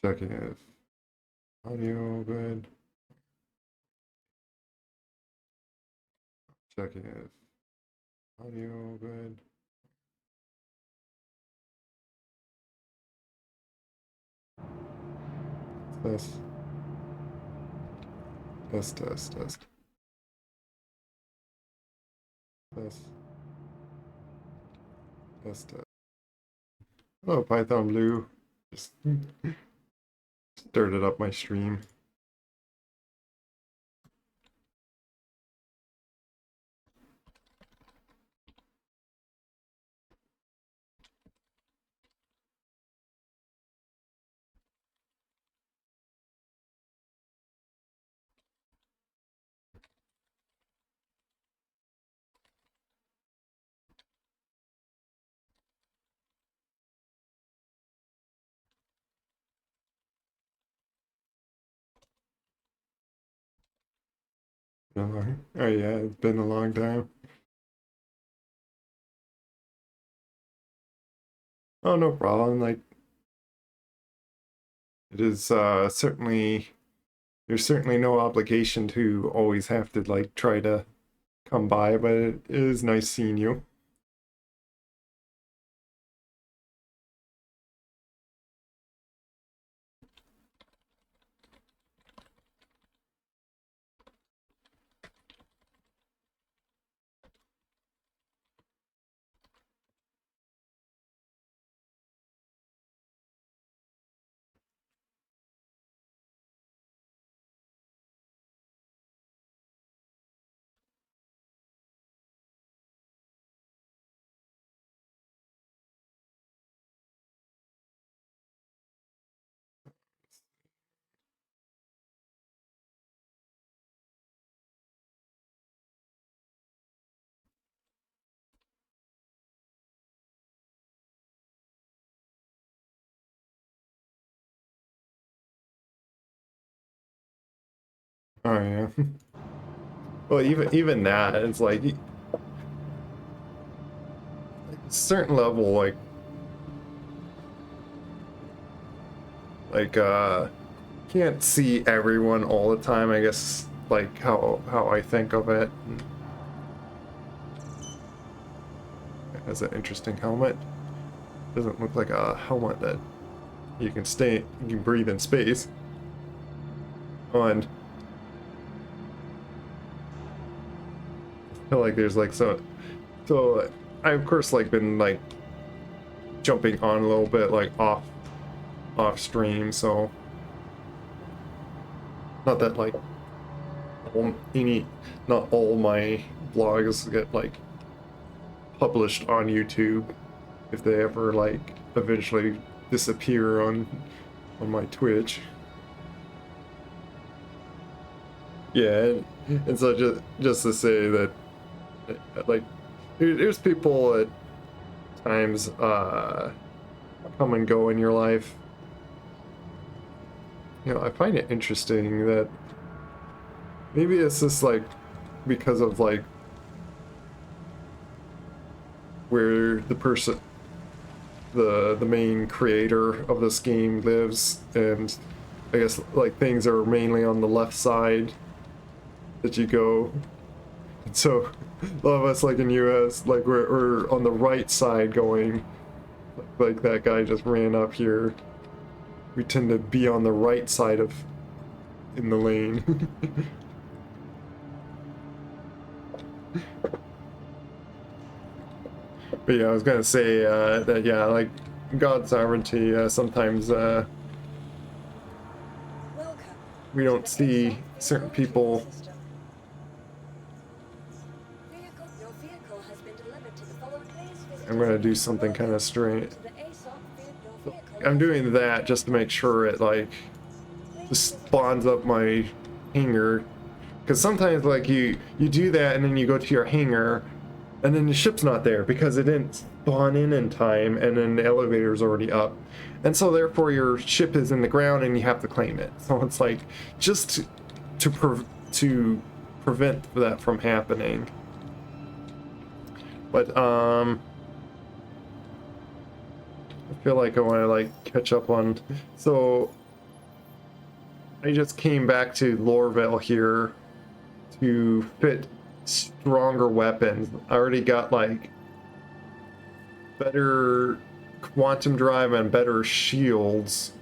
Checking if audio good. Checking if audio good. Test. Test, test, test. Test. Test, test. Oh, Python Blue. Just started up my stream. Oh yeah, it's been a long time. Oh, no problem. Like, it is certainly, there's certainly no obligation to always have to like try to come by, but it is nice seeing you. Oh yeah. Well, even that, it's like certain level, like can't see everyone all the time, I guess, like how I think of it. It has an interesting helmet. Doesn't look like a helmet that you can breathe in space. Oh, and I feel like there's like so I of course like been like jumping on a little bit like off stream, so not that like not all my vlogs get like published on YouTube if they ever like eventually disappear on my Twitch. Yeah, and so just to say that like there's people at times come and go in your life. You know, I find it interesting that maybe it's just like because of like where the main creator of this game lives, and I guess like things are mainly on the left side that you go. And so a lot of us like in US, like we're on the right side going, like that guy just ran up here. We tend to be on the right side in the lane. But yeah, I was gonna say that yeah, like God's sovereignty. Sometimes we don't see certain people. I'm gonna do something kind of strange. I'm doing that just to make sure it like just spawns up my hangar, because sometimes like you do that and then you go to your hangar and then the ship's not there because it didn't spawn in time, and then the elevator's already up, and so therefore your ship is in the ground and you have to claim it. So it's like just to prevent that from happening. But I feel like I want to like catch up on. So I just came back to Lorville here to fit stronger weapons. I already got like better quantum drive and better shields.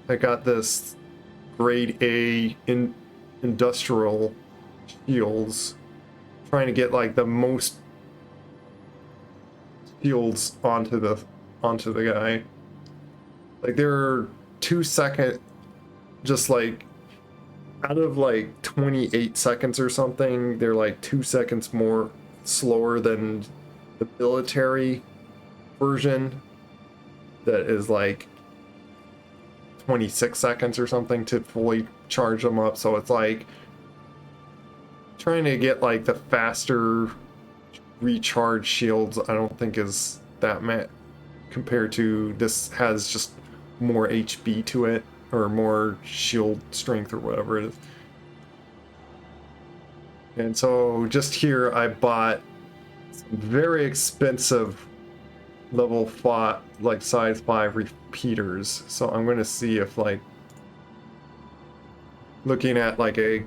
I got this grade A industrial shields. Trying to get like the most shields onto the guy. Like they're 2 second, just like out of like 28 seconds or something, they're like 2 seconds more slower than the military version that is like 26 seconds or something to fully charge them up. So it's like trying to get like the faster recharge shields, I don't think is that much compared to this has just more HP to it, or more shield strength or whatever it is. And so just here I bought some very expensive level 5, like size 5 repeaters. So I'm going to see if like looking at like a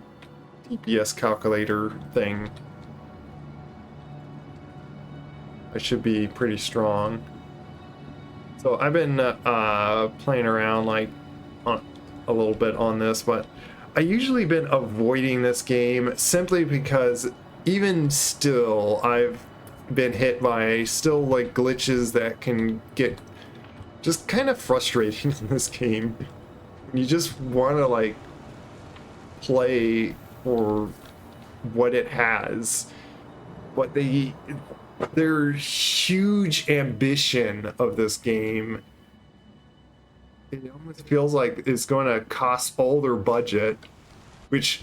DPS calculator thing, I should be pretty strong. So I've been playing around like on a little bit on this, but I usually been avoiding this game simply because even still I've been hit by still like glitches that can get just kind of frustrating in this game. You just want to like play for what it has, but their huge ambition of this game, it almost feels like it's going to cost all their budget, which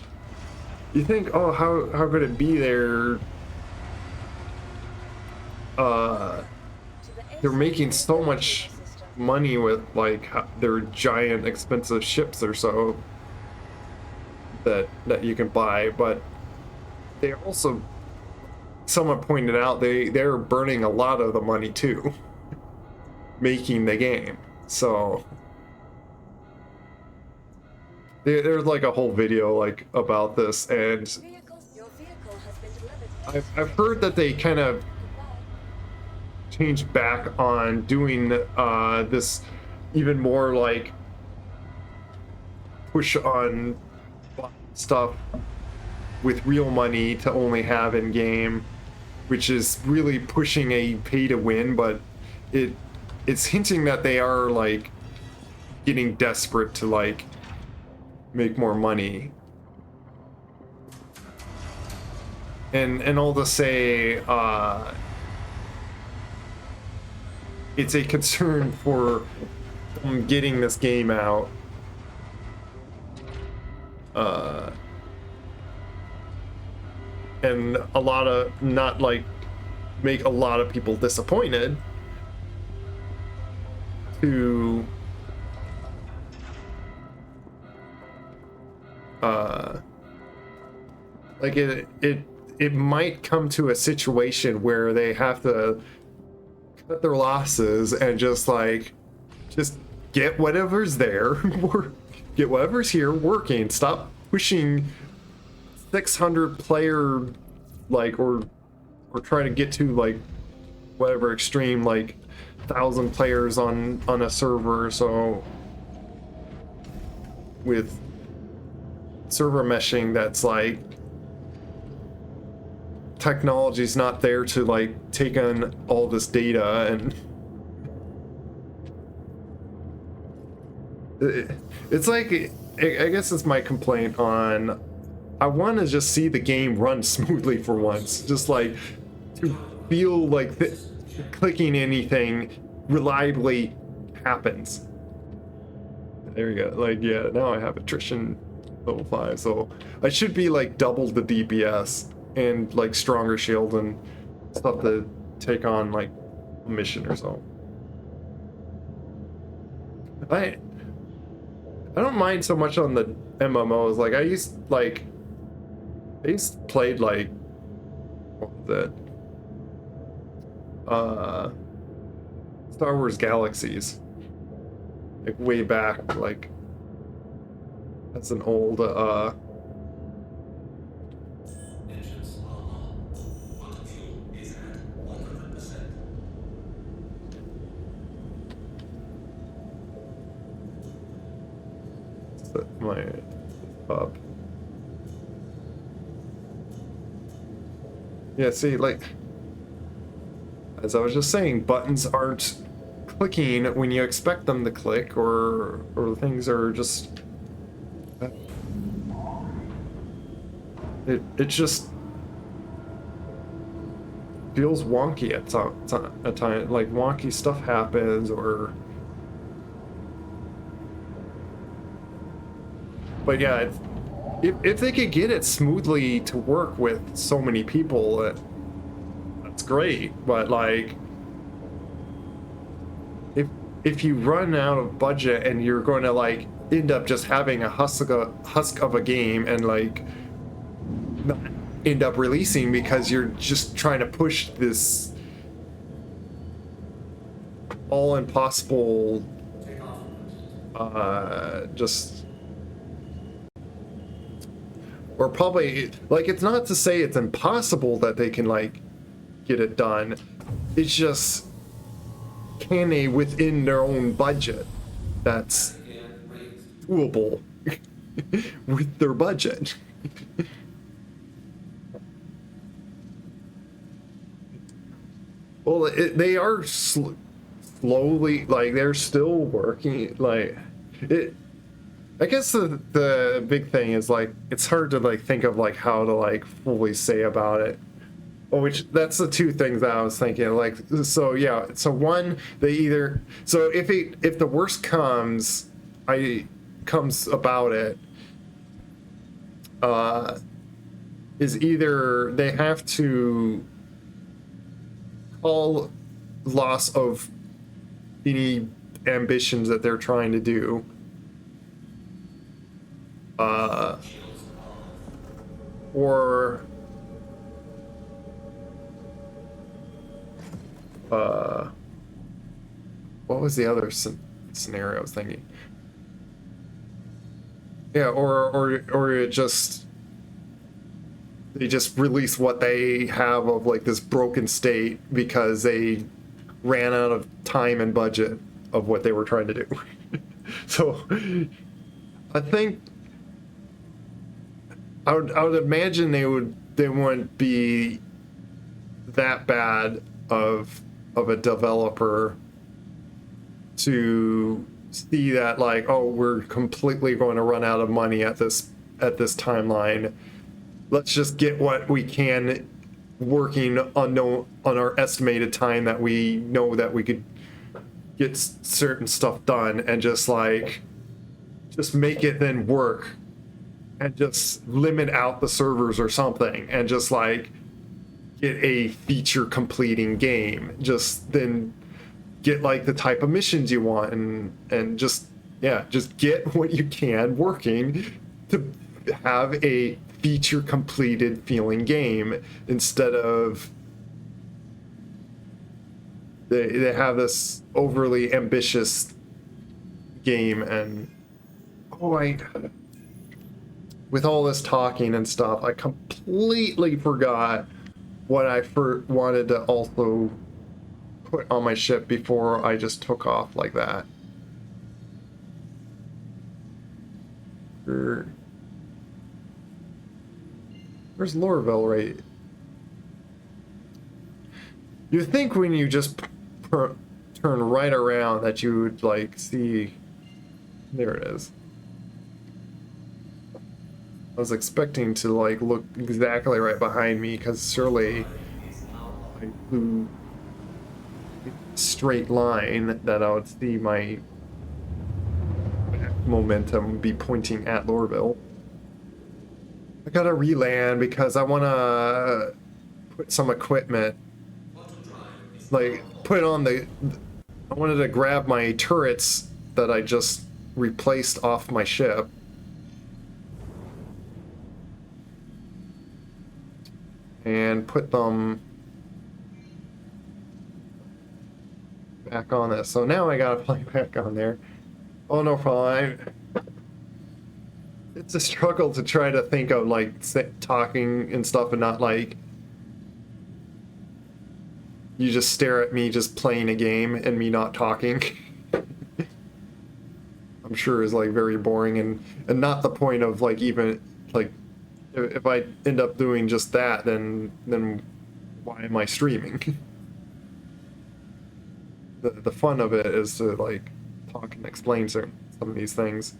you think, oh, how could it be there? They're making so much money with like their giant expensive ships or so that you can buy, but they also, someone pointed out, they're burning a lot of the money too making the game. So there's like a whole video like about this, and I've heard that they kind of changed back on doing this even more like push on stuff with real money to only have in game, which is really pushing a pay to win, but it's hinting that they are like getting desperate to like make more money. And all to say, it's a concern for them getting this game out. And a lot of, not like make a lot of people disappointed, to like it might come to a situation where they have to cut their losses and just get whatever's there, get whatever's here working. Stop pushing 600 player, like, or try to get to like whatever extreme, like 1,000 players on a server. So with server meshing, that's like technology's not there to like take on all this data, and it's like, I guess it's my complaint on, I want to just see the game run smoothly for once, just like to feel like clicking anything reliably happens. There we go. Like, yeah, now I have attrition level 5, so I should be like double the DPS and like stronger shield and stuff to take on like a mission or so. I don't mind so much on the MMOs. Like I used played like, what was it? Star Wars Galaxies, like way back, like That's an old set my up. Yeah, see, like, as I was just saying, buttons aren't clicking when you expect them to click, or things are just it just feels wonky at time. Like wonky stuff happens, or but yeah, if they could get it smoothly to work with so many people, that's great. But like, if you run out of budget and you're going to like end up just having a husk of a game and like not end up releasing because you're just trying to push this all impossible just, or probably, like, it's not to say it's impossible that they can like get it done, it's just, can they within their own budget that's doable with their budget. Well, they are slowly, like, they're still working, like, it, I guess the big thing is, like, it's hard to, like, think of, like, how to, like, fully say about it. Well, which, that's the two things that I was thinking, like, so, yeah, so one, they either, so if the worst comes about it, is either they have to call loss of any ambitions that they're trying to do, or what was the other scenario I was thinking? Yeah, or it just, they just release what they have of like this broken state because they ran out of time and budget of what they were trying to do. So I think I would imagine they wouldn't be that bad of a developer to see that, like, oh, we're completely going to run out of money at this timeline. Let's just get what we can working on our estimated time that we know that we could get certain stuff done, and just make it then work, and just limit out the servers or something, and just like get a feature completing game. Just then get like the type of missions you want, and just get what you can working to have a feature completed feeling game, instead of they have this overly ambitious game. And with all this talking and stuff, I completely forgot what I wanted to also put on my ship before I just took off like that. Where's Lorville, right? You think when you just turn right around that you would like see, there it is. I was expecting to like look exactly right behind me, because surely I flew a straight line that I would see my momentum be pointing at Lorville. I gotta re-land because I wanna put some equipment, like put on I wanted to grab my turrets that I just replaced off my ship. And put them back on this. So now I gotta fly back on there. Oh, no problem. it's a struggle to try to think of like talking and stuff and not like you just stare at me just playing a game and me not talking. I'm sure is like very boring and not the point of like even like if I end up doing just that then why am I streaming? The fun of it is to like talk and explain some of these things.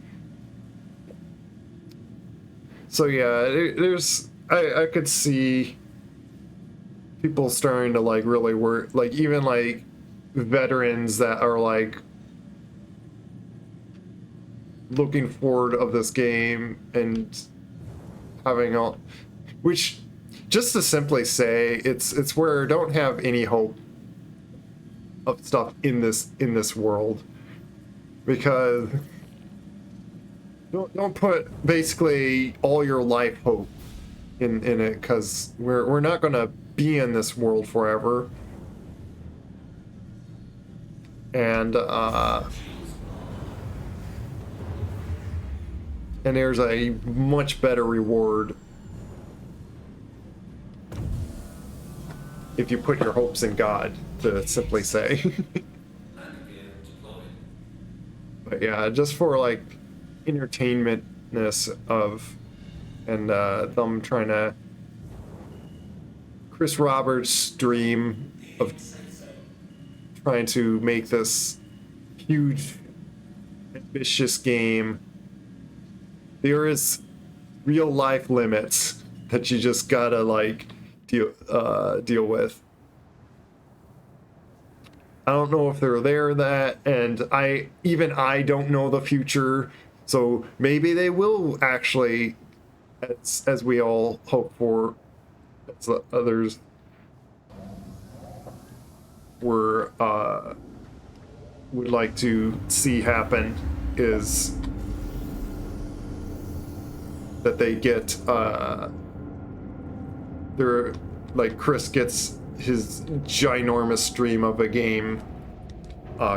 So yeah, there's I could see people starting to like really work, like even like veterans that are like looking forward of this game and having all, which just to simply say it's where I don't have any hope of stuff in this world, because don't put basically all your life hope in it, because we're not gonna be in this world forever, and there's a much better reward if you put your hopes in God, to simply say. But yeah, just for like entertainmentness of, and them trying to, Chris Roberts' dream of trying to make this huge, ambitious game, there is real life limits that you just gotta like deal with. I don't know if they're there that, and I don't know the future, so maybe they will actually, as we all hope for, as others were would like to see happen, is that they get they're like Chris gets his ginormous dream of a game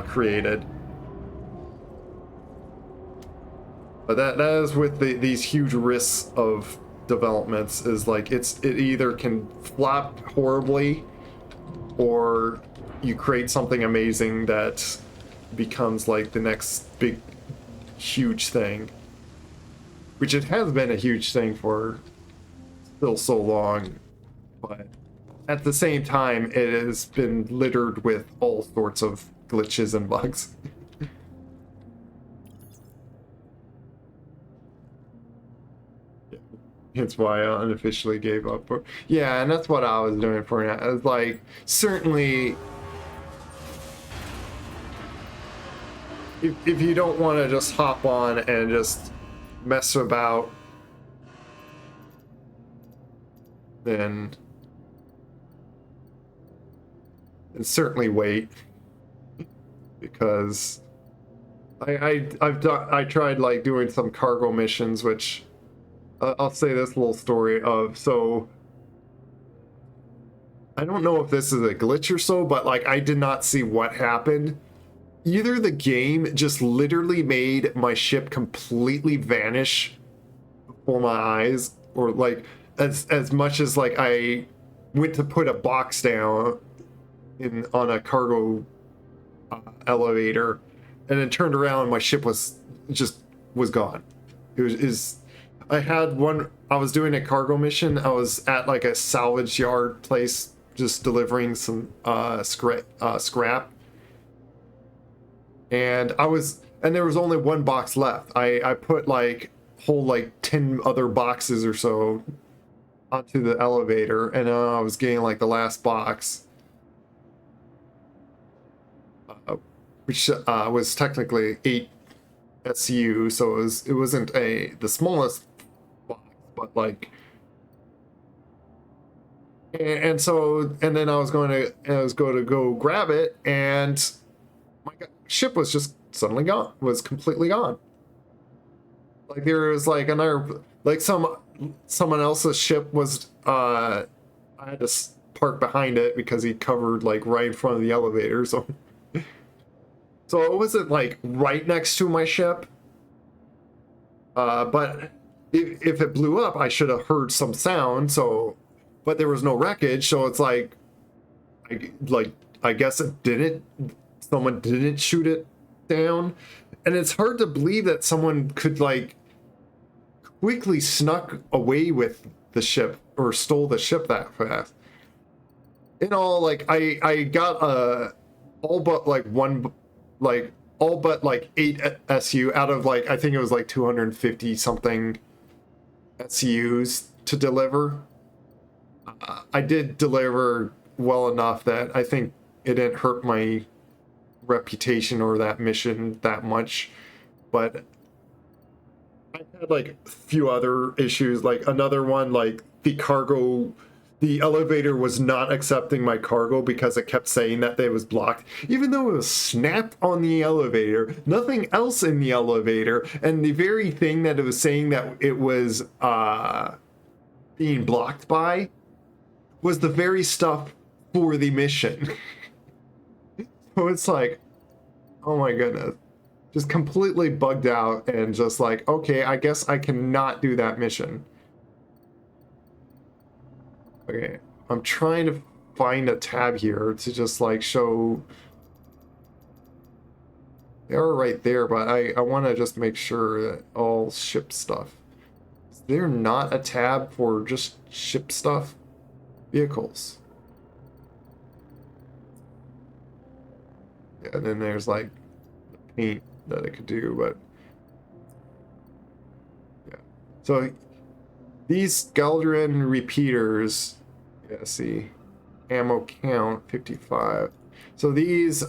created. But that is with these huge risks of developments, is like it either can flop horribly or you create something amazing that becomes like the next big huge thing, which it has been a huge thing for still so long, but at the same time it has been littered with all sorts of glitches and bugs. That's why I unofficially gave up. Yeah, and that's what I was doing for now. I was like, certainly, if you don't want to just hop on and just mess about, then certainly wait, because I tried like doing some cargo missions, which I'll say this little story of, so I don't know if this is a glitch or so, but like I did not see what happened. Either the game just literally made my ship completely vanish before my eyes, or like as much as like I went to put a box down on a cargo elevator and then turned around and my ship was gone. It was I had one, I was doing a cargo mission. I was at like a salvage yard place just delivering some scrap. And there was only one box left. I put like whole like 10 other boxes or so onto the elevator, and I was getting like the last box, which was technically 8 SU, so it wasn't the smallest box, but like, and then I was going to go grab it, and my ship was just suddenly gone, was completely gone. Like there was like another, like someone else's ship was, I had to park behind it because he covered like right in front of the elevator, so it wasn't like right next to my ship, but if it blew up, I should have heard some sound. So, but there was no wreckage. So it's like, I guess it didn't. Someone didn't shoot it down, and it's hard to believe that someone could like quickly snuck away with the ship or stole the ship that fast. In all, like I got all but like one, like all but like 8 SU out of like I think it was like 250 something SUs to deliver. I did deliver well enough that I think it didn't hurt my reputation or that mission that much, but I had like a few other issues, like another one, like the elevator was not accepting my cargo because it kept saying that it was blocked, even though it was snapped on the elevator, nothing else in the elevator, and the very thing that it was saying that it was being blocked by was the very stuff for the mission. So it's like, oh my goodness. Just completely bugged out and just like, okay, I guess I cannot do that mission. Okay, I'm trying to find a tab here to just like show. They are right there, but I want to just make sure that all ship stuff. Is there not a tab for just ship stuff? Vehicles. Yeah, and then there's like paint that it could do, but yeah. So these Galdrian repeaters, yeah, see, ammo count 55. So these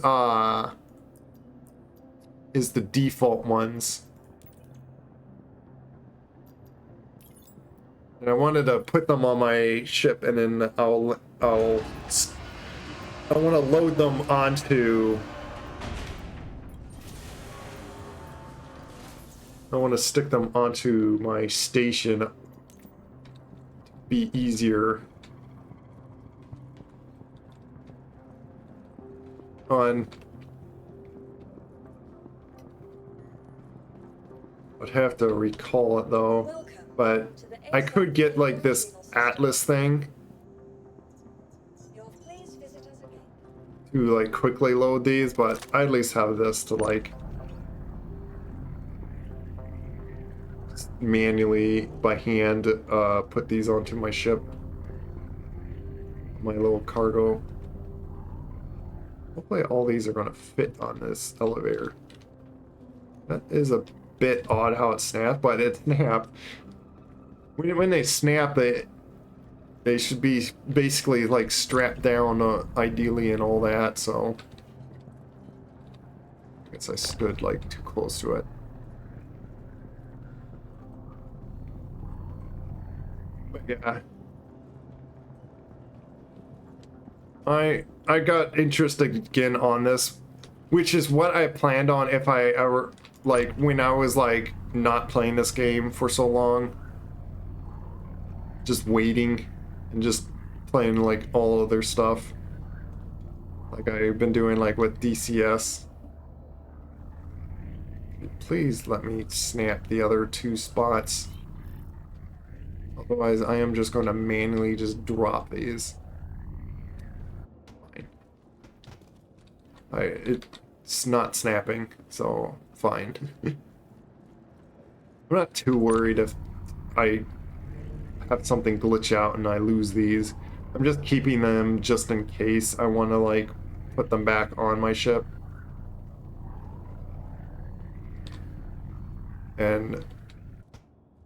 is the default ones. And I wanted to put them on my ship, and then I want to load them onto. I want to stick them onto my station to be easier on. I'd have to recall it though, but I could get like this Atlas thing to like quickly load these, but I at least have this to like manually by hand put these onto my ship, my little cargo. Hopefully all these are going to fit on this elevator. That is a bit odd how it snapped, but it snapped. When they snap, they should be basically like strapped down ideally and all that, so I guess I stood like too close to it. But yeah, I got interested again on this, which is what I planned on if I ever, like when I was like not playing this game for so long, just waiting and just playing like all other stuff like I've been doing like with DCS. Please let me snap the other 2 spots. Otherwise, I am just going to manually just drop these. It's not snapping, so fine. I'm not too worried if I have something glitch out and I lose these. I'm just keeping them just in case I want to like put them back on my ship. And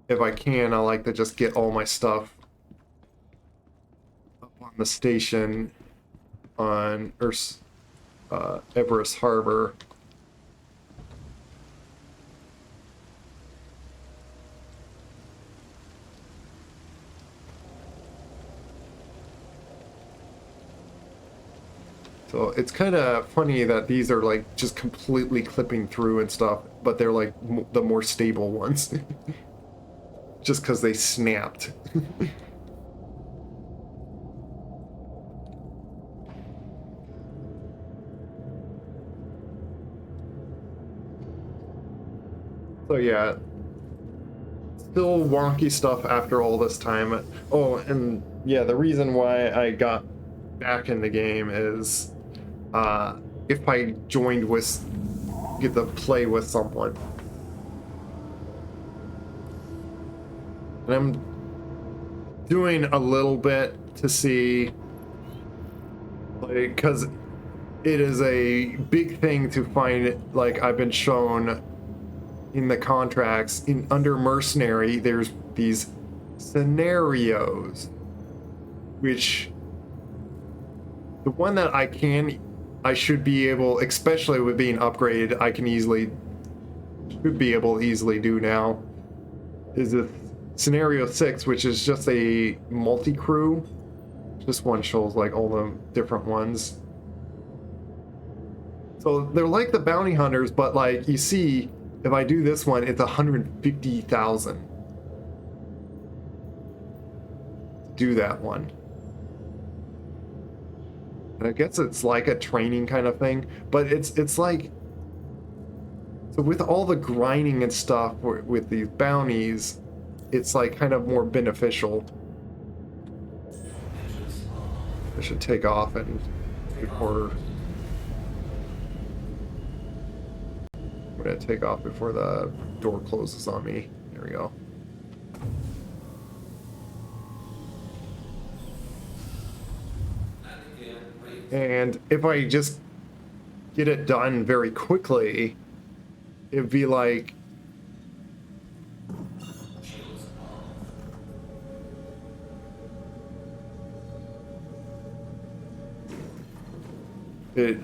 if I can, I like to just get all my stuff up on the station on Everest Harbor. So it's kind of funny that these are like just completely clipping through and stuff, but they're like the more stable ones. Just because they snapped. So yeah, still wonky stuff after all this time. Oh, and yeah, the reason why I got back in the game is if I joined with, get to play with someone. And I'm doing a little bit to see, like, because it is a big thing to find, like I've been shown in the contracts, in under mercenary, there's these scenarios, which the one that I should be able, especially with being upgraded, should be able to easily do now, is this scenario 6, which is just a multi-crew. This one shows like all the different ones. So they're like the bounty hunters, but like you see, if I do this one, it's 150,000. Do that one. And I guess it's like a training kind of thing, but it's like, so with all the grinding and stuff with these bounties, it's like kind of more beneficial. I should take off and before. I'm gonna take off before the door closes on me. There we go. And if I just get it done very quickly, it'd be like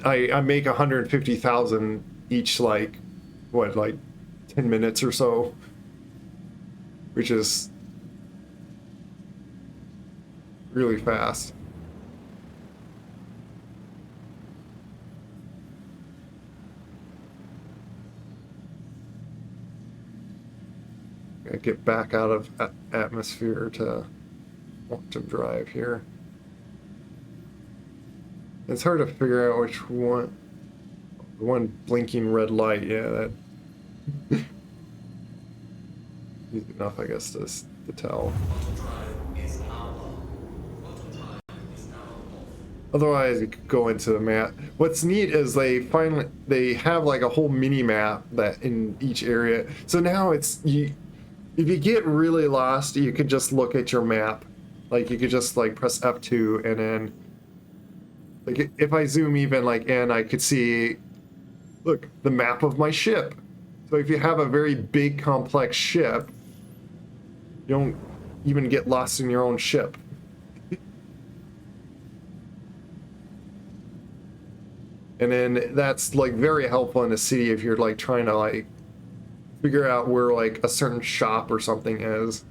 I make 150,000 each, like what, like 10 minutes or so, which is really fast. I get back out of atmosphere to quantum drive here. It's hard to figure out which one. The one blinking red light, yeah, that easy enough, I guess, to tell. Otherwise, you could go into the map. What's neat is they have like a whole mini map that in each area. So now it's if you get really lost, you could just look at your map. Like you could just like press F2 and then. Like if I zoom even like in, I could see, look, the map of my ship. So if you have a very big complex ship, you don't even get lost in your own ship. And then that's like very helpful in a city if you're like trying to like figure out where like a certain shop or something is.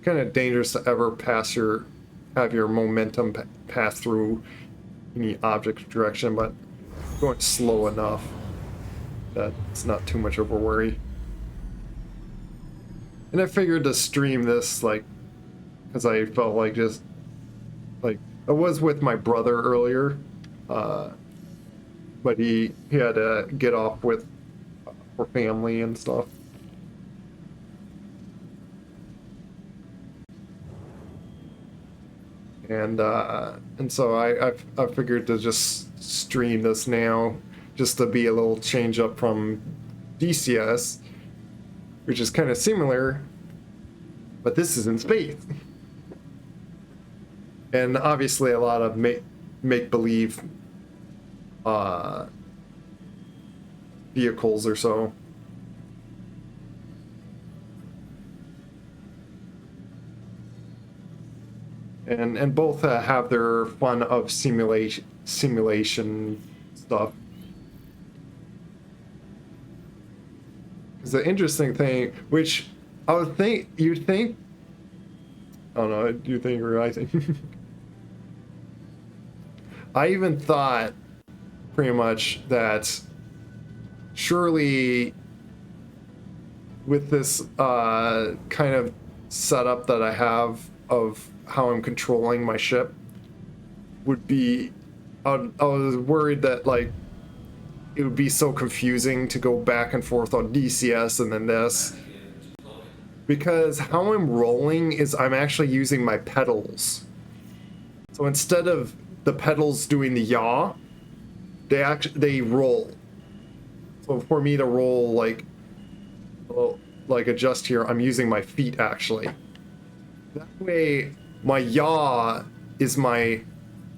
Kind of dangerous to ever have your momentum pass through any object direction, but going slow enough that it's not too much of a worry. And I figured to stream this, like, because I felt like just like I was with my brother earlier, but he had to get off with for family and stuff. And so I figured to just stream this now, just to be a little change up from DCS, which is kind of similar, but this is in space. And obviously a lot of make-believe vehicles or so. And both have their fun of simulation stuff. Because the interesting thing, which I would think, you'd think, I don't know, do you think or I think? I even thought pretty much that surely with this kind of setup that I have of how I'm controlling my ship would be, I was worried that like it would be so confusing to go back and forth on DCS and then this. Because how I'm rolling is I'm actually using my pedals. So instead of the pedals doing the yaw, they roll. So for me to roll like adjust here, I'm using my feet actually. That way my yaw is my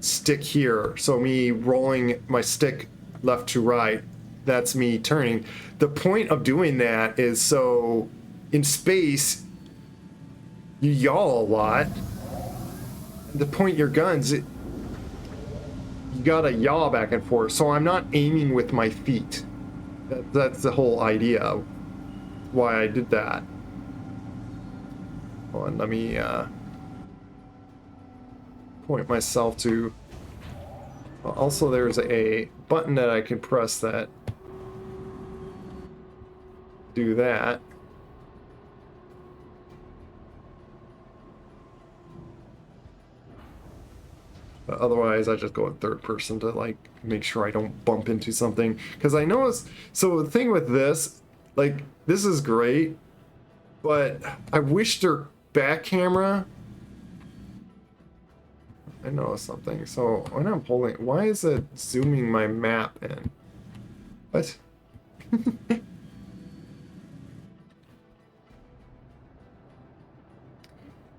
stick here. So me rolling my stick left to right, that's me turning. The point of doing that is so in space you yaw a lot. To point your guns, you gotta yaw back and forth. So I'm not aiming with my feet. That's the whole idea why I did that. Hold on, let me point myself to. Also, there's a button that I can press that do that. But otherwise, I just go in third person to like make sure I don't bump into something. Because I noticed, so the thing with this, like this is great, but I wish their back camera. I noticed something. So when I'm holding, why is it zooming my map in? What?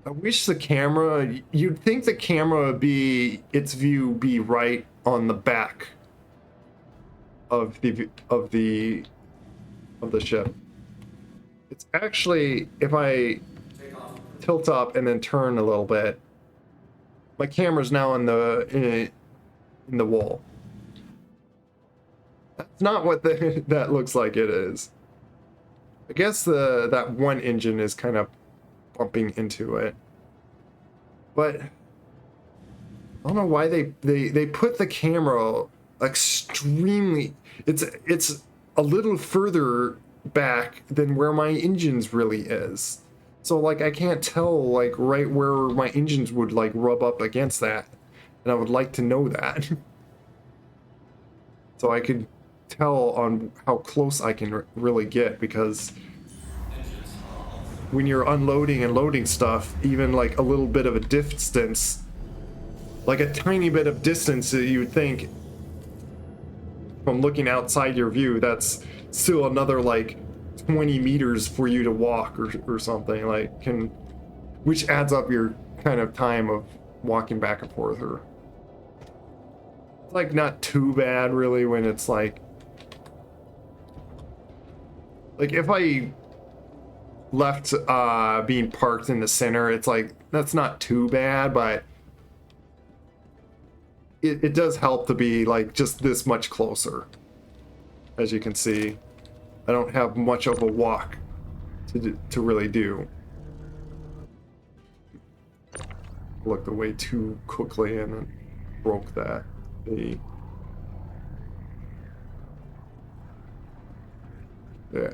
I wish the camera, you'd think the camera would be, its view be right on the back of the ship. It's actually, if I tilt up and then turn a little bit, my camera's now in the wall. That's not what that looks like it is. I guess that one engine is kind of bumping into it, but I don't know why they put the camera extremely. It's a little further back than where my engines really is. So like I can't tell like right where my engines would like rub up against that, and I would like to know that. So I could tell on how close I can really get, because when you're unloading and loading stuff, even like a little bit of a distance, like a tiny bit of distance that you would think from looking outside your view, that's still another like 20 meters for you to walk or something, like which adds up your kind of time of walking back and forth. Or it's like not too bad really when it's like if I left being parked in the center, it's like that's not too bad, but it does help to be like just this much closer. As you can see, I don't have much of a walk to really do. Looked away too quickly and it broke that. Yeah.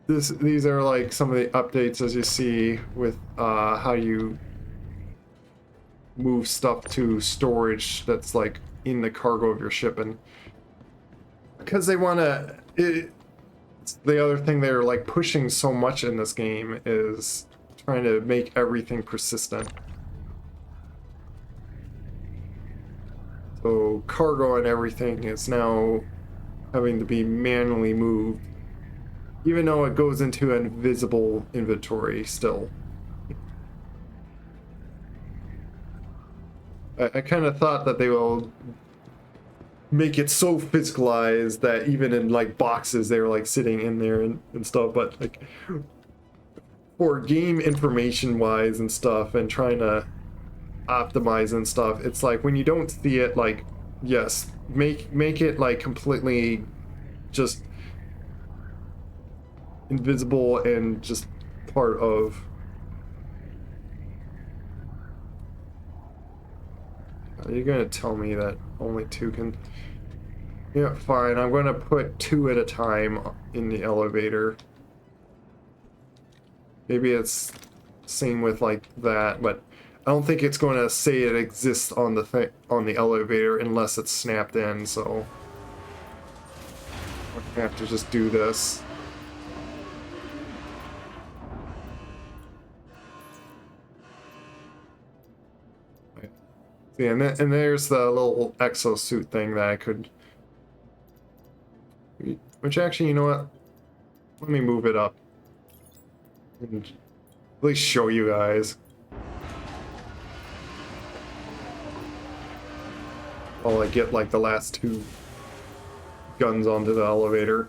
These are like some of the updates, as you see, with how you move stuff to storage that's like in the cargo of your ship. And because they want to, the other thing they're like pushing so much in this game is trying to make everything persistent. So cargo and everything is now having to be manually moved, even though it goes into an invisible inventory still. I kind of thought that they will make it so physicalized that even in like boxes they're like sitting in there and stuff, but like for game information wise and stuff and trying to optimize and stuff, it's like when you don't see it, like yes, make it like completely just invisible and just part of. Are you gonna tell me that only two can? Yeah, fine. I'm gonna put two at a time in the elevator. Maybe it's same with like that, but I don't think it's going to say it exists on the elevator unless it's snapped in. So I have to just do this. See, and there's the little exosuit thing that I could... Which actually, you know what? Let me move it up. And at least show you guys. While I get like the last 2 guns onto the elevator.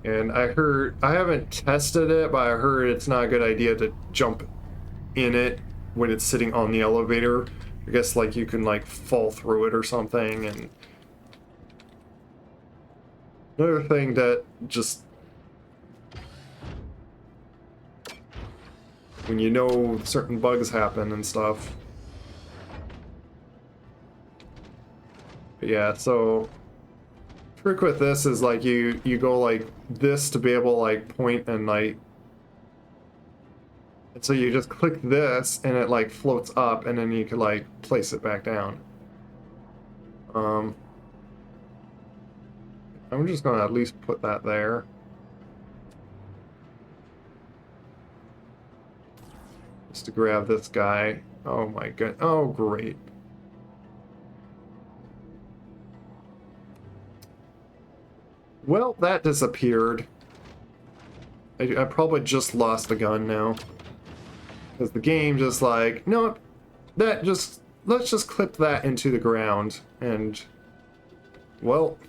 And I heard, I haven't tested it, but I heard it's not a good idea to jump in it when it's sitting on the elevator. I guess like you can like fall through it or something. And another thing that just, when you know certain bugs happen and stuff. But yeah, so trick with this is like you go like this to be able to like point and like, and so you just click this and it like floats up and then you can like place it back down. I'm just gonna at least put that there. Just to grab this guy. Oh my god. Oh great. Well, that disappeared. I probably just lost a gun now. Because the game just like, no, that just, let's just clip that into the ground. And, well,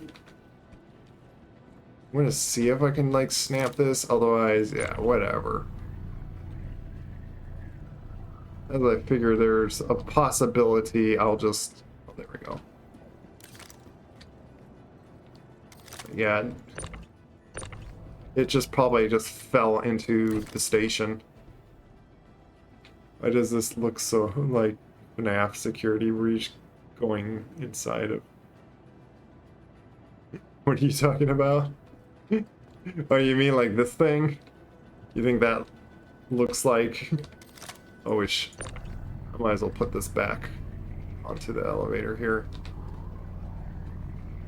I'm gonna see if I can like snap this. Otherwise, yeah, whatever. As I figure there's a possibility, I'll just, oh, there we go. Yeah, it just probably just fell into the station. Why does this look so like FNAF security breach going inside of? What are you talking about? Oh, you mean like this thing? You think that looks like? Oh, which I might as well put this back onto the elevator here.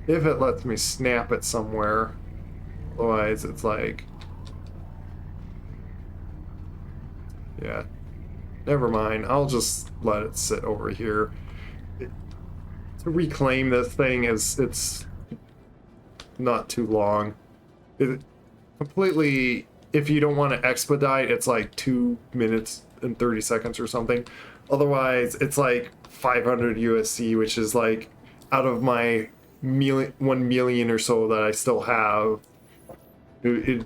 If it lets me snap it somewhere. Otherwise, it's like... Yeah. Never mind. I'll just let it sit over here. To reclaim this thing is... It's not too long. It completely... If you don't want to expedite, it's like 2 minutes and 30 seconds or something. Otherwise, it's like 500 USC, which is like out of my 1 million or so that I still have. It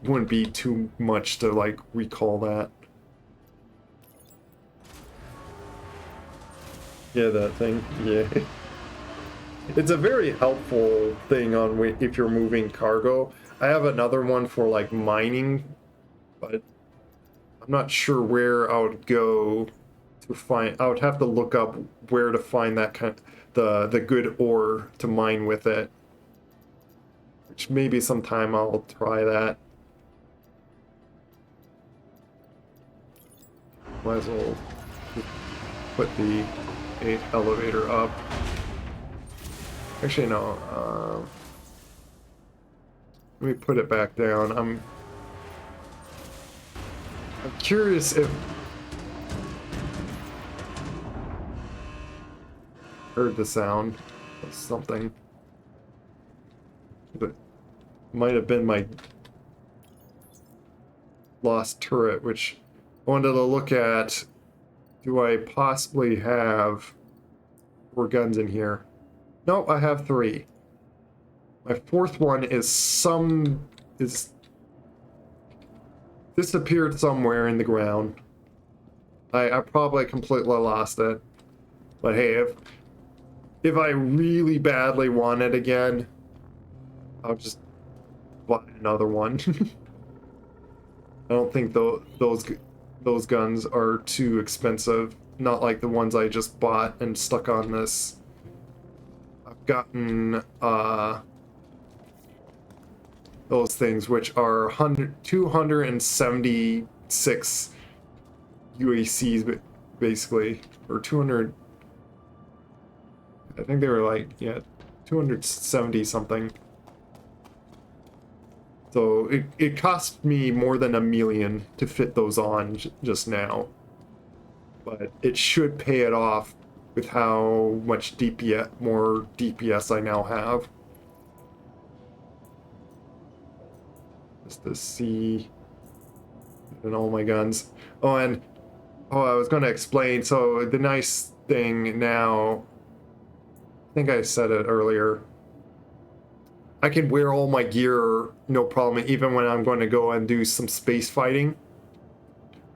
wouldn't be too much to like recall that. Yeah, that thing. Yeah. It's a very helpful thing on if you're moving cargo. I have another one for like mining, but I'm not sure where I would go to find. I would have to look up where to find that kind of, the good ore to mine with it. Which maybe sometime I'll try that. Might as well put the 8 elevator up. Actually, no. Let me put it back down. I'm curious if... Heard the sound of something. That might have been my lost turret, which I wanted to look at. Do I possibly have 4 guns in here? Nope, I have 3. My 4th one is disappeared somewhere in the ground. I probably completely lost it. But hey, if I really badly want it again, I'll just buy another one. I don't think those guns are too expensive. Not like the ones I just bought and stuck on this. I've gotten those things which are 276 UACs basically, or 200. I think they were like, yeah, 270 something. So it cost me more than $1 million to fit those on just now. But it should pay it off with how much DPS, more DPS I now have. Just to see, and all my guns. Oh, and I was going to explain. So the nice thing now, I think I said it earlier, I can wear all my gear no problem, even when I'm going to go and do some space fighting.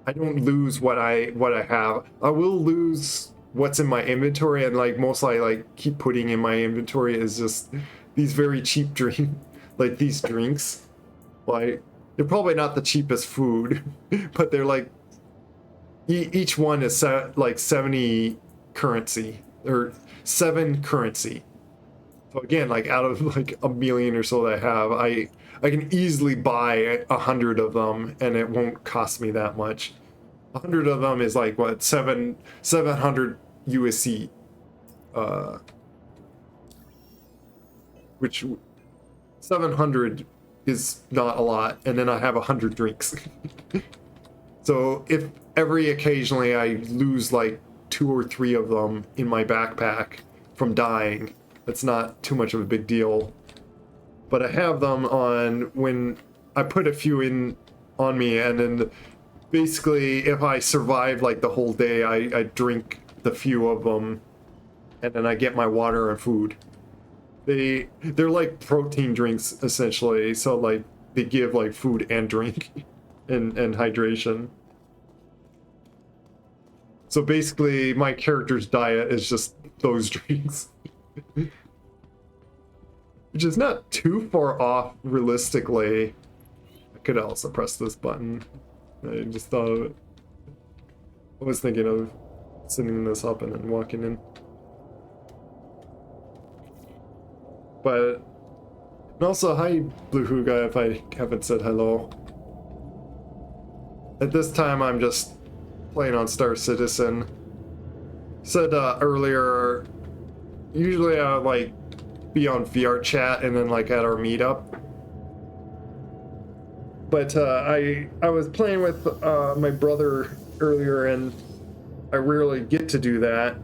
I don't lose what I have. I will lose what's in my inventory, and like mostly I like keep putting in my inventory is just these very cheap drinks, like these drinks. Like they're probably not the cheapest food, but they're like each one is like 70 currency or 7 currency. So again, like out of like $1 million or so that I have, I can easily buy 100 of them, and it won't cost me that much. 100 of them is like what 700 USC, which 700 is not a lot, and then I have 100 drinks. So if occasionally I lose like 2 or 3 of them in my backpack from dying, that's not too much of a big deal. But I have them on when I put a few in on me, and then basically if I survive like the whole day, I drink the few of them, and then I get my water and food. They're like protein drinks essentially, so like they give like food and drink and hydration. So basically my character's diet is just those drinks. Which is not too far off realistically. I could also press this button. I just thought of it. I was thinking of setting this up and then walking in. But, and also, hi Blue Huga if I haven't said hello. At this time I'm just playing on Star Citizen. Said earlier, usually I would like be on VR chat and then like at our meetup. But I was playing with my brother earlier, and I rarely get to do that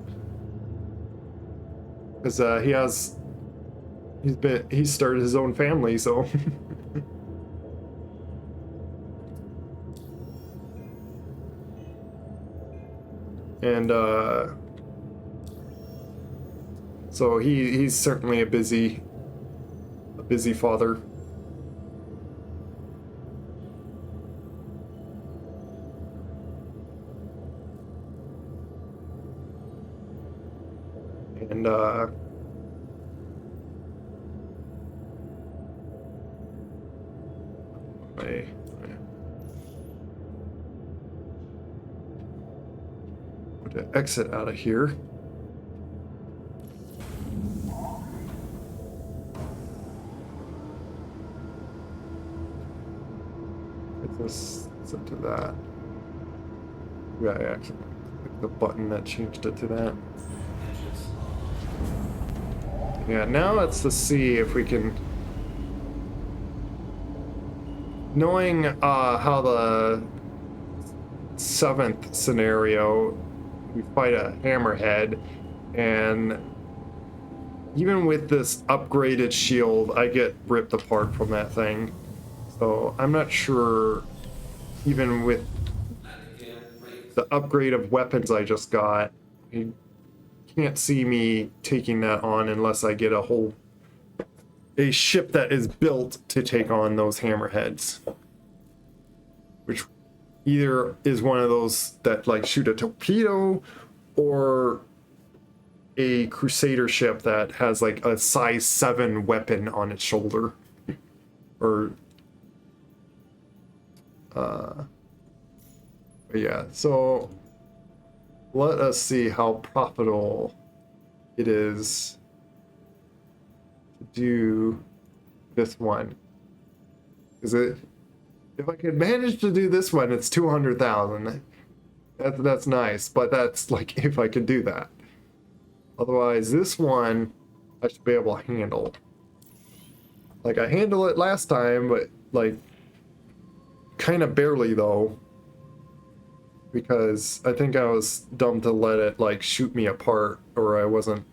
because he's started his own family, so. And so he's certainly a busy father. And I to exit out of here. This set to that. Yeah, I actually clicked the button that changed it to that. Yeah, now let's just see if we can. Knowing how the 7th scenario, we fight a hammerhead, and even with this upgraded shield, I get ripped apart from that thing. So I'm not sure, even with the upgrade of weapons I just got, you can't see me taking that on unless I get a ship that is built to take on those hammerheads. Which either is one of those that like shoot a torpedo, or a crusader ship that has like a size 7 weapon on its shoulder. Or yeah, so let us see how profitable it is to do this one. Is it? If I could manage to do this one, it's 200,000. That's nice, but that's like if I could do that. Otherwise, this one I should be able to handle. Like, I handled it last time, but, like, kind of barely, though. Because I think I was dumb to let it, like, shoot me apart, or I wasn't...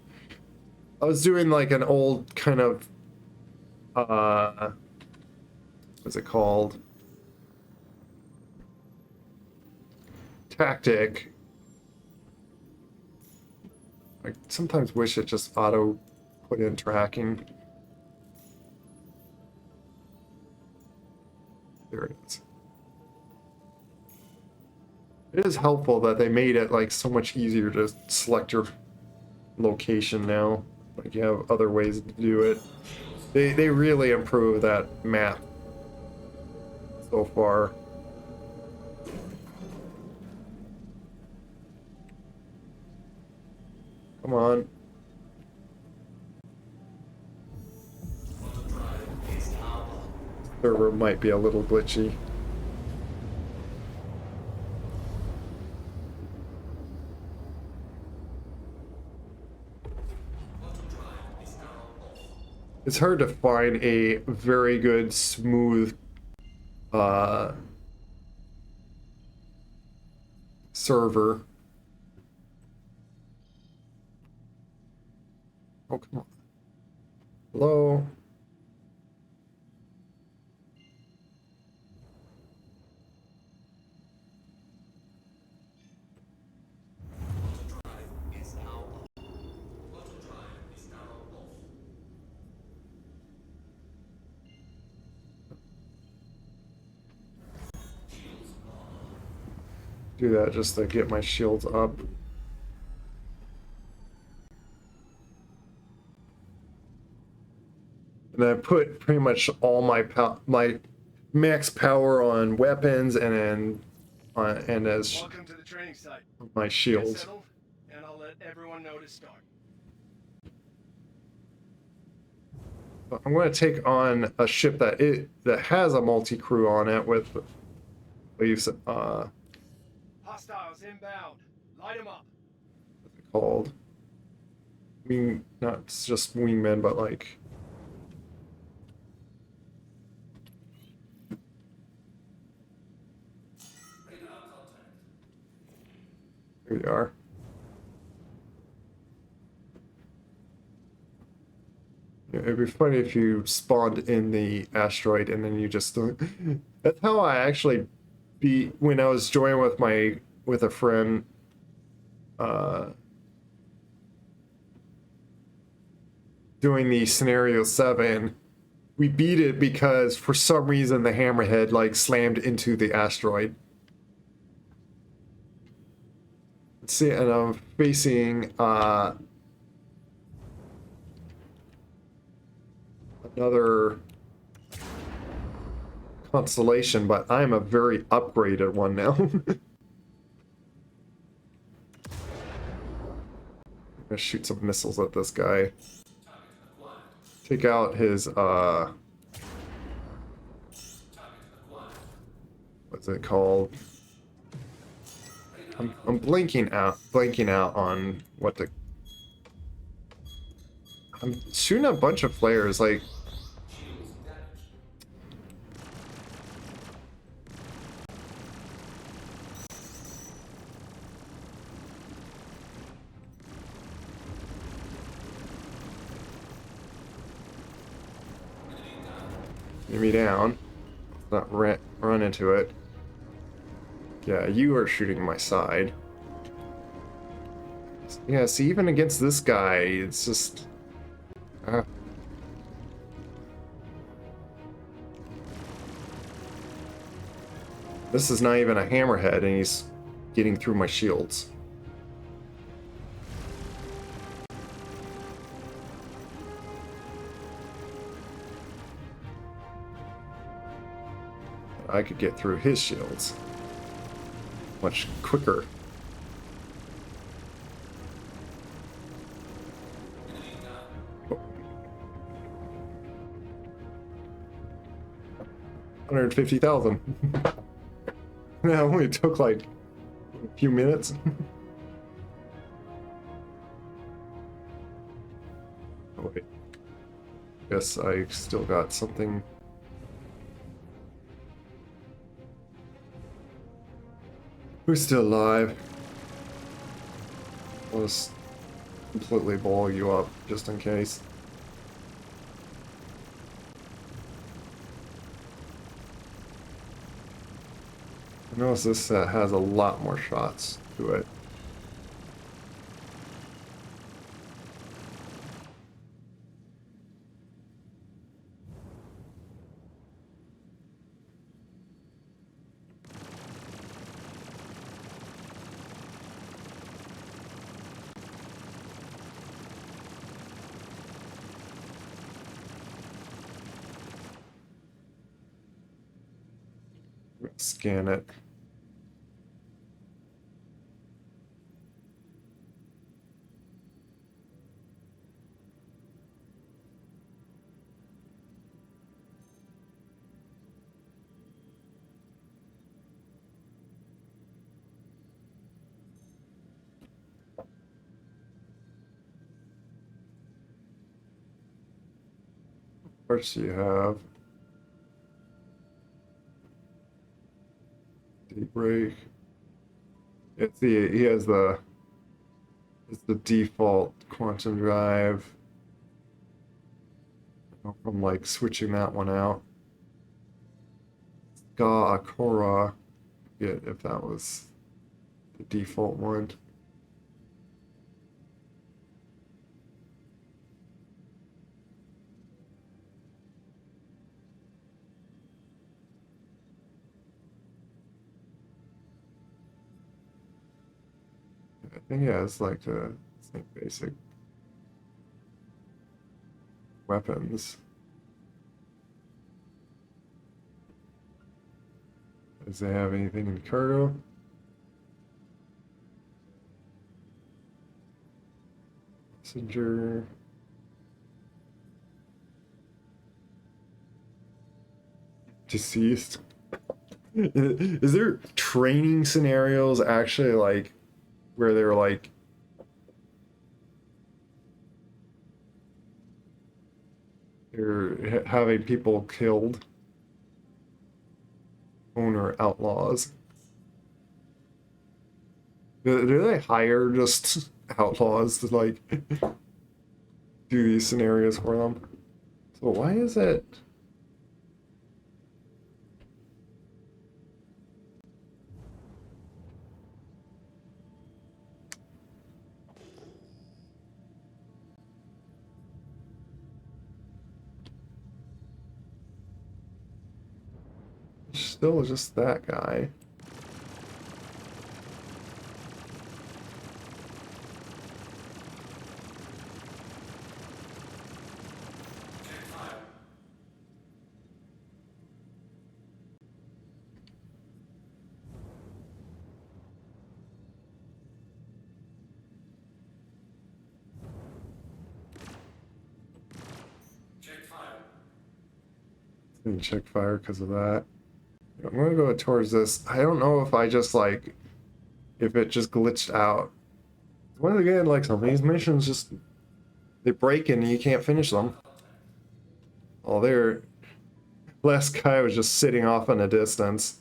I was doing, like, an old kind of, what's it called? Tactic. I sometimes wish it just auto put in tracking. There it is. It is helpful that they made it like so much easier to select your location now. Like you have other ways to do it. They really improved that map so far. Come on. Server might be a little glitchy. It's hard to find a very good, smooth server. Oh, come on. Hello? Do that just to get my shields up. And I put pretty much all my max power on weapons and and as Welcome to the training site. my Get shields. settled, and I'll let everyone know to start. I'm going to take on a ship that has a multi-crew on it with leaves Hostiles inbound. Light them up. what's it called? Not just wingmen, but like here we are. It'd be funny if you spawned in the asteroid and then you just that's how I actually beat when I was joining with a friend doing the scenario 7. We beat it because for some reason the hammerhead like slammed into the asteroid. Let's see, and I'm facing another constellation, but I'm a very upgraded one now. I'm gonna shoot some missiles at this guy. Take out his what's it called? I'm blanking out on what the... I'm shooting a bunch of flares, like... Get me down. Not run into it. Yeah, you are shooting my side. Yeah, see, even against this guy, it's just... This is not even a hammerhead, and he's getting through my shields. I could get through his shields much quicker. Oh. 150,000. That only took like a few minutes. Guess I still got something. Who's still alive? I'll just completely blow you up just in case. I notice this set has a lot more shots to it. Scan it. First you have deep break. He has it's the default quantum drive. I'm like switching that one out. Ska Akora, forget if that was the default one. I think yeah, it's like the same basic weapons. Does they have anything in cargo? Messenger. Deceased. Is there training scenarios actually like where they're like they're having people killed? Owner outlaws. Do they hire just outlaws to like do these scenarios for them? So why is it? Still just that guy. Didn't check fire because of that. I'm gonna go towards this. I don't know if I just like if it just glitched out. Once again, like some of these missions just they break and you can't finish them. Oh, there. Last guy was just sitting off in a distance.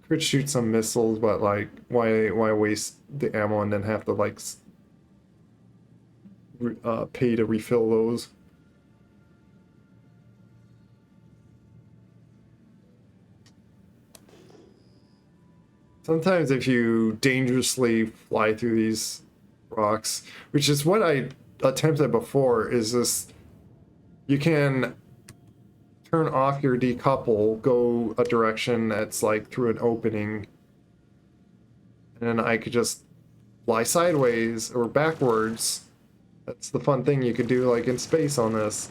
Could shoot some missiles, but like, why waste the ammo and then have to like pay to refill those? Sometimes if you dangerously fly through these rocks, which is what I attempted before, is this, you can turn off your decouple, go a direction that's like through an opening, and then I could just fly sideways or backwards. That's the fun thing you could do like in space on this.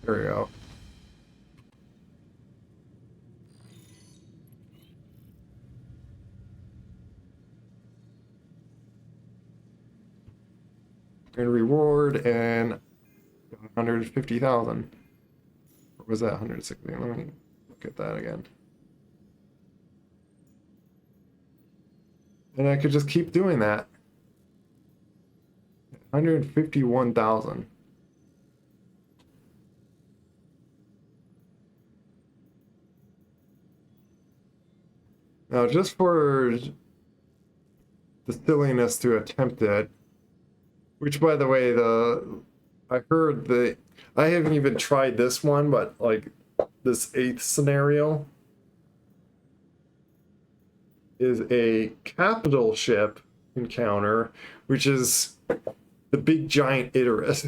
There we go. And reward and 150,000. Was that 160? Let me look at that again. And I could just keep doing that. 151,000. Now, just for the silliness to attempt it, which, by the way, I heard that I haven't even tried this one, but like this 8th scenario is a capital ship encounter, which is the big giant Icarus.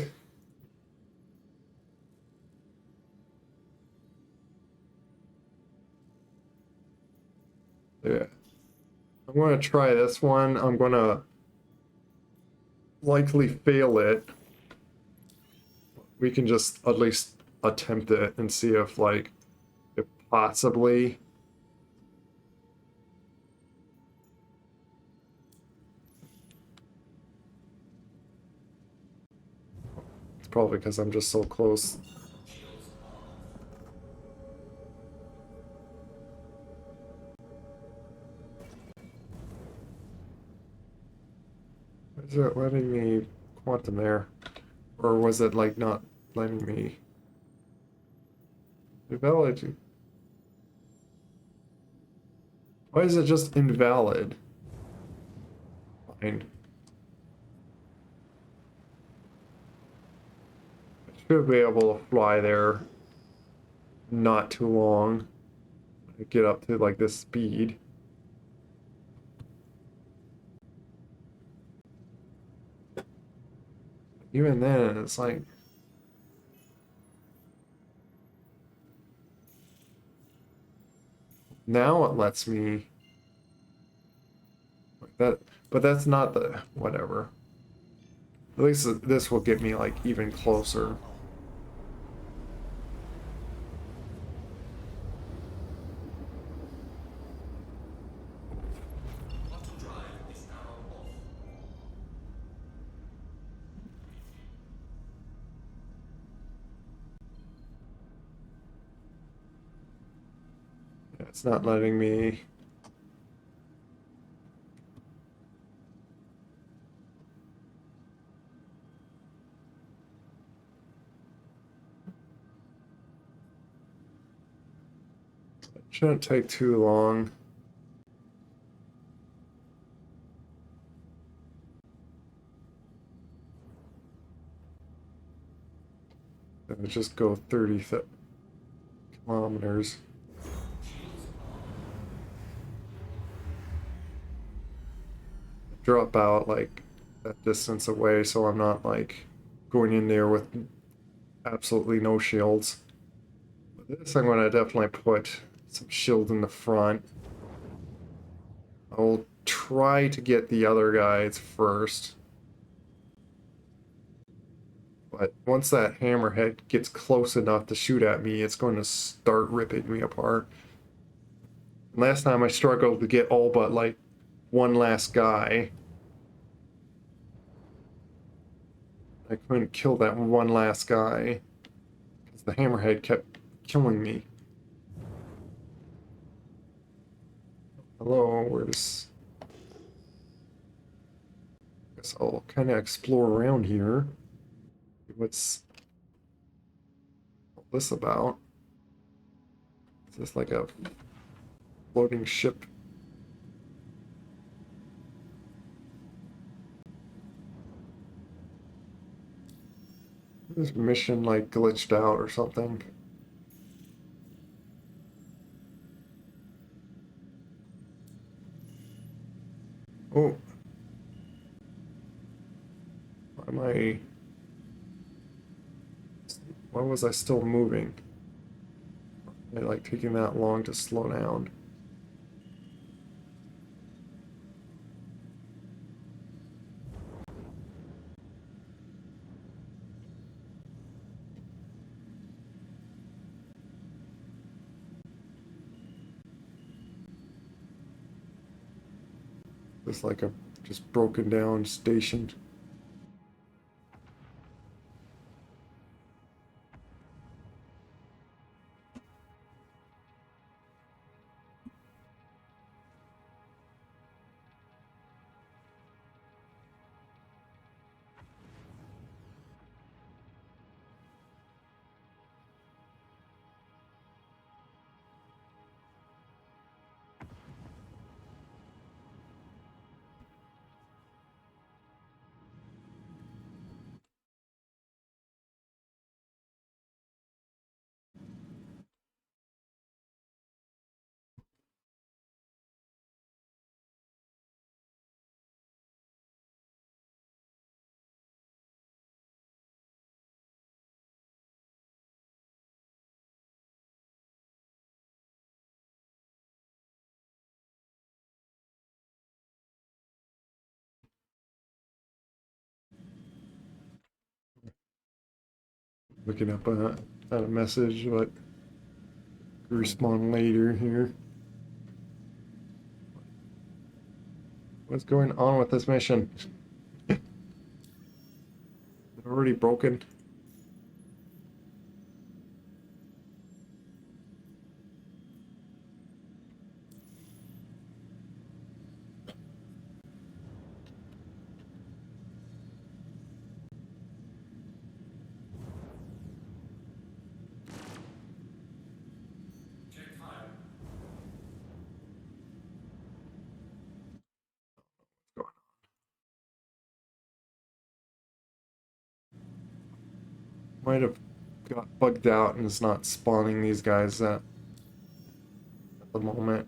Yeah. I'm going to try this one. I'm going to likely fail it. We can just at least attempt it and see if, like, if possibly. It's probably because I'm just so close. Is it letting me quantum there? Or was it like not letting me? Invalid. Why is it just invalid? Fine. I should be able to fly there not too long. Get up to like this speed. Even then, it's like now it lets me like that, but that's not the whatever. At least this will get me like even closer. It's not letting me. It shouldn't take too long. It would just go 30 kilometers. Drop out like that distance away so I'm not like going in there with absolutely no shields. But this I'm going to definitely put some shield in the front. I'll try to get the other guys first. But once that hammerhead gets close enough to shoot at me, it's going to start ripping me apart. Last time I struggled to get all but like one last guy. I couldn't kill that one last guy because the hammerhead kept killing me. Hello, where's... Guess I'll kind of explore around here. What's all this about? Is this like a floating ship? This mission like glitched out or something. Oh. Why was I still moving? Am I like taking that long to slow down? It's like a just broken down station. Looking up a message, but respond later here. What's going on with this mission? Is it already broken? Might have got bugged out and is not spawning these guys at the moment.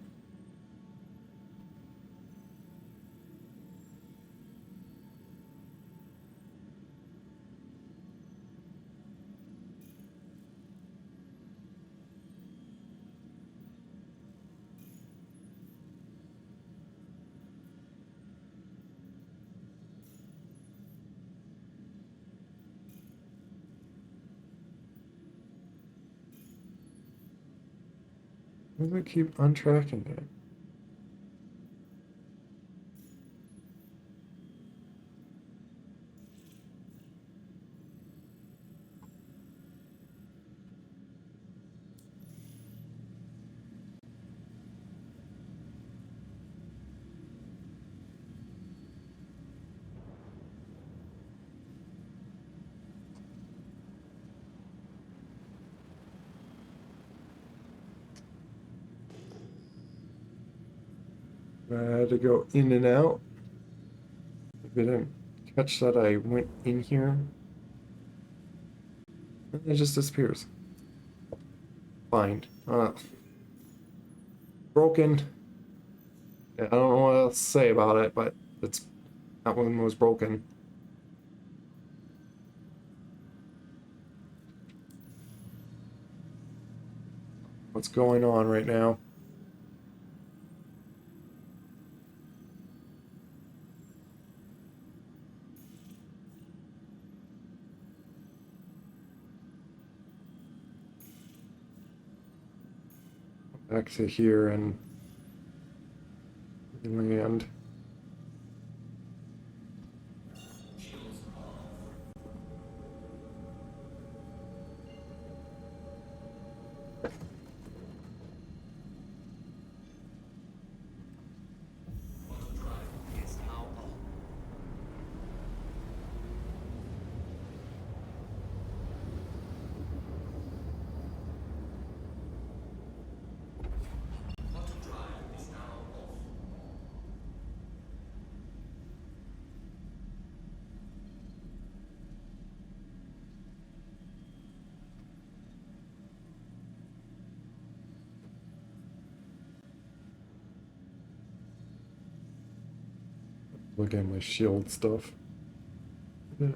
Why does it keep untracking it? I had to go in and out. If I didn't catch that I went in here, and it just disappears. Fine. Broken. Yeah, I don't know what else to say about it, but that one was broken. What's going on right now? Back to here and land. Look at my shield stuff. Yeah.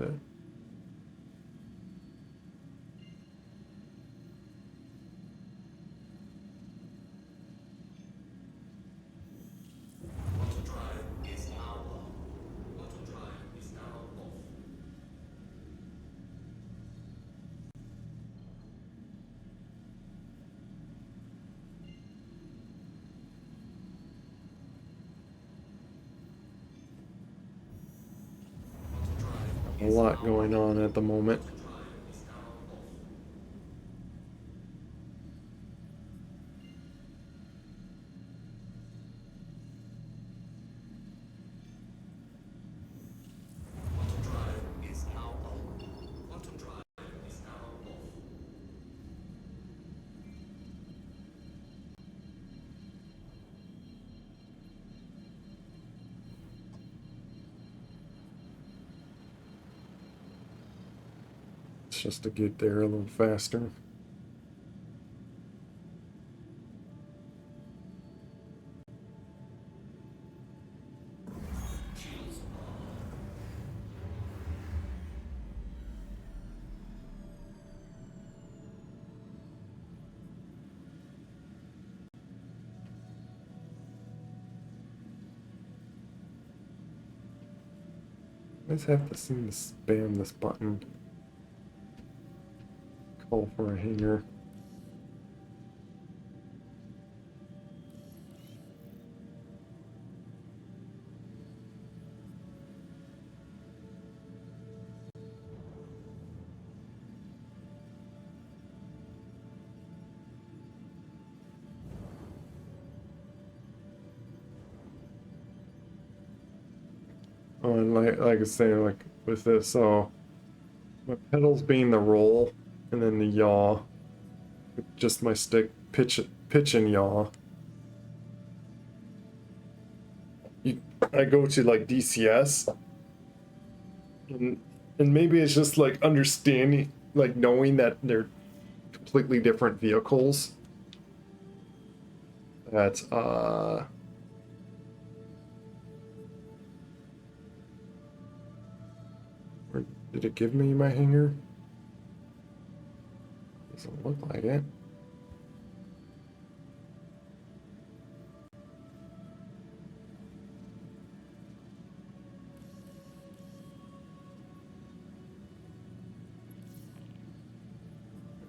A lot going on at the moment. It's just to get there a little faster. I just have to seem to spam this button. call for a hangar. Oh, and like I was saying, like with this, so my pedals being the roll, and then the yaw, with just my stick pitch and yaw. I go to like DCS, and maybe it's just like understanding, like knowing that they're completely different vehicles. That where did it give me my hanger? Doesn't look like it.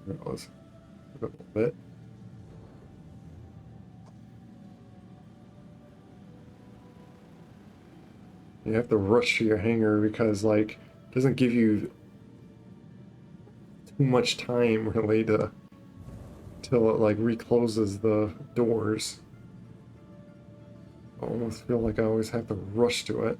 It was a little bit. You have to rush to your hanger because like it doesn't give you too much time really to till it like recloses the doors. I almost feel like I always have to rush to it.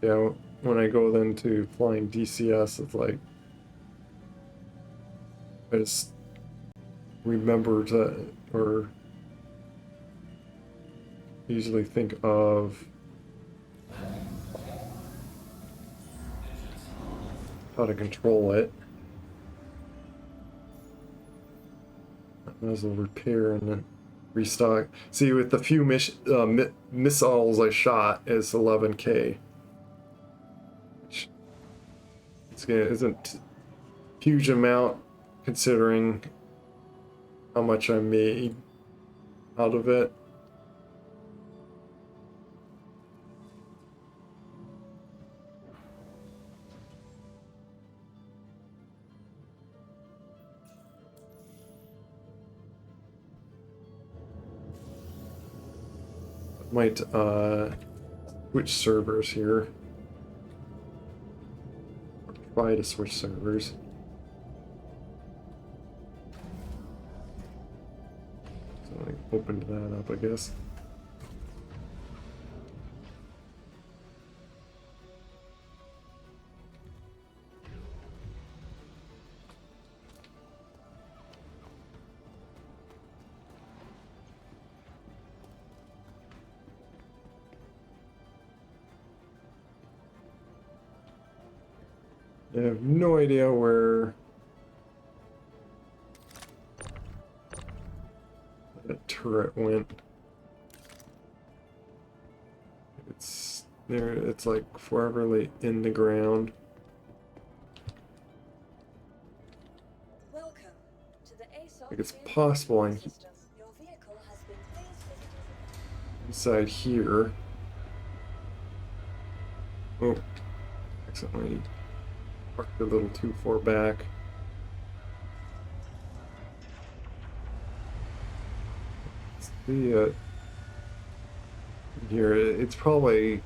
Yeah, when I go then to flying DCS, it's like I just remember to, or usually think of how to control it. As a repair and then restock. See, with the few missiles I shot, is 11K. Which isn't a huge amount considering how much I made out of it. Might switch servers here. Or try to switch servers. So I opened that up, I guess. I have no idea where that turret went. It's there, it's like foreverly in the ground. Welcome to the ASOC Like it's field possible I'm system. Your vehicle has been phase visited. inside here. Oh, accidentally parked a little too far back. The here it's probably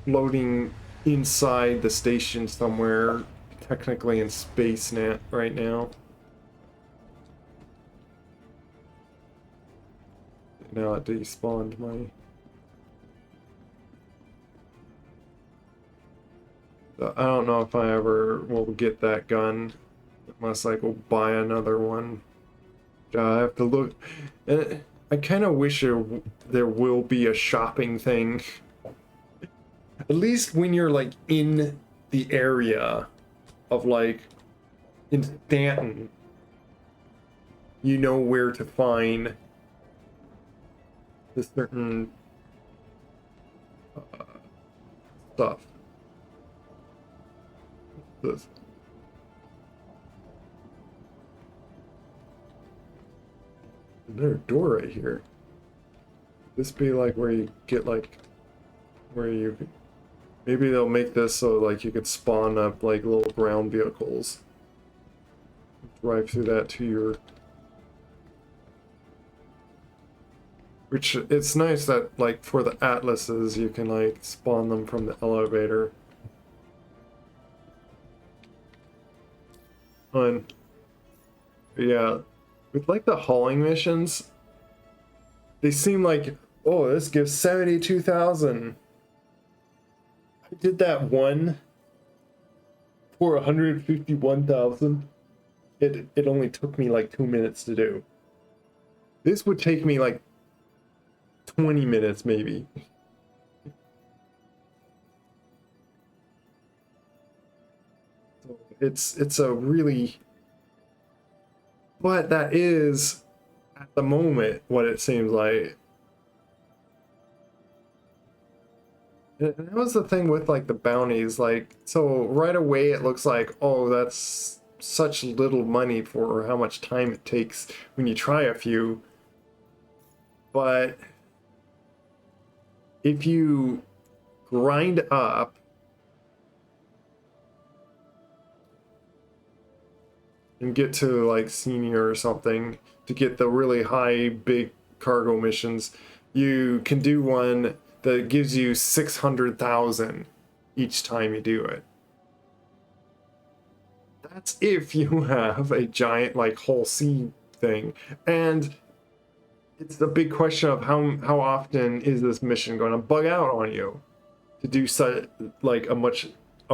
floating inside the station somewhere, technically in space net right now. Now it despawned my. I don't know if I ever will get that gun unless I go buy another one. I have to look. I kind of wish there will be a shopping thing. At least when you're like in the area of like in Stanton, you know where to find the certain stuff. This. Another door right here. This be like where you get like where you maybe they'll make this so like you could spawn up like little ground vehicles. Drive through that to your. Which it's nice that like for the atlases you can like spawn them from the elevator. Fun. Yeah. With like the hauling missions, they seem like, oh, this gives 72,000. I did that one for 151,000. It only took me like 2 minutes to do. This would take me like 20 minutes maybe. So it's a really, but that is at the moment what it seems like. And that was the thing with like the bounties, like so right away it looks like, oh, that's such little money for how much time it takes when you try a few. But if you grind up and get to like senior or something to get the really high big cargo missions, you can do one that gives you 600,000 each time you do it. That's if you have a giant like whole sea thing. And it's the big question of how often is this mission going to bug out on you to do such like a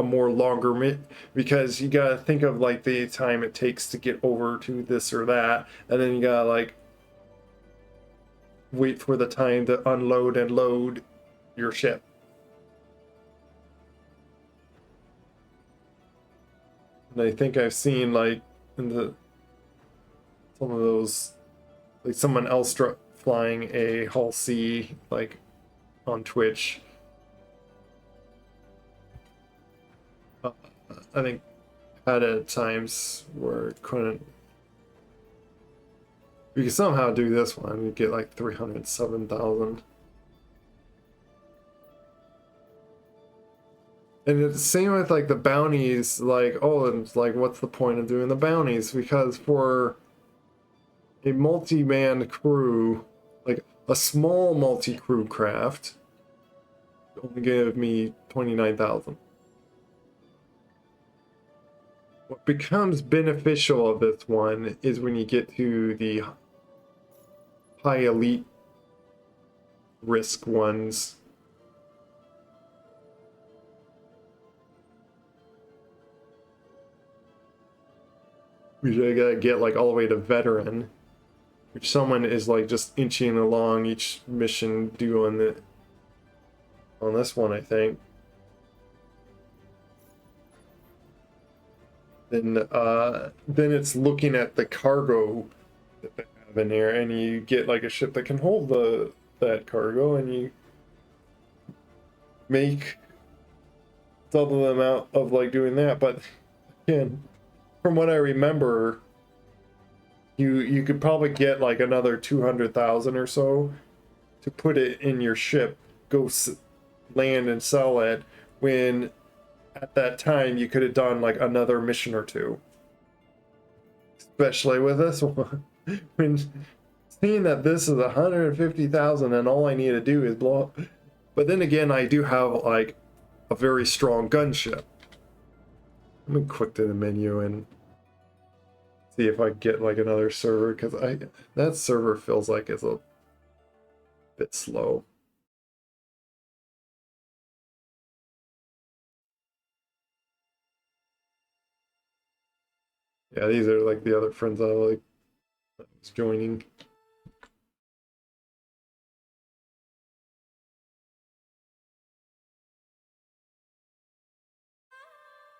more longer because you gotta think of like the time it takes to get over to this or that, and then you gotta like wait for the time to unload and load your ship. And I think I've seen like in the some of those like someone else flying a Hull C like on Twitch. I think had at times where it couldn't. We could somehow do this one. You get like 307,000. And it's the same with like the bounties. Like, oh, it's like, what's the point of doing the bounties? Because for a multi-man crew, like a small multi-crew craft, only gave me 29,000. What becomes beneficial of this one is when you get to the high elite risk ones. Which I gotta get like all the way to veteran, which someone is like just inching along each mission doing it on this one, I think. Then it's looking at the cargo that they have in there, and you get like a ship that can hold that cargo, and you make double the amount of like doing that. But again, from what I remember, you could probably get like another 200,000 or so to put it in your ship, go land and sell it, when at that time you could have done like another mission or two. Especially with this one. When seeing that this is 150,000 and all I need to do is blow up. But then again, I do have like a very strong gunship. Let me click to the menu and see if I get like another server, because that server feels like it's a bit slow. Yeah, these are like the other friends I like was joining.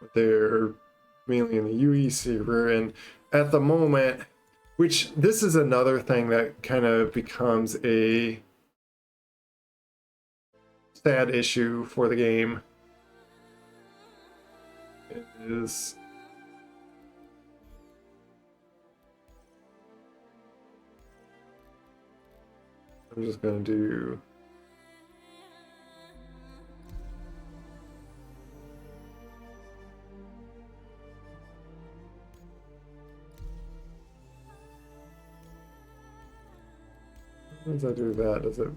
But they're mainly in the UE server, and at the moment, which this is another thing that kind of becomes a sad issue for the game, is I'm just gonna do. Once I do that, does it?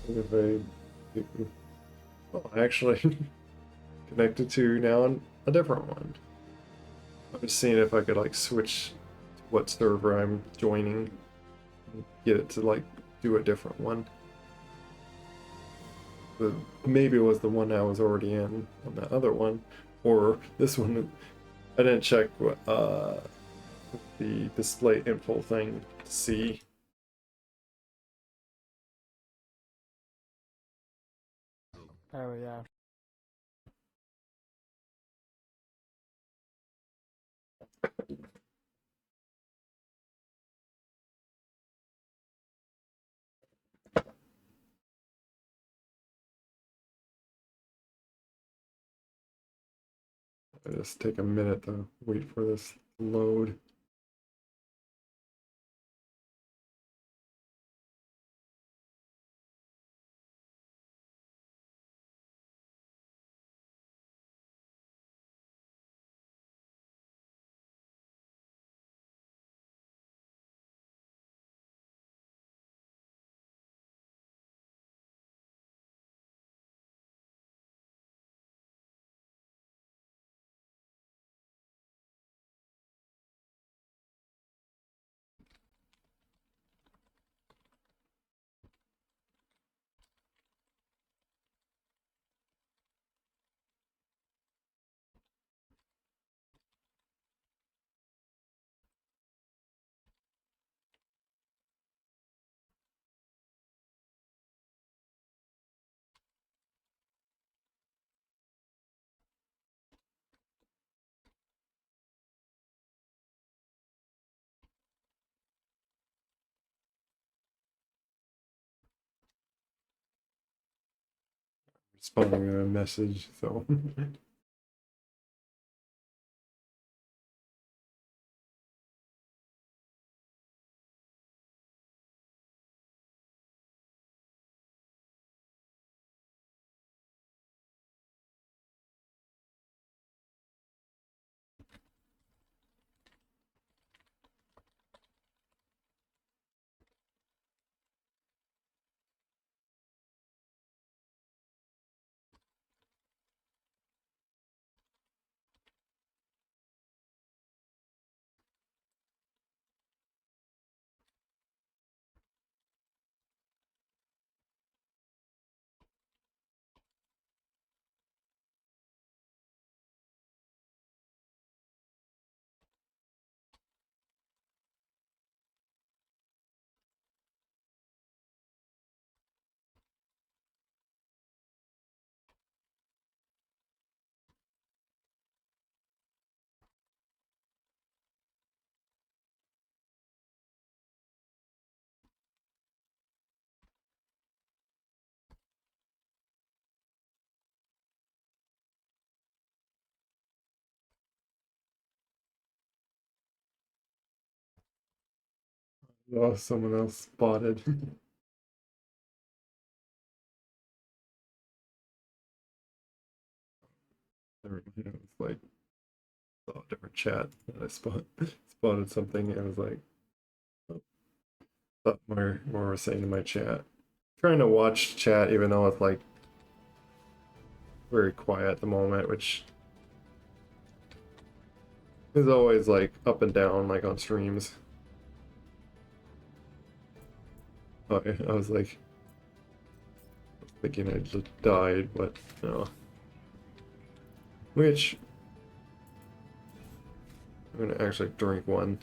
If I do, well, actually connected to now on a different one. I'm just seeing if I could like switch to what server I'm joining, and get it to like do a different one. But maybe it was the one I was already in on the other one, or this one. I didn't check what the display info thing to see. Oh yeah. I just take a minute to wait for this to load. Responding to a message, so. Oh, someone else spotted. Never mind, it was like a different chat that I spotted something. And I was like, oh, thought more was saying to my chat. Trying to watch chat even though it's like very quiet at the moment, which is always like up and down like on streams. Oh, yeah, I was like thinking I just died, but no. Which I'm gonna actually drink one.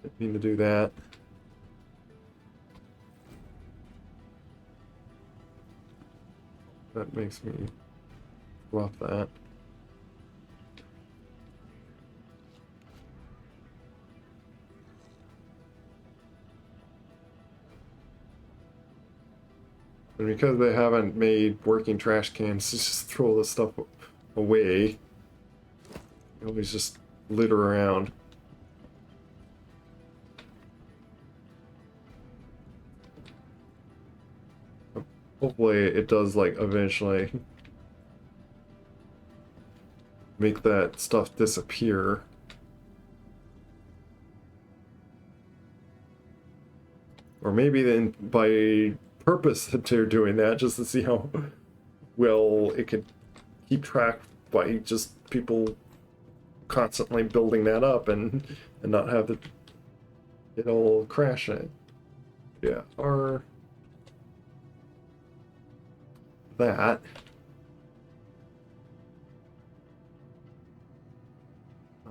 Didn't mean to do that. That makes me flop that. And because they haven't made working trash cans to just throw the stuff away, You always just litter around. Hopefully it does like eventually make that stuff disappear. Or maybe then by purpose that they're doing that just to see how well it could keep track by just people constantly building that up and not have it all crashing. Yeah, or that.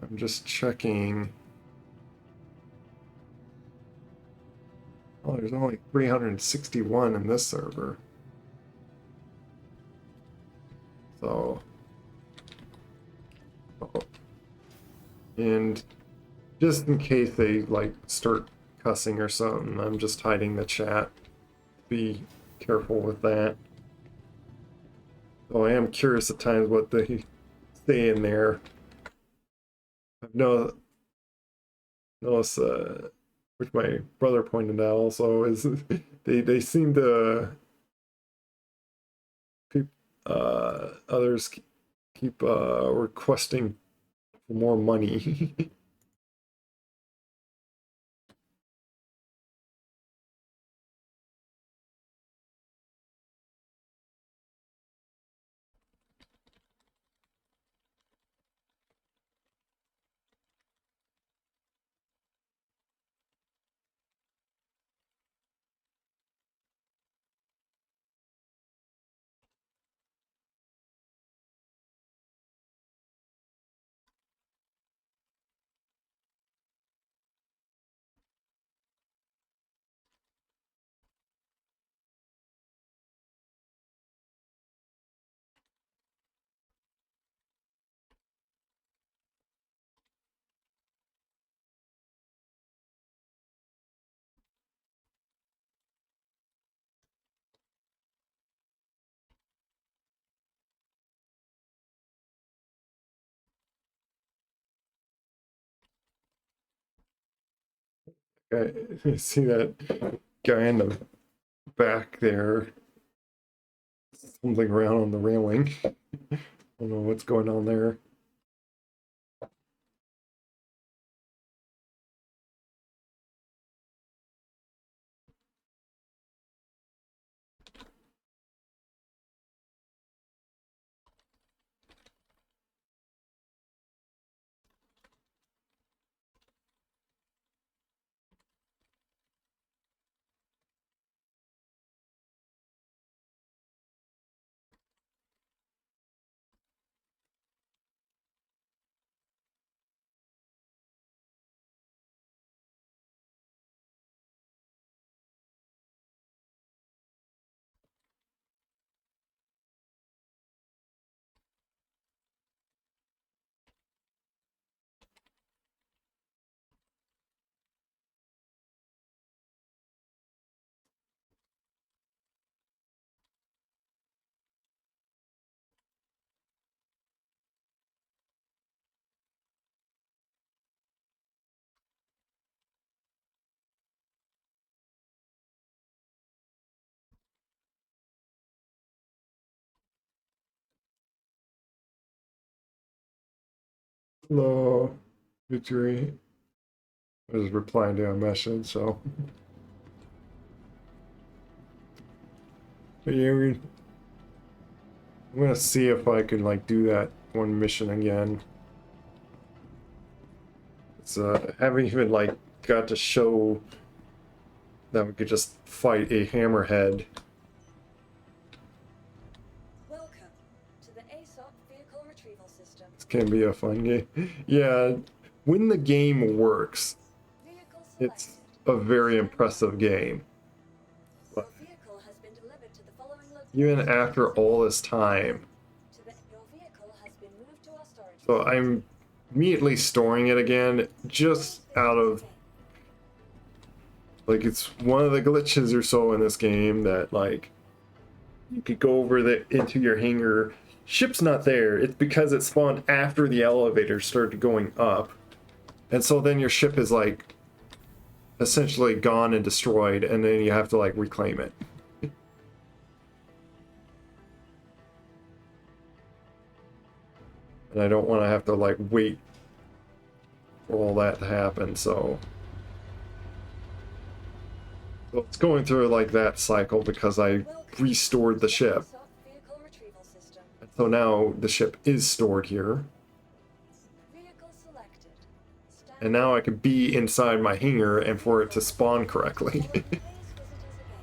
I'm just checking. Oh, there's only 361 in this server. So, oh. And just in case they like start cussing or something, I'm just hiding the chat. Be careful with that. So I am curious at times what they say in there. I've noticed, which my brother pointed out also, is they seem to keep others keep requesting for more money. I see that guy in the back there, something around on the railing. I don't know what's going on there. Hello, Victory. I was replying to a message, so. But yeah, I'm gonna see if I can like do that one mission again. It's haven't even like got to show that we could just fight a hammerhead. Welcome to the ASOP vehicle retrieval system. This can be a fun game. Yeah, when the game works, Vehicle it's selected. a very impressive game. Your vehicle has been delivered to the following location. Even after all this time. Your vehicle has been moved to our storage So facility. I'm immediately storing it again, just out of, like, it's one of the glitches or so in this game that, like, you could go over into your hangar, ship's not there. It's because it spawned after the elevator started going up. And so then your ship is like essentially gone and destroyed, and then you have to like reclaim it. And I don't want to have to like wait for all that to happen, so it's going through like that cycle because I restored the ship. Vehicle retrieval system. So now the ship is stored here. Vehicle selected. And now I can be inside my hangar and for it to spawn correctly Please visitors again.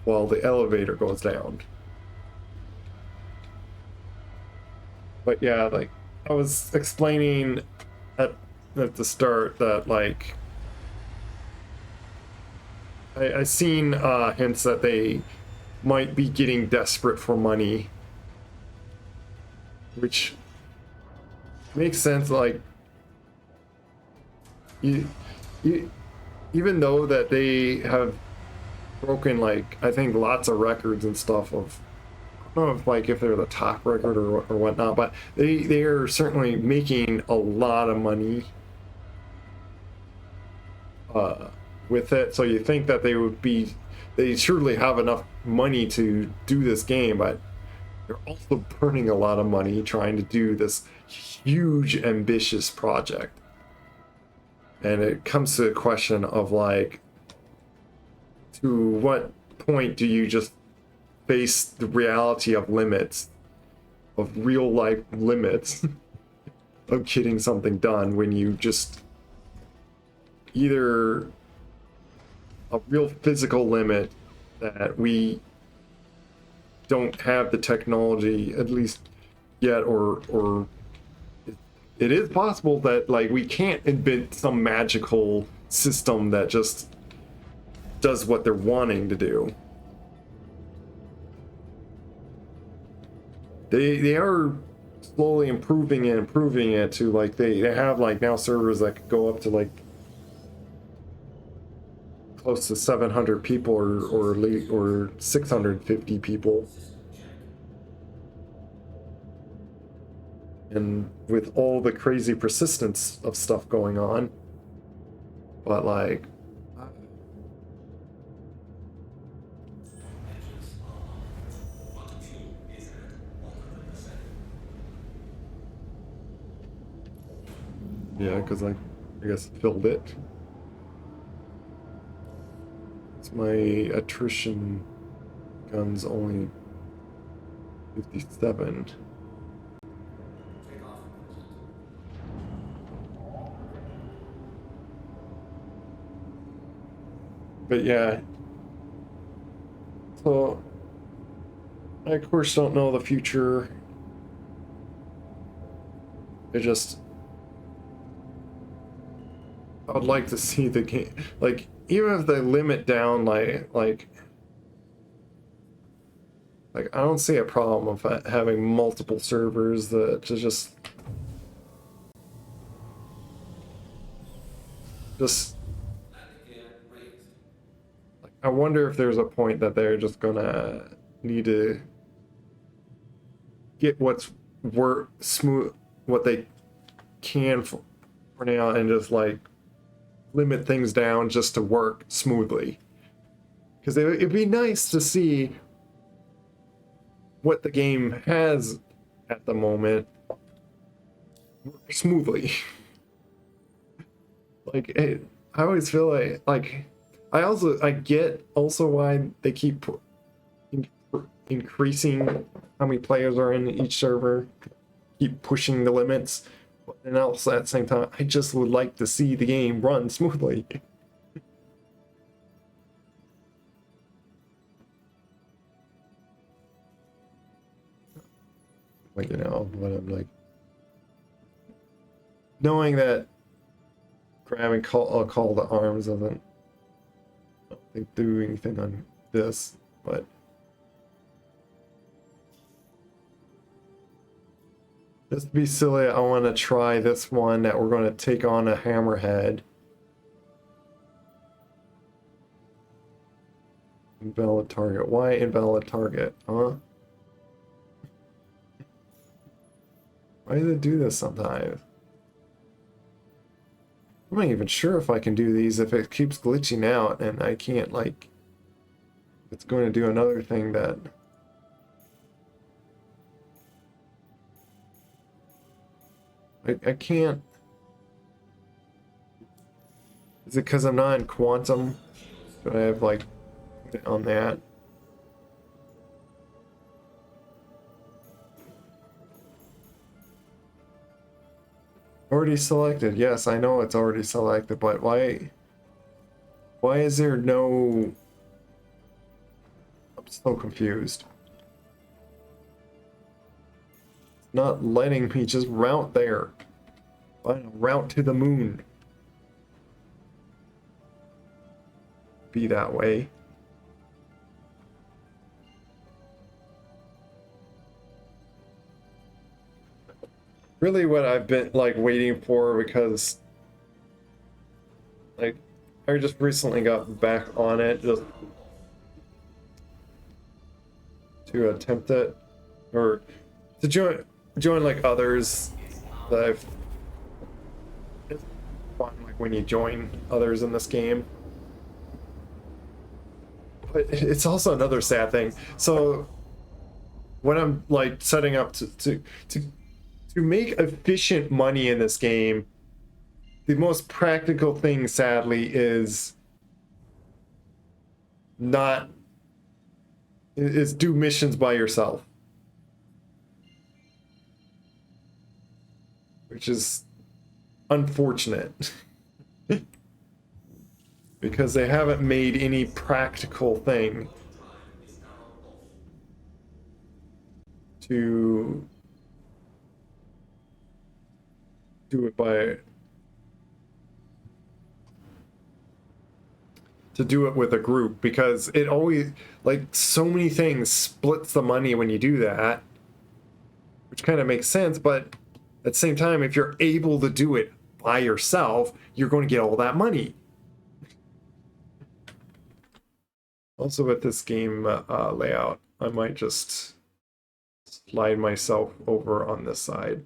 while the elevator goes down. But yeah, like I was explaining at the start that like I seen hints that they might be getting desperate for money, which makes sense. Like you even though that they have broken like I think lots of records and stuff of I don't know if like if they're the top record or whatnot, but they are certainly making a lot of money with it. So you think that they surely have enough money to do this game, but they're also burning a lot of money trying to do this huge ambitious project. And it comes to the question of like, to what point do you just face the reality of limits, of real life limits of getting something done when you just either a real physical limit that we don't have the technology at least yet, or it is possible that like we can't invent some magical system that just does what they're wanting to do. They are slowly improving it to like they have like now servers that could go up to like close to 700 people or 650 people. And with all the crazy persistence of stuff going on. But like yeah, because I guess filled it. My attrition gun's only 57. But yeah, so I of course don't know the future. I would like to see the game, like even if they limit down like I don't see a problem of having multiple servers that just like, I wonder if there's a point that they're just gonna need to get what's smooth what they can for now and just like limit things down just to work smoothly, because it'd be nice to see what the game has at the moment work smoothly. Like I always feel like I get also why they keep increasing how many players are in each server, keep pushing the limits, but then also at the same time I just would like to see the game run smoothly. Like, you know, when I'm like knowing that grabbing call to arms doesn't I don't think do anything on this, but just to be silly, I want to try this one that we're going to take on a hammerhead. Invalid target. Why invalid target? Huh? Why does it do this sometimes? I'm not even sure if I can do these if it keeps glitching out and I can't, like... It's going to do another thing that... I can't... Is it because I'm not in quantum? Do I have, like, on that? Already selected. Yes, I know it's already selected, but why is there no... I'm so confused. It's not letting me just route there. Find a route to the moon. Be that way. Really what I've been like waiting for, because like I just recently got back on it just to attempt it, or to join like others that I've... It's fun like when you join others in this game. But it's also another sad thing. So when I'm like setting up to make efficient money in this game, the most practical thing, sadly, is do missions by yourself, which is unfortunate because they haven't made any practical thing to do it with a group, because it always, like, so many things splits the money when you do that, which kind of makes sense, but at the same time, if you're able to do it by yourself, you're going to get all that money. Also with this game layout, I might just slide myself over on this side.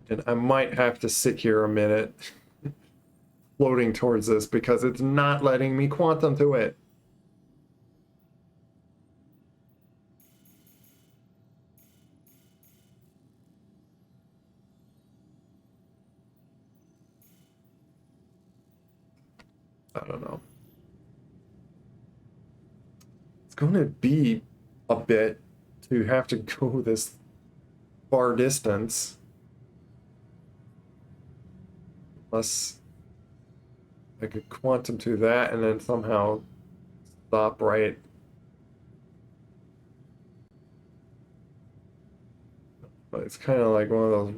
And I might have to sit here a minute floating towards this because it's not letting me quantum to it. I don't know. It's going to be a bit to have to go this far distance. Unless I could quantum to that and then somehow stop right. But it's kind of like one of those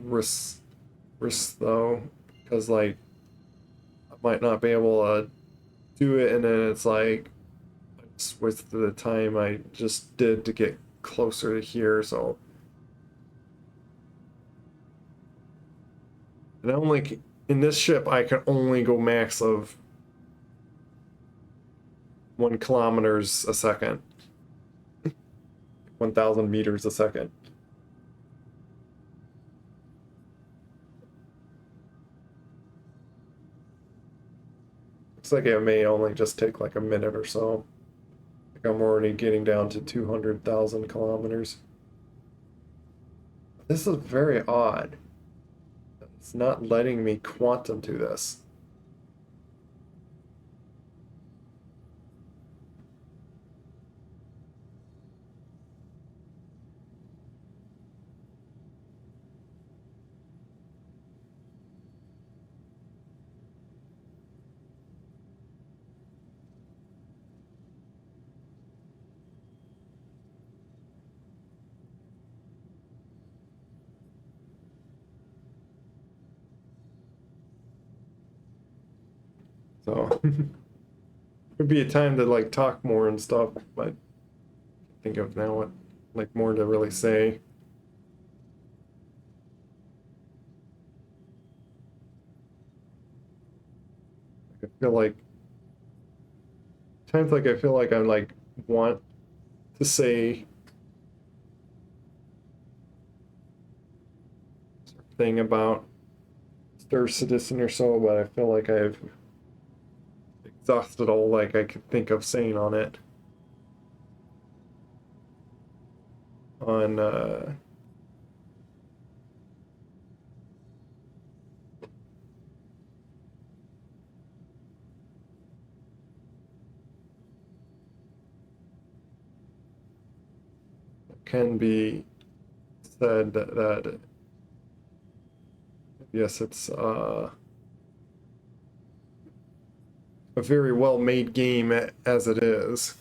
risks though, because like I might not be able to do it, and then it's like I just wasted the time I just did to get closer to here. So and only in this ship I can only go max of 1 kilometers a second, 1,000 meters a second. Looks like it may only just take like a minute or so. Like I'm already getting down to 200,000 kilometers. This is very odd. It's not letting me quantum to this. So would be a time to like talk more and stuff, but I think of now what like more to really say. I feel like Times like I feel like I like want to say thing about Star Citizen or so, but I feel like I've exhausted all like I could think of saying on it. On can be said that yes, it's a very well made game as it is.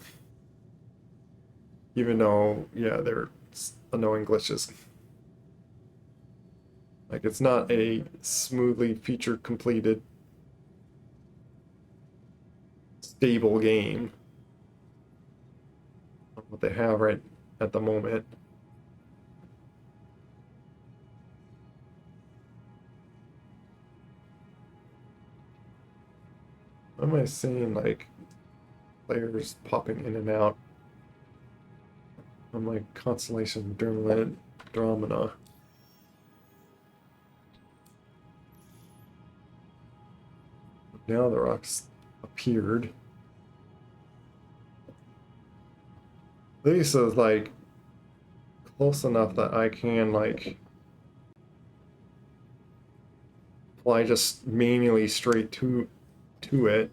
Even though, yeah, there's annoying glitches. Like, it's not a smoothly feature completed, stable game. What they have right at the moment. What am I seeing, like, players popping in and out? I'm like Constellation Dramina. Now the rocks appeared. At least it's like close enough that I can like fly just manually straight to it.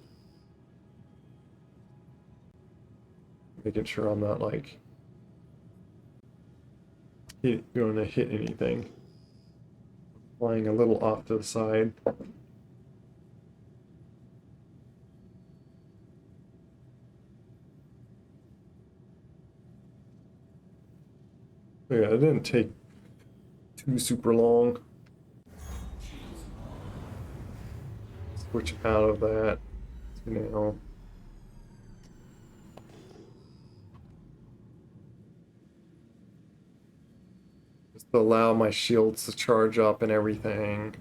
Making sure I'm not like going to hit anything. Flying a little off to the side. Yeah, it didn't take too super long. Switch out of that now. Just to allow my shields to charge up and everything.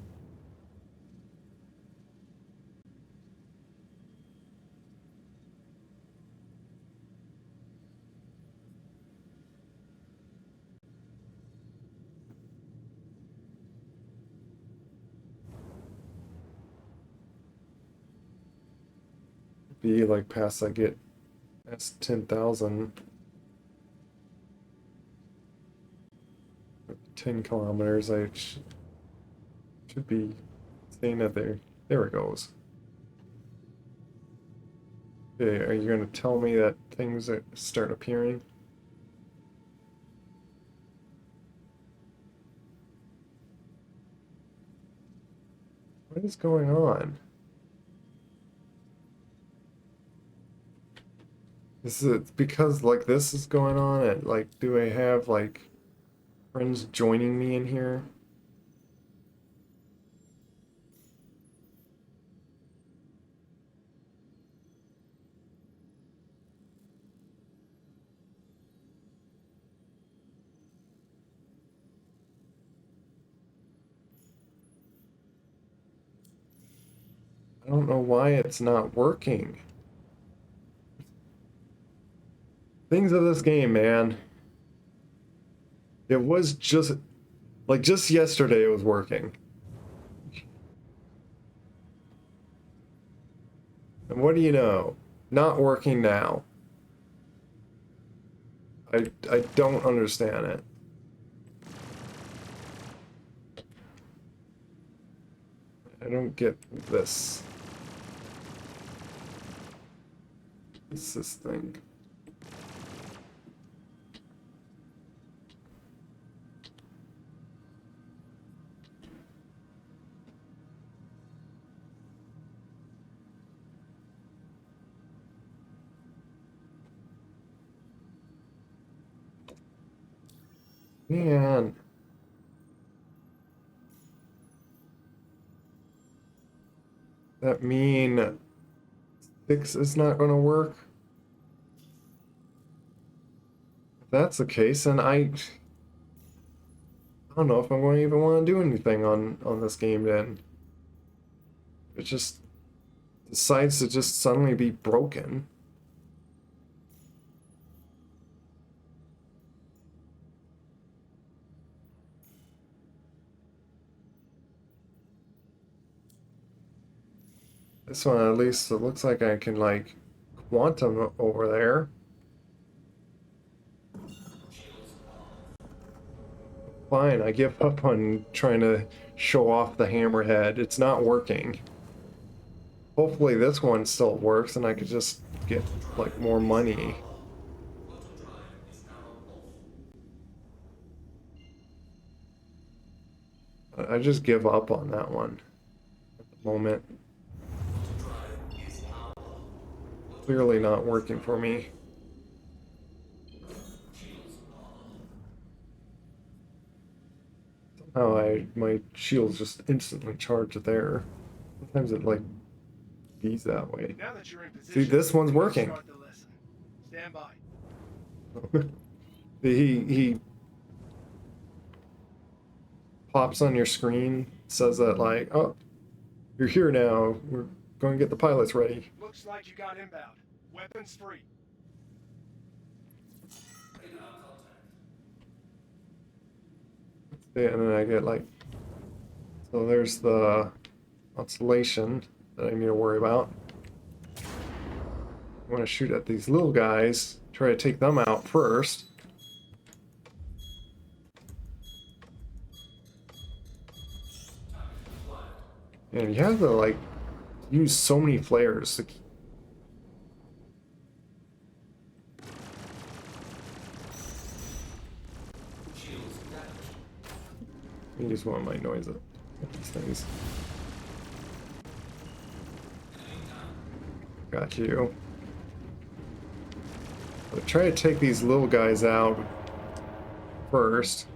Be like past I get past 10,000. 10 kilometers, I should be staying at there. There it goes. Okay, are you going to tell me that things start appearing? What is going on? Is it because like this is going on and like do I have like friends joining me in here? I don't know why it's not working. Things of this game, man. It was just like just yesterday it was working. And what do you know? Not working now. I don't understand it. I don't get this. What's this thing? Man. That mean 6 is not going to work? If that's the case, then I don't know if I'm going to even want to do anything on this game then. It just decides to just suddenly be broken. This one, at least, it looks like I can, like, quantum over there. Fine, I give up on trying to show off the hammerhead. It's not working. Hopefully this one still works and I could just get, like, more money. I just give up on that one at the moment. Clearly not working for me. Somehow my shields just instantly charge there. Sometimes it like bees that way. Now that you're in position, See, this one's working. start the lesson. Stand by. he pops on your screen, says that like, oh, you're here now. We're going to get the pilots ready. Looks like you got inbound. Weapons free. Yeah, and then I get like, so there's the constellation that I need to worry about. I want to shoot at these little guys, try to take them out first. And you have to like use so many flares to keep. I use one of my noises. These things. Got you. I'll try to take these little guys out first.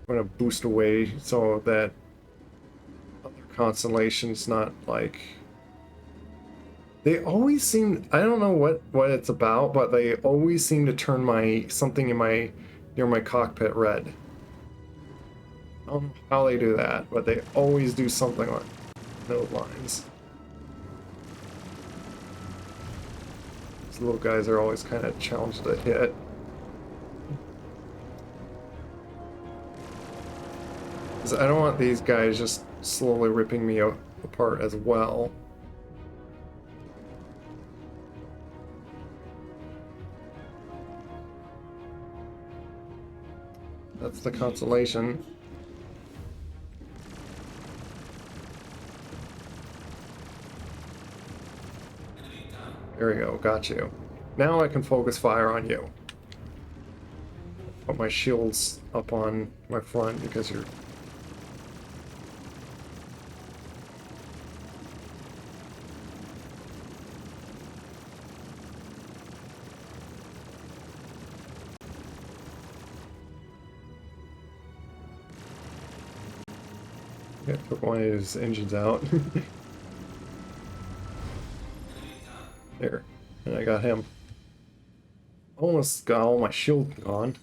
I'm gonna boost away so that other constellation's not like. They always seem. I don't know what it's about, but they always seem to turn my something in my near my cockpit red. I don't know how they do that, but they always do something like those lines. These little guys are always kind of challenged to hit. Because I don't want these guys just slowly ripping me apart as well. That's the constellation. There we go, got you. Now I can focus fire on you. Put my shields up on my front because you're... Yeah, took one of his engines out. There, and I got him. Almost got all my shield gone.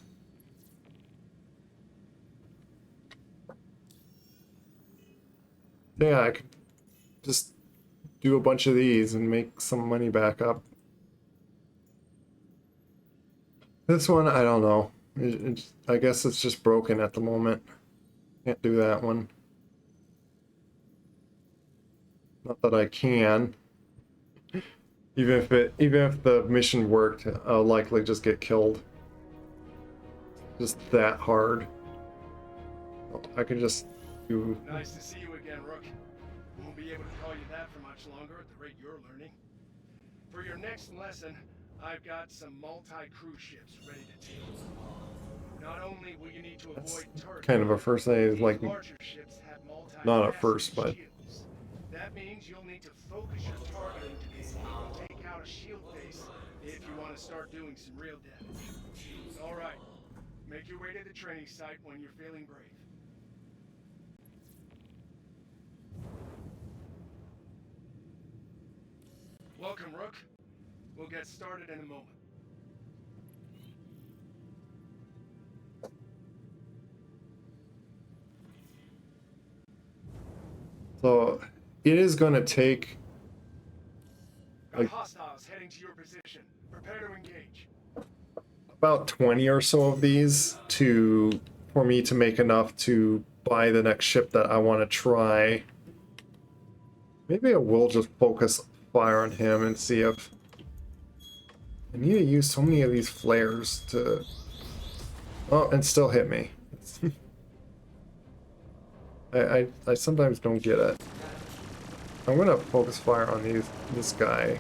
Yeah, I could just do a bunch of these and make some money back up. This one, I don't know. I guess it's just broken at the moment. Can't do that one. Not that I can. Even if the mission worked, I'll likely just get killed. Just that hard. I could just do... Nice to see you again, Rook. Won't be able to call you that for much longer at the rate you're learning. For your next lesson, I've got some multi-crew ships ready to take. Not only will you need to avoid turrets, kind of a first thing, like larger ships have not at first, but shields. That means you'll need to focus your targeting to be able to take out a shield base if you want to start doing some real damage. All right, make your way to the training site when you're feeling brave. Welcome, Rook. We'll get started in a moment. so it is going to take Got hostiles heading to your position. Prepare to engage. about 20 or so of these for me to make enough to buy the next ship that I want to try. Maybe I will just focus fire on him and see if... I need to use so many of these flares to... Oh, and still hit me. I sometimes don't get it. I'm gonna focus fire on this guy.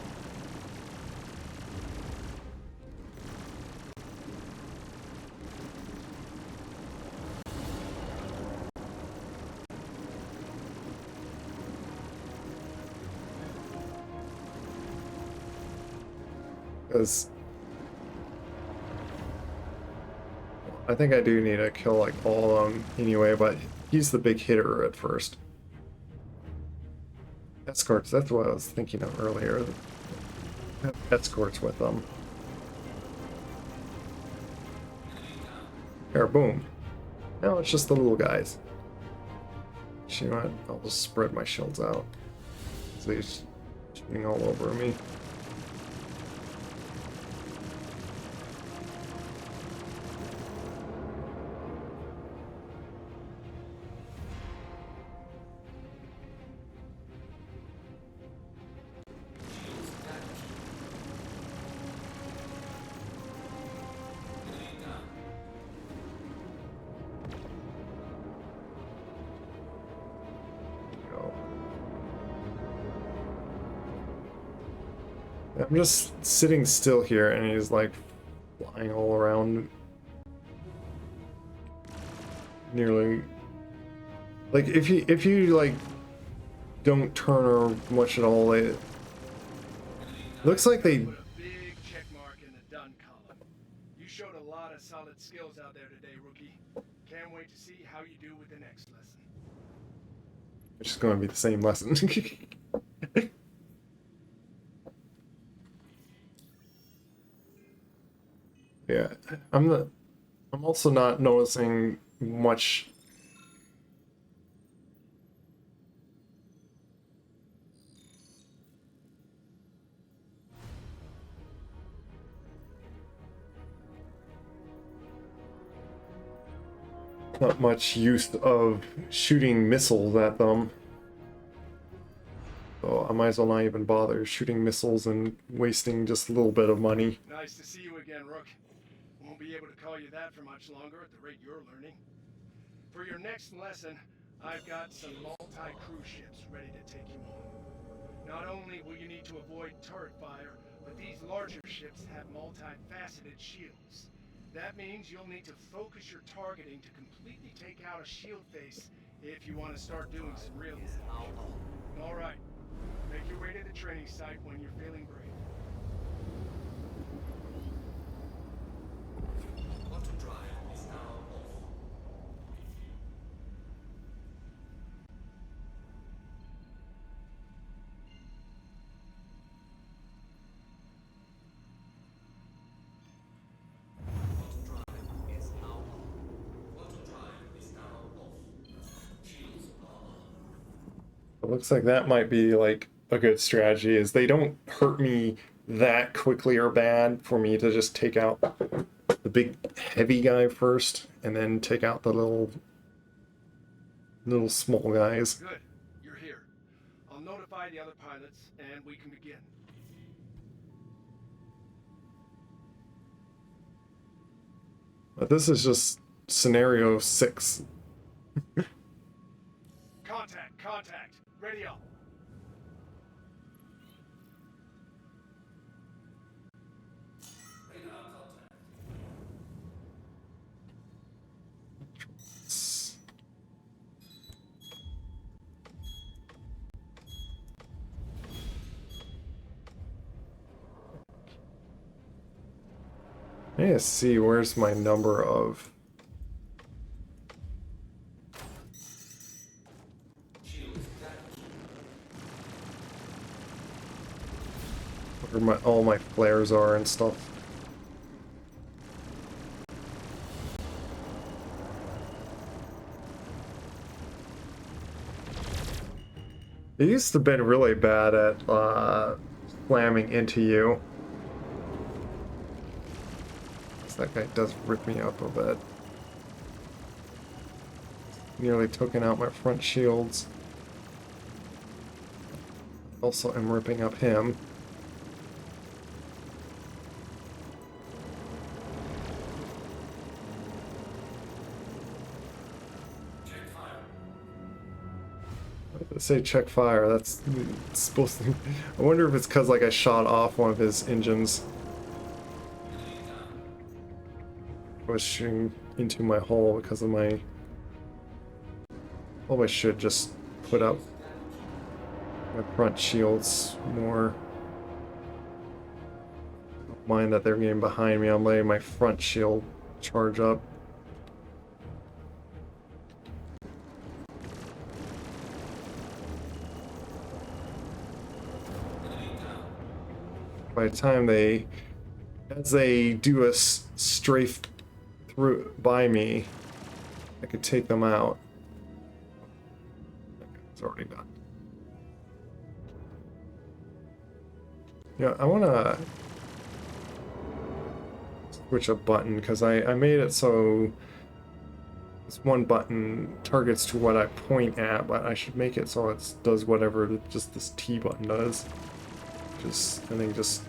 Because I think I do need to kill like all of them anyway, but he's the big hitter at first. Escorts, that's what I was thinking of earlier. Have escorts with them. There, boom. Now it's just the little guys. You know what? I'll just spread my shields out. So he's shooting all over me. I'm just sitting still here and he's like flying all around. Nearly. Like if you like don't turn or much at all, it looks like they... Put a big check mark in the done column. You showed a lot of solid skills out there today, rookie. Can't wait to see how you do with the next lesson. It's just going to be the same lesson. Yeah, I'm also not noticing much. Not much use of shooting missiles at them. So I might as well not even bother shooting missiles and wasting just a little bit of money. Nice to see you again, Rook. Won't be able to call you that for much longer at the rate you're learning. For your next lesson, I've got some multi-cruise ships ready to take you on. Not only will you need to avoid turret fire, but these larger ships have multifaceted shields. That means you'll need to focus your targeting to completely take out a shield face if you want to start doing some real damage. All right, make your way to the training site when you're feeling brave. It looks like that might be like a good strategy, is they don't hurt me that quickly or bad for me to just take out the big heavy guy first and then take out the little small guys. Good, you're here. I'll notify the other pilots and we can begin. But this is just scenario 6. Contact. Ready up. I need to see where's my number of... where all my flares are and stuff. It used to be really bad at slamming into you. That guy does rip me up a bit. Nearly taking out my front shields. Also, I'm ripping up him. Say check fire. That's it's supposed to. I wonder if it's because like I shot off one of his engines. I was shooting into my hull because of my. Oh, I should just put up my front shields more. Don't mind that they're getting behind me. I'm letting my front shield charge up. By the time they, as they do a strafe through by me, I could take them out. It's already done. Yeah, I want to switch a button because I made it so this one button targets to what I point at, but I should make it so it does whatever just this T button does. Just, I think, just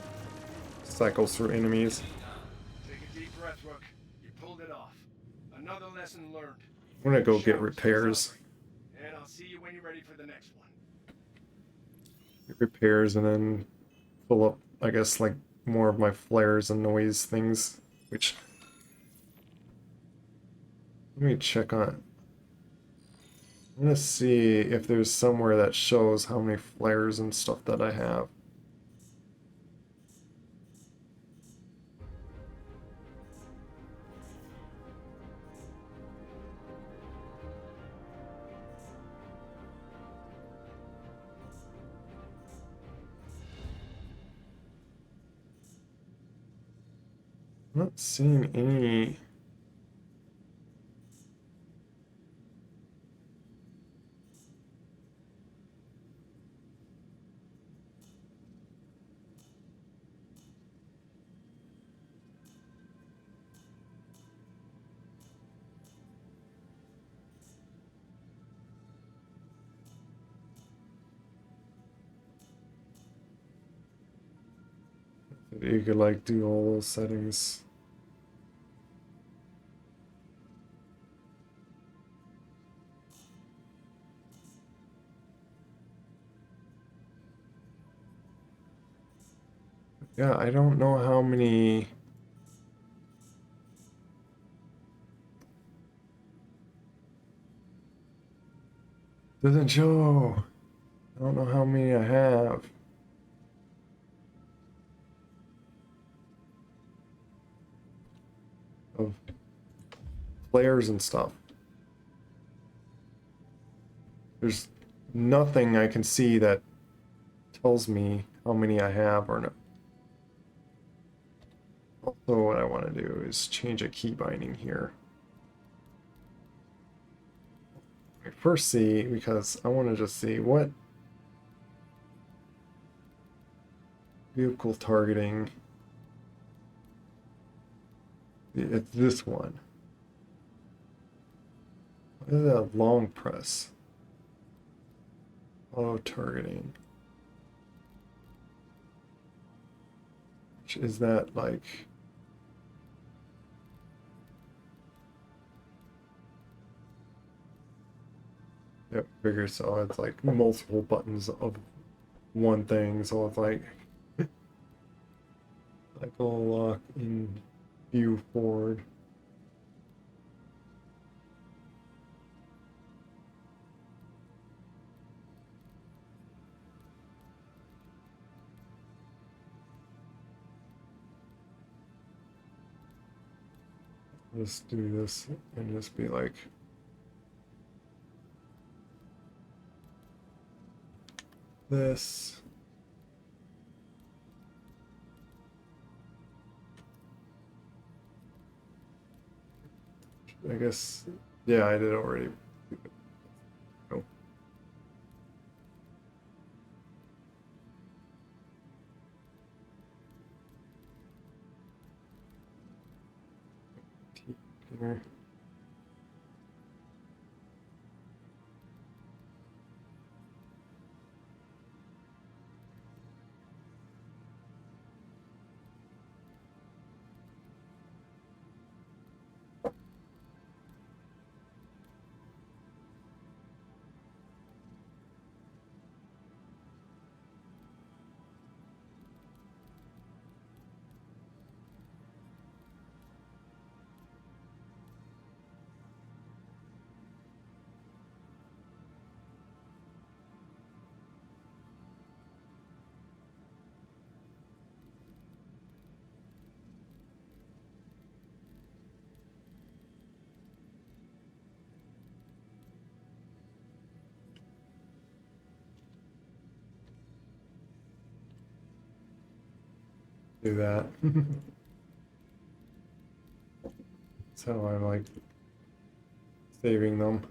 cycles through enemies. Take a deep breath, Rook. You pulled it off. Another lesson learned. I'm gonna go get Shout repairs. up, and I'll see you when you're ready for the next one. Get repairs and then pull up, I guess, like more of my flares and noise things, which let me check on. I'm gonna see if there's somewhere that shows how many flares and stuff that I have. I'm not seeing any. You could like do all those settings. Yeah, I don't know how many. Doesn't show. I don't know how many I have. Of flares and stuff. There's nothing I can see that tells me how many I have or not. Also, what I want to do is change a key binding here. I first see, because I want to just see what vehicle targeting. It's this one. What is that long press? Auto targeting. Is that like? Yep, figure so. It's like multiple buttons of one thing, so it's like cycle lock in view forward. Let's do this and just be like this. I guess, yeah, I did already. Oh. Here. do that. So I'm like saving them.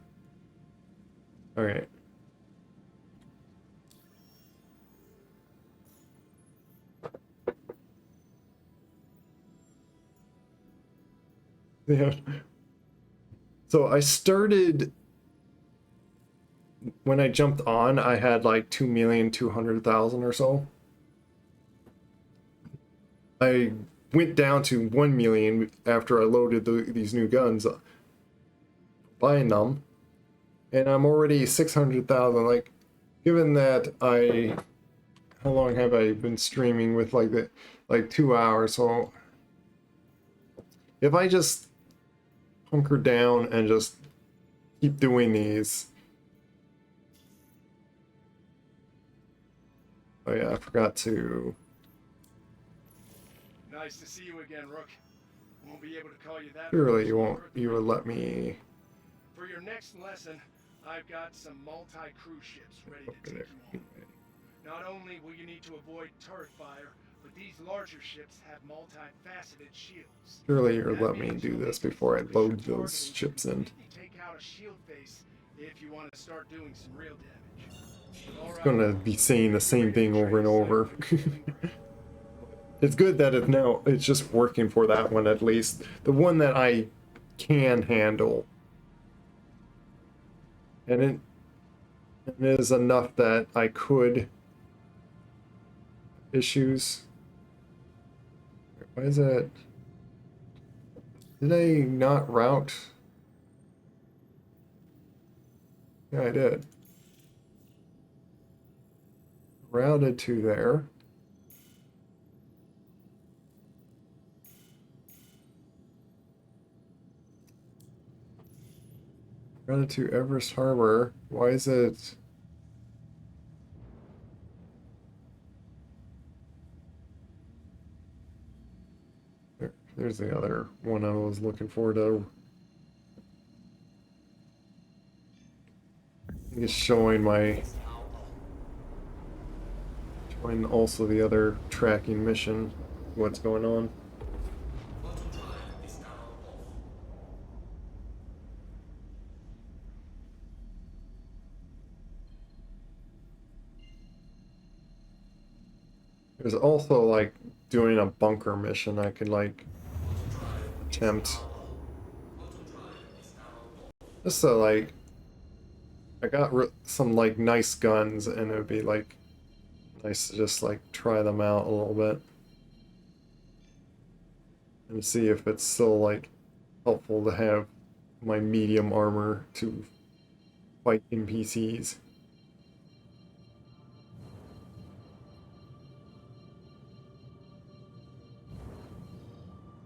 Alright. Yeah. So I started when I jumped on, I had like 2,200,000 or so. I went down to 1 million after I loaded these new guns, buying them, and I'm already 600,000. Like, given that how long have I been streaming with like 2 hours? So if I just hunker down and just keep doing these. Oh yeah, I forgot to. Nice to see you again, Rook. Won't be able to call you that. Surely you would let me. For your next lesson, I've got some multi-crew ships ready to take you on. Not only will you need to avoid turret fire, but these larger ships have multi-faceted shields. Surely you'll let me do this before I load those ships in. Take out a shield face if you want to start doing some real damage. I'm gonna be saying the same thing over and over. It's good that it's just working for that one at least. The one that I can handle. And it is enough that I could issues. Why is that? Did I not route? Yeah, I did. Routed to there. Routed to Everest Harbor. Why is it? There's the other one I was looking for to. It's showing also the other tracking mission, what's going on. There's also like doing a bunker mission I could like attempt. Just so like I got some like nice guns and it would be like nice to just like try them out a little bit and see if it's still like helpful to have my medium armor to fight NPCs.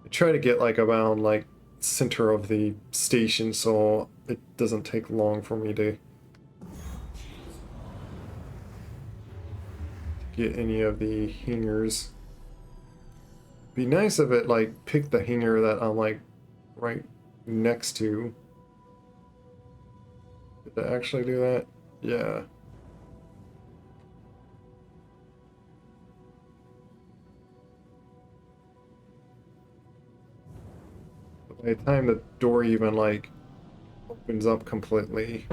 I try to get like around like center of the station so it doesn't take long for me to get any of the hangars. Be nice if it like pick the hangar that I'm like right next to. Did it actually do that? Yeah. By the time the door even like opens up completely.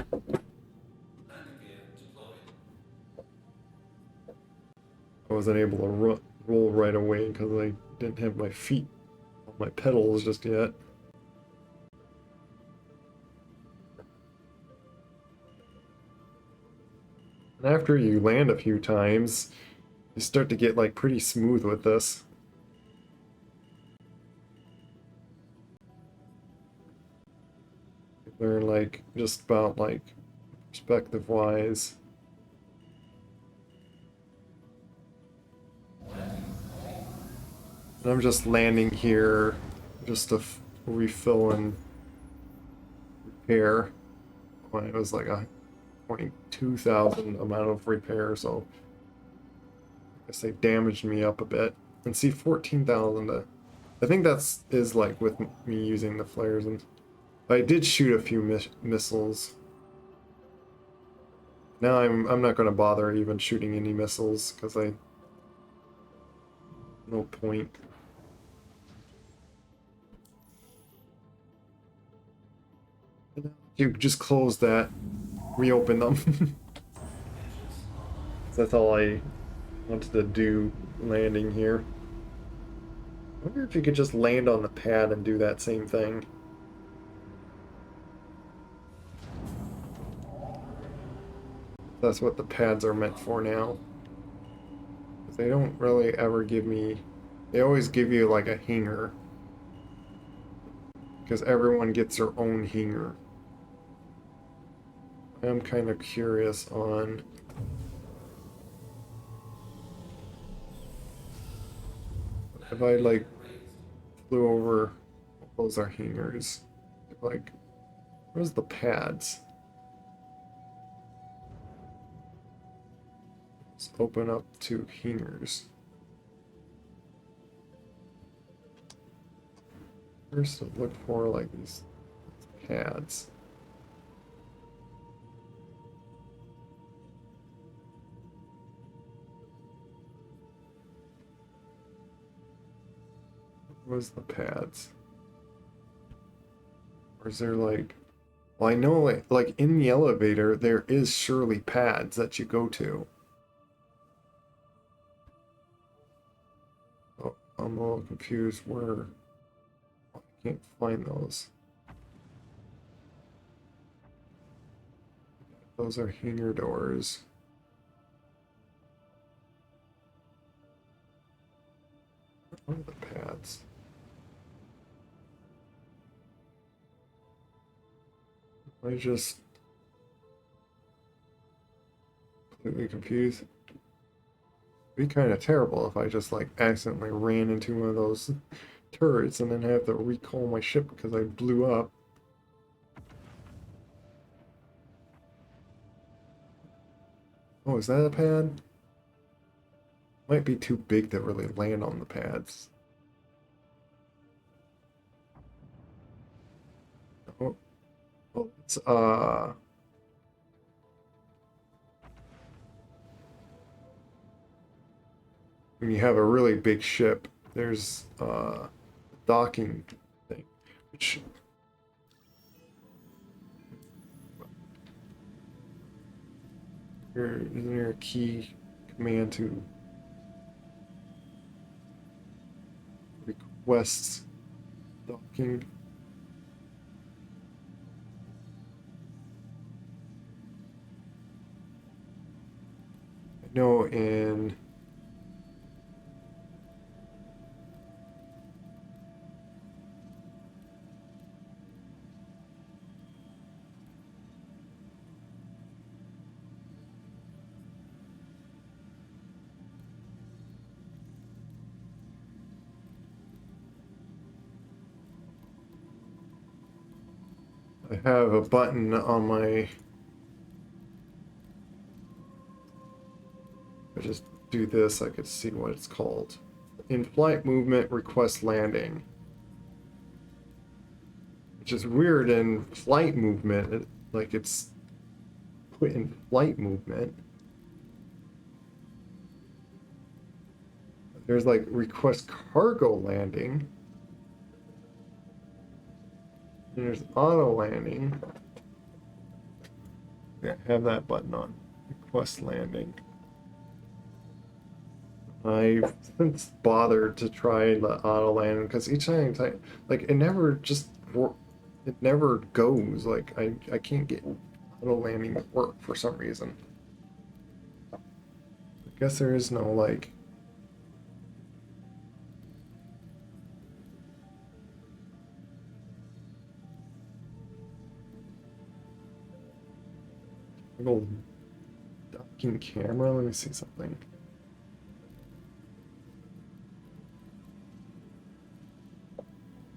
I wasn't able to roll right away because I didn't have my feet on my pedals just yet. And after you land a few times, you start to get like pretty smooth with this. You learn like just about like perspective wise. And I'm just landing here just to refill and repair. When it was like a 22,000 amount of repair, so I guess they damaged me up a bit. And see, 14,000. I think is like with me using the flares, and I did shoot a few missiles. Now I'm not going to bother even shooting any missiles because No point. You just close that, reopen them. That's all I wanted to do landing here. I wonder if you could just land on the pad and do that same thing. That's what the pads are meant for now. They don't really ever give me... They always give you like a hanger. Because everyone gets their own hanger. I'm kind of curious on... If I like flew over... Those are hangers. Like, where's the pads? Let's open up to hangers. First, look for like these pads. Where's the pads? Or is there like... Well, I know like in the elevator, there is surely pads that you go to. Oh, I'm a little confused where... I can't find those. Those are hanger doors. Where are the pads? I just completely confused. It'd be kind of terrible if I just like accidentally ran into one of those turrets and then have to recall my ship because I blew up. Oh, is that a pad? Might be too big to really land on the pads. Oh, well, it's when you have a really big ship, there's docking thing, which isn't there a key command to request docking? I know in I have a button on my... I just do this, I could see what it's called. In flight movement, request landing. Which is weird in flight movement, like it's put in flight movement. There's like request cargo landing. There's auto landing. Yeah, have that button on. Request landing. I've since bothered to try the auto landing because each time like it never just it never goes. Like I can't get auto landing to work for some reason. I guess there is no like little docking camera. Let me see something.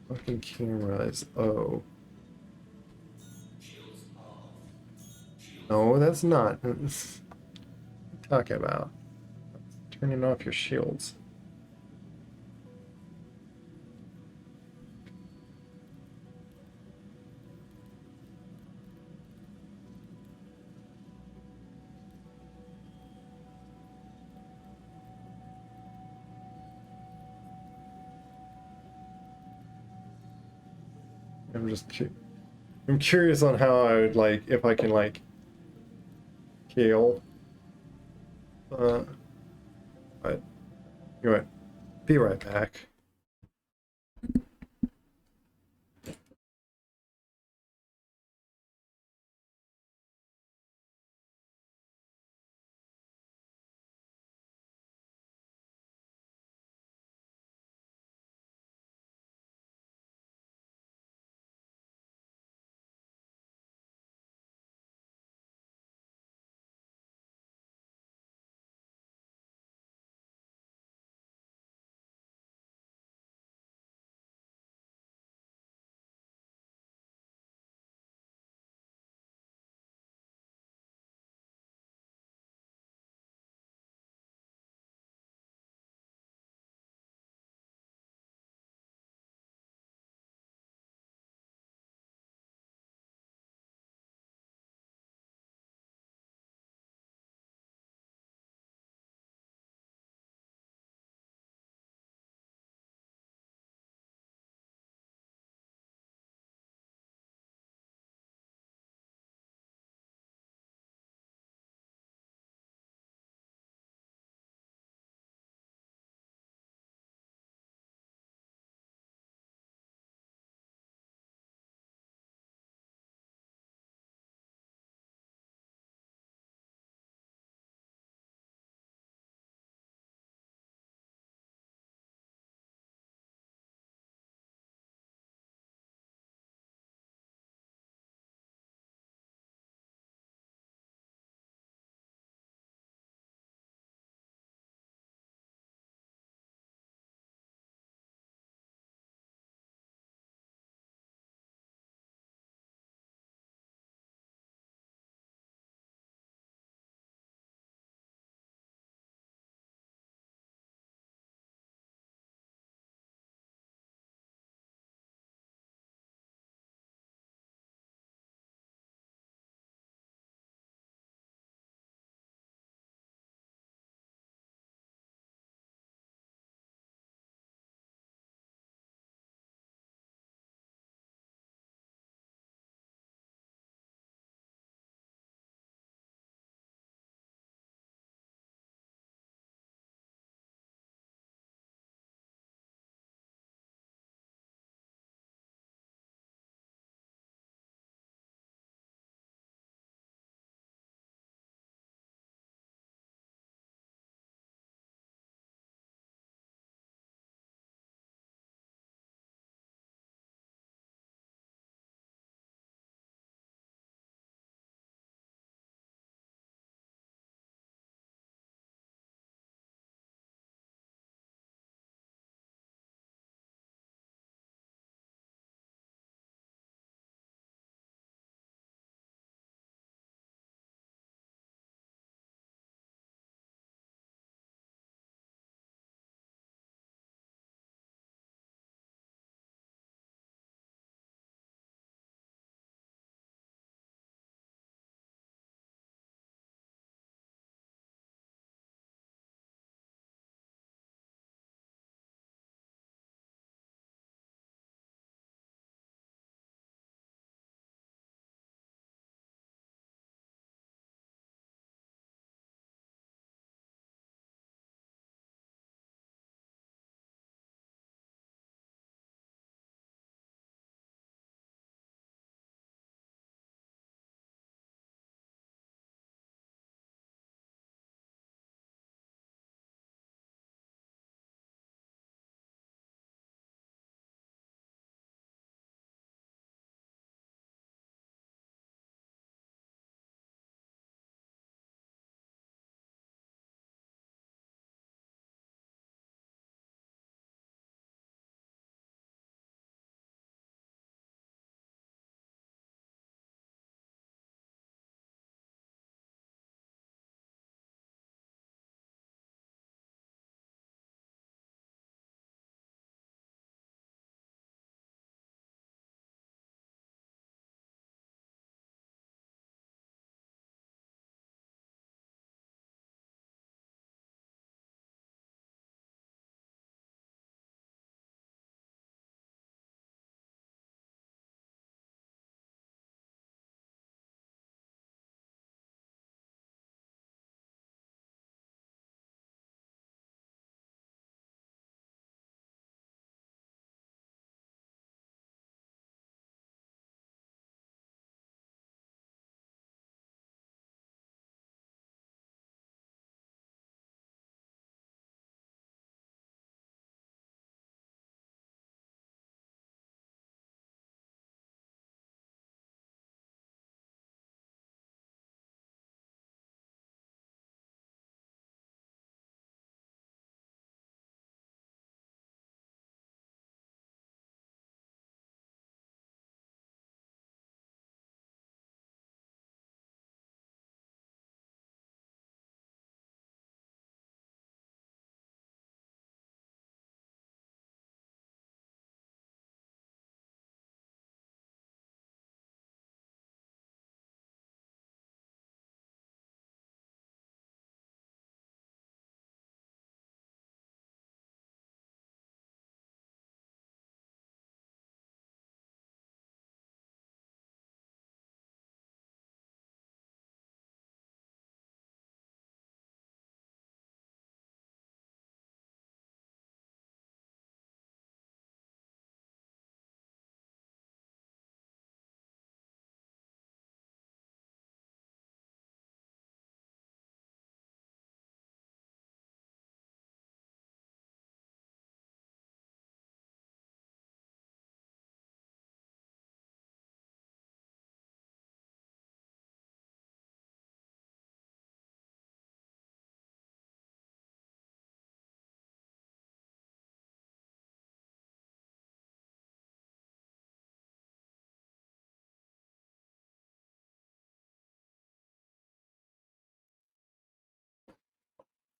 Docking camera is O. No, that's not. What are you talking about? Turning off your shields. I'm curious on how I would like if I can like kill. But anyway, be right back.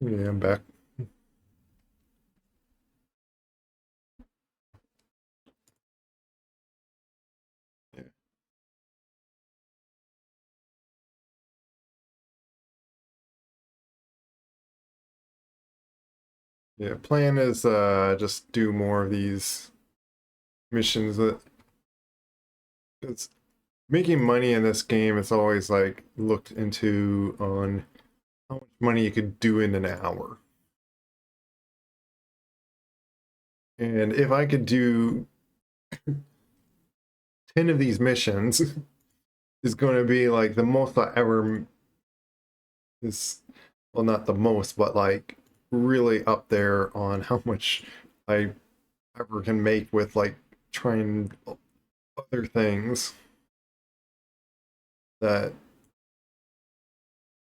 Yeah, I'm back. Yeah. Yeah, plan is just do more of these missions that it's making money in this game. It's always like looked into on how much money you could do in an hour. And if I could do 10 of these missions, is going to be like the most I ever is, well, not the most, but like really up there on how much I ever can make with like trying other things that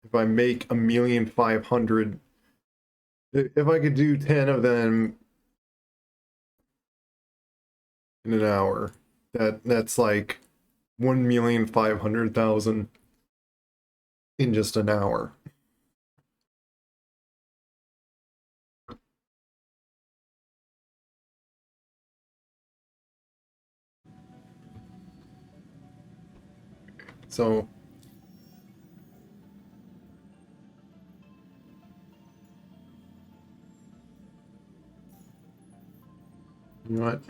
if I make 1,500,000, if I could do 10 of them in an hour, that's like 1,500,000 in just an hour. So you know what?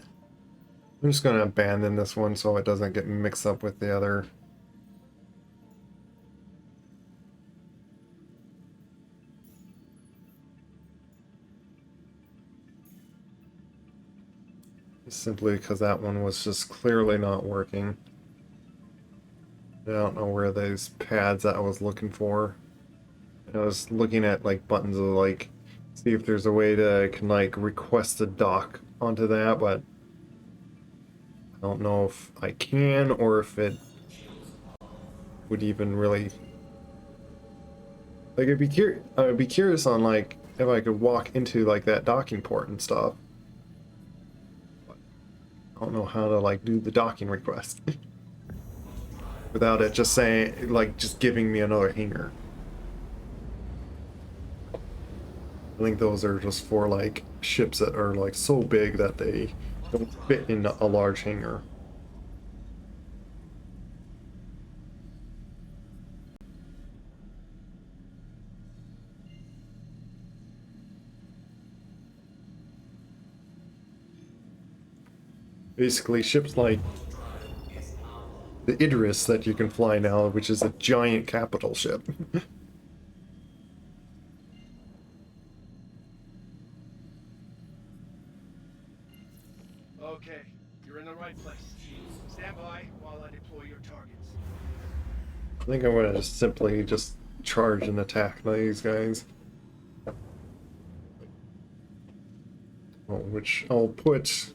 I'm just gonna abandon this one so it doesn't get mixed up with the other. Simply because that one was just clearly not working. I don't know where those pads that I was looking for. I was looking at like buttons of like see if there's a way to can like request a dock onto that, but I don't know if I can or if it would even really like I'd be curious on like if I could walk into like that docking port and stuff. But I don't know how to like do the docking request without it just saying like just giving me another hanger. I think those are just for like ships that are like so big that they don't fit in a large hangar. Basically, ships like the Idris that you can fly now, which is a giant capital ship. Okay, you're in the right place. Stand by while I deploy your targets. I think I'm gonna just simply just charge and attack these guys. Oh, which I'll put,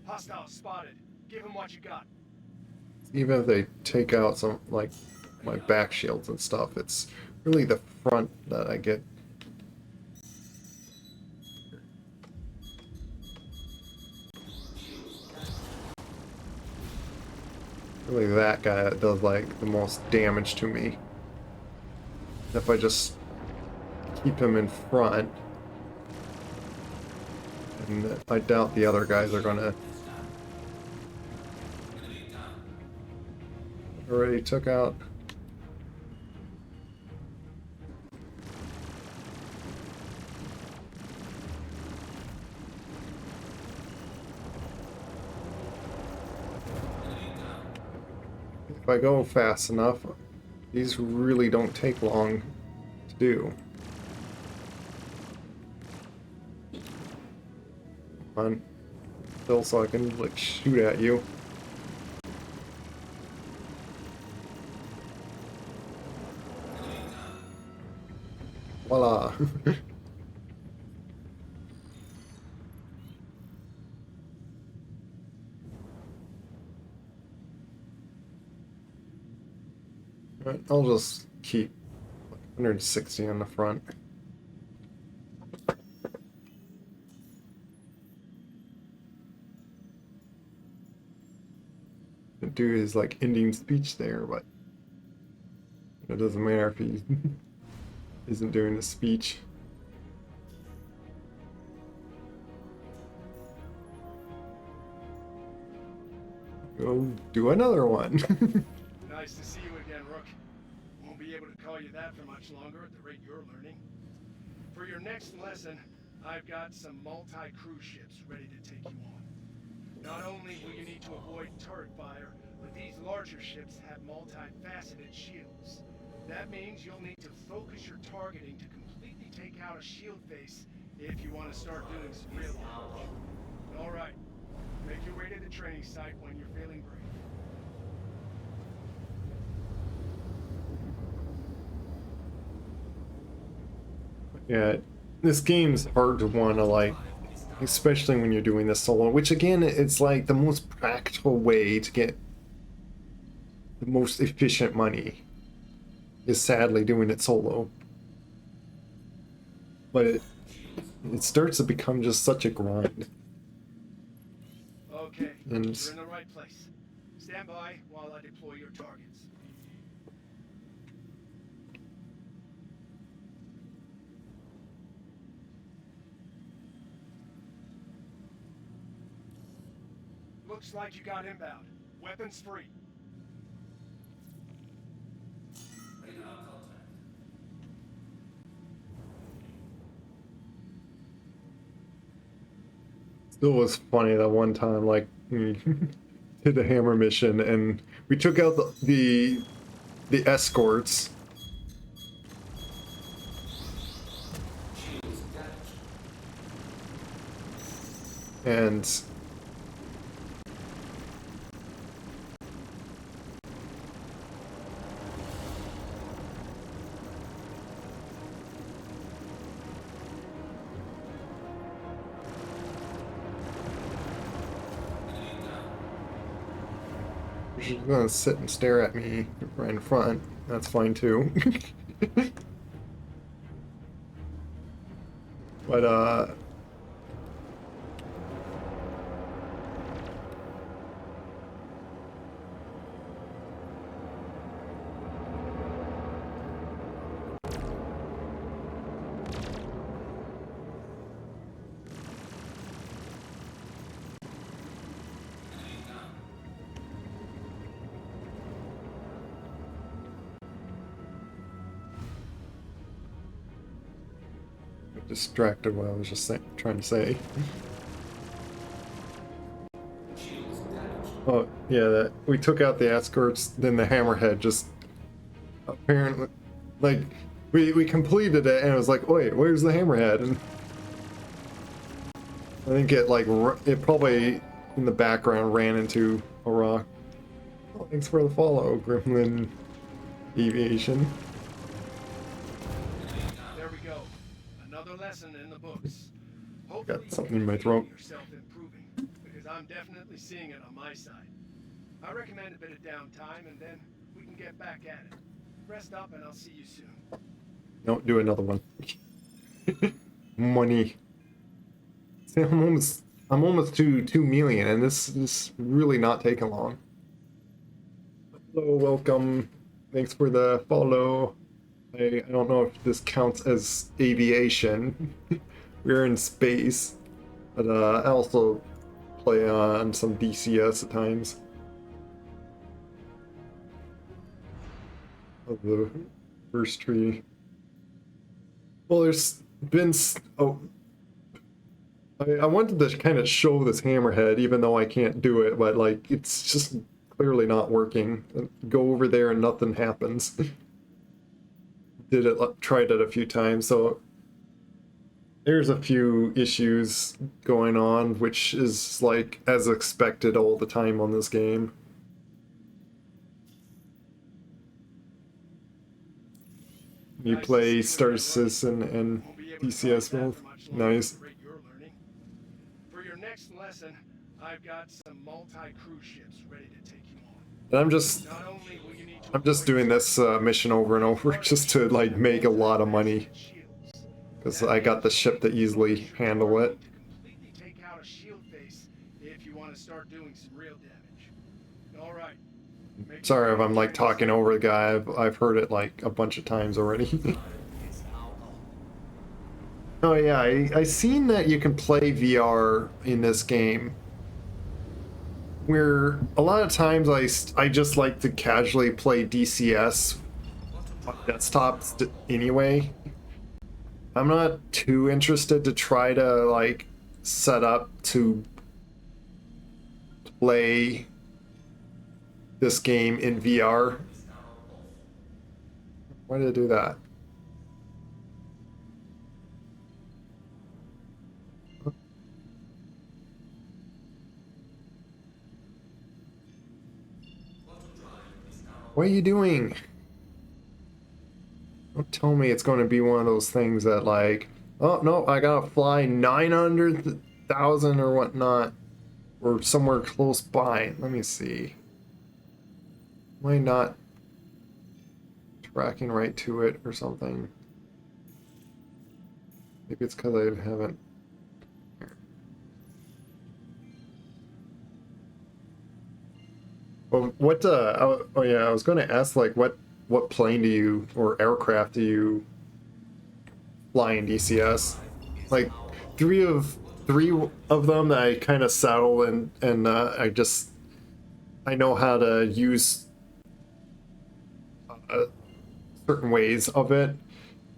Hostile spotted. Give him what you got. even if they take out some, like, my back shields and stuff, it's really the front that I get. Really that guy that does, like, the most damage to me. If I just keep him in front, and I doubt the other guys are gonna... Already took out... If I go fast enough, these really don't take long to do. Come on. Still so I can, like, shoot at you. Voila! Right, I'll just keep 160 on the front. Do his like ending speech there, but it doesn't matter if he isn't doing the speech. go do another one. Nice to see you again, Rook. Won't be able to call you that for much longer at the rate you're learning. For your next lesson, I've got some multi-cruise ships ready to take you on. Not only will you need to avoid turret fire, but these larger ships have multifaceted shields. That means you'll need to focus your targeting to completely take out a shield face if you want to start doing some real damage. Alright, make your way to the training site when you're feeling brave. Yeah, this game's hard to want to like, especially when you're doing this solo, which again, it's like the most practical way to get the most efficient money is sadly doing it solo. But it starts to become just such a grind. Okay, And you're in the right place. Stand by while I deploy your targets. Looks like you got inbound. Weapons free. still was funny that one time, like we did a hammer mission and we took out the escorts. And she's gonna sit and stare at me right in front. That's fine too. But distracted what I was just trying to say. Oh yeah, that we took out the escorts, then the hammerhead just apparently, like, we completed it and it was like, wait, where's the hammerhead? And I think it like it probably in the background ran into a rock. Oh, thanks for the follow, Gremlin Aviation. There we go. Another lesson in the books. Hopefully Got something in my throat. yourself improving, because I'm definitely seeing it on my side. I recommend a bit of downtime and then we can get back at it. Rest up and I'll see you soon. Don't do another one. Money. See, I'm almost to 2 million, and this is really not taking long. Hello, welcome. Thanks for the follow. I don't know if this counts as aviation. We're in space, but I also play on some DCS at times. Of the first tree. Well, there's been I wanted to kind of show this hammerhead, even though I can't do it, but like it's just clearly not working. Go over there and nothing happens. Tried it a few times, so there's a few issues going on, which is like as expected all the time on this game. You play Star Citizen and DCS both. Nice. For your next lesson, I've got some multi-cruise ships ready to take you on. And I'm Not only will you need to just doing this mission over and over just to like make a lot of money, because I got the ship to easily handle it. completely take out a shield face if you want to start doing some real damage. All right. Sorry if I'm like talking over the guy. I've heard it like a bunch of times already. Oh yeah, I seen that you can play VR in this game. where a lot of times I just like to casually play DCS on desktops anyway. I'm not too interested to try to like set up to play this game in VR. Why did I do that? What are you doing? Don't tell me it's going to be one of those things that like, oh no, I gotta fly 900,000 or whatnot, or somewhere close by. Let me see. Am I not tracking right to it or something? Maybe it's because I haven't. Well, what? Oh yeah, I was going to ask like what plane do you or aircraft do you fly in DCS? Like three of them that I kind of settle and I know how to use certain ways of it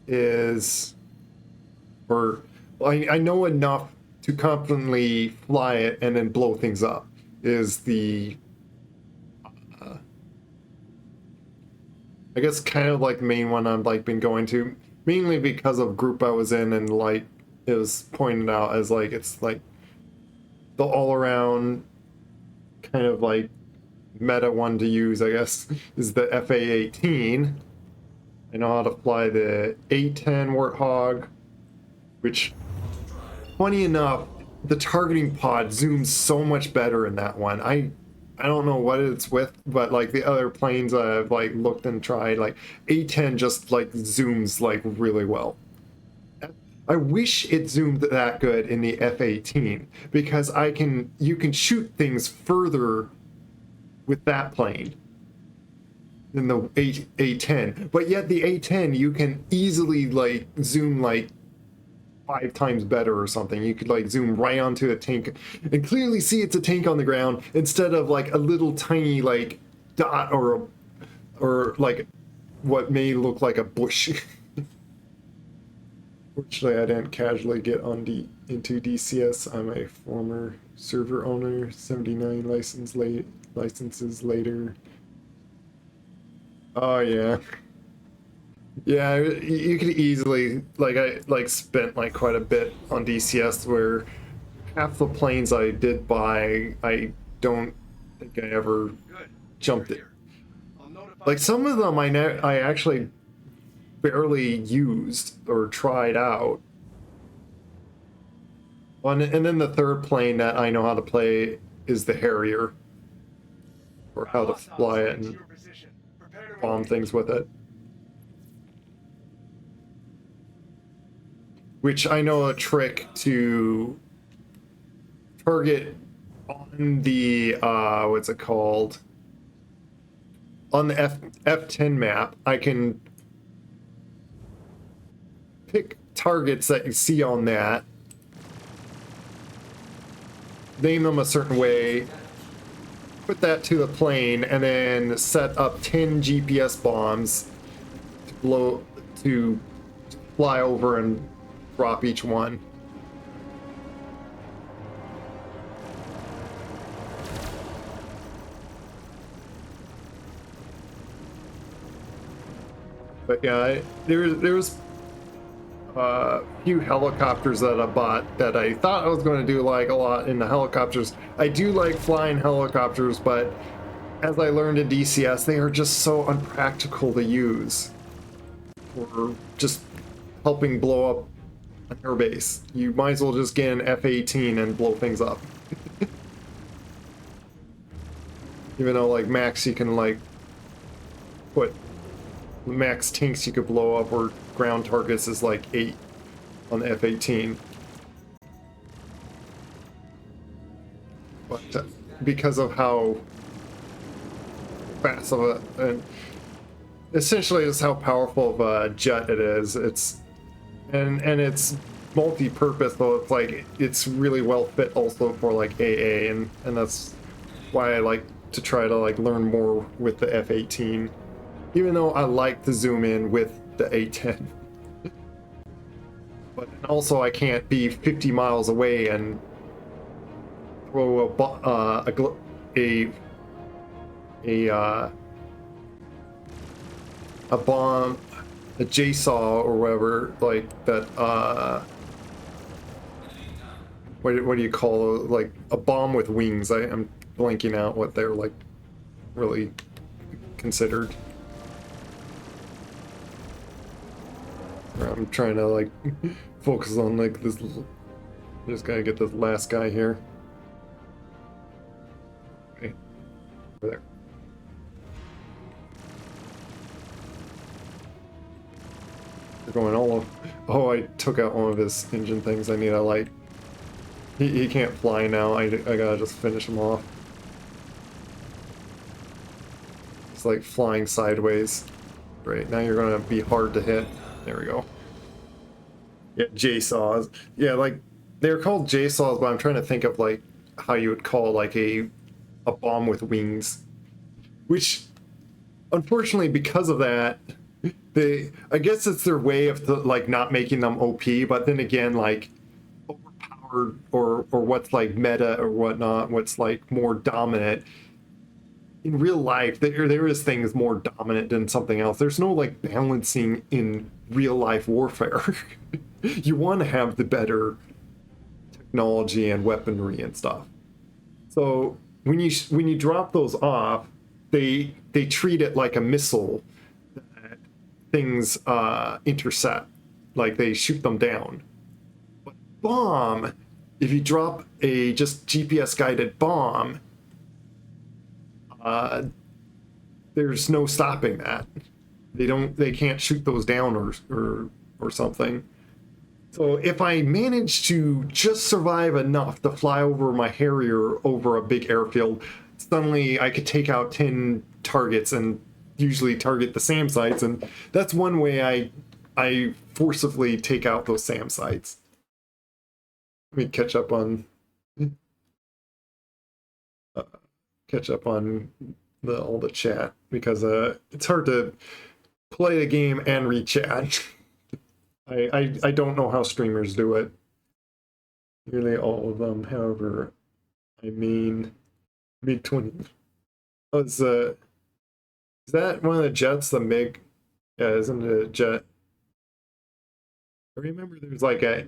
is, or I know enough to confidently fly it and then blow things up is the I guess kind of like the main one I've like been going to, mainly because of group I was in and like it was pointed out as like it's like the all around kind of like meta one to use, I guess, is the FA-18. I know how to fly the A-10 Warthog, which, funny enough, the targeting pod zooms so much better in that one. I don't know what it's with, but like the other planes I've like looked and tried, like A10 just like zooms like really well. I wish it zoomed that good in the F-18 because you can shoot things further with that plane than the A10. But yet the A10 you can easily like zoom like 5 times better or something. You could like zoom right onto a tank and clearly see it's a tank on the ground instead of like a little tiny like dot or like what may look like a bush. Fortunately, I didn't casually get into DCS. I'm a former server owner, 79 licenses later. Oh yeah. Yeah, you could easily I like spent like quite a bit on DCS where half the planes I did buy I don't think I ever Good. jumped You're it. here. I'll notify Like some of them I actually barely used or tried out. And then the third plane that I know how to play is the Harrier, or how to fly it and bomb things with it. Which I know a trick to target on the what's it called? On the F10 map, I can pick targets that you see on that, name them a certain way, put that to the plane, and then set up 10 GPS bombs to fly over and drop each one. But yeah, there was a few helicopters that I bought that I thought I was going to do like a lot in the helicopters. I do like flying helicopters, but as I learned in DCS, they are just so unpractical to use. Or just helping blow up an airbase. You might as well just get an F-18 and blow things up. Even though like max you can like put max tanks you could blow up or ground targets is like 8 on the F-18. But because of how fast of a and essentially just how powerful of a jet it is, it's it's multi-purpose, though it's like it's really well fit also for like AA and that's why I like to try to like learn more with the F-18, even though I like to zoom in with the A-10. But also I can't be 50 miles away and throw a bomb, a JSAW or whatever, like that. What do you call it? Like a bomb with wings? I'm blanking out what they're like really considered. I'm trying to like focus on like this. Just gotta get this last guy here. Okay, over there. They're going all of. Oh, I took out one of his engine things. I need a light. He can't fly now. I gotta just finish him off. It's like flying sideways. Right, now you're gonna be hard to hit. There we go. Yeah, JSAWs. Yeah, like, they're called JSAWs, but I'm trying to think of, like, how you would call, like, a bomb with wings. Which, unfortunately, because of that, I guess it's their way of, like, not making them OP, but then again, like, overpowered, or what's, like, meta or whatnot, what's, like, more dominant. In real life, there is things more dominant than something else. There's no, like, balancing in real-life warfare. You want to have the better technology and weaponry and stuff. So when you drop those off, they treat it like a missile that things intercept, like they shoot them down. But bomb, if you drop a just GPS guided bomb, there's no stopping that. They can't shoot those down or something. So if I manage to just survive enough to fly over my Harrier over a big airfield, suddenly I could take out 10 targets and usually target the SAM sites, and that's one way I forcibly take out those SAM sites. Let me catch up on all the chat, because it's hard to play the game and read chat. I don't know how streamers do it. Nearly all of them, however, I mean, MiG-20. Oh, is that one of the jets, the MiG? Yeah, isn't it a jet? I remember there's like a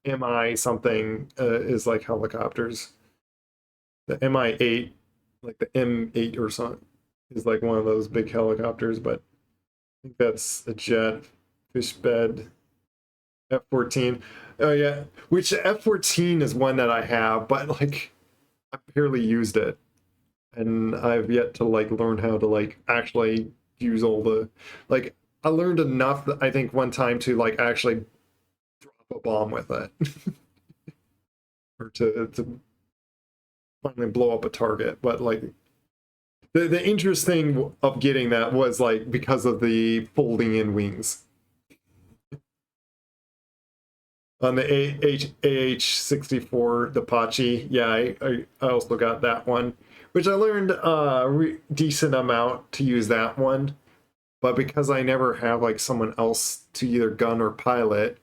MI something, is like helicopters. The MI-8, like the M8 or something, is like one of those big helicopters, but I think that's a jet. Fish bed. F-14. Oh yeah, which F-14 is one that I have, but like I barely used it, and I've yet to like learn how to like actually use all the, like, I learned enough I think one time to like actually drop a bomb with it, or to finally blow up a target. But like the interesting of getting that was like because of the folding in wings. On the AH-64, the Apache, yeah, I also got that one, which I learned a decent amount to use that one, but because I never have like someone else to either gun or pilot,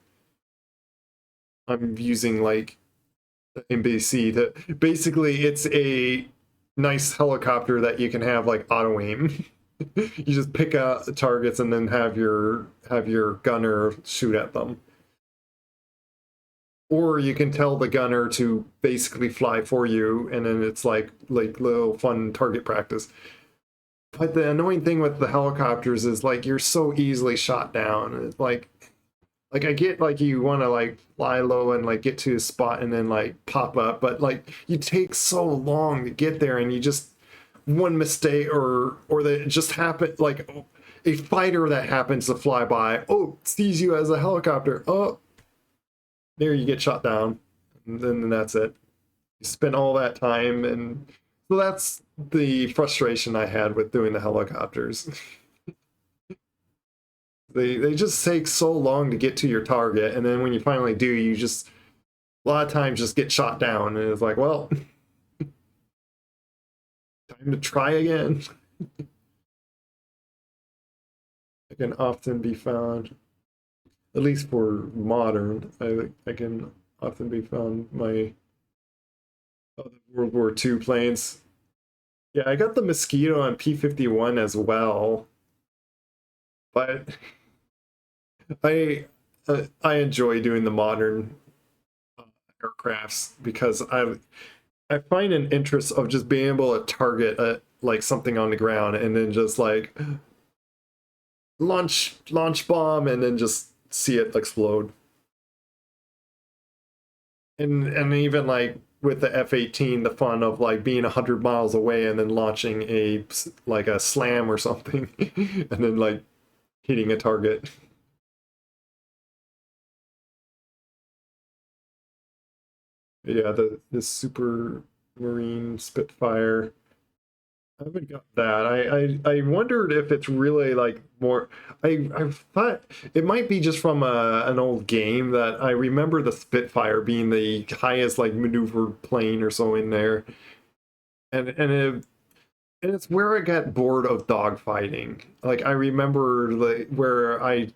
I'm using like the NBC to, basically it's a nice helicopter that you can have like auto aim. You just pick out the targets and then have your gunner shoot at them. Or you can tell the gunner to basically fly for you, and then it's like little fun target practice. But the annoying thing with the helicopters is like you're so easily shot down. It's like I get like you want to like fly low and like get to a spot and then like pop up, but like you take so long to get there, and you just one mistake or that just happen, like a fighter that happens to fly by, oh, sees you as a helicopter, oh, there you get shot down, and then that's it. You spend all that time, and so that's the frustration I had with doing the helicopters. They just take so long to get to your target, and then when you finally do, you just a lot of times just get shot down, and it's like, well, Time to try again. I can often be found, at least for modern, I can often be found my other World War II planes. Yeah, I got the Mosquito on P-51 as well, but I enjoy doing the modern aircrafts because I find an interest of just being able to target like something on the ground and then just like launch bomb and then just see it explode. And even like with the F-18, the fun of like being 100 miles away and then launching a like a slam or something and then like hitting a target. Yeah, the Super Marine Spitfire. I haven't got that. I wondered if it's really like more. I thought it might be just from an old game that I remember the Spitfire being the highest like maneuvered plane or so in there, and it's where I got bored of dogfighting. Like I remember like where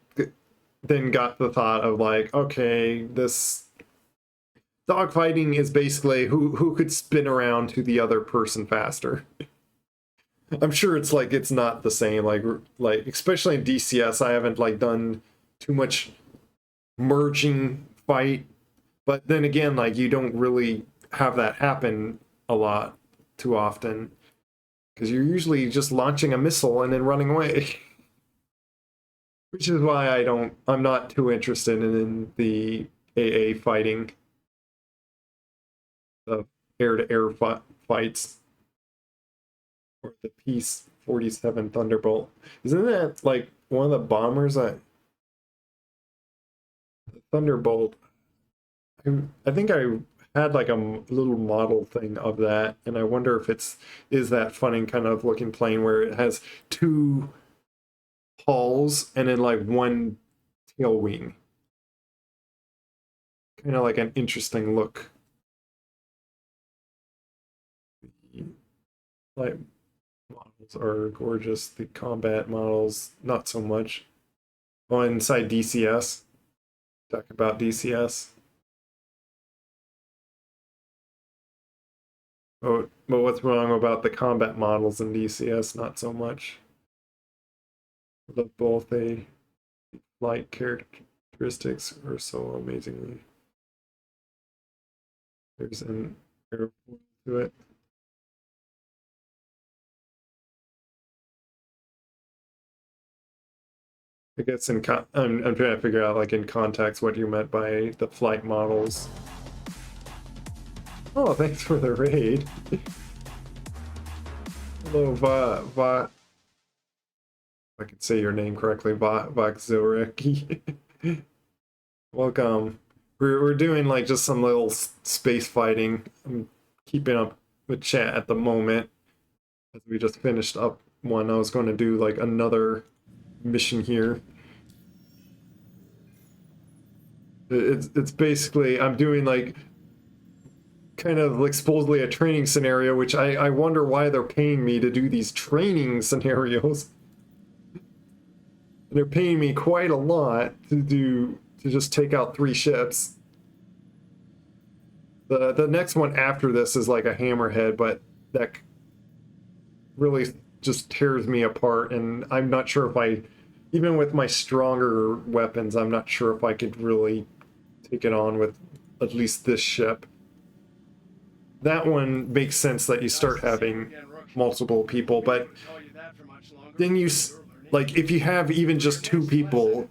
then got the thought of like, okay, this dogfighting is basically who could spin around to the other person faster. I'm sure it's like it's not the same like especially in DCS I haven't like done too much merging fight, but then again like you don't really have that happen a lot too often because you're usually just launching a missile and then running away. Which is why I'm not too interested in the AA fighting, the air-to-air fights. Or the P-47 Thunderbolt. Isn't that like one of the bombers the Thunderbolt? I think I had like a little model thing of that, and I wonder if is that funny kind of looking plane where it has two hulls and then like one tail wing. Kind of like an interesting look. Like models are gorgeous. The combat models, not so much. Oh, inside DCS. Talk about DCS. Oh, but what's wrong about the combat models in DCS? Not so much. Love both a flight characteristics are so amazingly. There's an airfoil to it. I guess I'm trying to figure out like in context what you meant by the flight models. Oh, thanks for the raid. Hello, if I could say your name correctly, Vakzilreki. Welcome. We're doing like just some little space fighting. I'm keeping up with chat at the moment. As we just finished up one, I was going to do like another mission here. It's basically I'm doing like kind of like supposedly a training scenario, which I wonder why they're paying me to do these training scenarios. They're paying me quite a lot to just take out 3 ships. The next one after this is like a hammerhead, but that really just tears me apart, and I'm not sure if even with my stronger weapons, I'm not sure if I could really take it on with at least this ship. That one makes sense that you start having multiple people, but then like if you have even just 2 people,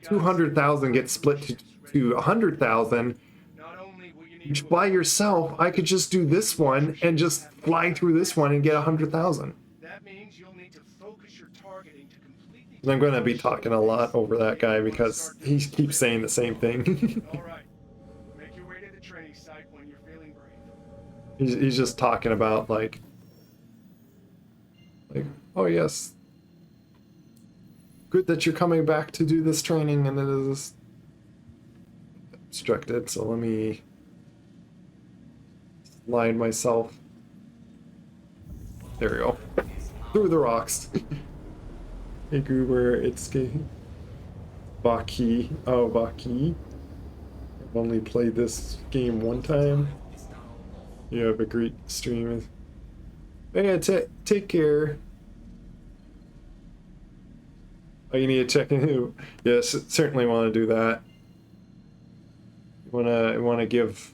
200,000 gets split to 100,000. Which by yourself, I could just do this one and just fly through this one and get 100,000. That means you'll need to focus your targeting to completely. I'm going to be talking a lot over that guy because he keeps saying the same thing. All right. Make your way to the training site when you're feeling brave. He's just talking about like, oh yes, good that you're coming back to do this training, and it is obstructed. So let me slide myself. There we go. Through the rocks. Hey Goober, it's Baki. Oh, Baki. I've only played this game one time. You have a great stream. Yeah, take care. Oh, you need to check in who? Yes, certainly want to do that. You wanna give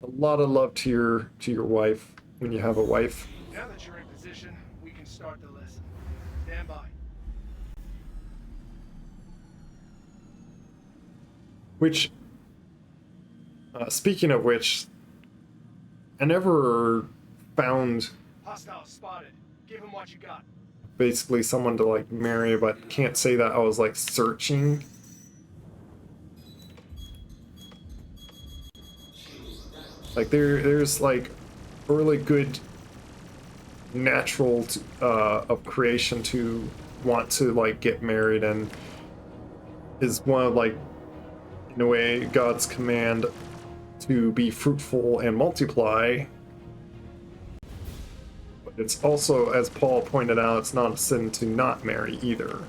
a lot of love to your wife when you have a wife. Now that you're in position, we can start the lesson. Stand by. Which, speaking of which, I never found Hostile spotted. Give him what you got. basically someone to like marry, but can't say that I was like searching. Like there's like a really good natural of creation to want to like get married, and is one of like, in a way, God's command to be fruitful and multiply. But it's also, as Paul pointed out, it's not a sin to not marry either.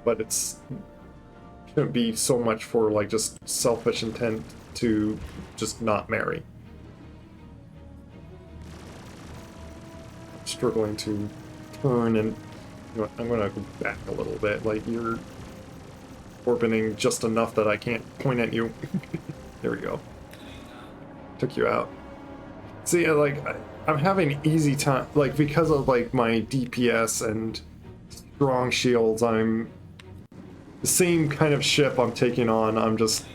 But it's shouldn't be so much for like just selfish intent to just not marry. I'm struggling to turn, and you know what, I'm gonna go back a little bit. Like you're orbiting just enough that I can't point at you. There we go. Took you out. See, I'm having easy time, like because of like my DPS and strong shields. I'm the same kind of ship I'm taking on. I'm just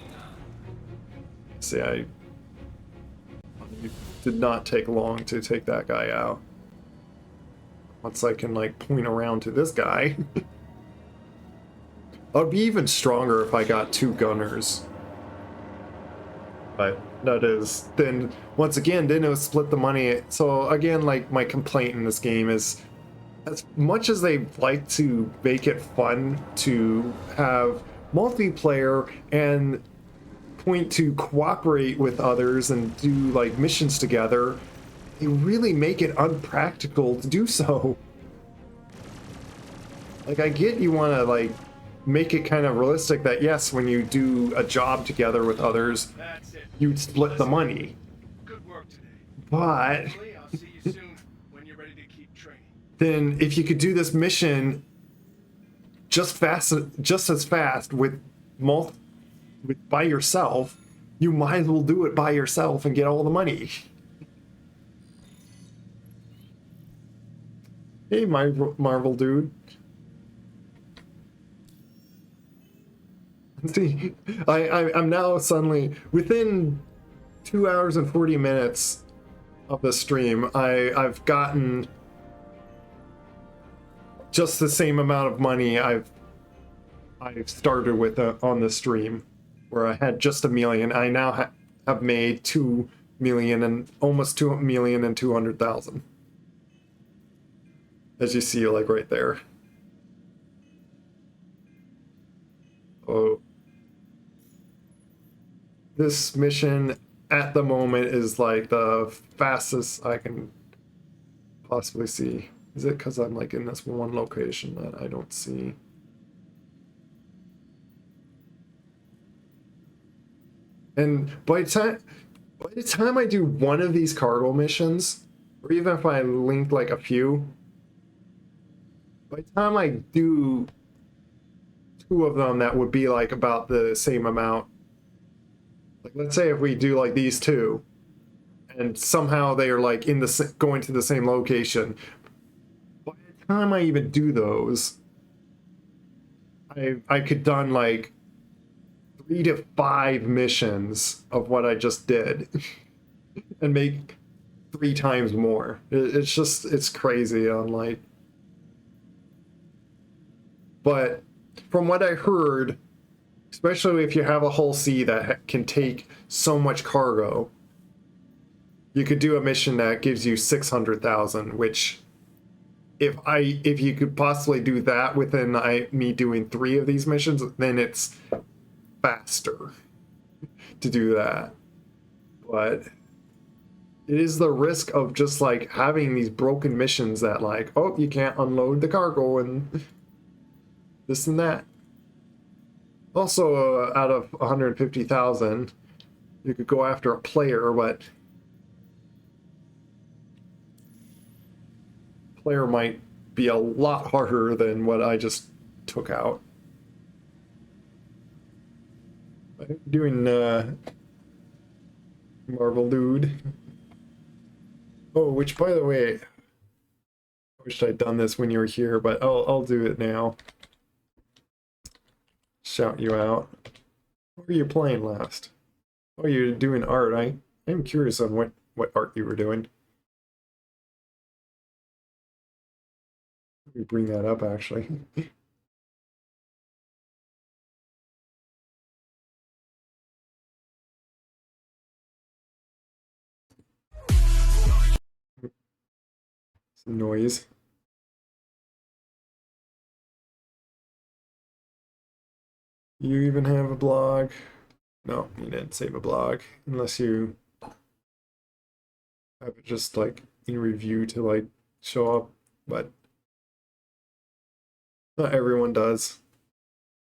see, it did not take long to take that guy out. Once I can like point around to this guy. I'd be even stronger if I got 2 gunners. But that is, then once again, then it would split the money. So again, like my complaint in this game is, as much as they like to make it fun to have multiplayer and point to cooperate with others and do like missions together, they really make it unpractical to do so. Like I get you want to like make it kind of realistic that yes, when you do a job together with others, you split the money. Good work today. But Hopefully, I'll see you soon when you're ready to keep training. then if you could do this mission just as fast with by yourself, you might as well do it by yourself and get all the money. Hey, Marvel dude. See, I'm now suddenly, within 2 hours and 40 minutes of the stream, I've gotten just the same amount of money I've started with on the stream, where I had just $1 million. I now have made 2 million and almost 2,200,000. As you see, like right there. Oh. This mission at the moment is like the fastest I can possibly see. Is it because I'm like in this one location that I don't see? And by the time I do one of these cargo missions, or even if I link like a few, by the time I do 2 of them, that would be like about the same amount. Like, let's say if we do like these 2, and somehow they are like going to the same location. By the time I even do those, I could done like 3 to 5 missions of what I just did, and make 3 times more. It's crazy. I'm like, but from what I heard, especially if you have a hull C that can take so much cargo, you could do a mission that gives you 600,000, which if you could possibly do that within me doing 3 of these missions, then it's faster to do that. But it is the risk of just like having these broken missions that like, oh, you can't unload the cargo and this and that. Also, out of 150,000, you could go after a player, but player might be a lot harder than what I just took out. I'm doing Marvel Dude. Oh, which by the way, I wish I'd done this when you were here, but I'll do it now. Shout you out. What were you playing last? Oh, you're doing art. I'm curious on what art you were doing. Let me bring that up actually. Some noise. You even have a blog? No, you didn't save a blog unless you have it just like in review to like show up, but not everyone does.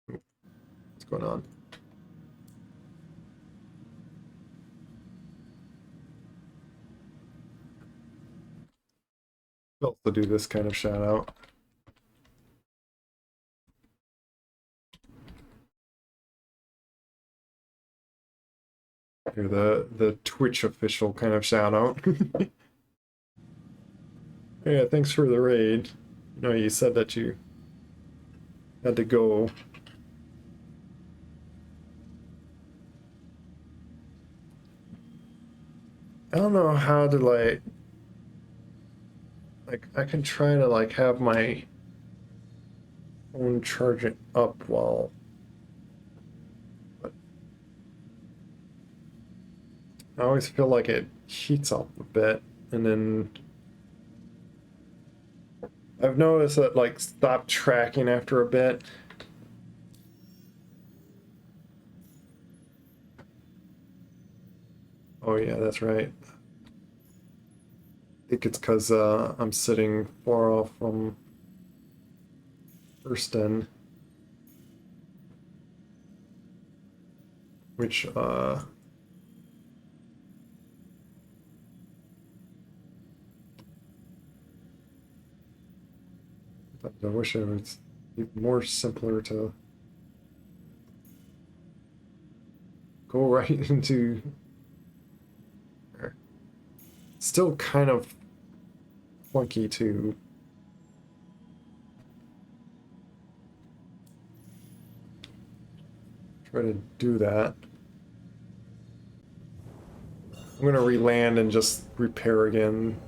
What's going on? I'll also do this kind of shout out. Here, the Twitch official kind of shout out. Yeah, thanks for the raid. You know, you said that you had to go. I don't know how to like I can try to like have my phone charge it up while, but I always feel like it heats up a bit, and then I've noticed that like stop tracking after a bit. Oh yeah, that's right. I think it's because I'm sitting far off from Thurston, which I wish it was more simpler to go right into. Still kind of clunky to try to do that. I'm gonna re-land and just repair again.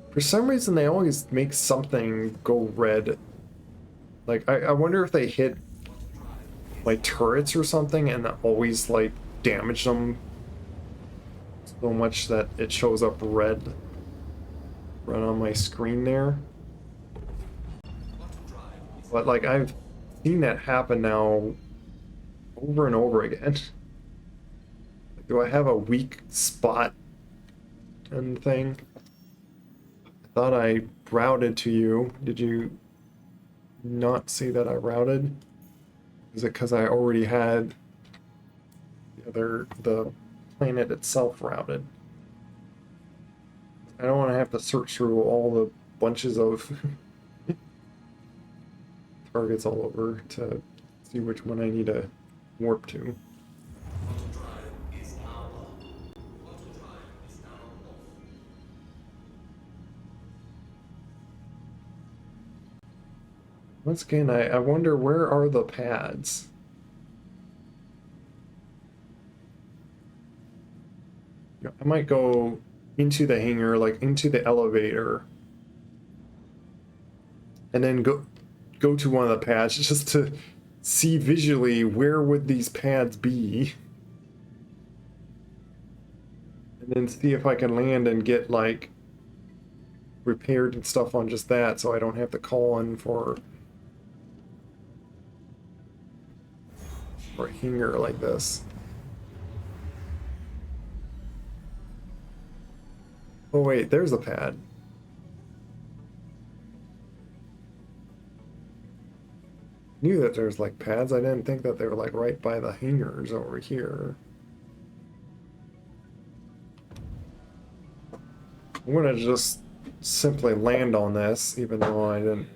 For some reason, they always make something go red. Like, I wonder if they hit my turrets or something and always, like, damage them so much that it shows up red right on my screen there. But, like, I've seen that happen now over and over again. Do I have a weak spot and thing? I thought I routed to you. Did you not see that I routed? Is it because I already had the planet itself routed? I don't want to have to search through all the bunches of targets all over to see which one I need to warp to. Once again, I wonder, where are the pads? I might go into the hangar, like into the elevator, and then go to one of the pads just to see visually where would these pads be, and then see if I can land and get like repaired and stuff on just that, so I don't have to call in for a hangar like this. Oh wait, there's a pad. Knew that there's like pads. I didn't think that they were like right by the hangars over here. I'm gonna just simply land on this, even though I didn't.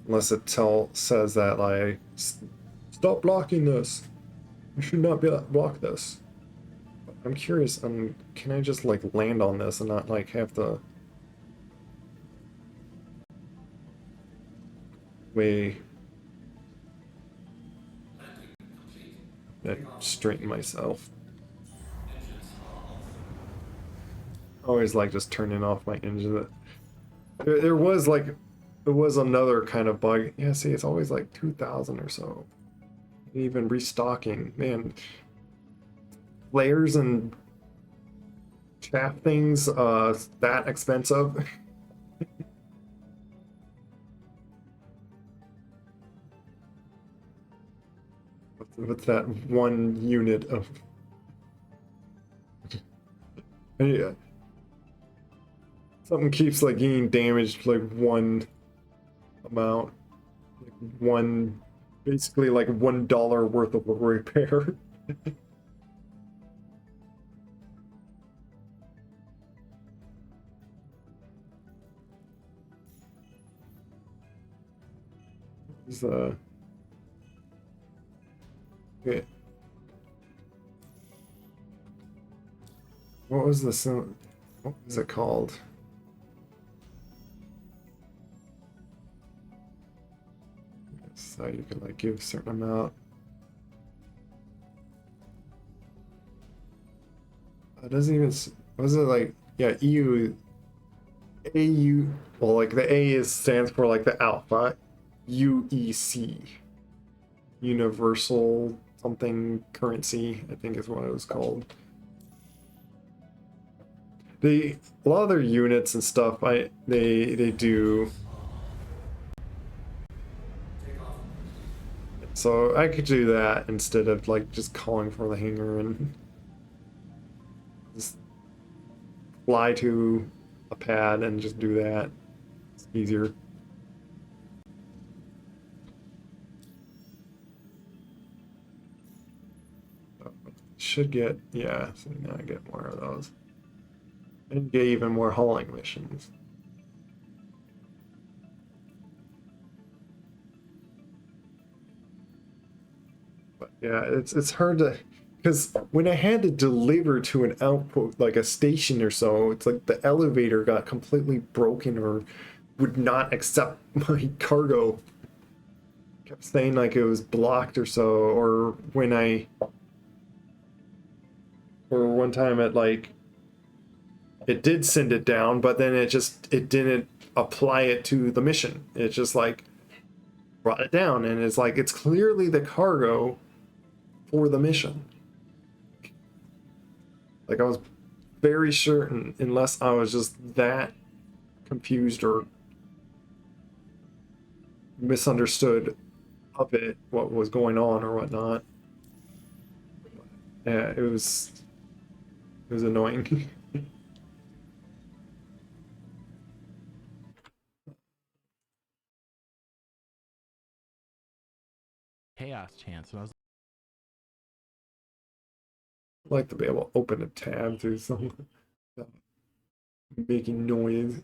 Unless it says that like, stop blocking this. You should not block this. I'm curious. Can I just like land on this and not like have to straighten myself? Always like just turning off my engine. There was another kind of bug. Yeah, see, it's always like 2,000 or so. Even restocking, man. Flares and shaft things, that expensive. What's that one unit of? Yeah. Something keeps like getting damaged like one amount, like one, basically like $1 worth of a repair. It's, okay. What was the sound? What was it called? So you can like give a certain amount. It doesn't even. Was it like, yeah, EU, AU? Well, like the A is stands for like the alpha, UEC, Universal something currency, I think is what it was called. A lot of their units and stuff, they do. So I could do that instead of like just calling for the hangar and just fly to a pad and just do that. It's easier. Should get, yeah, so now I get more of those. And get even more hauling missions. But yeah, it's hard to, because when I had to deliver to an outpost, like a station or so, it's like the elevator got completely broken or would not accept my cargo. Kept saying like it was blocked or so, or one time it did send it down, but then it didn't apply it to the mission. It just like brought it down, and it's like it's clearly the cargo for the mission. Like I was very certain, unless I was just that confused or misunderstood of it, what was going on or whatnot. Yeah, it was annoying. Chaos chance. And I was I'd like to be able to open a tab through some making noise.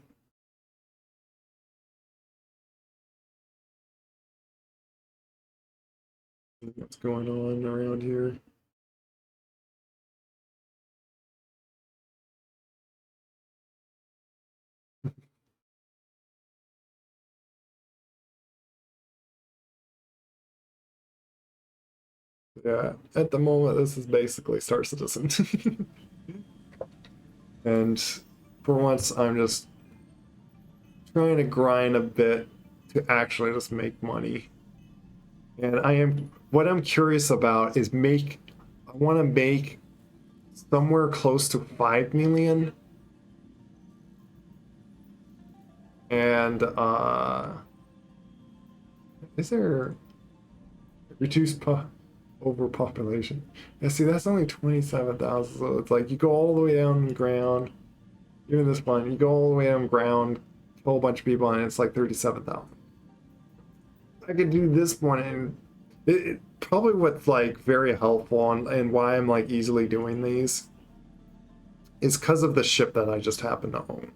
What's going on around here? Yeah, at the moment, this is basically Star Citizen. And for once, I'm just trying to grind a bit to actually just make money. And what I'm curious about is I want to make somewhere close to 5 million. And, is there reduced overpopulation? Yeah, see, that's only 27,000, so it's like you go all the way down the ground, Even this one, you go all the way on ground, kill a whole bunch of people, and it's like 37,000. I could do this one, and probably what's like very helpful and why I'm like easily doing these is because of the ship that I just happen to own.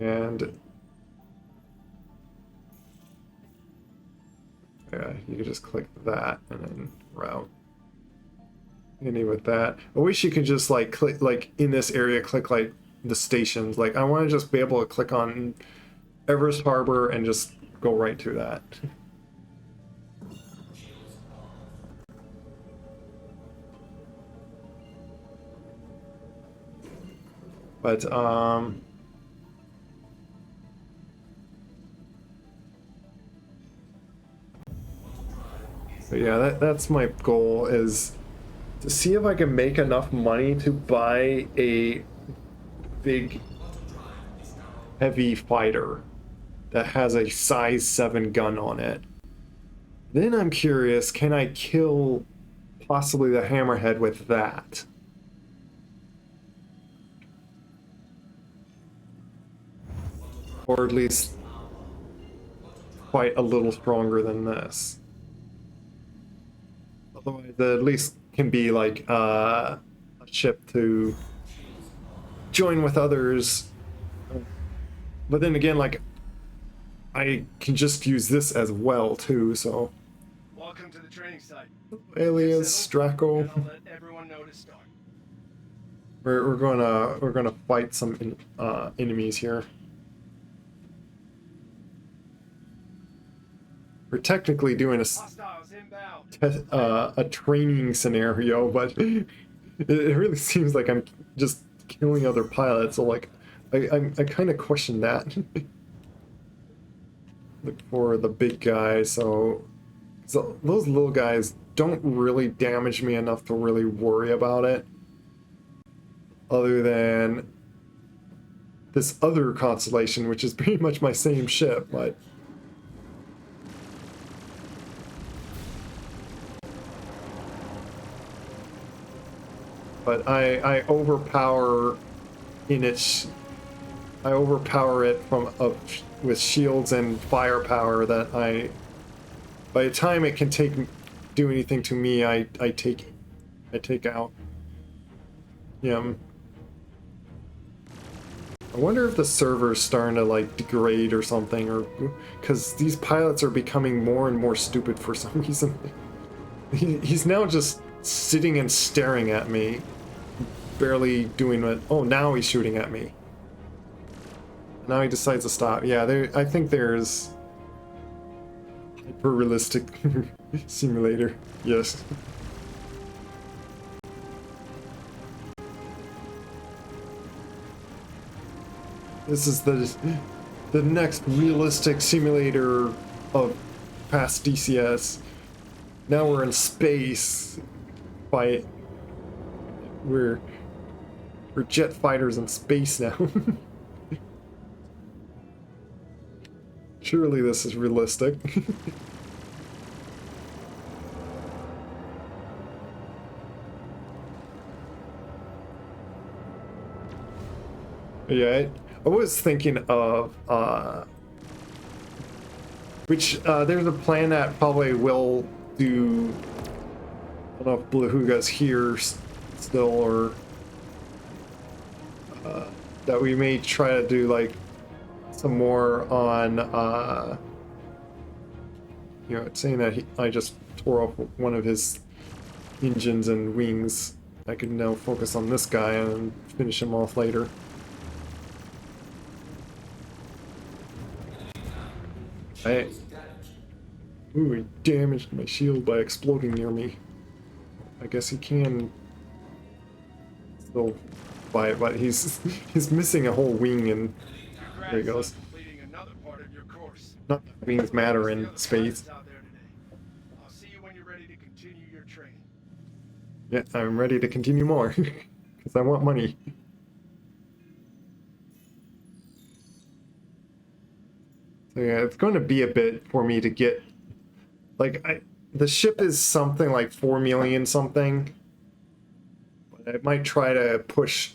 And yeah, you could just click that and then route. Any with that. I wish you could just like click like in this area, click like the stations. Like I want to just be able to click on Everest Harbor and just go right to that. But yeah, that's my goal, is to see if I can make enough money to buy a big heavy fighter that has a size 7 gun on it. Then I'm curious, can I kill possibly the Hammerhead with that? Or at least fight a little stronger than this. Otherwise, it at least can be like a ship to join with others. But then again, like, I can just use this as well too, so. Welcome to the training site. Alias, Draco. And I'll let everyone know to start. We're gonna fight some enemies here. We're technically doing Hostiles inbound. a training scenario, but it really seems like I'm just killing other pilots. So like, I kind of question that. Look for the big guy. So those little guys don't really damage me enough to really worry about it. Other than this other constellation, which is pretty much my same ship, but. But I overpower I overpower it with shields and firepower that by the time it can do anything to me, I take out him. I wonder if the server's starting to like degrade or something, or because these pilots are becoming more and more stupid for some reason. He's now just sitting and staring at me, barely doing what. Oh, now he's shooting at me. Now he decides to stop. Yeah, I think there's hyper realistic simulator. Yes. This is the next realistic simulator of past DCS. Now we're in space. We're jet fighters in space now. Surely this is realistic. Yeah, I was thinking of there's a plan that probably will do. I don't know if Beluga's here still, or that we may try to do like some more on it's saying that I just tore off one of his engines and wings. I could now focus on this guy and finish him off later. Ooh, he damaged my shield by exploding near me. I guess he can still buy it, but he's missing a whole wing, and there he goes. Not that wings matter in space. I'll see you when you're ready to continue your training. Yeah, I'm ready to continue more because I want money. So yeah, it's going to be a bit for me to get. Like the ship is something like 4 million something, I might try to push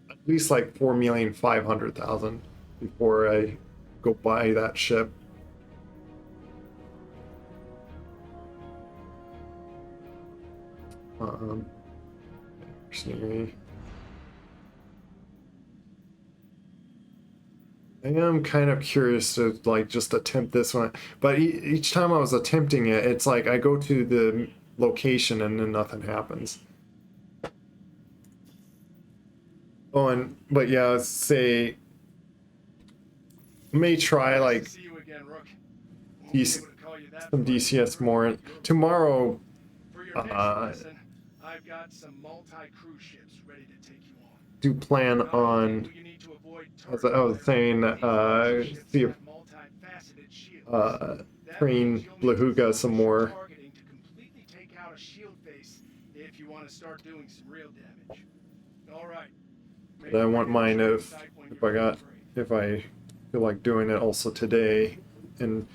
at least like 4,500,000 before I go buy that ship. Mercenary. I am kind of curious to like just attempt this one, but each time I was attempting it, it's like I go to the location and then nothing happens. Oh, but yeah, say may try like See you again, Rook. Won't be able to call you that some for much DCS longer. more tomorrow. For your next lesson, I've got some multi-cruise ships ready to take you on. Do plan Not only on, will you need to avoid as I was saying, see if multifaceted shields. That train means you'll need to Blahuga focus some your more. targeting to completely take out a shield face if you want to start doing some real damage. All right. Make But I your want way to the mine training if site when if you're I got free. if I feel like doing it also today, and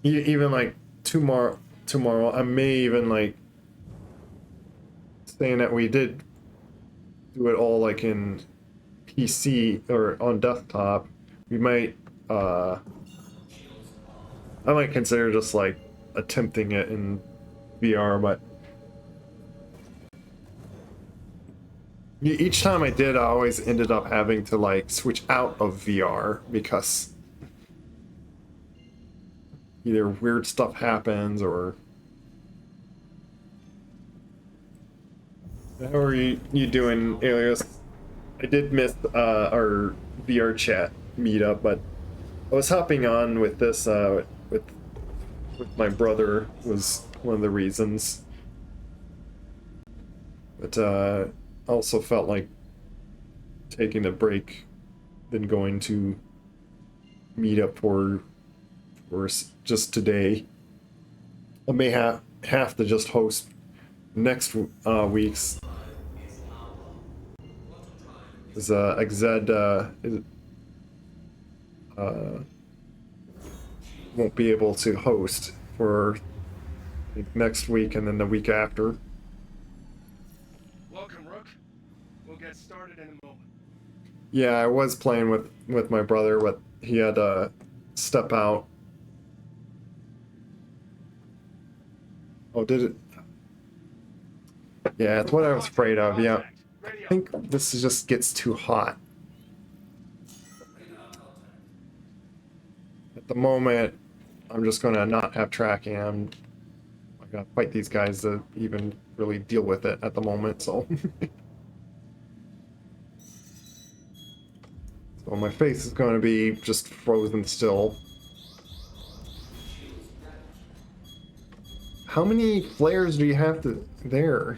even like tomorrow I may even like saying that we did do it all like in PC or on desktop. We might I might consider just like attempting it in VR, but each time I did, I always ended up having to like switch out of VR because either weird stuff happens or. How are you doing, Alias? I did miss our VR chat meetup, but I was hopping on with this with my brother was one of the reasons. But I also felt like taking a break than going to meet up for just today. I may have to just host next week's. Because XZ won't be able to host for next week and then the week after. Welcome, Rook. We'll get started in a moment. Yeah, I was playing with my brother, but he had to step out. Oh, did it? Yeah, it's what I was afraid of. Yeah, I think this just gets too hot. At the moment, I'm just gonna not have tracking. I gotta fight these guys to even really deal with it at the moment, so. So my face is gonna be just frozen still. How many flares do you have there?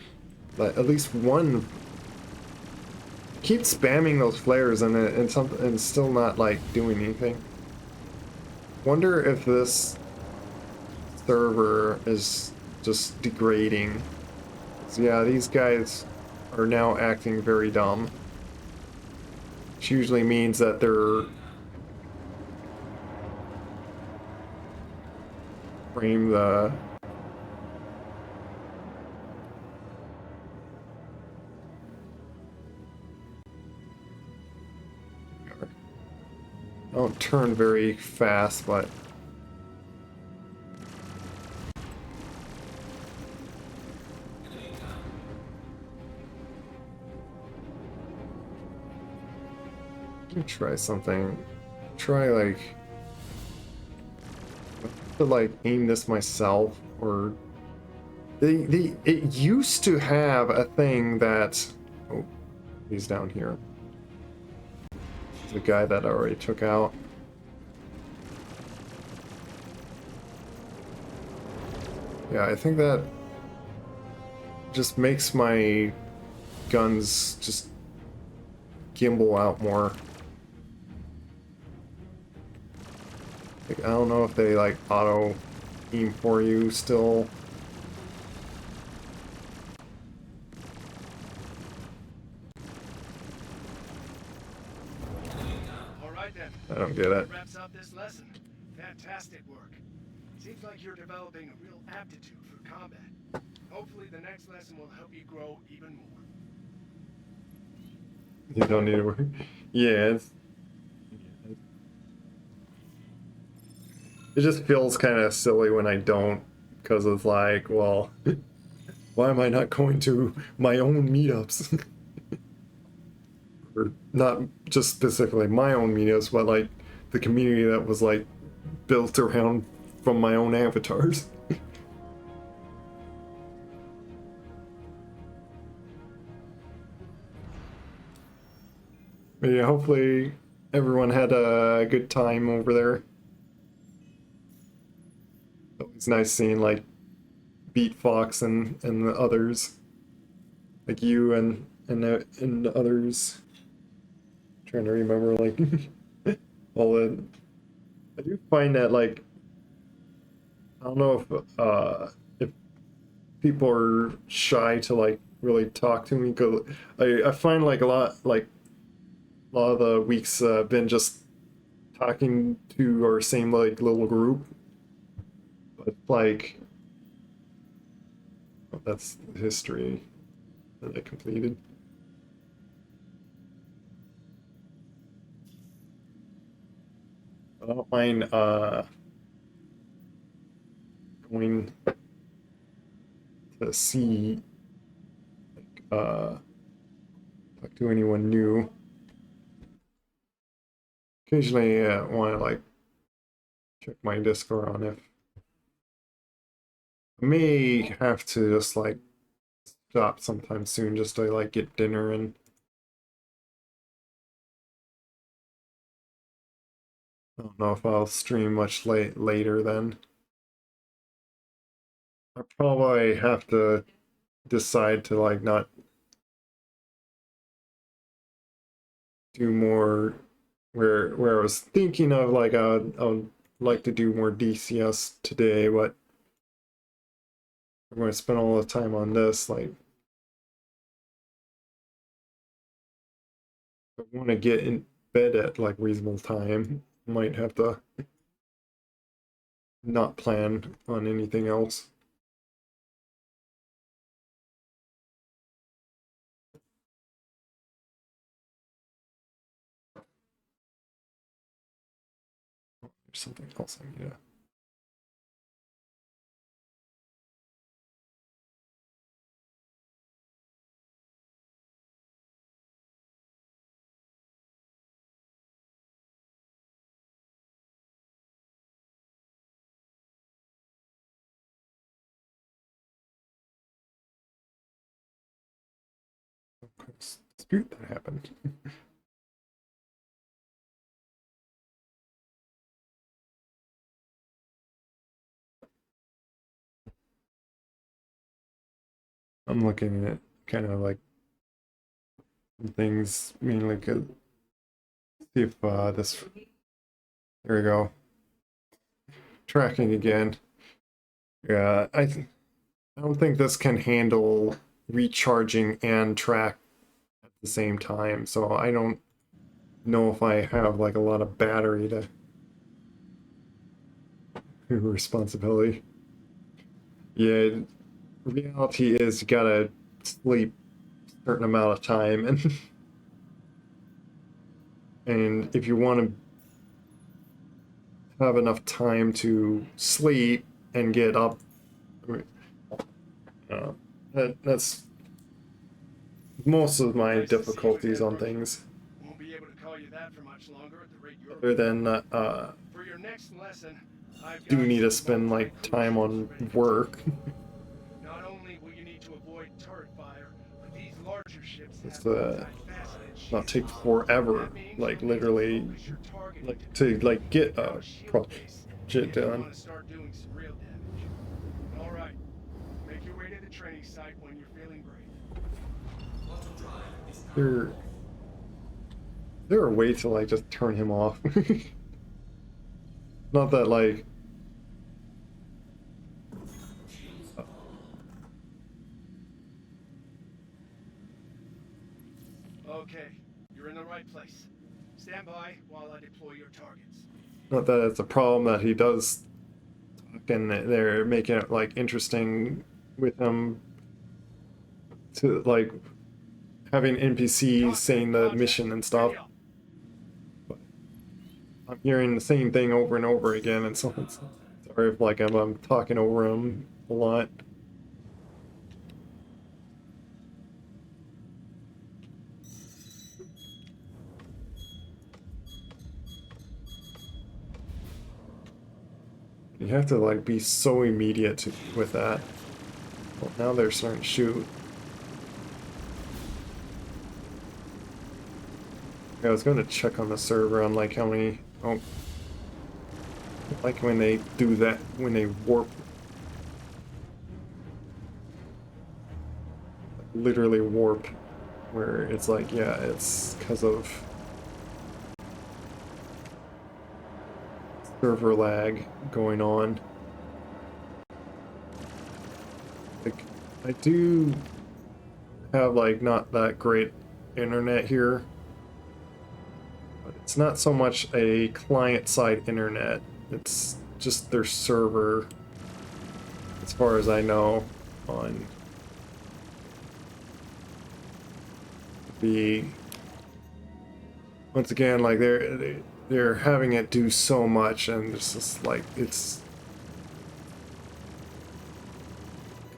Like, at least one. Keep spamming those flares and still not like doing anything. Wonder if this server is just degrading. So yeah, these guys are now acting very dumb. Which usually means that they're frame the don't turn very fast, but let me try something. Try like to like aim this myself, or it used to have a thing that oh, he's down here. The guy that I already took out. Yeah, I think that just makes my guns just gimbal out more. Like, I don't know if they like auto aim for you still. All right then. I don't get it. That wraps up this lesson. Fantastic work. Seems like you're developing a real aptitude for combat. Hopefully the next lesson will help you grow even more. You don't need to worry. Yeah, it just feels kind of silly when I don't, because it's like, well, why am I not going to my own meetups? Or not just specifically my own meetups, but like the community that was like built around from my own avatars. But yeah, hopefully everyone had a good time over there. It's nice seeing like Beat Fox and the others, like you and the others. Trying to remember like all the. I do find that like I don't know if people are shy to like really talk to me because I find like a lot of the weeks been just talking to our same like little group, but like that's the history that I completed. I don't mind going to see like talk to anyone new. Occasionally want to like check my Discord on if I may have to just like stop sometime soon just to like get dinner and I don't know if I'll stream much later then. I probably have to decide to like not do more where I was thinking of like I would like to do more DCS today, but I'm going to spend all the time on this. Like, I want to get in bed at like reasonable time. Might have to not plan on anything else. There's something else I need to. Dispute that happened. I'm looking at kind of like things mainly because see if this there we go tracking again. Yeah, I don't think this can handle recharging and track at the same time, so I don't know if I have like a lot of battery to responsibility. Yeah, reality is you gotta sleep a certain amount of time and and if you want to have enough time to sleep and get up, that's most of my Nice to see you difficulties again, on Rookie. things. Won't be able to call you that for much longer at the rate you're Other than For your next lesson, I've do got need to some spend like multi-cruise time ships on ready to work. take. Not only will you need to avoid turret fire, but these larger ships It's have multifaceted not shields. take forever, That means like you'll need to literally, focus your targeting like to to create like a get full a shield base project if you done. want to start doing some real damage. All right, make your way to the training site when you're feeling brave. Is there a way to like just turn him off? Not that like Okay, you're in the right place. Stand by while I deploy your targets. not that it's a problem that he does talk and they're making it like interesting with them to like having NPCs saying the mission and stuff. But I'm hearing the same thing over and over again, and so it's sorry if like I'm talking over them a lot. You have to like be so immediate with that. Well, now they're starting to shoot. Yeah, I was going to check on the server on like how many. Oh, like when they do that, when they warp. Literally warp, where it's like, yeah, it's because of server lag going on. Like, I do have like not that great internet here, but it's not so much a client-side internet, it's just their server, as far as I know, on the, once again, like they're having it do so much, and it's just like it's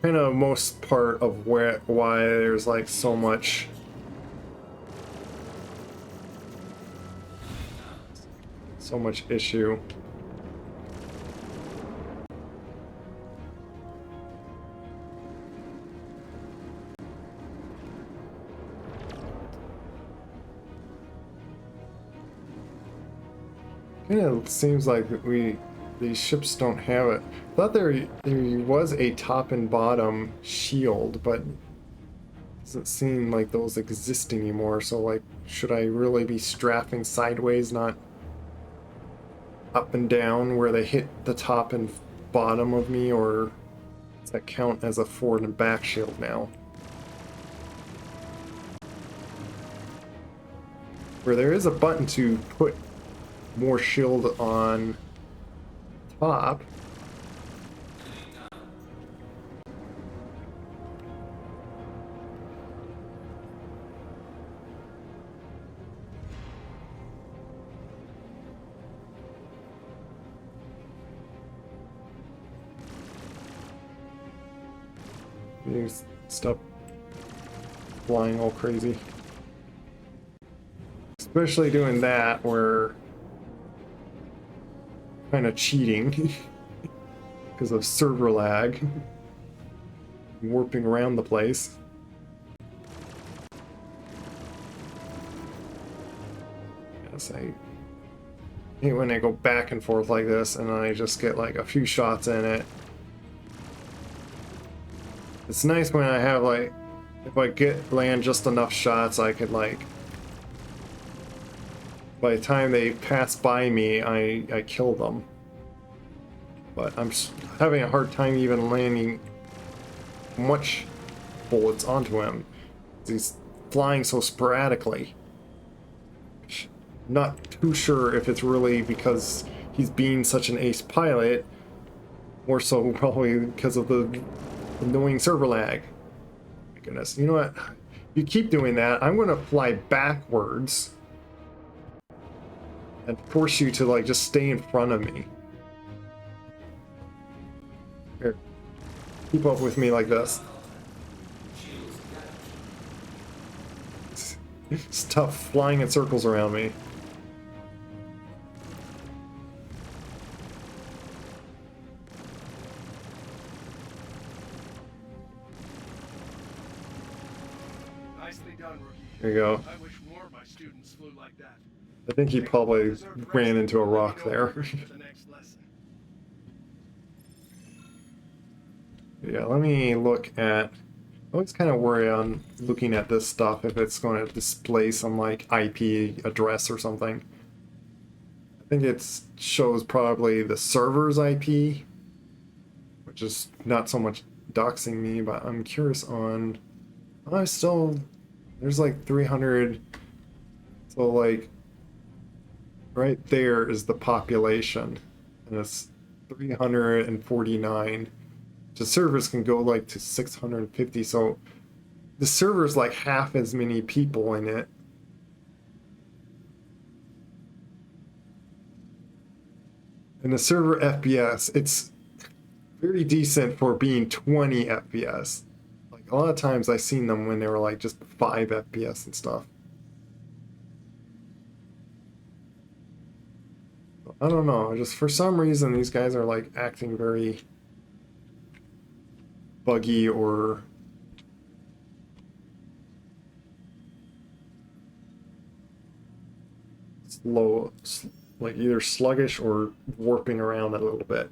kind of most part of why there's like so much issue. Kind of seems like these ships don't have it. I thought there was a top and bottom shield, but it doesn't seem like those exist anymore. So like, should I really be strapping sideways, not up and down where they hit the top and bottom of me, or does that count as a forward and back shield now? Where there is a button to put more shield on top. You stop flying all crazy. Especially doing that where kind of cheating because of server lag, warping around the place. Yes, I hate when I go back and forth like this and I just get like a few shots in it. It's nice when I have like, if I land just enough shots, I could like, by the time they pass by me, I kill them. But I'm having a hard time even landing much bullets onto him. He's flying so sporadically. Not too sure if it's really because he's being such an ace pilot, more so probably because of the annoying server lag. My goodness, you know what? You keep doing that, I'm gonna fly backwards and force you to like just stay in front of me. Here, keep up with me like this. Stop flying in circles around me. Nicely done, rookie. There you go. I wish more of my students flew like that. I think he probably ran into a rock there. For the next lesson. Yeah, let me look at... I always kind of worry on looking at this stuff if it's going to display some like IP address or something. I think it shows probably the server's IP, which is not so much doxing me, but I'm curious on... Oh, I still... There's like 300... So like... Right there is the population. And it's 349. The servers can go like to 650, so the server's like half as many people in it. And the server FPS, it's very decent for being 20 FPS. Like a lot of times I've seen them when they were like just 5 FPS and stuff. I don't know, just for some reason these guys are like acting very buggy or slow, like either sluggish or warping around a little bit.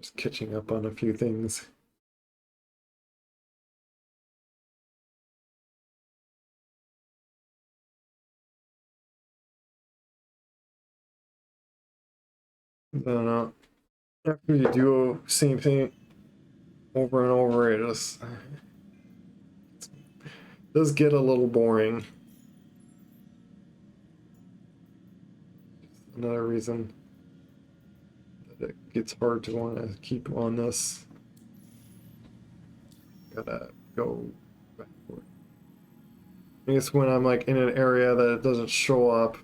Just catching up on a few things. I don't know. After you do the same thing over and over, it just does get a little boring. Another reason that it gets hard to want to keep on this. Gotta go backward. I guess when I'm like in an area that it doesn't show up.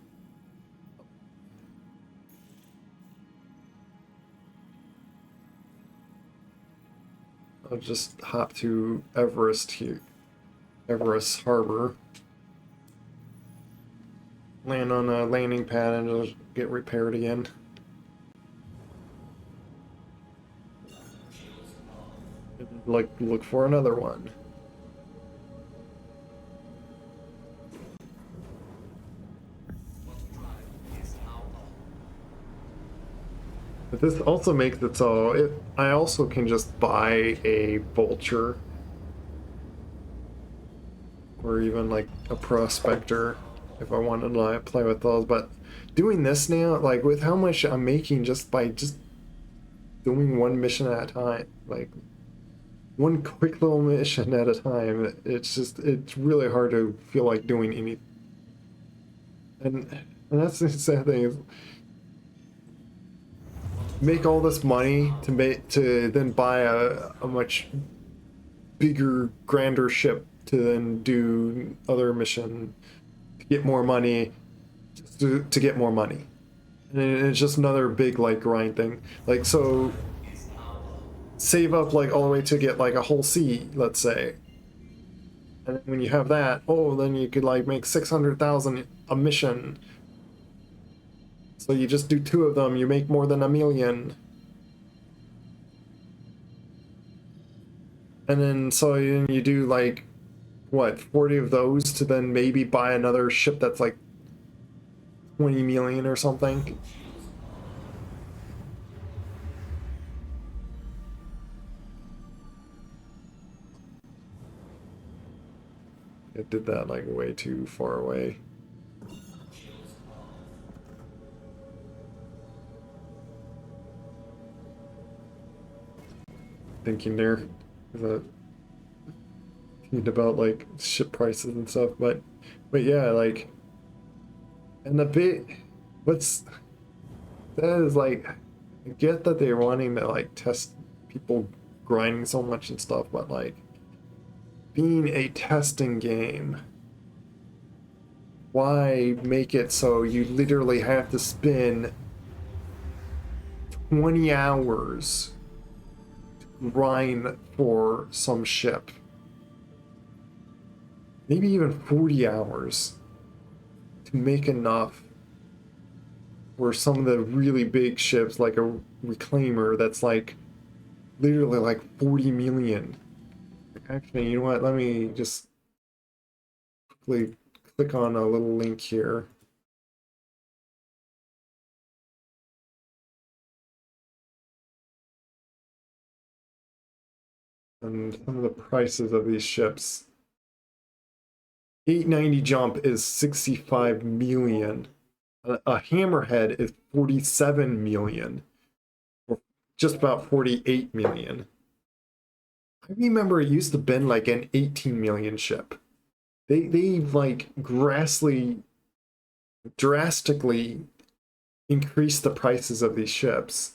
I'll just hop to Everest here. Everest Harbor. Land on a landing pad and it'll get repaired again. And look for another one. But this also makes it so I also can just buy a vulture or even like a prospector if I wanted to play with those. But doing this now, like with how much I'm making just by just doing one mission at a time, like one quick little mission at a time, it's really hard to feel like doing anything. And that's the sad thing is, make all this money to then buy a much bigger, grander ship to then do other mission to get more money, to get more money, and it's just another big like grind thing. Like so, save up like all the way to get like a whole sea, let's say, and then when you have that, oh, then you could like make 600,000 a mission. So you just do 2 of them, you make more than 1 million. And then so you do like, what, 40 of those to then maybe buy another ship that's like 20 million or something. It did that like way too far away. Thinking there, thinking about like ship prices and stuff, but yeah, like, and the bit, what's that is like, I get that they're wanting to like test people grinding so much and stuff, but like, being a testing game, why make it so you literally have to spend 20 hours grind for some ship, maybe even 40 hours to make enough for some of the really big ships like a reclaimer that's like literally like 40 million. Actually, you know what, let me just quickly click on a little link here. And some of the prices of these ships. 890 jump is 65 million. A hammerhead is 47 million. just about 48 million. I remember it used to been like an 18 million ship. They like drastically increased the prices of these ships.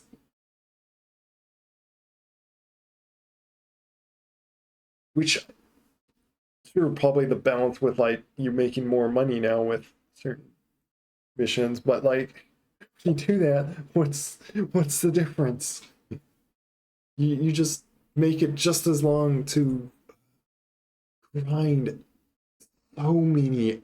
Which sure probably the balance with like you making more money now with certain missions, but like if you do that, what's the difference? You just make it just as long to grind so many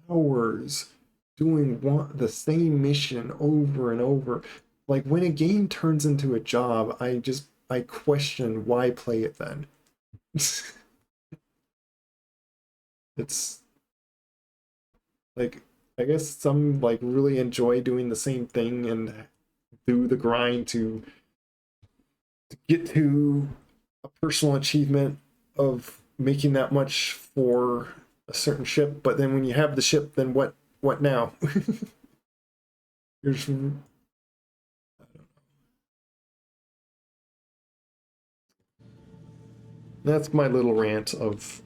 hours doing the same mission over and over. Like when a game turns into a job, I question why play it then. It's like I guess some like really enjoy doing the same thing and do the grind to get to a personal achievement of making that much for a certain ship, but then when you have the ship, then what now? There's that's my little rant of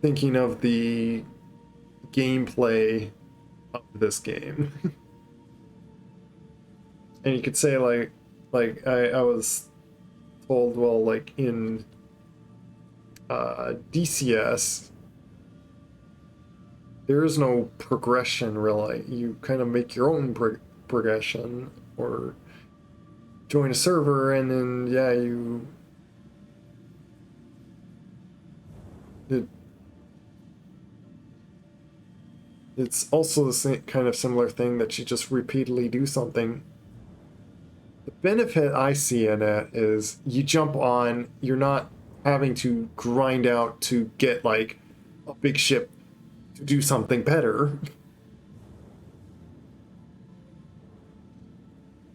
thinking of the gameplay of this game. And you could say like I was told, well, like in DCS there is no progression really. You kind of make your own progression or join a server and then yeah it's also the same kind of similar thing that you just repeatedly do something. The benefit I see in it is you jump on, you're not having to grind out to get like a big ship to do something better.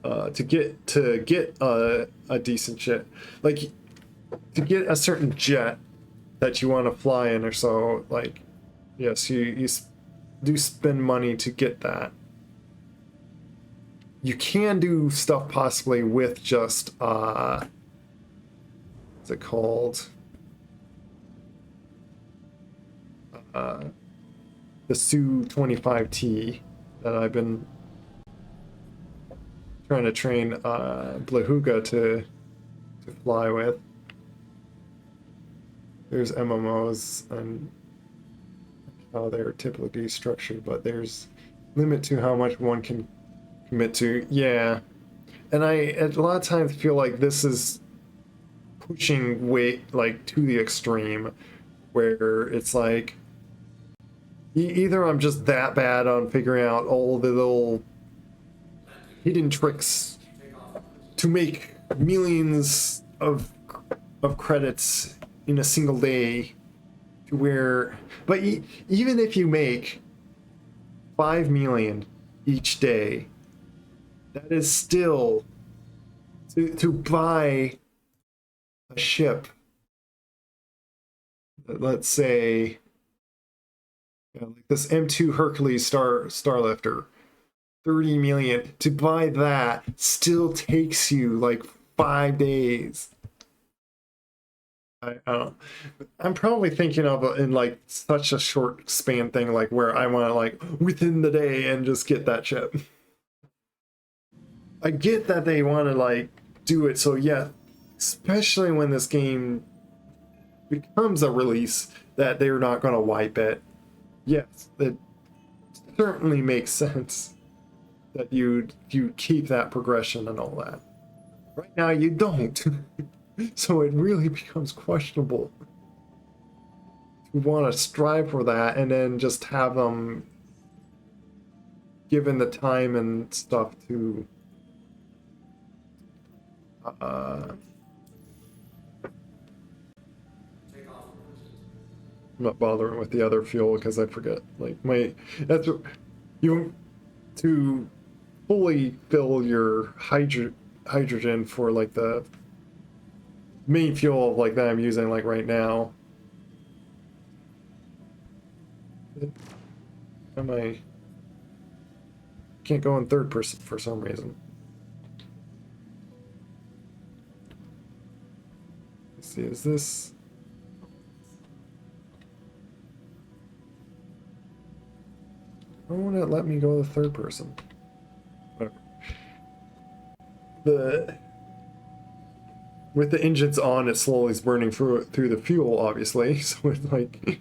To get a decent jet, like to get a certain jet that you want to fly in or so, like yes, you do spend money to get that. You can do stuff possibly with just what's it called? The Su-25T that I've been trying to train Blahuga to fly with. There's MMOs and how they're typically structured, but there's limit to how much one can commit to. Yeah, and I a lot of times feel like this is pushing way like to the extreme, where it's like either I'm just that bad on figuring out all the little hidden tricks to make millions of credits in a single day, to where but even if you make 5 million each day, that is still to buy a ship, let's say like this M2 Hercules Starlifter, 30 million to buy that still takes you like 5 days. I don't. I'm probably thinking of it in like such a short span thing, like where I want to like within the day and just get that ship. I get that they want to like do it, so yeah, especially when this game becomes a release that they're not going to wipe it. Yes, it certainly makes sense that you keep that progression and all that. Right now you don't. So it really becomes questionable to want to strive for that and then just have them given the time and stuff to I'm not bothering with the other fuel because I forget like that's you to fully fill your hydrogen for like the main fuel like that I'm using like right now. Can't go in third person for some reason. see, is this... Why won't it let me go to the third person? Whatever. With the engines on, it slowly is burning through the fuel, obviously. So it's like,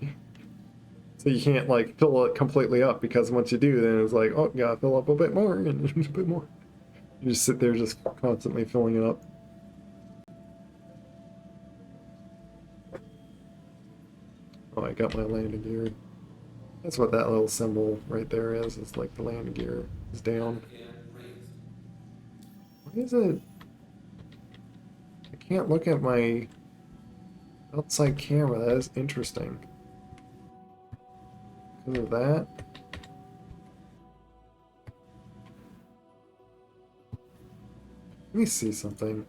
so you can't like fill it completely up, because once you do, then it's like, oh, you gotta fill up a bit more and a bit more. You just sit there, just constantly filling it up. Oh, I got my landing gear. That's what that little symbol right there is. It's like the landing gear is down. Why is it? I can't look at my outside camera. That is interesting. Because of that. Let me see something.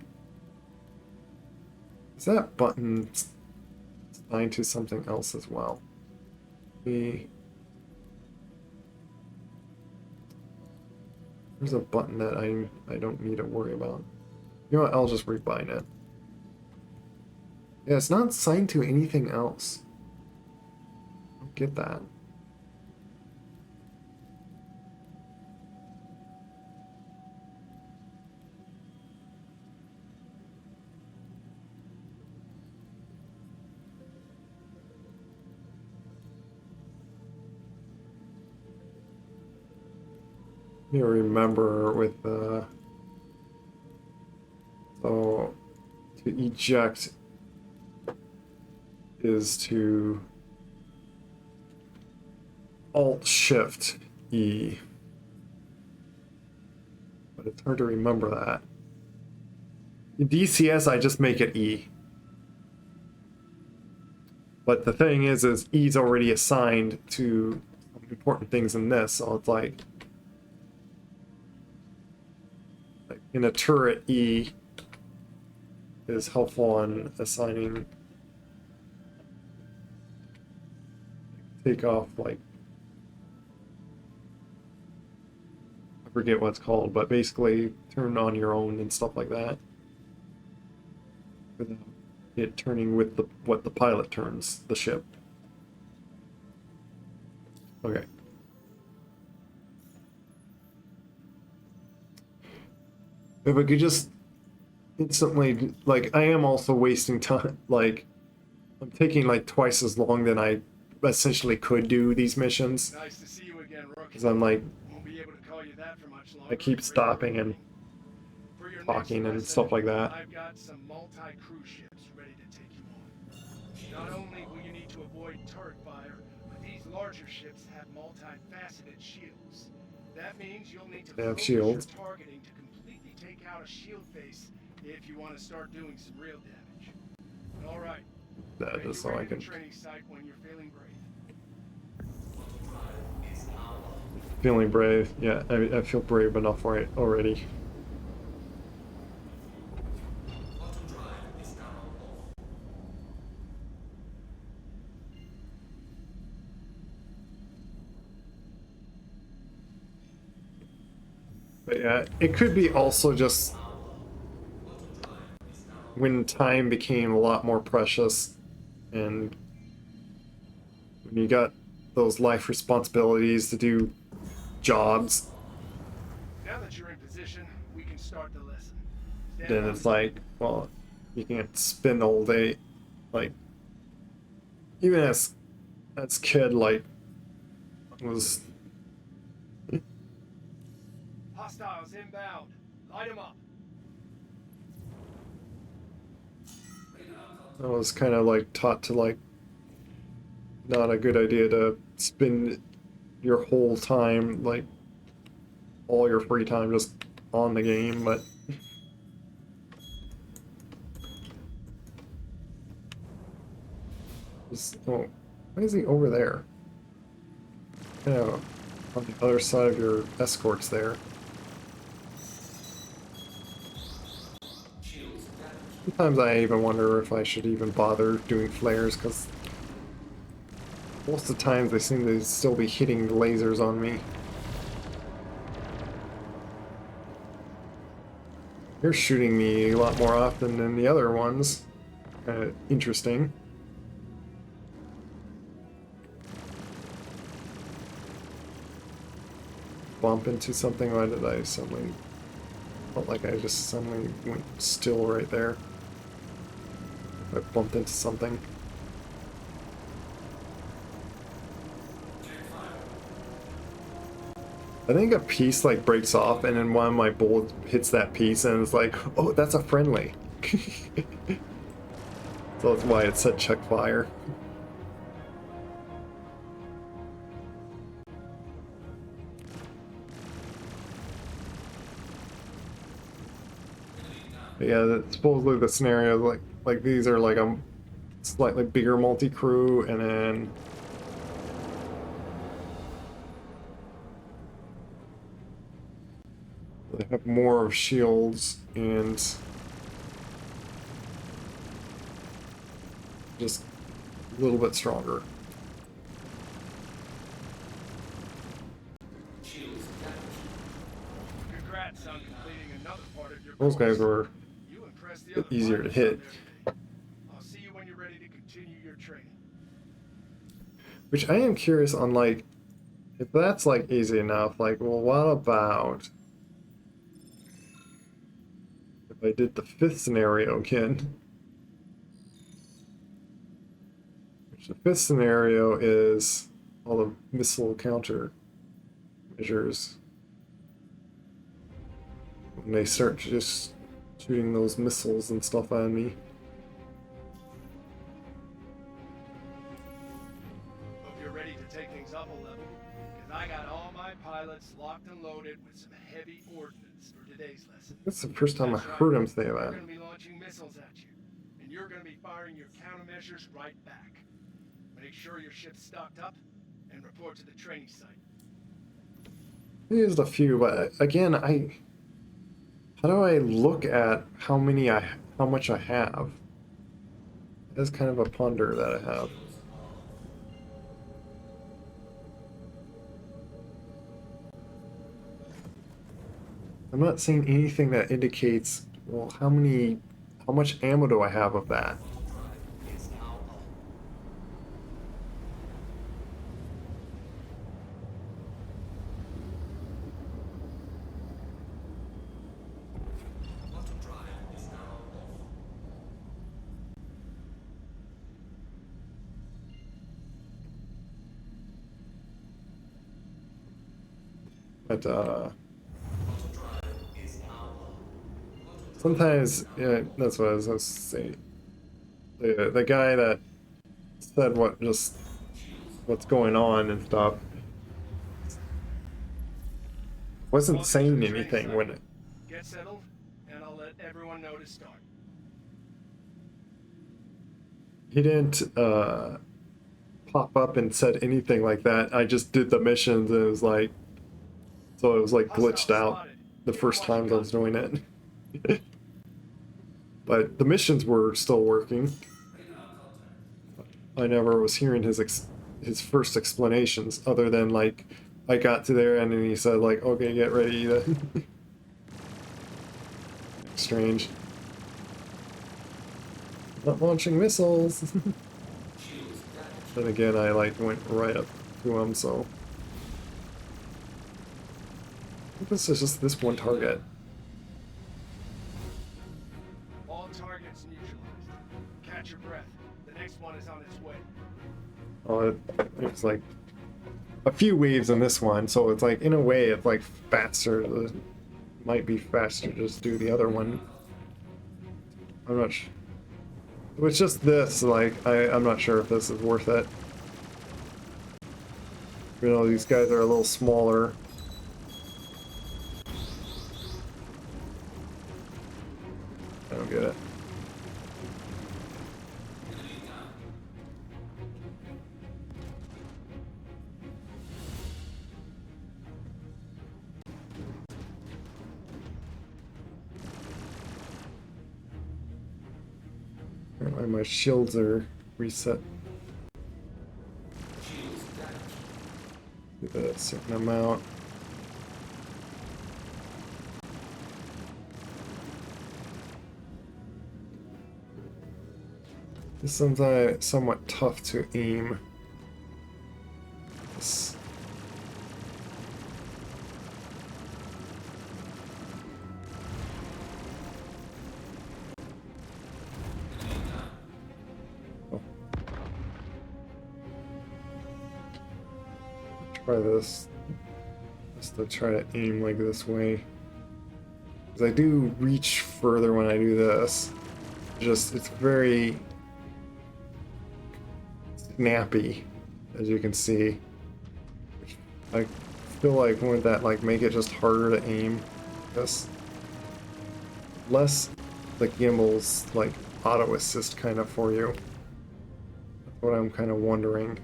Is that button assigned to something else as well? There's a button that I don't need to worry about. You know what? I'll just rebind it. Yeah, it's not assigned to anything else. I don't get that. You remember with so to eject is to Alt-Shift E, but it's hard to remember that. In DCS, I just make it E. But the thing is E's already assigned to important things in this, so it's like in a turret, E is helpful on assigning takeoff, like I forget what it's called, but basically turn on your own and stuff like that, without it turning with what the pilot turns the ship. Okay. If I could just instantly, like, I am also wasting time, like, I'm taking like twice as long than I essentially could do these missions. Nice to see you again, Rook. Because I'm like, Won't be able to call you that for much longer. I keep stopping and For your talking next and lesson, stuff like that. I've got some multi-cruise ships ready to take you on. Not only will you need to avoid turret fire, but these larger ships have multifaceted shields. That means you'll need to They have focus shields. your targeting to completely take out a shield face if you want to start doing some real damage. All right. That Make is your so way I to the can training site when you're feeling brave. feeling brave. Yeah, I feel brave enough for it already. But yeah, it could be also just when time became a lot more precious and when you got those life responsibilities to do jobs, Now that you're in position, we can start the lesson. Stand then by. it's like, well, you can't spend the whole day, like, even as kid, like, was, Hostiles inbound. Light them up. I was kind of like taught to like, not a good idea to spend your whole time, like, all your free time just on the game, but oh, why is he over there? Kind of on the other side of your escorts there. Sometimes I even wonder if I should even bother doing flares, because most of the times they seem to still be hitting lasers on me. You're shooting me a lot more often than the other ones. kind of interesting. Bump into something. Why did I suddenly felt like I just suddenly went still right there? I bumped into something. I think a piece like breaks off and then one of my bullets hits that piece and it's like, oh, that's a friendly. So that's why it said check fire. But yeah, supposedly the scenario like these are like a slightly bigger multi-crew, and then they have more of shields and just a little bit stronger. Congrats on completing another part of your Those guys course. were You impressed the a bit other easier to pilots hit. out there today. I'll see you when you're ready to continue your training. Which I am curious on, like, if that's like easy enough, like, well, what about if I did the fifth scenario again? Which the fifth scenario is all the missile counter measures. When they start just shooting those missiles and stuff at me. Hope you're ready to take things up a level, because I got all my pilots locked and loaded with some heavy ordnance for today's lesson. That's the first time I That's right. heard him say They're that. going to be launching missiles at you, and you're going to be firing your countermeasures right back. Make sure your ship's stocked up, and report to the training site. I used a few, but again, how do I look at how much I have? That's kind of a ponder that I have. I'm not seeing anything that indicates, well, how much ammo do I have of that? But sometimes, yeah, that's what I was going to say. The guy that said what's going on and stuff wasn't Welcome to saying the training anything site. when it. Get settled, and I'll let everyone know to start. He didn't pop up and said anything like that. I just did the missions and it was like, so it was like glitched Hostile out spotted. the Give first them what you times I got. was doing it. But the missions were still working. I never was hearing his first explanations other than like I got to there and then he said like, okay, get ready to strange. Not launching missiles. Then again, I like went right up to him, so I think this is just this one target. All targets neutralized. Catch your breath. The next one is on its way. Oh, it's like a few waves in this one, so it's like in a way it's like faster. Might be faster to just do the other one. I'm not sure. It was just this, like I'm not sure if this is worth it. You know, these guys are a little smaller. I don't get it. Apparently my shields are reset. To a certain amount. It's sometimes somewhat tough to aim. It's, oh. Try this. Just to try to aim like this way. Because I do reach further when I do this. Just, it's very snappy, as you can see. I feel like wouldn't that like make it just harder to aim? This less the gimbal's like auto assist kind of for you. That's what I'm kind of wondering.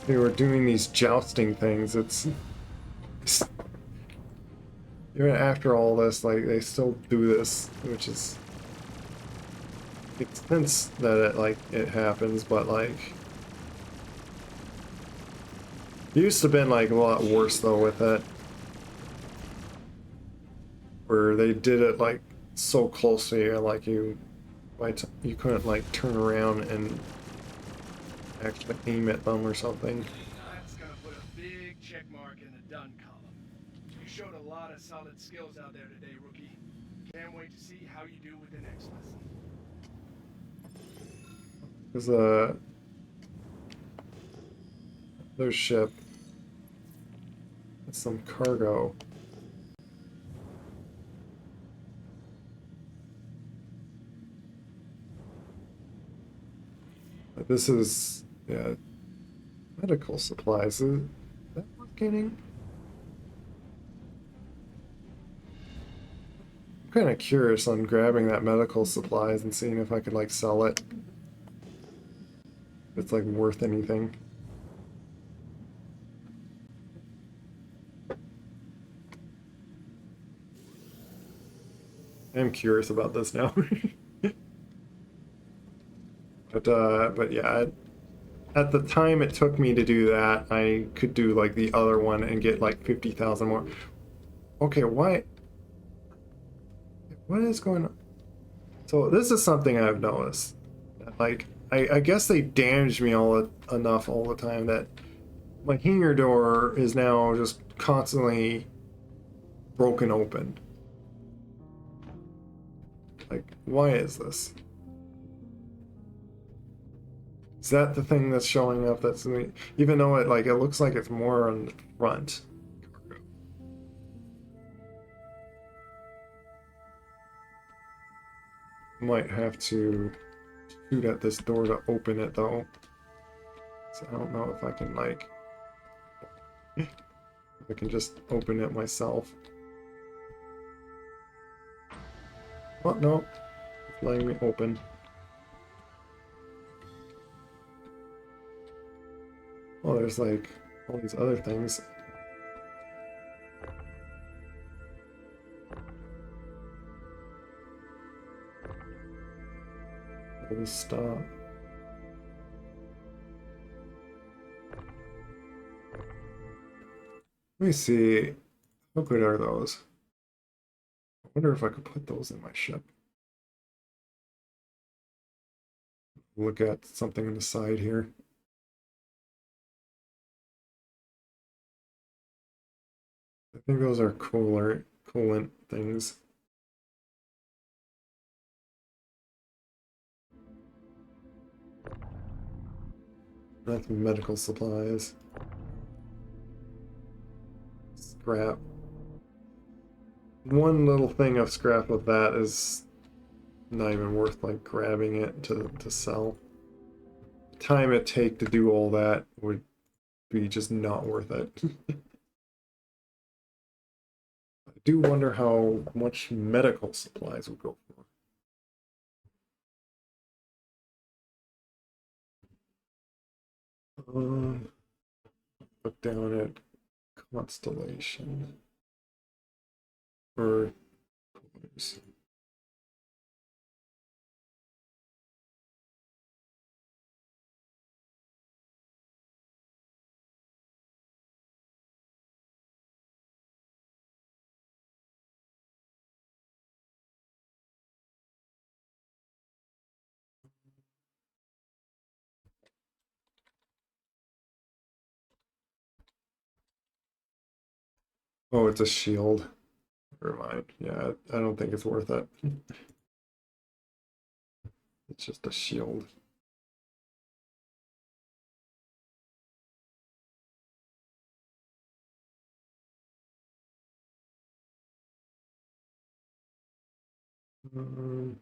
They were doing these jousting things. It's even after all this, like they still do this, which is makes sense that it happens, but like it used to been like a lot worse though with it, where they did it like so closely, like you couldn't like turn around and actually aim at them or something. That's gonna put a big check mark in the done column. You showed a lot of solid skills out there today, rookie. Can't wait to see how you do with the next lesson. There's there's ship. That's some cargo. But this is, yeah, medical supplies. Is that worth getting? I'm kind of curious on grabbing that medical supplies and seeing if I could like sell it. If it's like worth anything. I'm curious about this now. But yeah, at the time it took me to do that, I could do like the other one and get like 50,000 more. Okay, why? What is going on? So this is something I've noticed. Like, I guess they damaged me enough all the time that my hangar door is now just constantly broken open. Like, why is this? Is that the thing that's showing up? That's even though it looks like it's more on the front. Might have to shoot at this door to open it though. So I don't know if I can like if I can just open it myself. Oh no, it's letting me open. Oh, there's like all these other things. Let me stop. Let me see. How good are those? I wonder if I could put those in my ship. Look at something on the side here. I think those are coolant things. That's medical supplies. Scrap. One little thing of scrap with that is not even worth like grabbing it to sell. The time it take to do all that would be just not worth it. I do wonder how much medical supplies would go for. Look down at Constellation. Or Oh, it's a shield. Never mind. Yeah, I don't think it's worth it. It's just a shield. Um,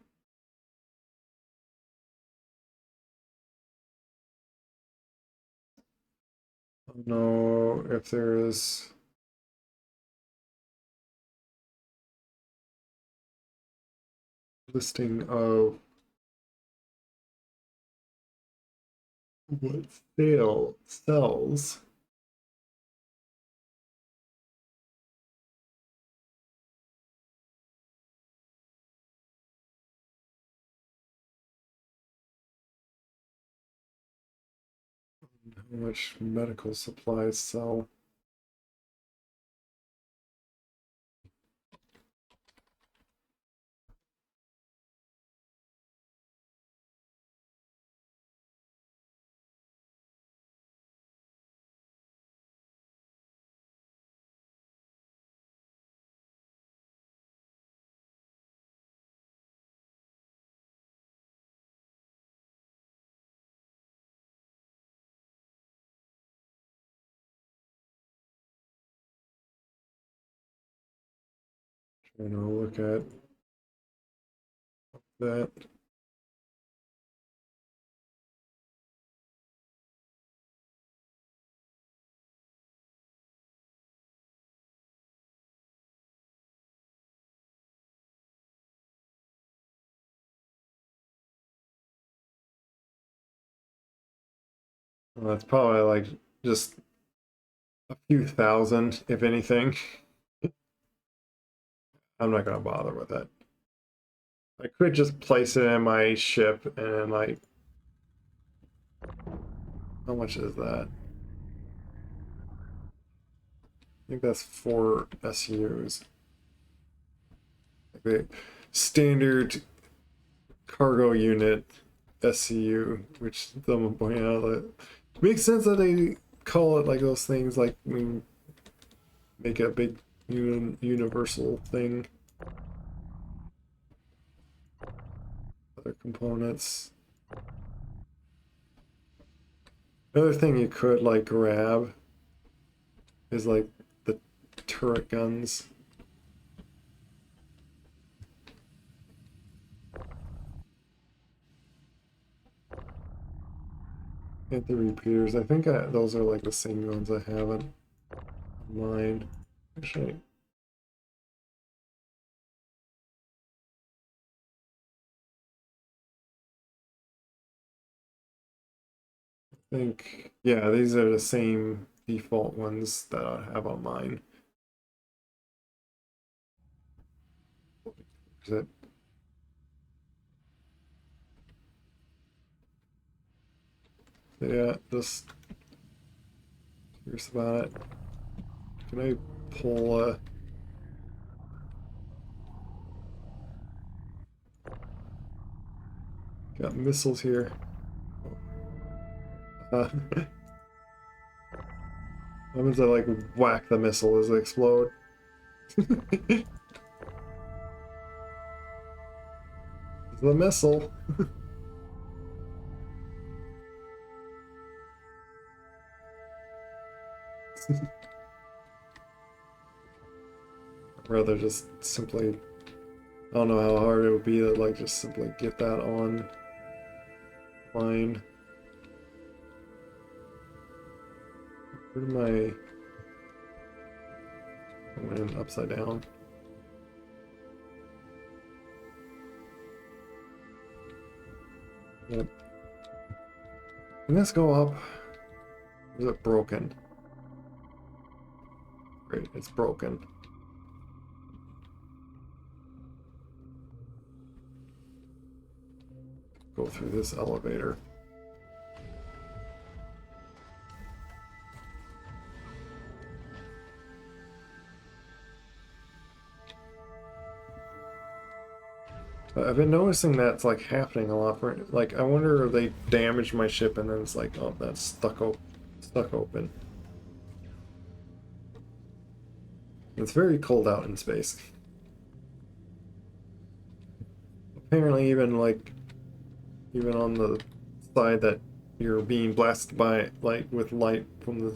I don't know if there is listing of what sells. How much medical supplies sell. Trying to look at that. Well, that's probably like just a few thousand, if anything. I'm not gonna bother with it. I could just place it in my ship and like, how much is that? I think that's 4 SUs. Like the standard cargo unit SCU, which someone pointed out that makes sense that they call it like those things, like make a big universal thing. Other components. Another thing you could like grab is like the turret guns. And the repeaters. I think those are like the same ones I have in mind. Actually, I think, yeah, these are the same default ones that I have on mine. Is it? So yeah, just curious about it. Can I pull got missiles here. What happens I like whack the missile as they explode? It's the missile. I'd rather just simply, I don't know how hard it would be to like just simply get that on line. Where am I? I went upside down. Yep. Can this go up? Or is it broken? Great, it's broken. Go through this elevator. I've been noticing that's like happening a lot for like I wonder if they damaged my ship and then it's like, oh, that's stuck open. It's very cold out in space. Apparently even on the side that you're being blasted by with light from the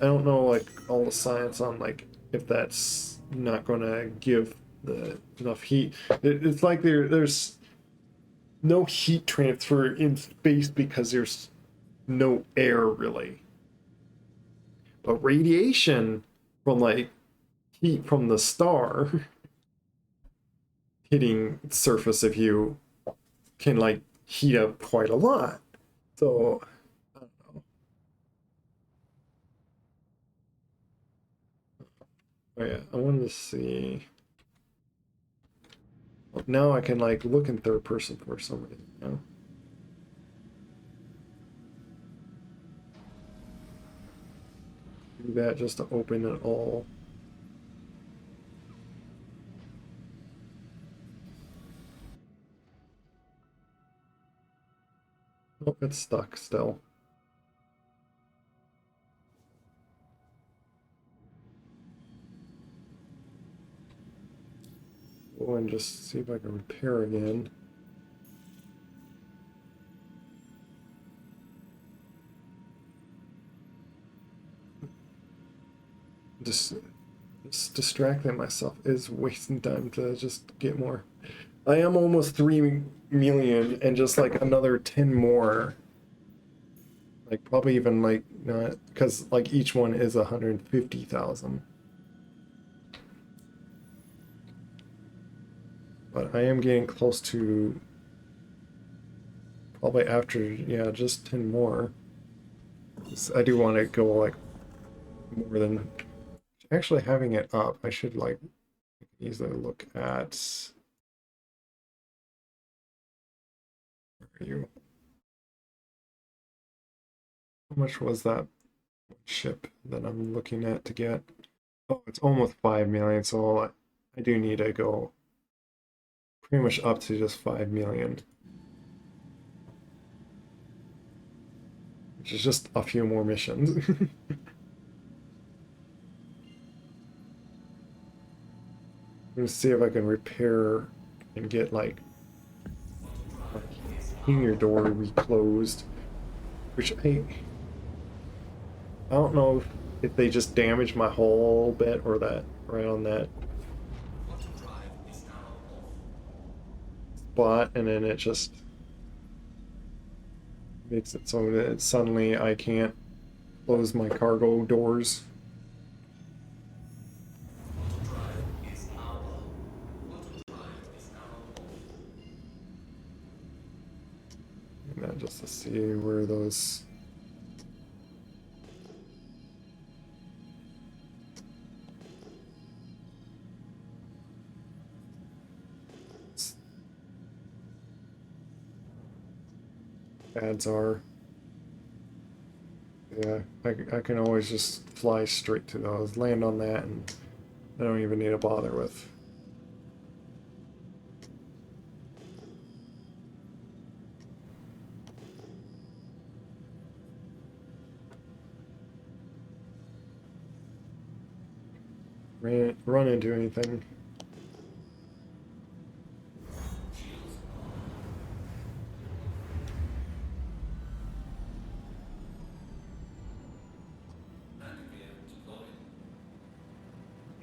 I don't know all the science on if that's not gonna give enough heat. It's like there's no heat transfer in space because there's no air really. But radiation from heat from the star hitting the surface of you can heat up quite a lot. So I don't know. Oh yeah, I wanted to see. Well, now I can look in third person for some reason, you know? Do that just to open it all. Oh, it's stuck still. Go and just see if I can repair again. Just distracting myself is wasting time to just get more. I am almost 3 million and just another 10 more. Probably even not, because each one is 150,000. But I am getting close to probably after, yeah, just 10 more. I do want to go more than actually having it up. I should easily look at where are you? How much was that ship that I'm looking at to get? Oh, it's almost 5 million, so I do need to go pretty much up to just 5 million. Which is just a few more missions. I'm gonna see if I can repair and get my hangar door reclosed. Which I don't know if they just damaged my hull a bit or that right on that spot, and then it just makes it so that suddenly I can't close my cargo doors. And then just to see where those ads are. Yeah, I can always just fly straight to those, land on that, and I don't even need to bother with. Run into anything.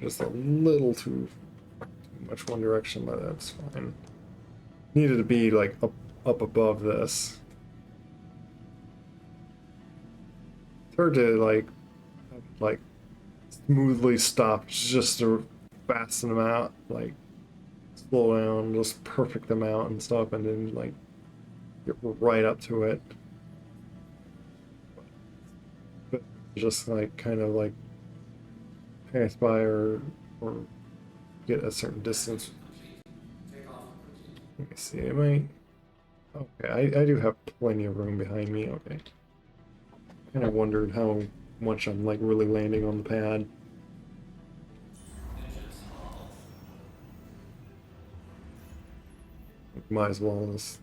Just a little too much one direction, but that's fine. Needed to be up above this. It's hard to like smoothly stop just to fasten them out, slow down, just perfect them out and stuff, and then get right up to it. But just kind of pass by or get a certain distance. Let me see, am I... Okay, I do have plenty of room behind me, okay. Kind of wondered how much I'm really landing on the pad. Might as well just...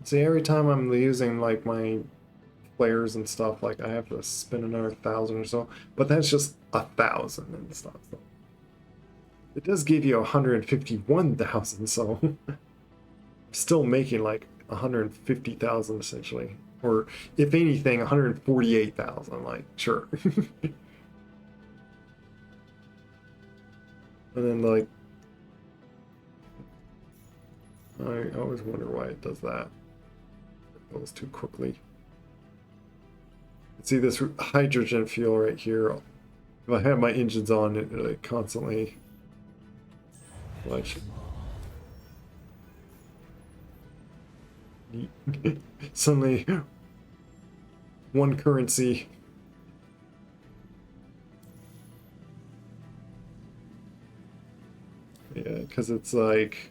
See, every time I'm using my players and stuff, like I have to spend another 1,000 or so, but that's just 1,000 and stuff. So it does give you 151,000, so I'm still making like 150,000 essentially, or if anything, 148,000. Like, sure. And then like, I always wonder why it does that. It goes too quickly. See this hydrogen fuel right here. If I have my engines on, it like constantly. Watch. Suddenly, one currency. Yeah, because it's like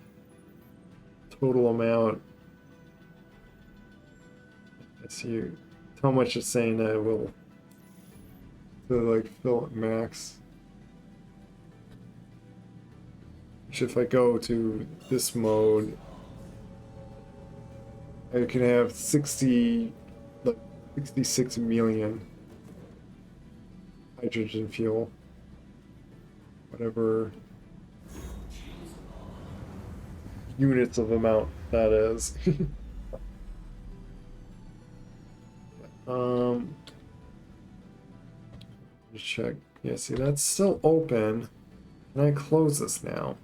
total amount. Let's see how much it's saying that it will to like fill it max. Which if I go to this mode, I can have 66 million hydrogen fuel. Whatever units of amount that is. Just check. Yeah, see, that's still open. Can I close this now?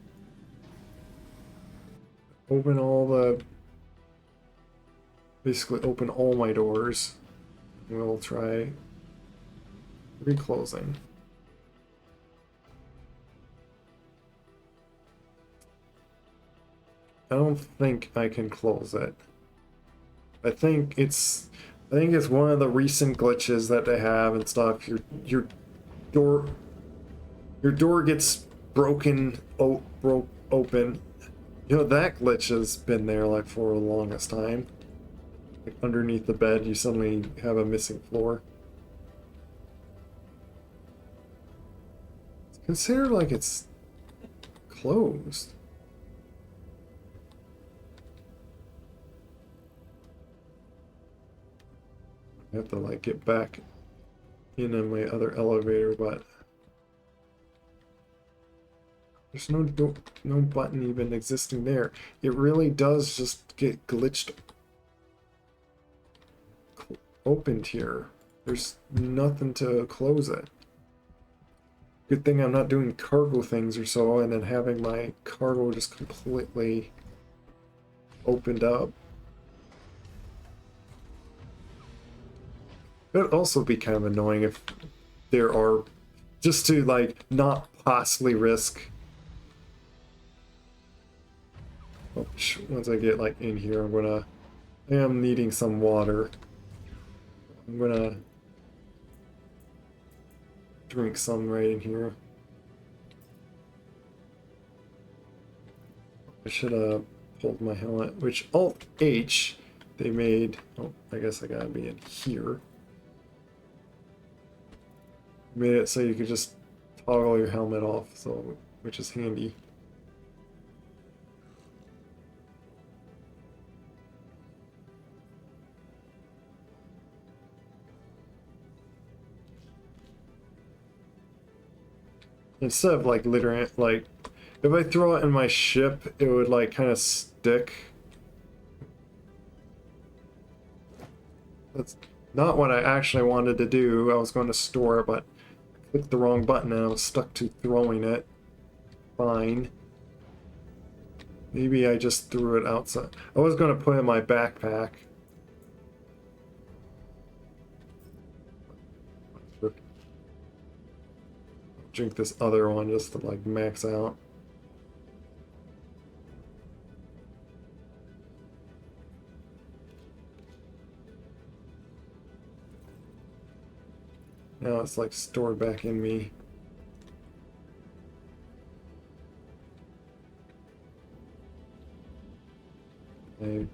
Open all the... Basically open all my doors. We'll try reclosing. I don't think I can close it. I think it's one of the recent glitches that they have and stuff. Your door gets broken open. You know, that glitch has been there like for the longest time. Like underneath the bed, you suddenly have a missing floor. It's considered like it's closed. I have to like get back in on my other elevator, but there's no button even existing there. It really does just get glitched opened here. There's nothing to close it. Good thing I'm not doing cargo things or so, and then having my cargo just completely opened up. It would also be kind of annoying if there are, just to like not possibly risk. Oh, once I get like in here, I am needing some water. I'm gonna drink some right in here. I should have pulled my helmet, which Alt H they made. Oh, I guess I gotta be in here. Made it so you could just toggle your helmet off, so which is handy. Instead of like littering, like if I throw it in my ship, it would like kind of stick. That's not what I actually wanted to do. I was going to store it, but I clicked the wrong button and I was stuck to throwing it. Fine. Maybe I just threw it outside. I was going to put it in my backpack. Drink this other one just to like max out. Now it's like stored back in me. I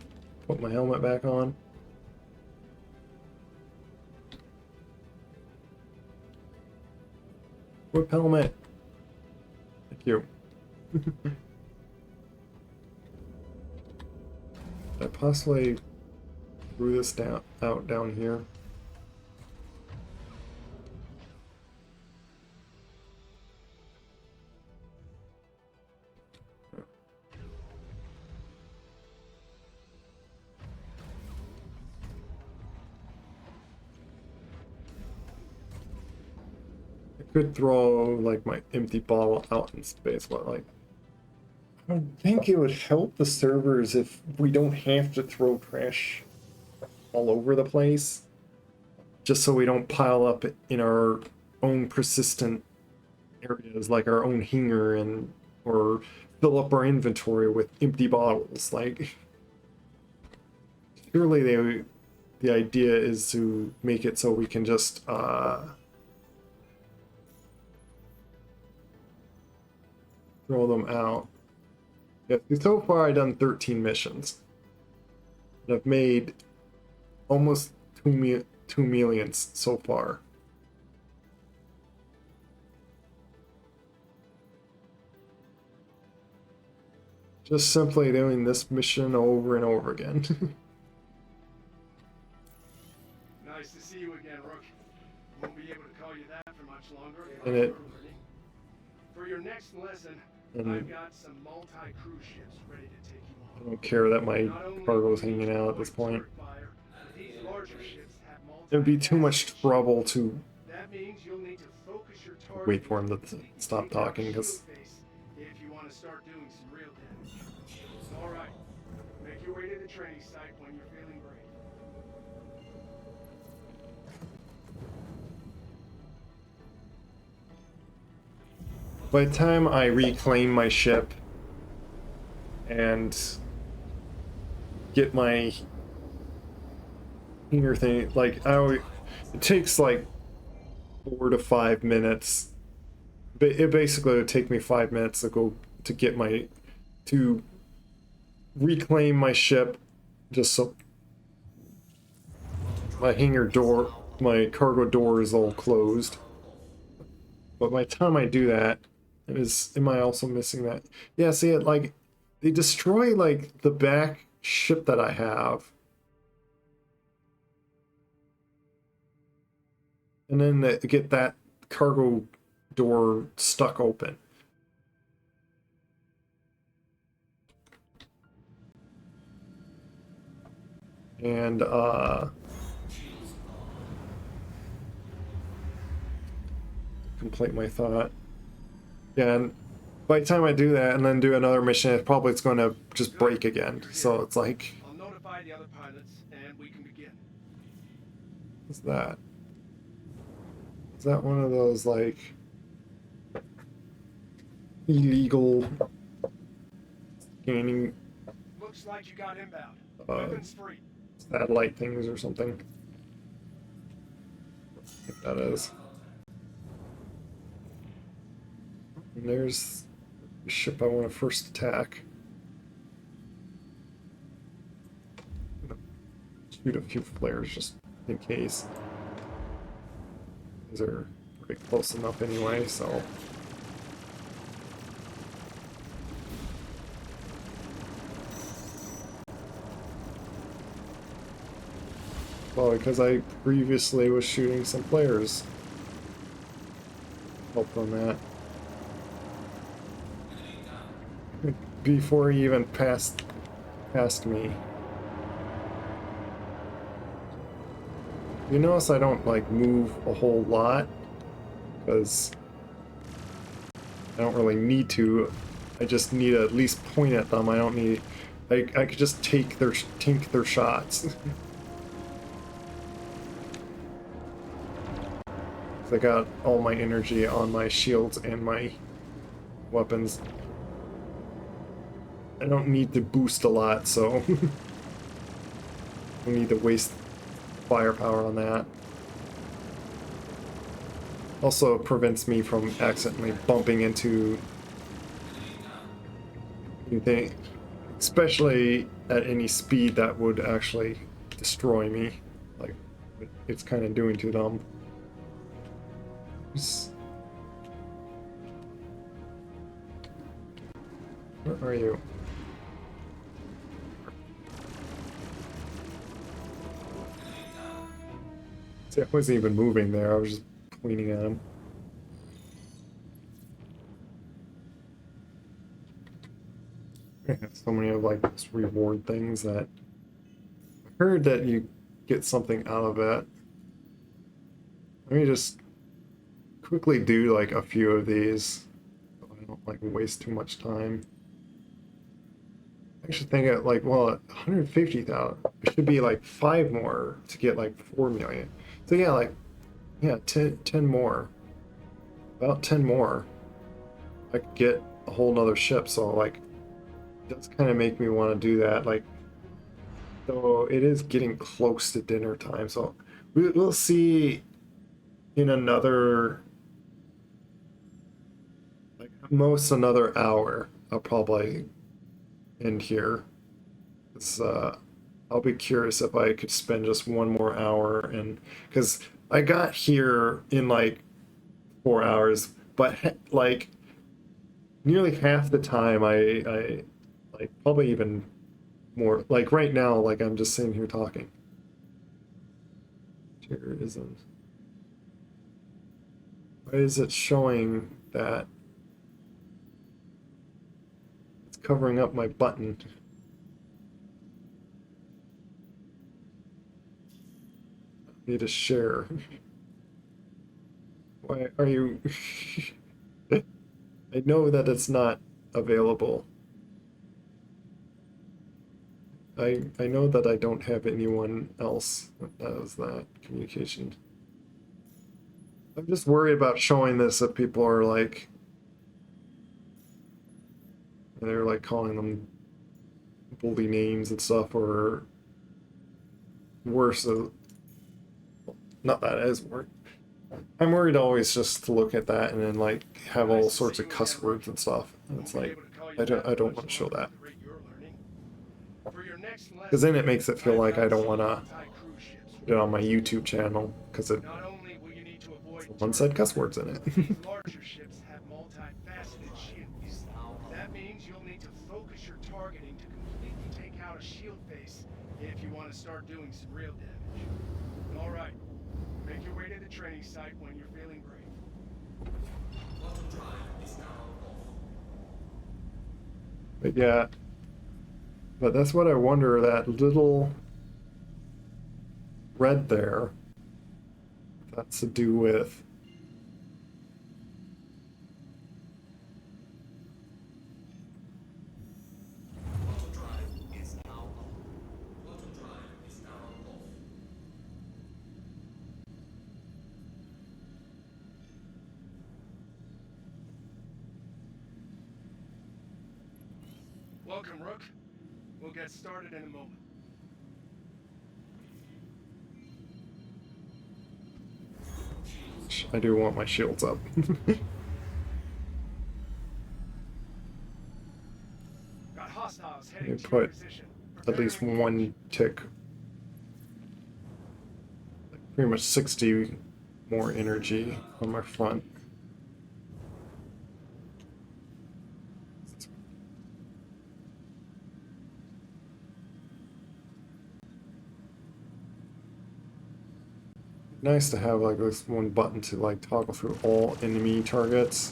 put my helmet back on. Whip helmet. Thank you. I possibly threw this out down here. could throw like my empty bottle out in space, but like I don't think it would help the servers if we don't have to throw trash all over the place, just so we don't pile up in our own persistent areas, like our own hangar, and or fill up our inventory with empty bottles. Like, surely the idea is to make it so we can just throw them out. Yeah, so far I've done 13 missions. And I've made almost 2 million so far. Just simply doing this mission over and over again. Nice to see you again, Rook. Won't be able to call you that for much longer. And it- For your next lesson, And I've got some multi-cruise ships ready to take you I on. don't care that my Not only cargo's will you hanging out at this avoid point. turret fire, but these larger ships have It would be too much multi-gas trouble to That means you'll need to focus your target. wait for him to stop Take out talking, because shield face if you want to start doing some real damage. All right, make your way to the training site when you're feeling great. by the time I reclaim my ship and get my hangar thing, like it takes like 4 to 5 minutes. But it basically would take me 5 minutes to get to reclaim my ship, just so my hangar door, my cargo door is all closed. But by the time I do that, am I also missing that? Yeah, see it, like, they destroy like the back ship that I have. And then they get that cargo door stuck open. And complete my thought. Yeah, and by the time I do that and then do another mission, it's going to just break again. So it's like, I'll notify the other pilots and we can begin. what's that? Is that one of those like illegal scanning Looks like you got inbound. Weapons free. satellite things or something? I think that is. And there's the ship I want to first attack. Shoot a few flares just in case. These are pretty close enough anyway, so. Well, because I previously was shooting some flares. Helped on that. Before he even passed me. You notice I don't like move a whole lot because I don't really need to. I just need to at least point at them. I don't need. I could just tank their shots. I got all my energy on my shields and my weapons. I don't need to boost a lot, so I don't need to waste firepower on that. Also prevents me from accidentally bumping into anything, especially at any speed that would actually destroy me, like it's kind of doing to them. Where are you? See, I wasn't even moving there, I was just pointing at him. I have so many of like these reward things that I heard that you get something out of it. Let me just quickly do like a few of these so I don't like waste too much time. I actually think at like, well, 150,000, it should be like 5 more to get like 4 million. So yeah, like, yeah, 10 more. About 10 more. I could get a whole nother ship, so like, it does kind of make me want to do that. Like, so it is getting close to dinner time, so we'll see in another, like, most another hour. I'll probably end here. It's, I'll be curious if I could spend just one more hour, and because I got here in like 4 hours, but like nearly half the time I like probably even more, like right now, like I'm just sitting here talking. Here isn't. Why is it showing that it's covering up my button? I need to share. Why are you? I know that it's not available. I know that I don't have anyone else that does that communication. I'm just worried about showing this if people are like, they're like calling them bully names and stuff, or worse. Not that it is worse. I'm worried always just to look at that and then like have all sorts of cuss words and stuff. And it's like I don't want to show that. Because then it makes it feel like I don't want to put it on my YouTube channel because someone said cuss words in it. Larger ships have multifaceted shields. That means you'll need to focus your targeting to completely take out a shield face if you want to start doing some real damage. All right, make your way to the training site when you're feeling brave. But yeah, but that's what I wonder, that little red there, that's to do with Welcome, Rook. We'll get started in a moment. I do want my shields up. Got hostiles You heading to your put position. at least one tick, pretty much 60 more energy on my front. Nice to have like this one button to like toggle through all enemy targets,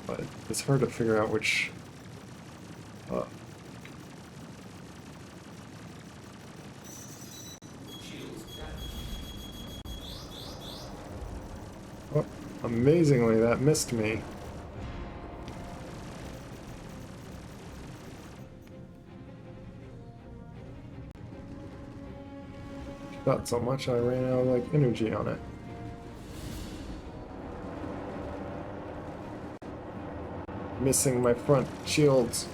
but it's hard to figure out which oh, amazingly that missed me. Not so much, I ran out of like energy on it. Missing my front shields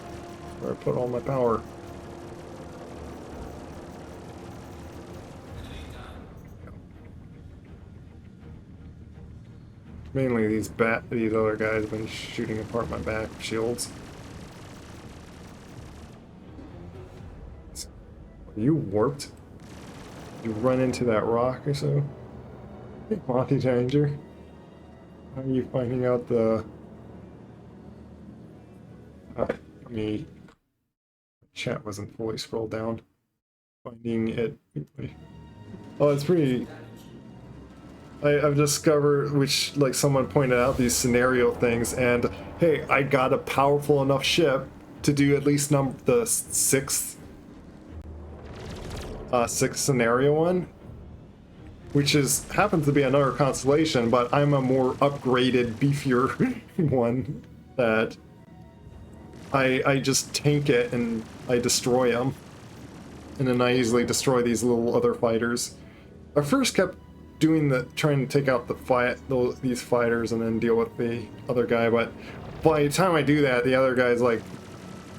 where I put all my power. Mainly these other guys have been shooting apart my back shields. Are you warped? You run into that rock or so? Hey, Monty Danger. How are you finding out the... let me... Chat wasn't fully scrolled down. Finding it... Oh, it's pretty... I've discovered, which, like, someone pointed out, these scenario things, and hey, I got a powerful enough ship to do at least the sixth scenario one. which is happens to be another constellation, but I'm a more upgraded, beefier one that I just tank it and I destroy them. And then I easily destroy these little other fighters. I first kept trying to take out these fighters and then deal with the other guy, but by the time I do that, the other guy's like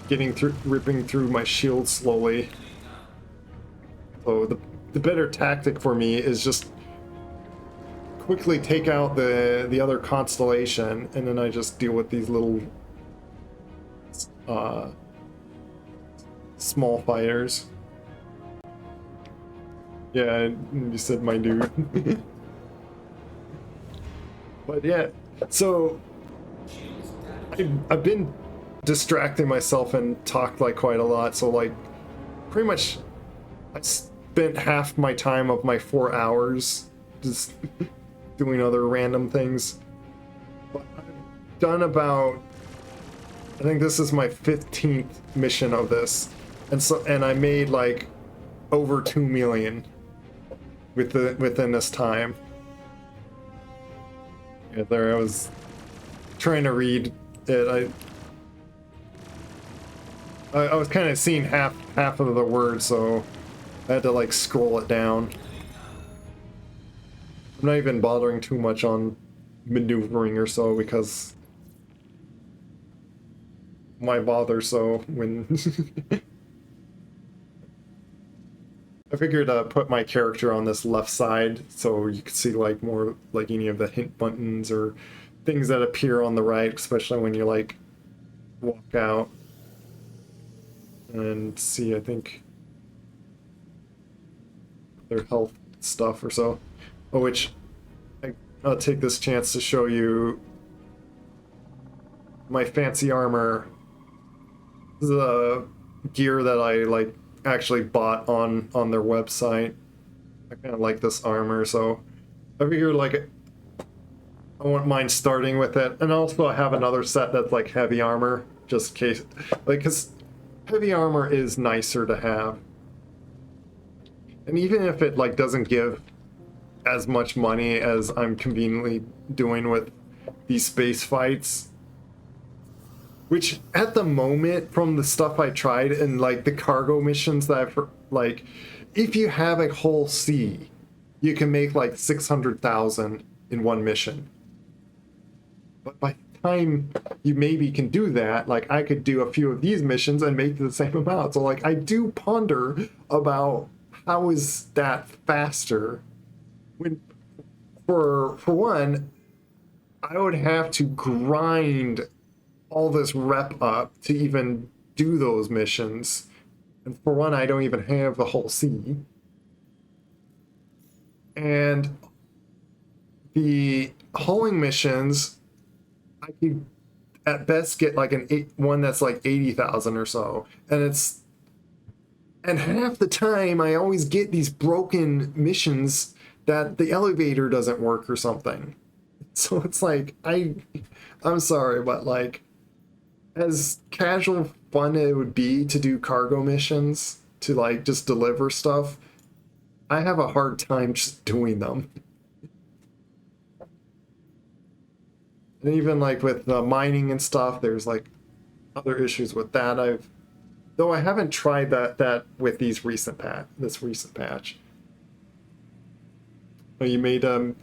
ripping through my shield slowly. So the better tactic for me is just quickly take out the other constellation, and then I just deal with these little small fighters. Yeah, you said my dude. But yeah, so I've been distracting myself and talked like quite a lot, so like pretty much I spent half my time of my 4 hours just doing other random things. But I've done about, I think this is my 15th mission of this, and I made like over 2 million within this time. Yeah, there I was trying to read it. I was kind of seeing half of the words, so I had to like scroll it down. I'm not even bothering too much on maneuvering or so, because why bother so when I figured put my character on this left side so you could see like more like any of the hint buttons or things that appear on the right, especially when you like walk out and see, I think, their health stuff or so. Oh, which I'll take this chance to show you my fancy armor. This is a gear that I like actually bought on their website. I kind of like this armor, so I figured like I wouldn't mind starting with it. And also I have another set that's like heavy armor, just in case, like, because heavy armor is nicer to have. And even if it like doesn't give as much money as I'm conveniently doing with these space fights, which at the moment, from the stuff I tried and like the cargo missions that I've like, if you have a whole sea, you can make like 600,000 in one mission. But by the time you maybe can do that, like I could do a few of these missions and make the same amount. So like I do ponder about how is that faster when, for one, I would have to grind all this rep up to even do those missions. And for one, I don't even have the whole sea. And the hauling missions, I could at best get like one that's like 80,000 or so. And half the time I always get these broken missions that the elevator doesn't work or something. So it's like, I'm sorry, but like, as casual fun it would be to do cargo missions, to like just deliver stuff, I have a hard time just doing them. And even like with mining and stuff, there's like other issues with that. Though I haven't tried that with this recent patch. Oh, you made a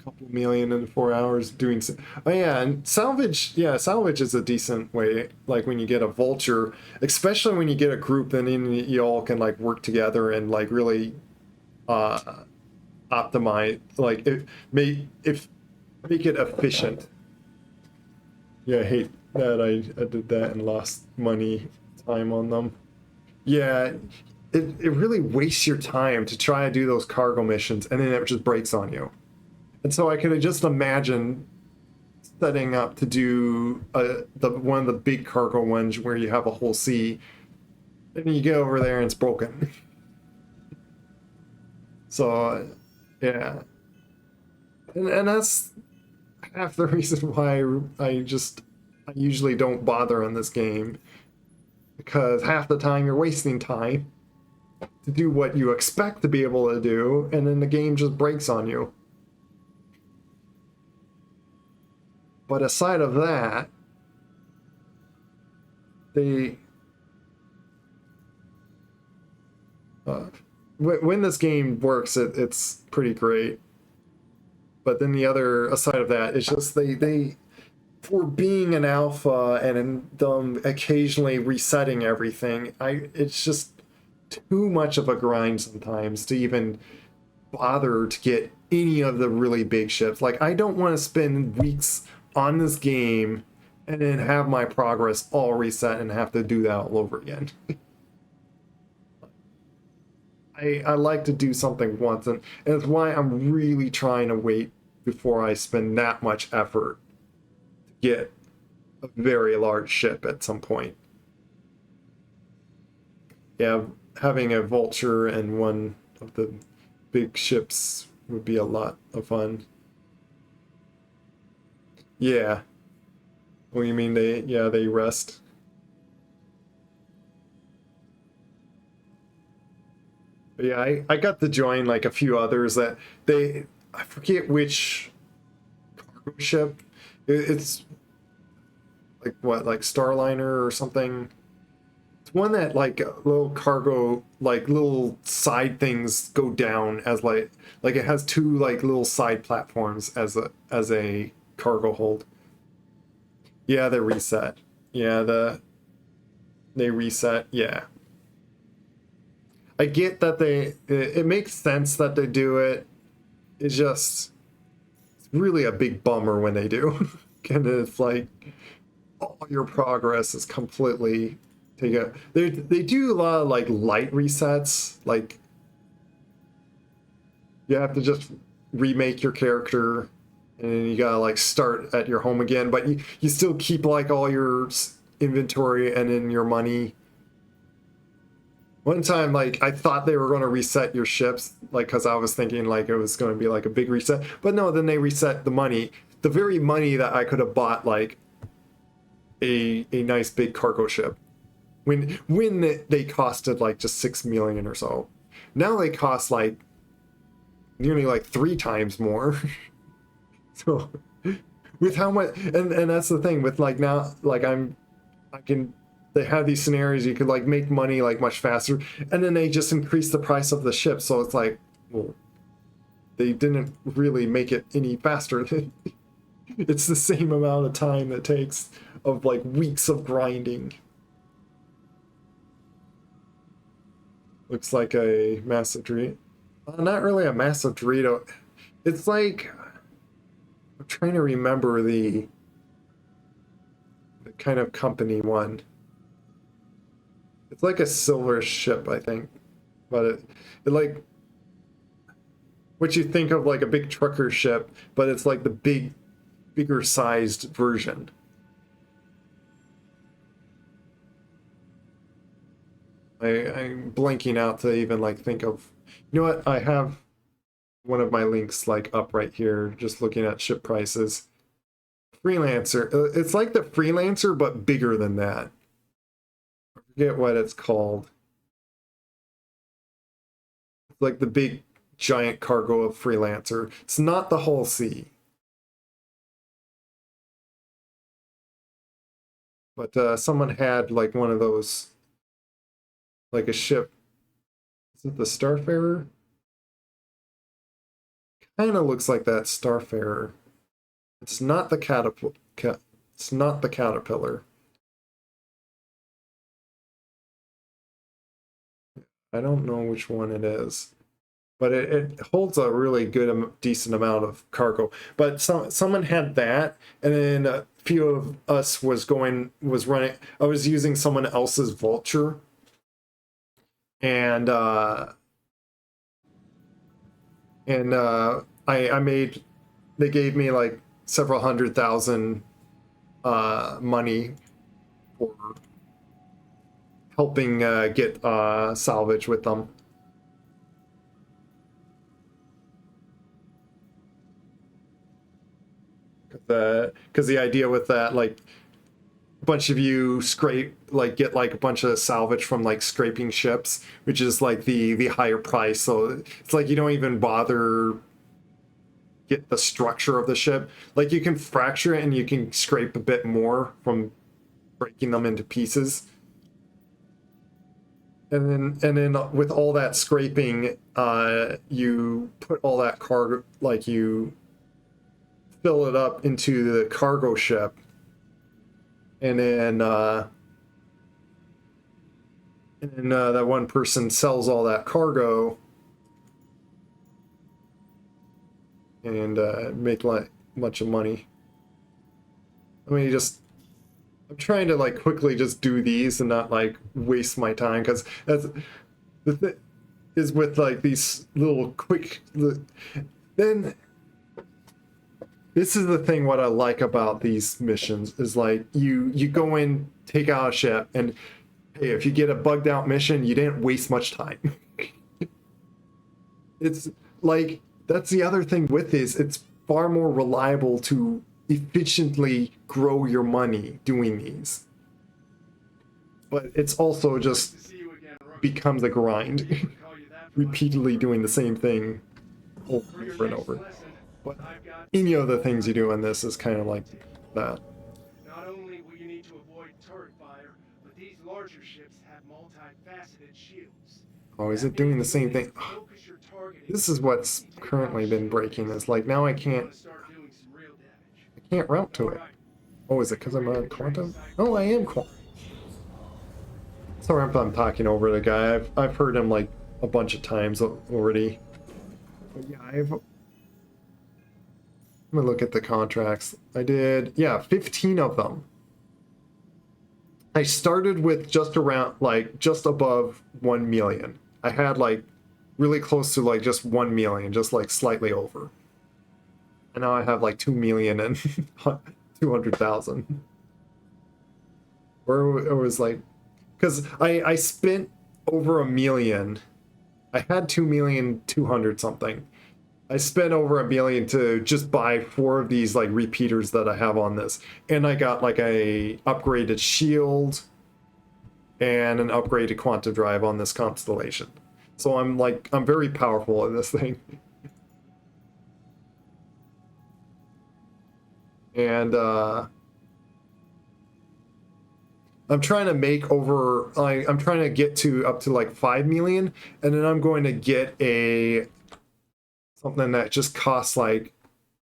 couple million in 4 hours doing. Oh yeah, and salvage. Yeah, salvage is a decent way. Like when you get a vulture, especially when you get a group, then you all can like work together and like really optimize. Like make it efficient. Yeah, I hate that I did that and lost time on them. Yeah, it really wastes your time to try to do those cargo missions, and then it just breaks on you. And so I could just imagine setting up to do one of the big cargo ones where you have a whole sea, and you get over there and it's broken. So, yeah. And that's half the reason why I usually don't bother on this game. Because half the time you're wasting time. to do what you expect to be able to do, and then the game just breaks on you. But aside of that, they when this game works, it's pretty great. But then the other aside of that, it's just they for being an alpha and in them occasionally resetting everything, it's just too much of a grind sometimes to even bother to get any of the really big ships. Like, I don't want to spend weeks on this game and then have my progress all reset and have to do that all over again. I like to do something once, and it's why I'm really trying to wait before I spend that much effort to get a very large ship at some point. Yeah, having a vulture and one of the big ships would be a lot of fun. Yeah. Well, you mean they rest? But yeah, I got to join like a few others that I forget which cargo ship. It's like what, like Starliner or something. It's one that like little cargo, like little side things go down as like it has two like little side platforms as a cargo hold. Yeah, they reset. Yeah, they reset. Yeah. I get that it makes sense that they do it. It's just it's really a big bummer when they do. And it's like all your progress is completely taken. They do a lot of like light resets. Like you have to just remake your character and then you gotta like start at your home again, but you still keep like all your inventory and then your money. One time, like, I thought they were going to reset your ships, like, because I was thinking, like, it was going to be, like, a big reset. But no, then they reset the money. The very money that I could have bought, like, a nice big cargo ship. When they costed, like, just 6 million or so. Now they cost, like, nearly, like, 3 times more. So, with how much... And that's the thing, with, like, now, like, they have these scenarios you could like make money like much faster, and then they just increase the price of the ship, so it's like, well, they didn't really make it any faster. It's the same amount of time it takes of like weeks of grinding. Looks like a massive Dorito. Not really a massive Dorito. It's like, I'm trying to remember the kind of company one. It's like a silver ship, I think, but it like what you think of like a big trucker ship, but it's like the bigger sized version. I'm blanking out to even like think of. You know what? I have one of my links like up right here, just looking at ship prices. Freelancer. It's like the Freelancer, but bigger than that. I forget what it's called. It's like the big giant cargo of Freelancer. It's not the Hull C. But someone had like one of those, like a ship. Is it the Starfarer? Kind of looks like that Starfarer. It's not the It's not the Caterpillar. I don't know which one it is, but it holds a really good, decent amount of cargo. But someone had that, and then a few of us was running. I was using someone else's Vulture, and I made. They gave me like several 100,000 money for helping get salvage with them. Because the idea with that, like, bunch of you scrape, like, get like a bunch of salvage from like scraping ships, which is like the higher price. So it's like you don't even bother get the structure of the ship. Like you can fracture it and you can scrape a bit more from breaking them into pieces. And then with all that scraping, you put all that cargo, like you fill it up into the cargo ship, and then that one person sells all that cargo and make like a bunch of money. I mean, I'm trying to like quickly just do these and not like waste my time, because that's the thing is with like these little quick. Then this is the thing what I like about these missions is like you go in, take out a ship, and hey, if you get a bugged out mission, you didn't waste much time. It's like that's the other thing with this. It's far more reliable to efficiently grow your money doing these. But it's also just To see you again, Rookie. becomes a grind, Call you that for much repeatedly longer. doing the same thing For over your and next over. lesson, But I've got any of the things you do in this is kind of like that. Not only will you need to avoid turret fire, but these larger ships have multifaceted shields. Oh, is That it doing the means same you'll need thing? to focus your targeting This is what's to take out currently been shield breaking. bases Is like now I if you can't wanna start doing some real damage. I can't route to All it. right. Oh, is it because I'm on quantum? Oh, I am quantum. Sorry if I'm talking over the guy. I've heard him like a bunch of times already. But yeah, I'm gonna look at the contracts. I did, yeah, 15 of them. I started with just around, like, just above 1 million. I had, like, really close to, like, just 1 million, just, like, slightly over. And now I have, like, 2 million and 200,000. Or it was, like, because I spent over 1 million. I had 2,200,000 something. I spent over 1 million to just buy 4 of these like repeaters that I have on this, and I got like a upgraded shield and an upgraded quantum drive on this constellation. So I'm very powerful in this thing. And I'm trying to make over I'm trying to get to up to like 5 million, and then I'm going to get a something that just costs like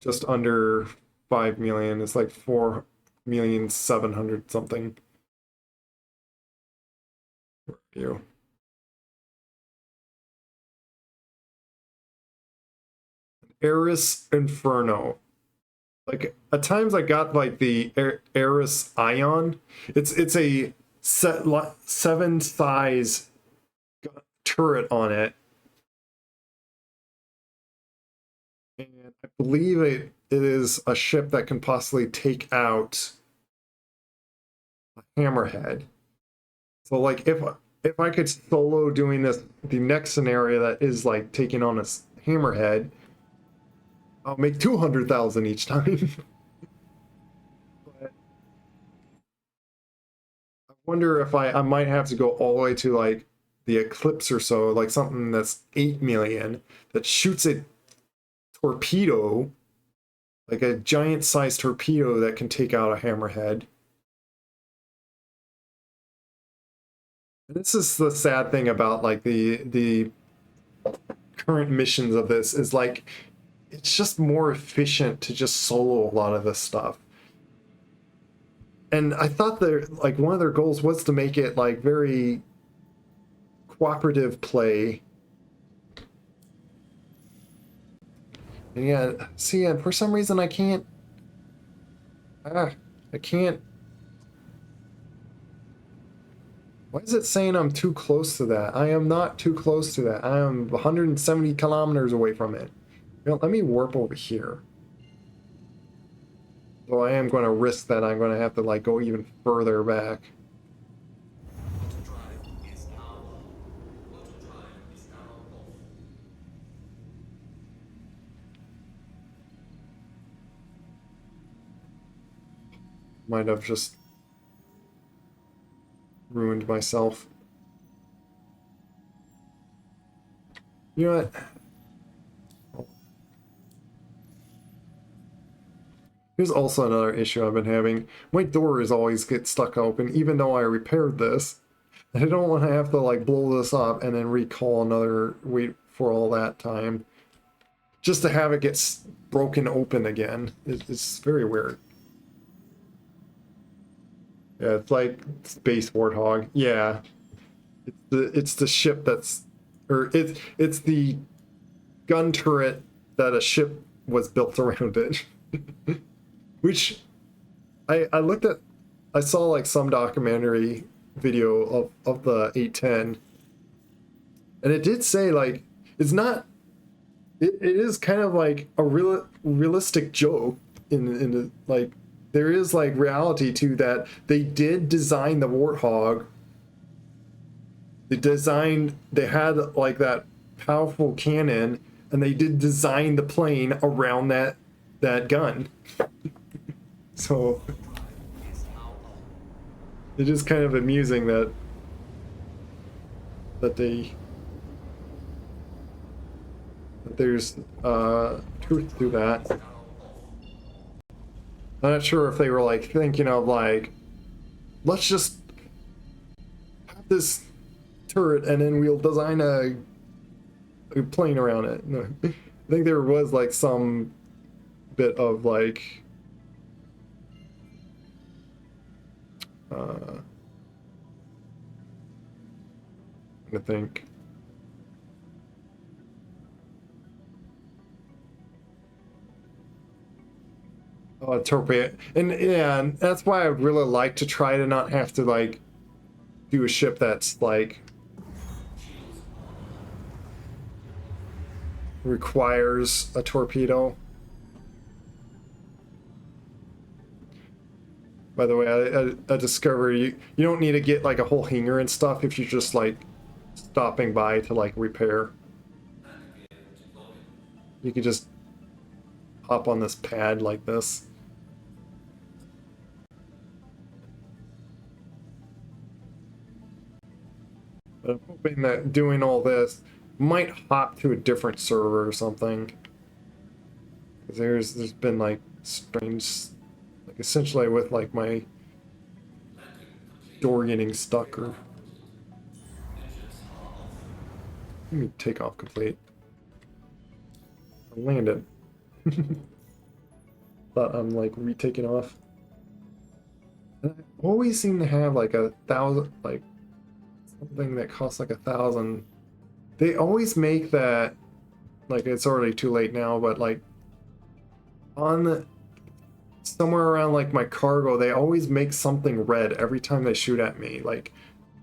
just under 5 million. It's like 4,700,000 something. You. Eris Inferno. Like at times I got like the Eris Ion. It's a 7 size turret on it. And I believe it is a ship that can possibly take out a hammerhead. So like if I could solo doing this, the next scenario that is like taking on a hammerhead, I'll make 200,000 each time. But I wonder if I might have to go all the way to like the Eclipse or so, like something that's 8 million that shoots a torpedo, like a giant sized torpedo that can take out a hammerhead. And this is the sad thing about like the current missions of this is like it's just more efficient to just solo a lot of this stuff. And I thought like one of their goals was to make it like very cooperative play. And yeah, see, and for some reason I can't. I can't. Why is it saying I'm too close to that? I am not too close to that. I am 170 kilometers away from it. You know, let me warp over here. So I am going to risk that I'm going to have to like go even further back. Might have just ruined myself. You know what? Here's also another issue I've been having. My doors always get stuck open, even though I repaired this. I don't want to have to like blow this up and then recall another, wait for all that time. Just to have it get broken open again. It's very weird. Yeah, it's like Space Warthog. Yeah. It's the ship that's, or it's the gun turret that a ship was built around it. Which I looked at, I saw like some documentary video of the 810, and it did say like it's not, it is kind of like a realistic joke in the like there is like reality to that. They did design the Warthog. They had like that powerful cannon, and they did design the plane around that gun. So it is kind of amusing that there's truth to that. I'm not sure if they were like thinking of like, let's just have this turret and then we'll design a plane around it. No. I think there was like some bit of like I think torpedo, and yeah, and that's why I would really like to try to not have to like do a ship that's like requires a torpedo. By the way, I discovered you don't need to get like a whole hangar and stuff if you're just like stopping by to like repair. You could just hop on this pad like this. But I'm hoping that doing all this might hop to a different server or something. Because there's been like strange, like essentially with like my door getting stuck or. Let me take off complete. I landed. But I'm like retaking off. And I always seem to have like 1,000, like something that costs like 1,000. They always make that, like it's already too late now, but like on somewhere around like my cargo, they always make something red every time they shoot at me. Like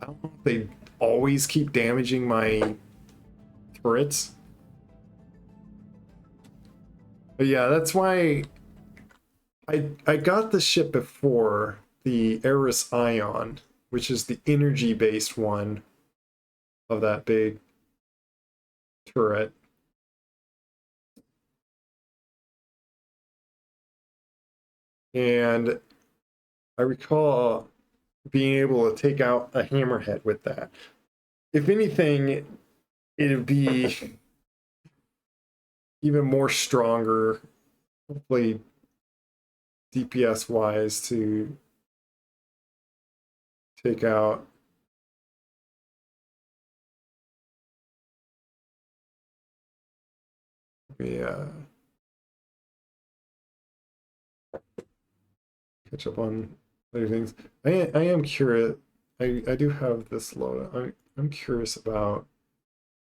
I don't know if they always keep damaging my turrets. But yeah, that's why I got the ship before, the Eris Ion, which is the energy-based one of that big turret. And I recall being able to take out a hammerhead with that. If anything, it'd be even more stronger, hopefully DPS wise, to take out catch up on other things. I am curious. I do have this load. I'm curious about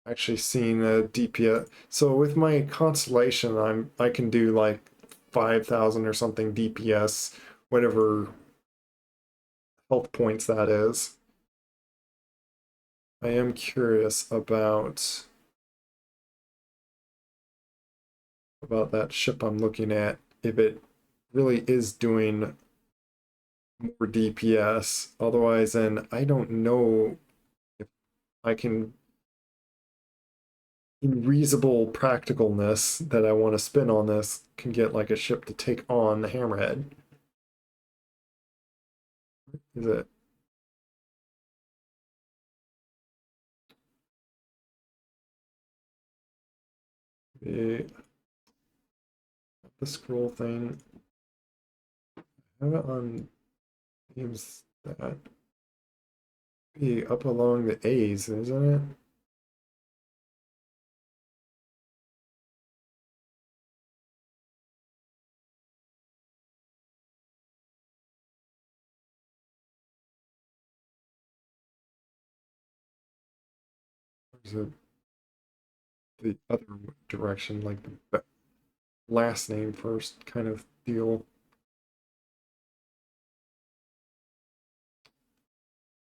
actually seeing the DPS. So with my constellation, I can do like 5,000 or something DPS, whatever health points that is. I am curious about that ship I'm looking at, if it really is doing more DPS. Otherwise, then I don't know if I can, in reasonable practicalness that I want to spin on this, can get like a ship to take on the Hammerhead. Is it? The scroll thing. I have it on themes that be up along the A's, isn't it? Or is it the other direction, like the last name first kind of deal?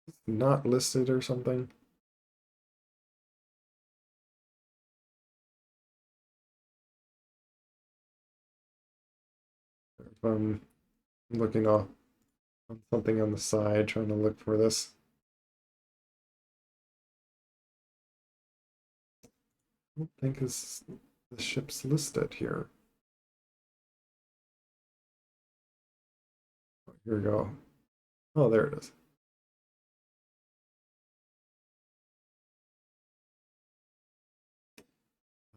It's not listed or something. If I'm looking off on something on the side, trying to look for this. I don't think the ship's listed here. Here we go. Oh, there it is.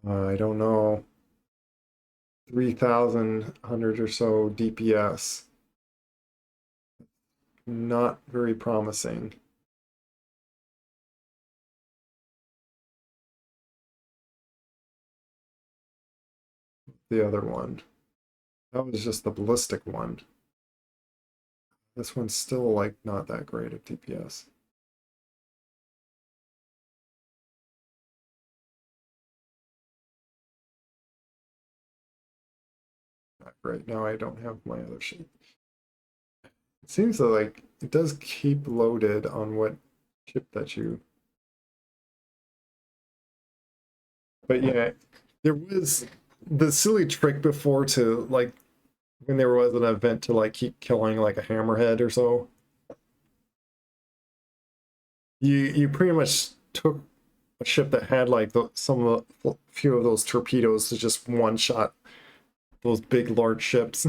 I don't know. 3,100 or so DPS. Not very promising. The other one. That was just the ballistic one. This one's still like not that great at DPS. Right now I don't have my other sheet. It seems like it does keep loaded on what chip that you. But yeah, there was the silly trick before to like when there was an event to like keep killing like a hammerhead or so. You pretty much took a ship that had like some of the few of those torpedoes to just one shot those big large ships.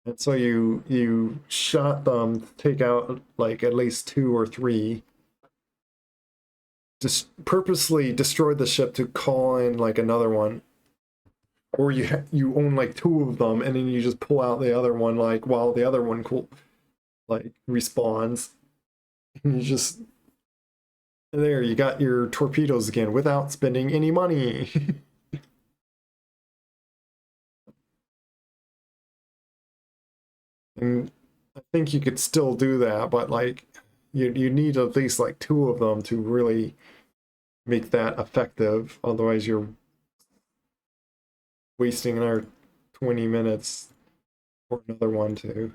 And so you shot them, take out like at least 2 or 3, just purposely destroyed the ship to call in like another one, or you own like 2 of them, and then you just pull out the other one like while the other one like respawns, and you just there you got your torpedoes again without spending any money. And I think you could still do that, but like you need at least like 2 of them to really make that effective. Otherwise, you're wasting another 20 minutes for another one too.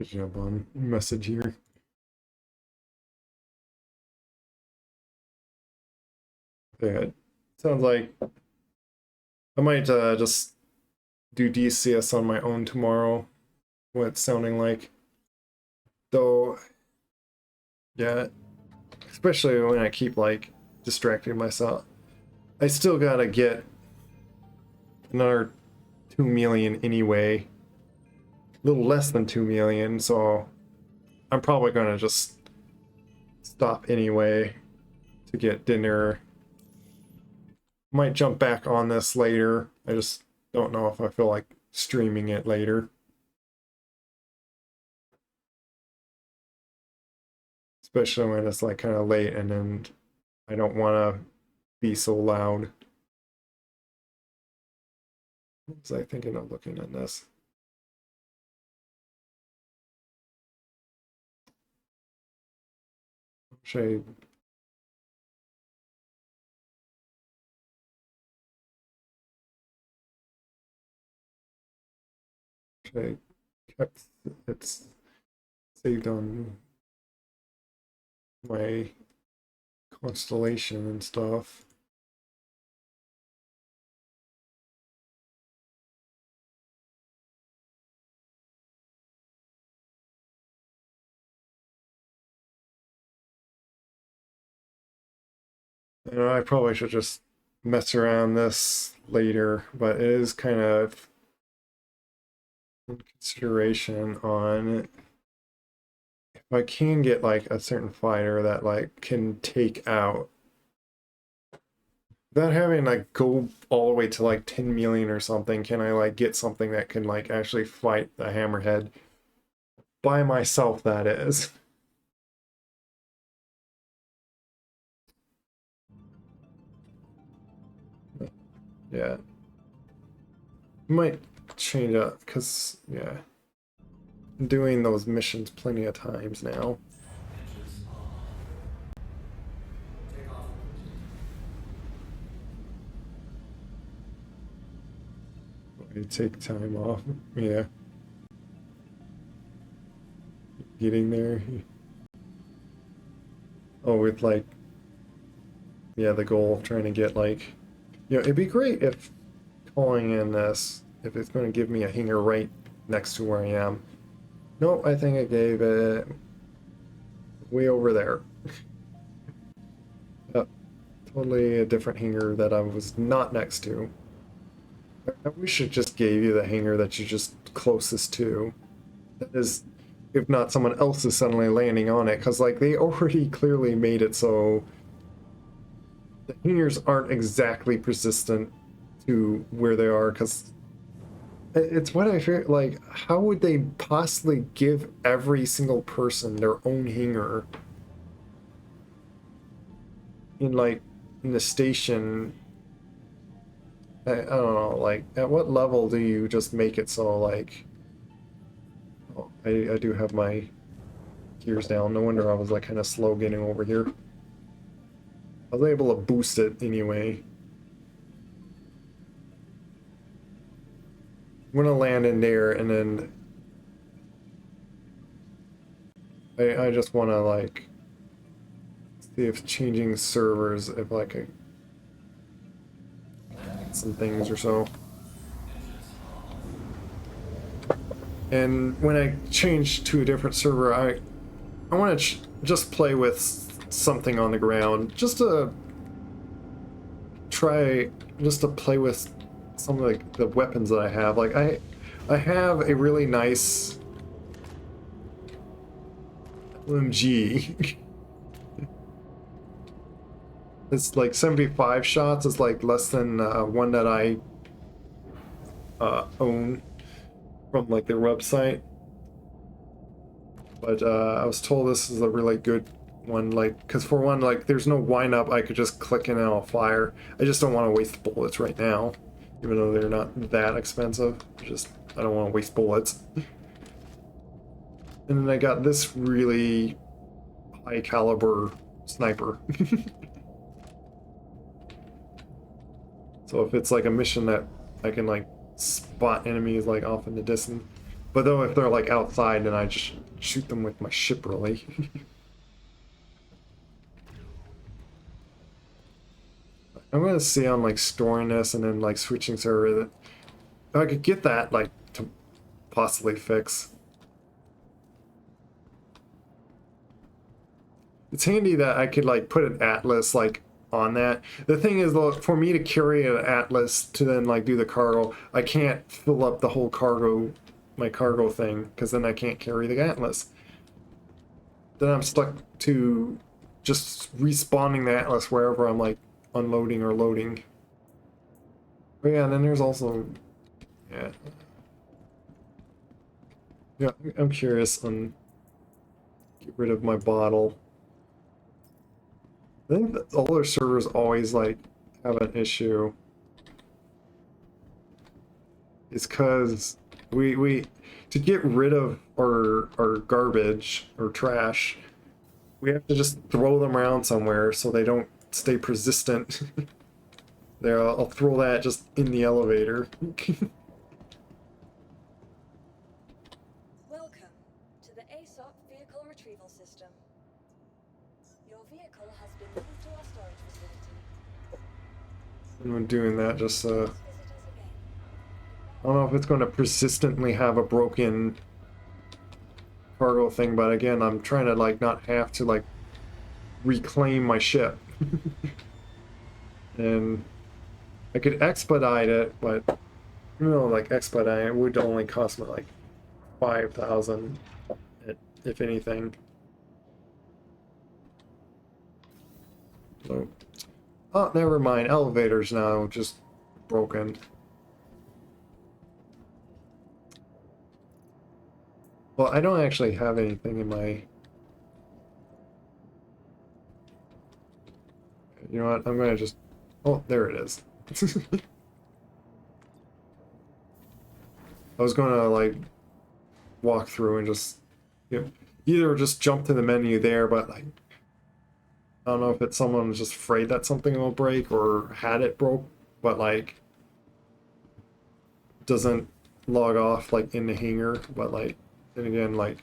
Good job on message here. Yeah, it sounds like I might just do DCS on my own tomorrow. What it's sounding like. Though, yeah, especially when I keep like distracting myself. I still gotta get another 2 million anyway. A little less than 2 million, so I'm probably gonna just stop anyway to get dinner. Might jump back on this later. I just don't know if I feel like streaming it later. especially when it's like kind of late and then I don't want to be so loud. What was I thinking of looking at this? Should I kept it's saved on my constellation and stuff. You know, I probably should just mess around this later, but it is kind of in consideration on if I can get like a certain fighter that like can take out without having like go all the way to like 10 million or something, can I like get something that can like actually fight the hammerhead by myself, that is. Yeah. Might change up because yeah. Doing those missions plenty of times now. I take time off. Yeah. Getting there. Oh, with like, yeah, the goal of trying to get like, it'd be great if calling in this, if it's going to give me a hanger right next to where I am. Nope, I think I gave it way over there. Totally a different hanger that I was not next to. I wish it just gave you the hanger that you're just closest to. That is, if not someone else is suddenly landing on it, because like they already clearly made it so the hangers aren't exactly persistent to where they are, because it's what I feel like. How would they possibly give every single person their own hanger in like in the station? I don't know, like at what level do you just make it so like, oh, I do have my gears down. No wonder I was like kind of slow getting over here. I was able to boost it anyway. I'm gonna land in there and then I just want to like see if changing servers, if like some things or so. And when I change to a different server, I want to just play with something on the ground, just to try, just to play with some of like the weapons that I have. Like I have a really nice OMG. It's like 75 shots. It's like less than one that I own from like their website. But I was told this is a really good one, like, because for one, like, there's no wind up. I could just click and it'll fire. I just don't want to waste bullets right now, even though they're not that expensive. I don't want to waste bullets. And then I got this really high caliber sniper. So if it's like a mission that I can like spot enemies like off in the distance, but though if they're like outside, then I just shoot them with my ship really. I'm gonna see on like storing this and then like switching server that if I could get that like to possibly fix. It's handy that I could like put an atlas like on that. The thing is though, for me to carry an atlas to then like do the cargo, I can't fill up the whole cargo, my cargo thing, because then I can't carry the atlas. Then I'm stuck to just respawning the atlas wherever I'm like unloading or loading. But yeah, and then there's also, yeah. Yeah, I'm curious on get rid of my bottle. I think that all their servers always like have an issue. It's because we to get rid of our garbage or trash, we have to just throw them around somewhere so they don't stay persistent. There, I'll throw that just in the elevator. Welcome to the ASOP vehicle retrieval system. Your vehicle has been moved to our storage facility. And when doing that, just Please visit us again. I don't know if it's going to persistently have a broken cargo thing, but again, I'm trying to like not have to like reclaim my ship. And I could expedite it, but you know, like expedite it would only cost me like 5,000, if anything. So, oh, never mind. Elevators now just broken. Well, I don't actually have anything in my... You know what? I'm gonna just... Oh, there it is. I was gonna, like, walk through and just... You know, either just jump to the menu there, but, like... I don't know if it's someone just afraid that something will break or had it broke, but, like... Doesn't log off, like, in the hangar, but, like... Then again, like...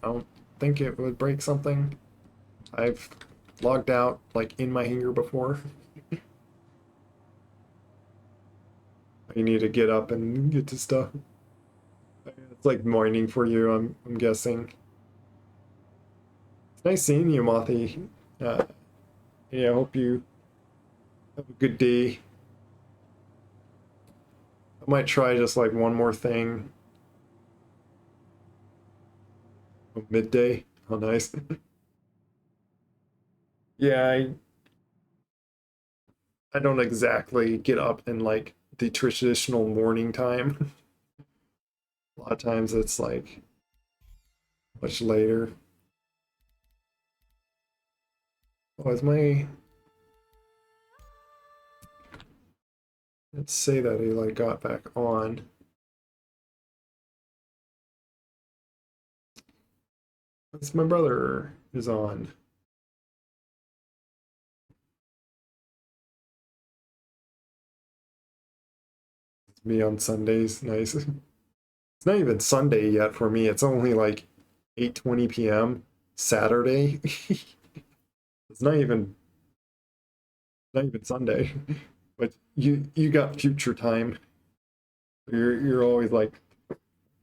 I don't think it would break something. I've logged out, like, in my hangar before. You need to get up and get to stuff. It's like morning for you, I'm guessing. It's nice seeing you, Mothy. Yeah, I hope you have a good day. I might try just like one more thing. Oh, midday. Oh, nice. Yeah, I don't exactly get up in like the traditional morning time. A lot of times it's like much later. Oh, is my... Let's say that he like got back on. It's my brother is on. It's me on Sundays. Nice. It's not even Sunday yet for me. It's only like 8:20 p.m. Saturday. It's not even Sunday. But you got future time. You're always like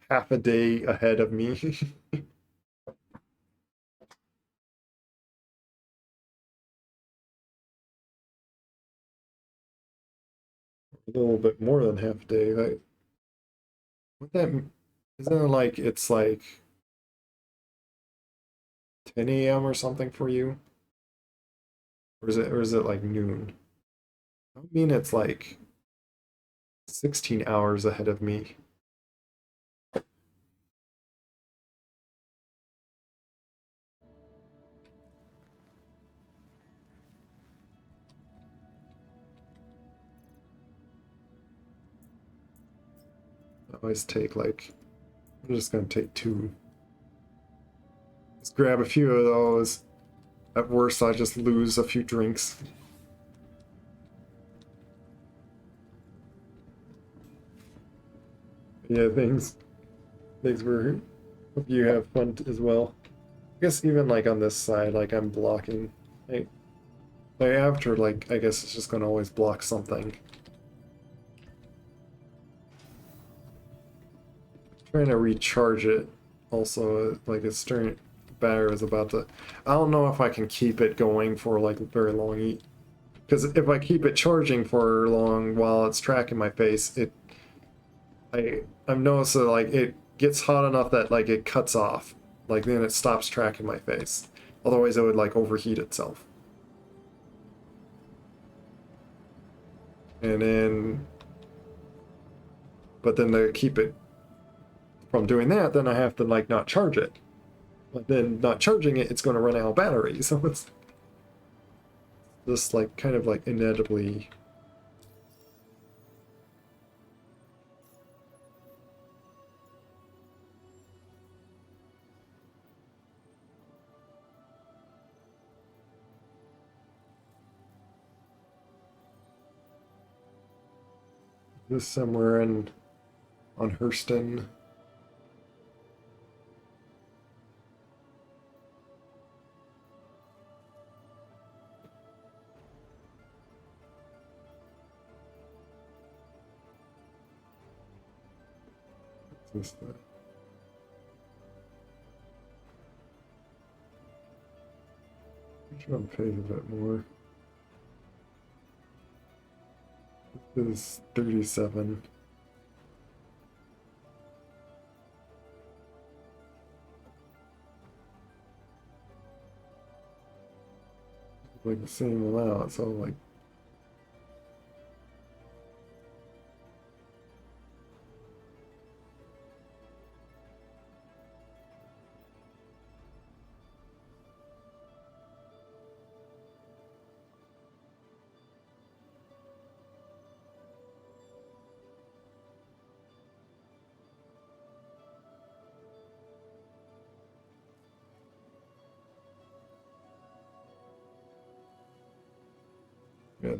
half a day ahead of me. A little bit more than half a day. Like, what that isn't it like it's like 10 a.m. or something for you? Or is it like noon? I mean it's like 16 hours ahead of me. I always take like, I'm just gonna take 2. Let's grab a few of those. At worst, I just lose a few drinks. Yeah, thanks. Thanks for... Hope you have fun as well. I guess even like on this side, like I'm blocking. Like after, like, I guess it's just gonna always block something. Trying to recharge it. Also, like it's starting... Battery was about to... I don't know if I can keep it going for like very long. Because if I keep it charging for long while it's tracking my face, I've noticed that like it gets hot enough that like it cuts off. Like then it stops tracking my face. Otherwise it would like overheat itself. And then... But then to keep it from doing that, then I have to like not charge it. But then not charging it, it's going to run out of battery. So it's... just like kind of like inevitably. This somewhere in on Hurston. What's this? Which one pays a bit more? This is 37. Like the same amount, so like yeah,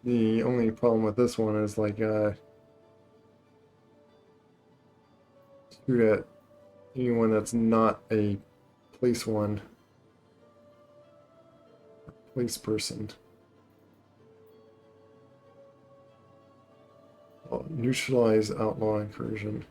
the only problem with this one is like shoot at anyone that's not a police one. Police person. Oh, neutralize outlaw incursion.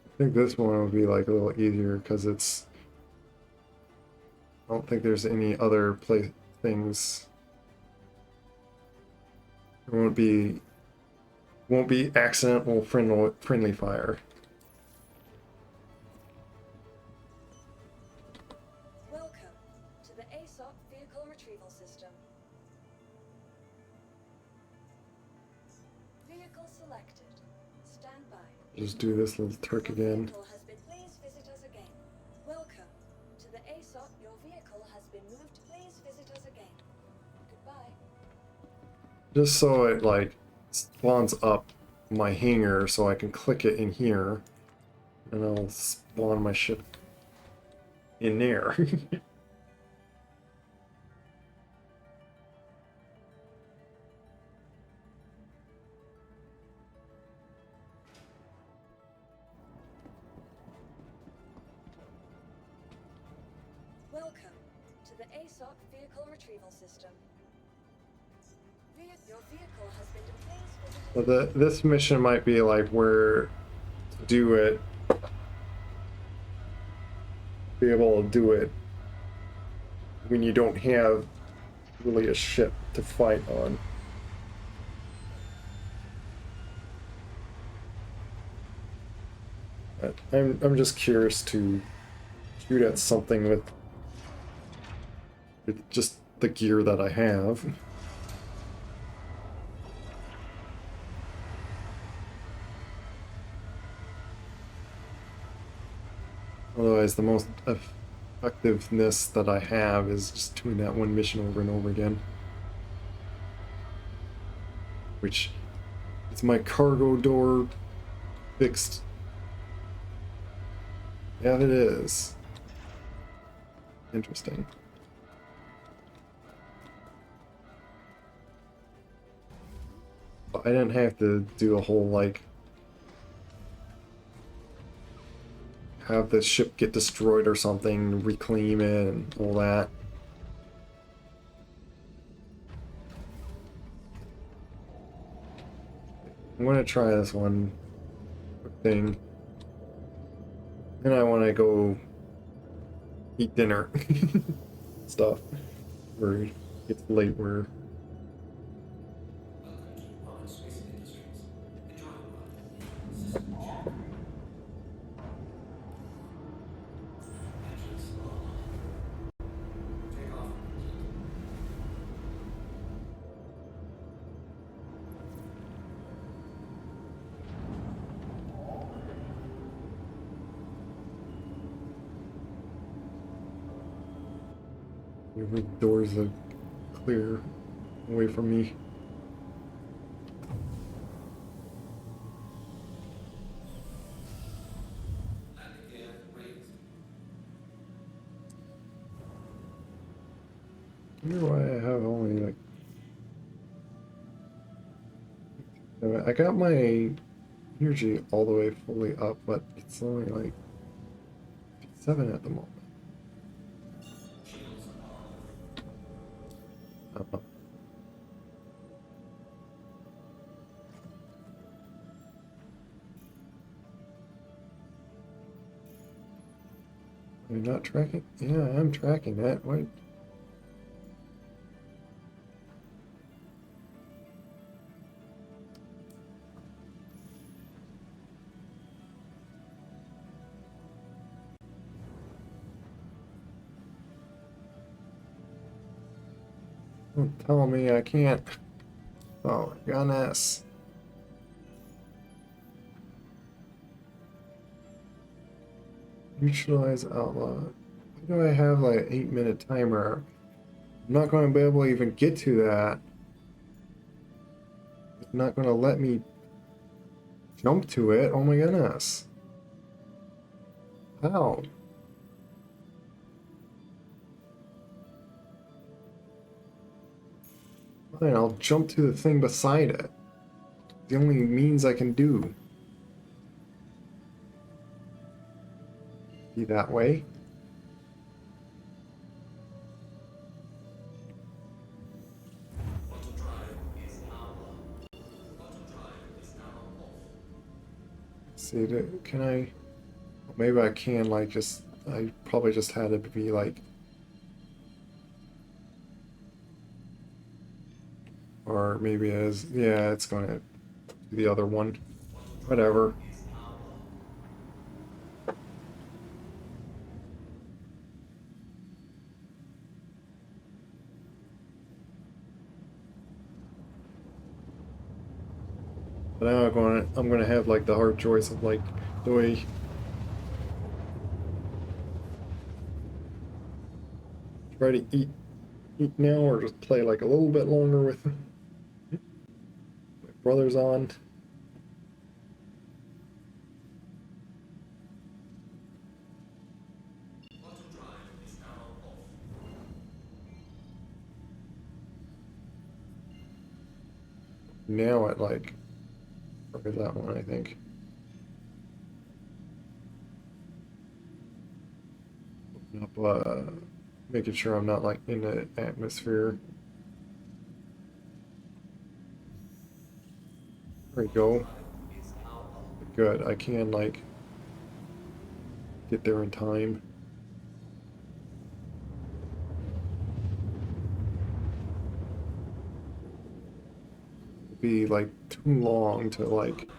I think this one would be like a little easier because it's. I don't think there's any other things. There won't be accidental friendly fire. Welcome to the ASOP vehicle retrieval system. Vehicle selected. Stand by. Just do this little trick again. Vehicle has been. Please visit us again. Welcome to the ASOP. Your vehicle has been moved. Please visit us again. Goodbye. Just so it like spawns up my hangar so I can click it in here and I'll spawn my ship in there. Welcome to the ASOP vehicle retrieval system. Your vehicle has been deployed. But this mission might be like where to do it, be able to do it when you don't have really a ship to fight on. But I'm just curious to shoot at something with just the gear that I have. Otherwise, the most effectiveness that I have is just doing that one mission over and over again. Which is my cargo door fixed. Yeah, it is. Interesting. I didn't have to do a whole like have the ship get destroyed or something, reclaim it and all that. I'm gonna try this one thing. And I wanna go eat dinner. Stuff. Where it's late where The doors are clear away from me. I wonder why I have only like. I got my energy all the way fully up, but it's only like 7 at the moment. Uh, Are you not tracking? Yeah, I am tracking that. What? Don't tell me I can't. Oh my goodness. Neutralize outlaw. Why do I have like an 8-minute timer? I'm not going to be able to even get to that. It's not going to let me jump to it. Oh my goodness. How? Fine, I'll jump to the thing beside it. The only means I can do. Be that way. See, can I? Maybe I can, like, just. I probably just had it be like. Or maybe it is. Yeah, it's going to be the other one. Whatever. But now I'm going to have like the hard choice of like, do I try to eat now or just play like a little bit longer with my brother's on? Now at like, or is that one I think? Open up, making sure I'm not like in the atmosphere. There we go. Good, I can like get there in time. It'd be like too long to like.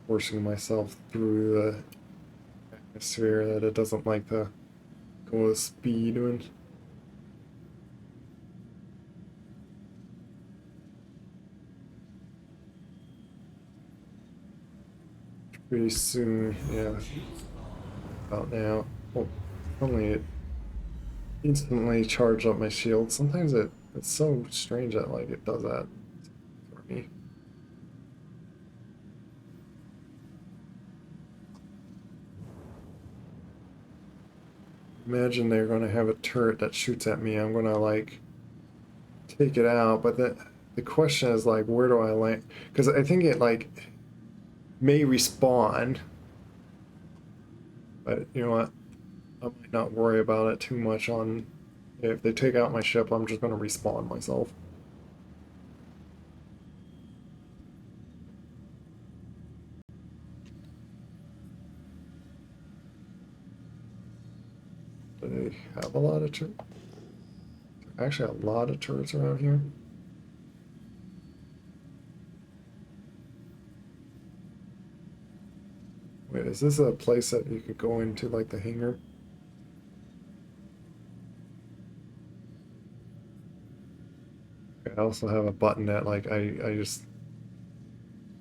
Forcing myself through the atmosphere that it doesn't like to go with speed and pretty soon, yeah, about now. Well, only it instantly charged up my shield. Sometimes it's so strange that like it does that for me. Imagine they're gonna have a turret that shoots at me. I'm gonna like take it out, but the question is like, where do I land? Because I think it like may respawn, but you know what? I might not worry about it too much. On if they take out my ship, I'm just gonna respawn myself. Do they have a lot of turrets? Actually, a lot of turrets around here. Wait, is this a place that you could go into, like the hangar? I also have a button that like I just,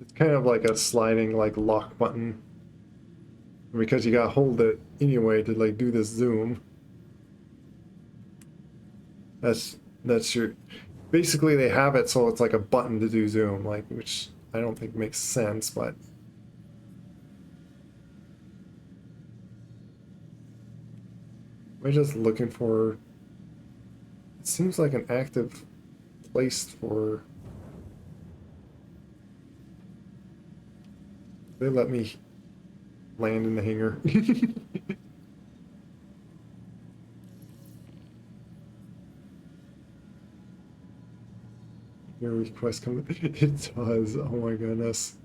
it's kind of like a sliding like lock button because you gotta hold it anyway to like do this zoom. That's your, basically they have it so it's like a button to do zoom, like, which I don't think makes sense, but we're just looking for, it seems like an active place for, they let me land in the hangar. Your request come. It does. Oh my goodness.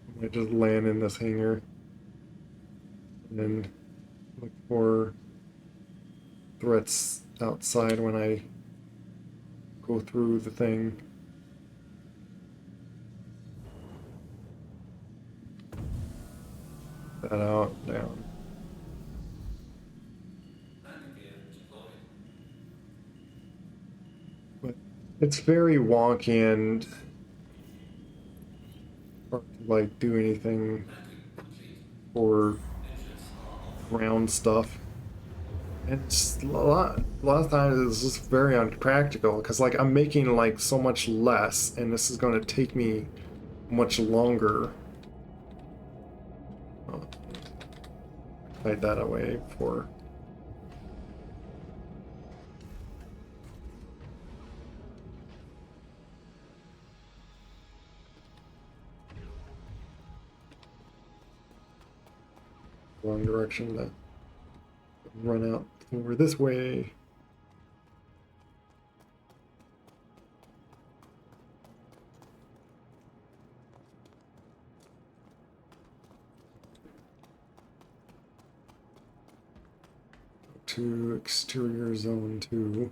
I might just land in this hangar and then look for threats outside when I go through the thing. That out, down. But it's very wonky and hard to like do anything for ground stuff. And it's a lot of times it's just very unpractical because like I'm making like so much less and this is going to take me much longer. Oh, hide that away for. Wrong direction to run out over this way. To exterior zone 2.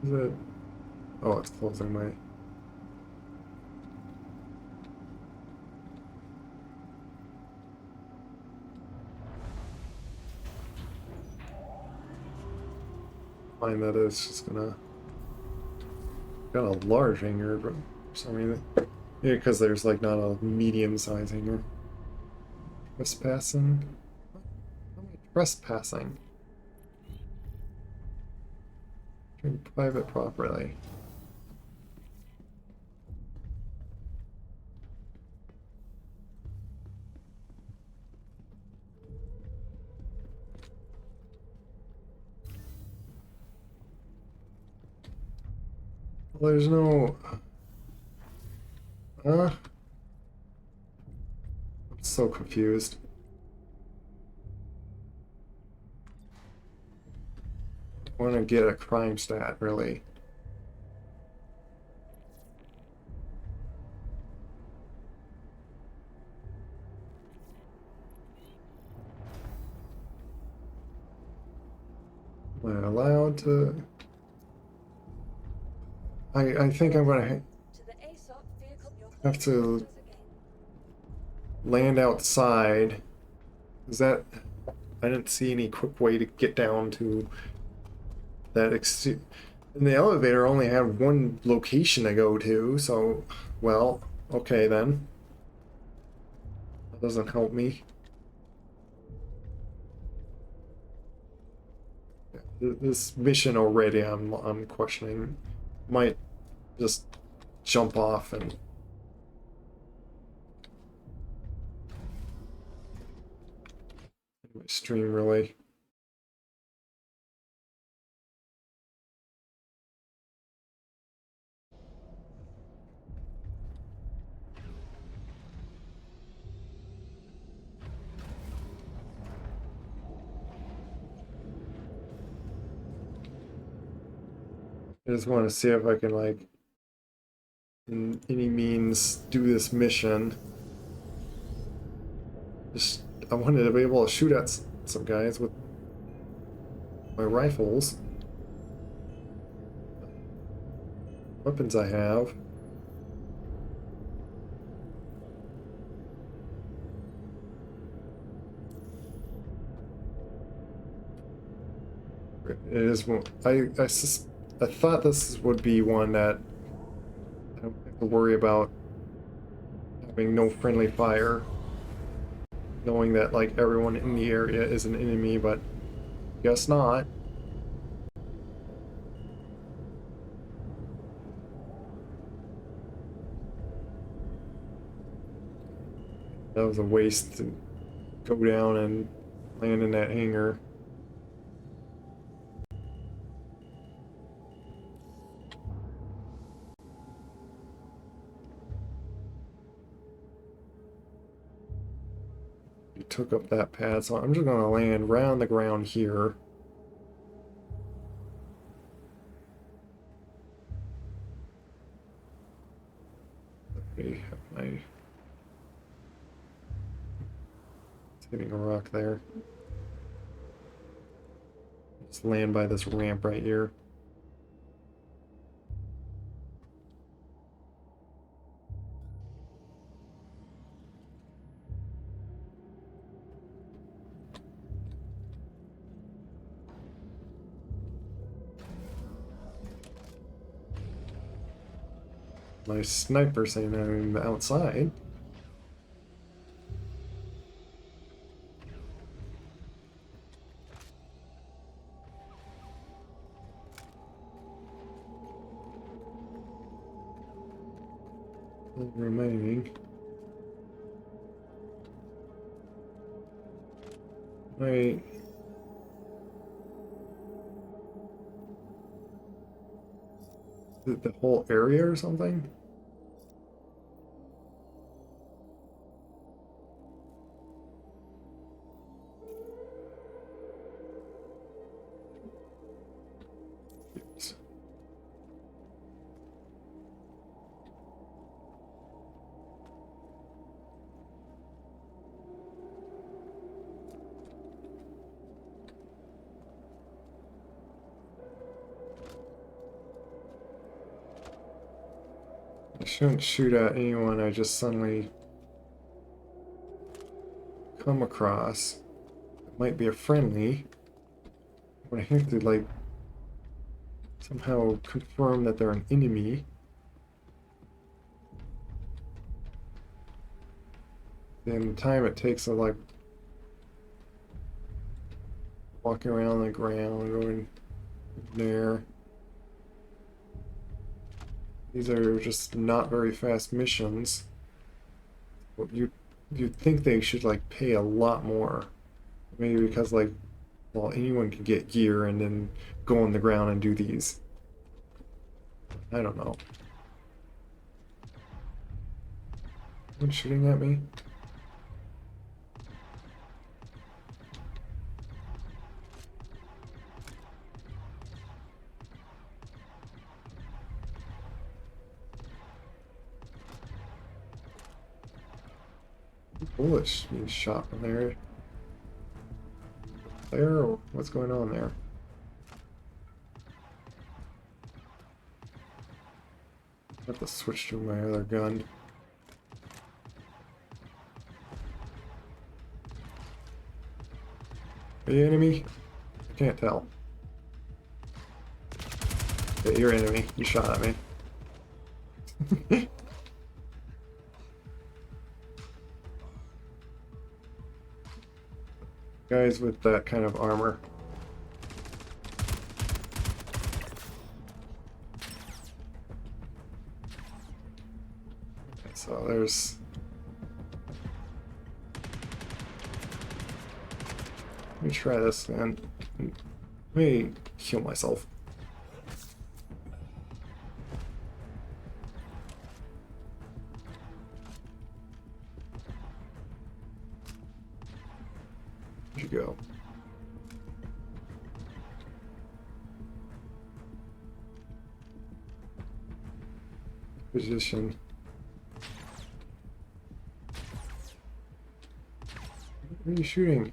Is it? Oh, it's closing my. Fine, that is just gonna. Got a large hangar, but for some reason. Yeah, because there's like not a medium-sized hangar. Trespassing? How am I trespassing? During private property. Well, there's no. I'm so confused. I want to get a crime stat, really. Am I allowed to? I think I'm gonna have to land outside. Is that? I didn't see any quick way to get down to that. And the elevator only had one location to go to, so, well, okay then. That doesn't help me. This mission already, I'm questioning. Might just jump off and. My stream really. I just want to see if I can, like, in any means, do this mission. Just, I wanted to be able to shoot at some guys with my rifles. weapons I have. It is. I thought this would be one that I don't have to worry about having no friendly fire, knowing that like everyone in the area is an enemy, but guess not. That was a waste to go down and land in that hangar. He took up that pad, so I'm just going to land right on the ground here. Let me have my... hitting a rock there. Just land by this ramp right here. My sniper saying I'm outside. Remaining. Wait. Is it the whole area or something? Oops. I shouldn't shoot at anyone I just suddenly come across. It might be a friendly. But I have to, like, somehow confirm that they're an enemy. And the time it takes to, like, walking around the ground, going there. These are just not very fast missions. Well, you'd think they should like pay a lot more. Maybe because like, well, anyone can get gear and then go on the ground and do these. I don't know. Someone shooting at me? Bullets being shot from there. There, or what's going on there? I have to switch to my other gun. Are you enemy? I can't tell. Yeah, you're enemy. You shot at me. Guys with that kind of armor. Okay, so there's... Let me try this and let me heal myself. Where'd you go? Position. Where are you shooting?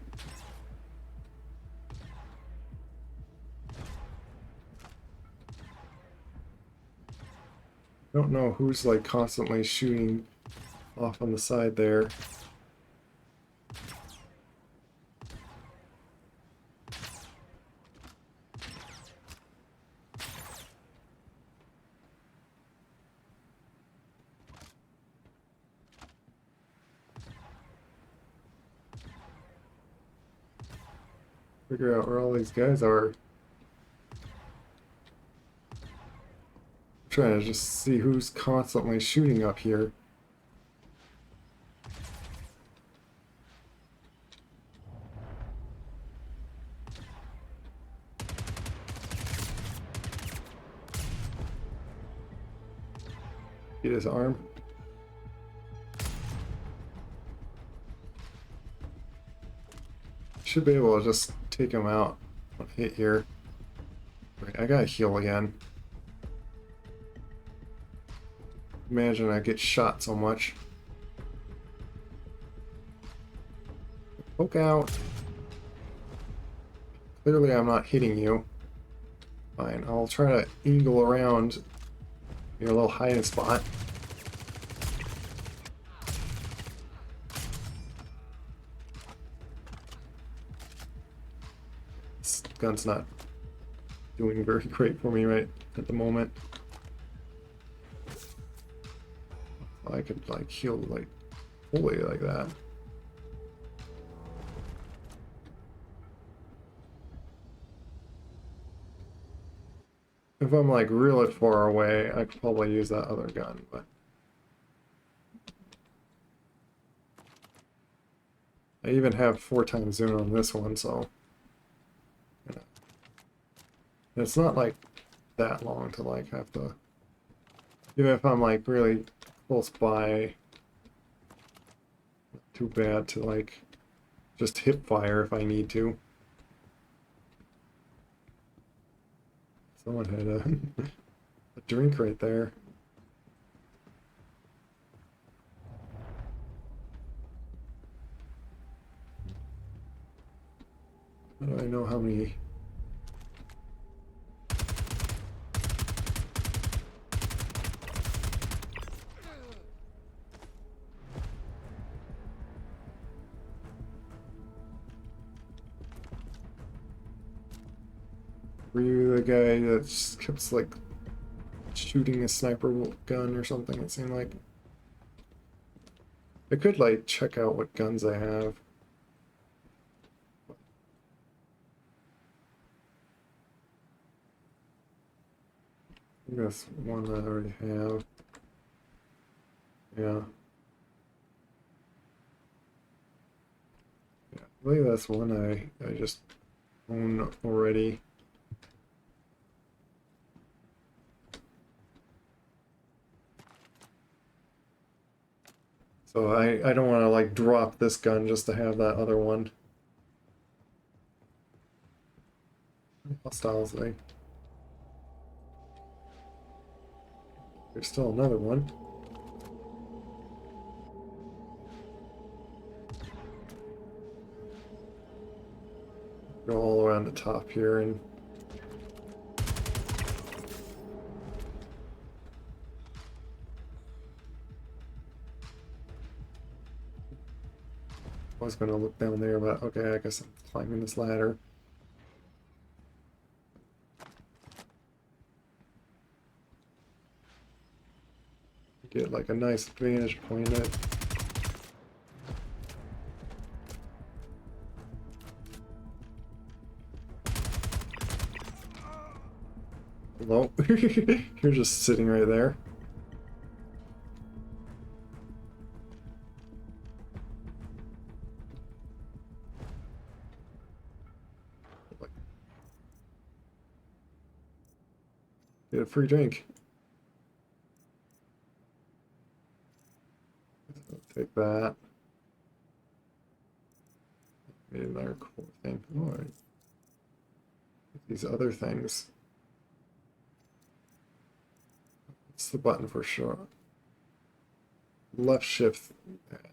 don't know who's like constantly shooting off on the side there. Figure out where all these guys are. I'm trying to just see who's constantly shooting up here. Get his arm. Should be able to just take him out. Hit here. Wait, I gotta heal again. Imagine I get shot so much. Poke out. Clearly I'm not hitting you. Fine, I'll try to eagle around your little hiding spot. This gun's not doing very great for me right at the moment. I could like heal like fully like that. If I'm like really far away, I could probably use that other gun, but I even have 4 times zoom on this one, so you know. It's not like that long to like have to, even if I'm like really close by, not too bad to like just hip fire if I need to. Someone had a drink right there. How do I know how many? Were you the guy that just kept like shooting a sniper gun or something? It seemed like. I could like check out what guns I have. I think that's one that I already have. Yeah. Yeah, I believe that's one I just own already. So I don't want to like drop this gun just to have that other one. Hostiles thing. There's still another one. Go all around the top here and I was gonna look down there, but okay, I guess I'm climbing this ladder. Get like a nice vantage point at it. Hello? You're just sitting right there. Get a free drink. Take that. Made another cool thing. Alright. These other things. What's the button for sure? Left shift. Okay.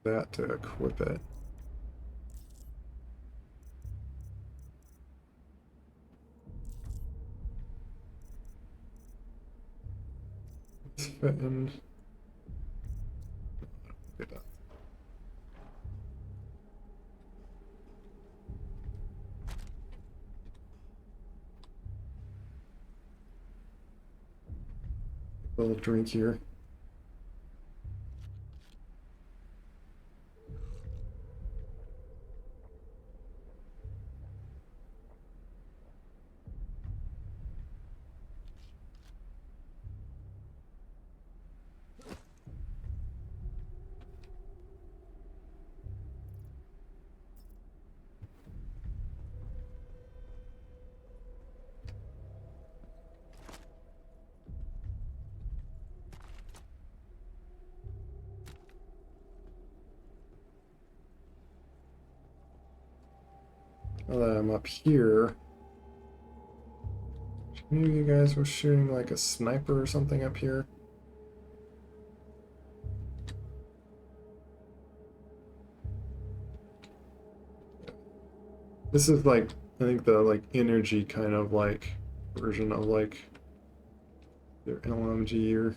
that to equip it. It's fitting. Get that. A little drink here. Now that I'm up here, maybe you guys were shooting like a sniper or something up here. This is like, I think the like energy kind of like version of like their LMG or.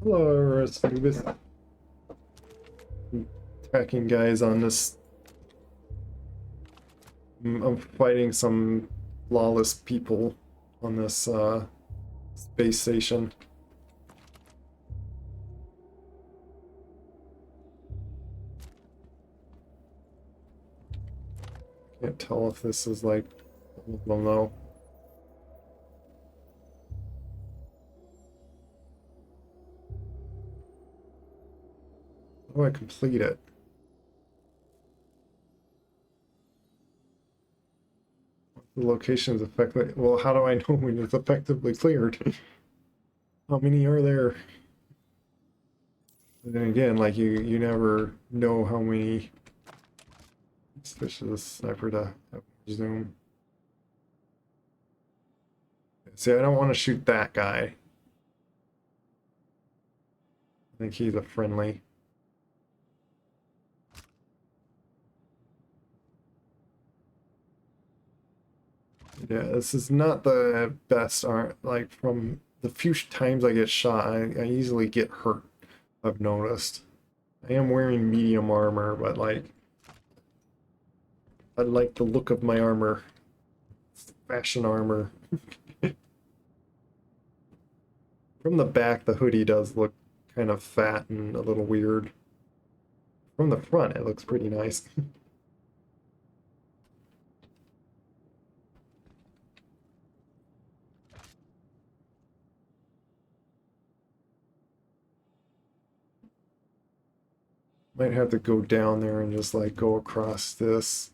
Hello, Rezillo. Tracking guys on this. I'm fighting some lawless people on this space station. Can't tell if this is like, well, no. How do I complete it? The location is effectively, well, how do I know when it's effectively cleared? How many are there? And then again, like you never know how many. Switch to the sniper to have more zoom. See, I don't want to shoot that guy. I think he's a friendly. Yeah, this is not the best art. Like, from the few times I get shot, I easily get hurt, I've noticed. I am wearing medium armor, but like, I like the look of my armor. It's fashion armor. From the back, the hoodie does look kind of fat and a little weird. From the front, it looks pretty nice. Might have to go down there and just like go across this.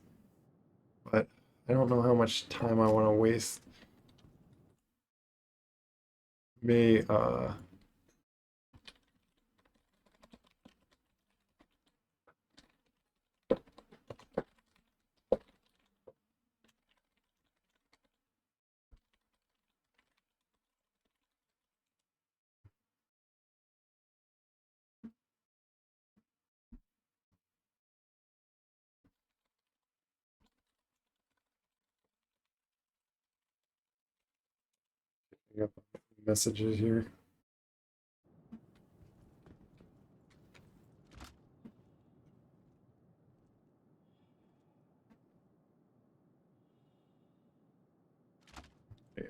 But I don't know how much time I want to waste. May pick up messages here. Yeah.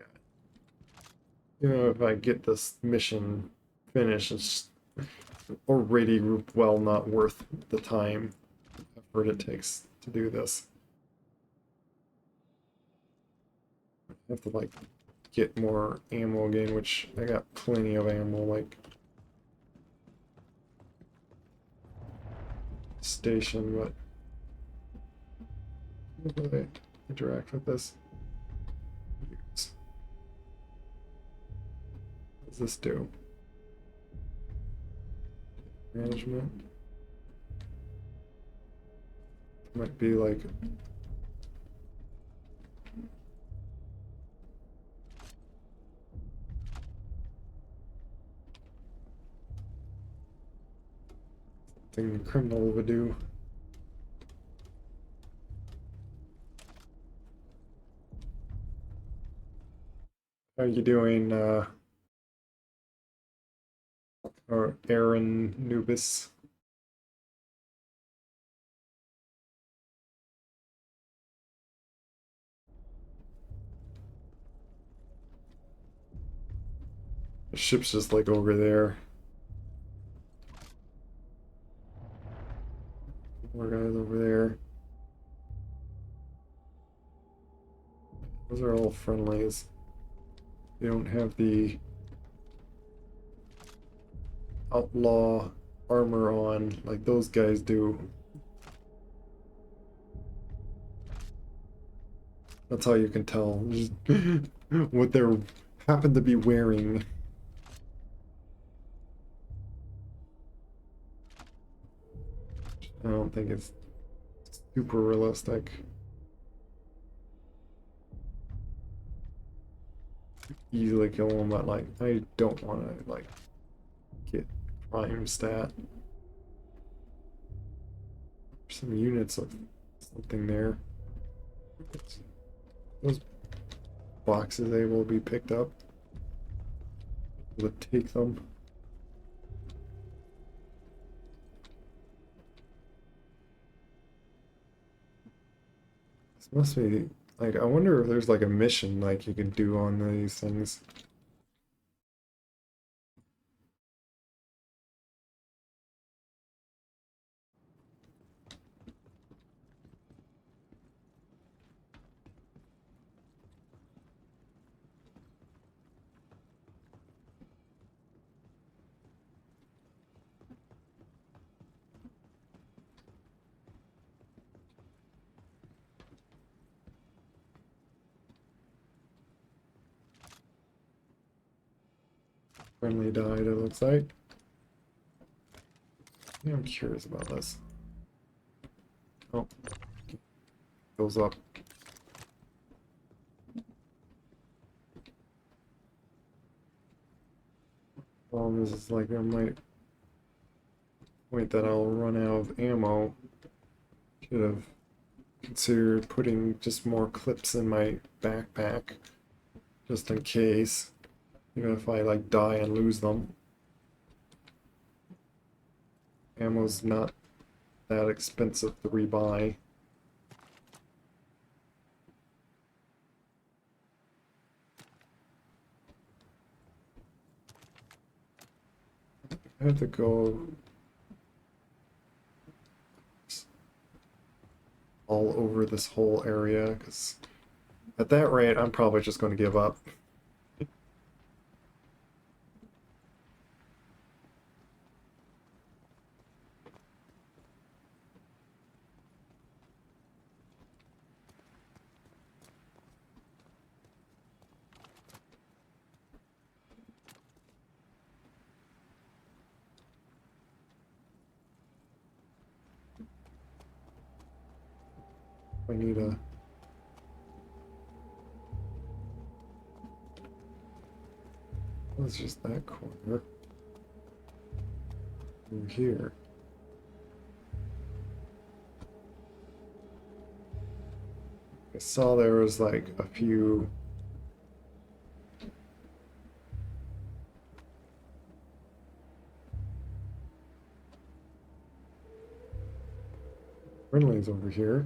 You know, if I get this mission finished, it's already well not worth the time, effort it takes to do this. I have to like get more ammo again, which I got plenty of ammo, like station, but how do I interact with this? What does this do? Management. Might be like something a criminal would do. How you doing, or Aaron Nubis? The ship's just like over there. More guys over there. Those are all friendlies. They don't have the outlaw armor on like those guys do. That's how you can tell just what they're happen to be wearing. I don't think it's super realistic. Easily kill them, but like I don't want to like get prime stat. Some units of something there. Those boxes able to be picked up. Able to take them. This must be like, I wonder if there's like a mission like you can do on these things. Friendly died, it looks like. Yeah, I'm curious about this. Oh, goes up. This is like, I might point that I'll run out of ammo. Should have considered putting just more clips in my backpack, just in case, even if I like die and lose them. Ammo's not that expensive to rebuy. I have to go all over this whole area, because at that rate, I'm probably just going to give up. I need a... It's just that corner. Over here. I saw there was like a few... friendlies over here.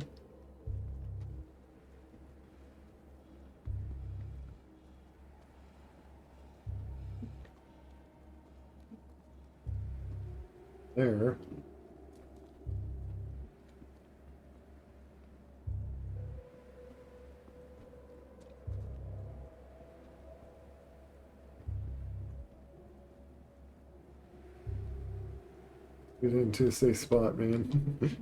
There. Get into a safe spot, man.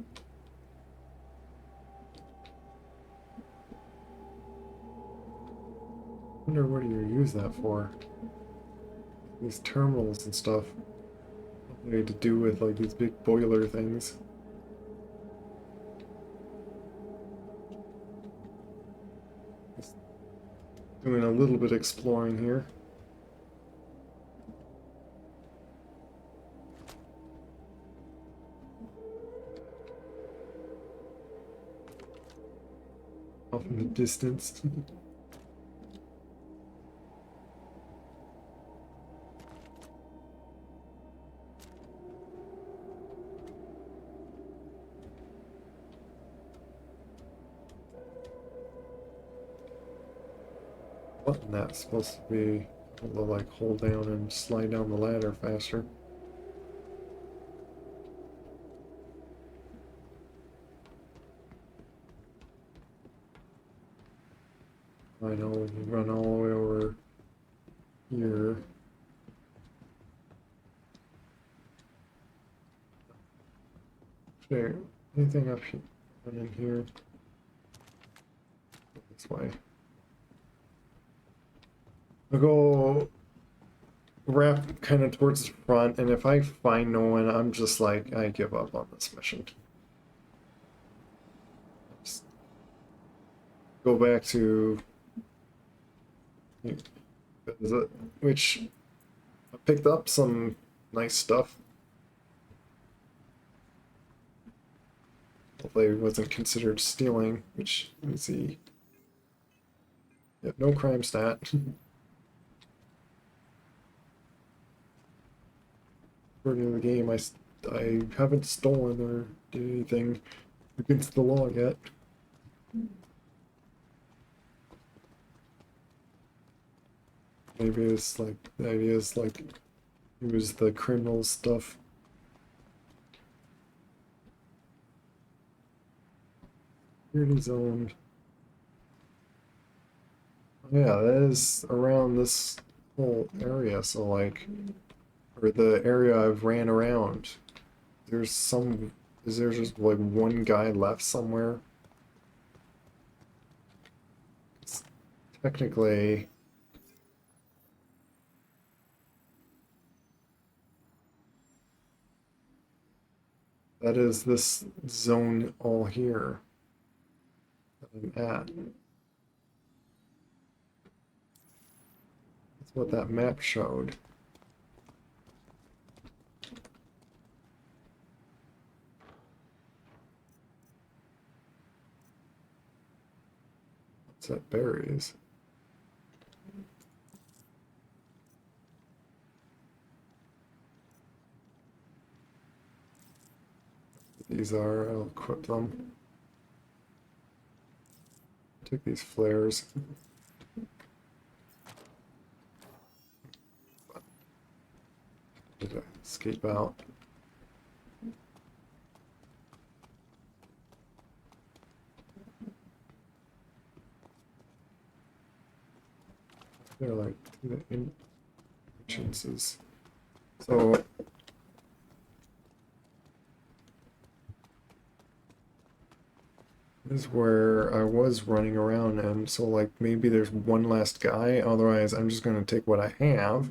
Wonder what do you use that for? These terminals and stuff. What they to do with like these big boiler things. Just doing a little bit exploring here. off in the distance. Button that's supposed to be able to like hold down and slide down the ladder faster. I know when you run all the way over here. There, anything up here? And in here? This way. I'll go wrap kind of towards the front, and if I find no one, I'm just like, I give up on this mission. Just go back to which I picked up some nice stuff. Hopefully it wasn't considered stealing, which, let me see. Yep, no crime stat. According to the game, I haven't stolen or did anything against the law yet. Maybe it's like, the idea is like, use the criminal stuff. Security zone. Yeah, that is around this whole area, so like, or the area I've ran around. There's some, is there just like one guy left somewhere? It's technically, that is this zone all here that I'm at. That's what that map showed. What's that berries? These are, I'll equip them. Take these flares. Need to escape out. They're like the entrances. So this is where I was running around, and so like maybe there's one last guy, otherwise I'm just gonna take what I have.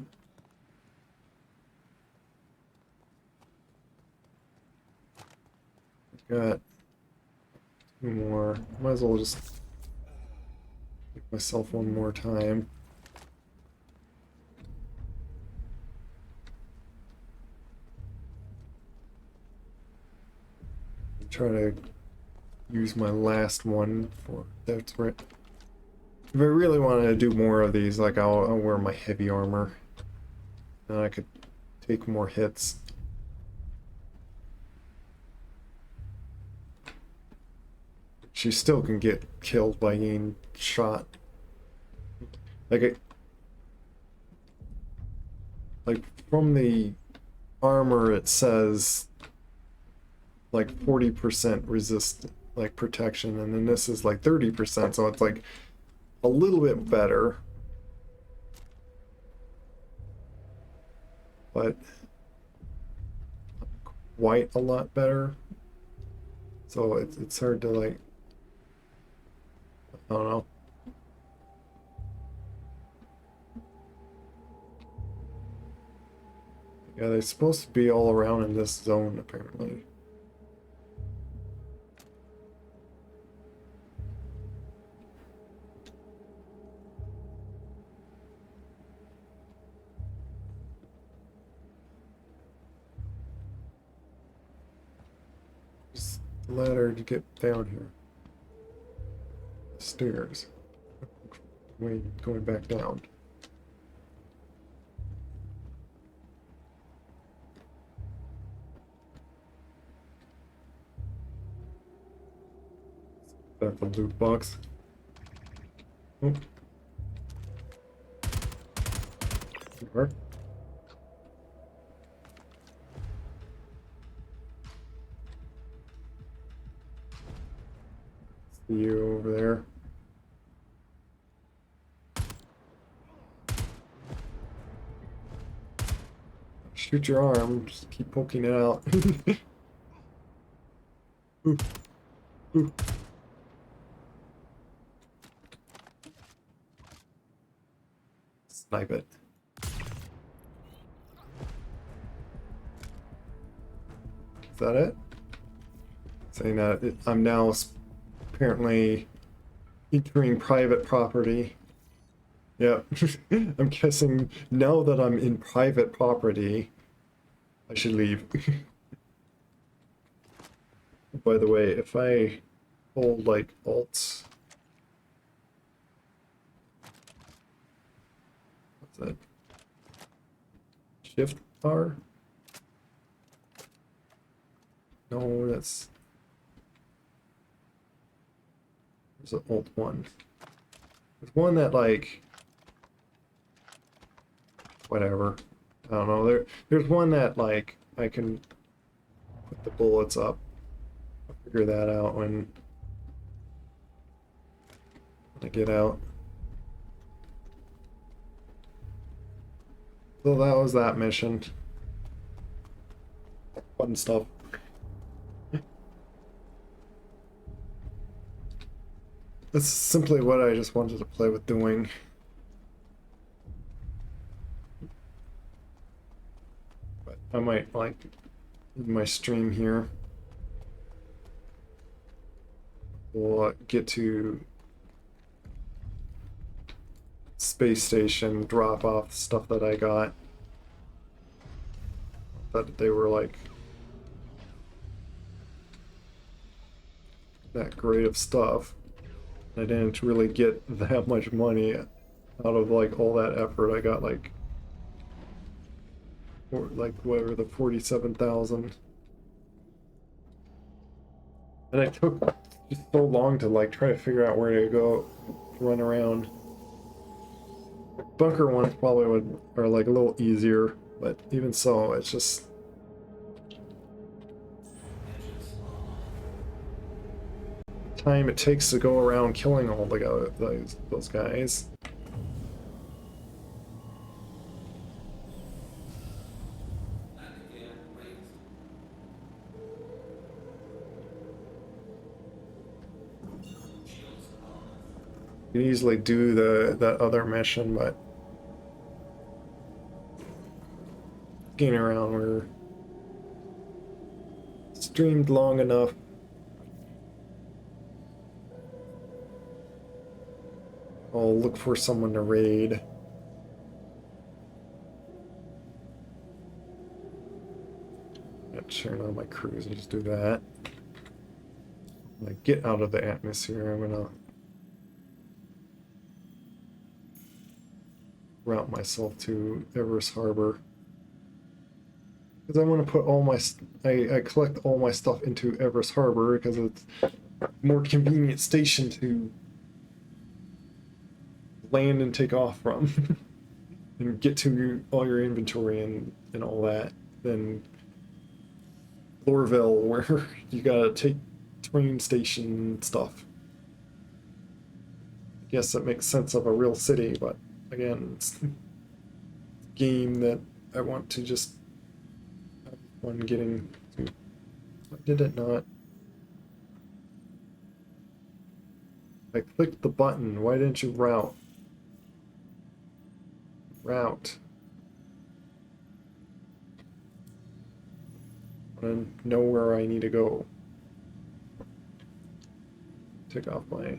Got two more. Might as well just give myself one more time. Try to use my last one for that's right. If I really wanted to do more of these, like I'll wear my heavy armor, and I could take more hits. She still can get killed by getting shot. Like from the armor, it says like 40% resist, like protection, and then this is like 30%, so it's like a little bit better, but not quite a lot better. So it's hard to like, I don't know. Yeah, they're supposed to be all around in this zone apparently. Ladder to get down here. Stairs. Way going back down. That's the loot box. Oh. Door. See you over there. Shoot your arm, just keep poking it out. Ooh. Ooh. Snipe it. Is that it? Saying that I'm now apparently entering private property. Yeah, I'm guessing now that I'm in private property, I should leave. By the way, if I hold like Alt, what's that? Shift R? No, that's. There's an Alt 1. There's one that like. Whatever. I don't know. There's one that like I can put the bullets up. I'll figure that out when I get out. So that was that mission. Fun stuff. That's simply what I just wanted to play with doing. But I might like in my stream here. We'll get to space station, drop off stuff that I got. That they were like that great of stuff. I didn't really get that much money out of like all that effort. I got like, or like whatever, the 47,000. And it took just so long to like try to figure out where to go, run around. Bunker ones probably are like a little easier, but even so, it's just. Time it takes to go around killing all those guys. You can easily do that other mission, but getting around, we're streamed long enough. I'll look for someone to raid. Yeah, turn on my cruise and just do that. Like, get out of the atmosphere. I'm gonna route myself to Everest Harbor. Because I want to put all my... I collect all my stuff into Everest Harbor because it's a more convenient station to land and take off from. And get to all your inventory and all that. Then Lorville, where you gotta take train station stuff. I guess that makes sense of a real city, but again, it's a game that I want to just have fun getting to. Why did it not? I clicked the button. Why didn't you route? Route. I want to know where I need to go. Take off my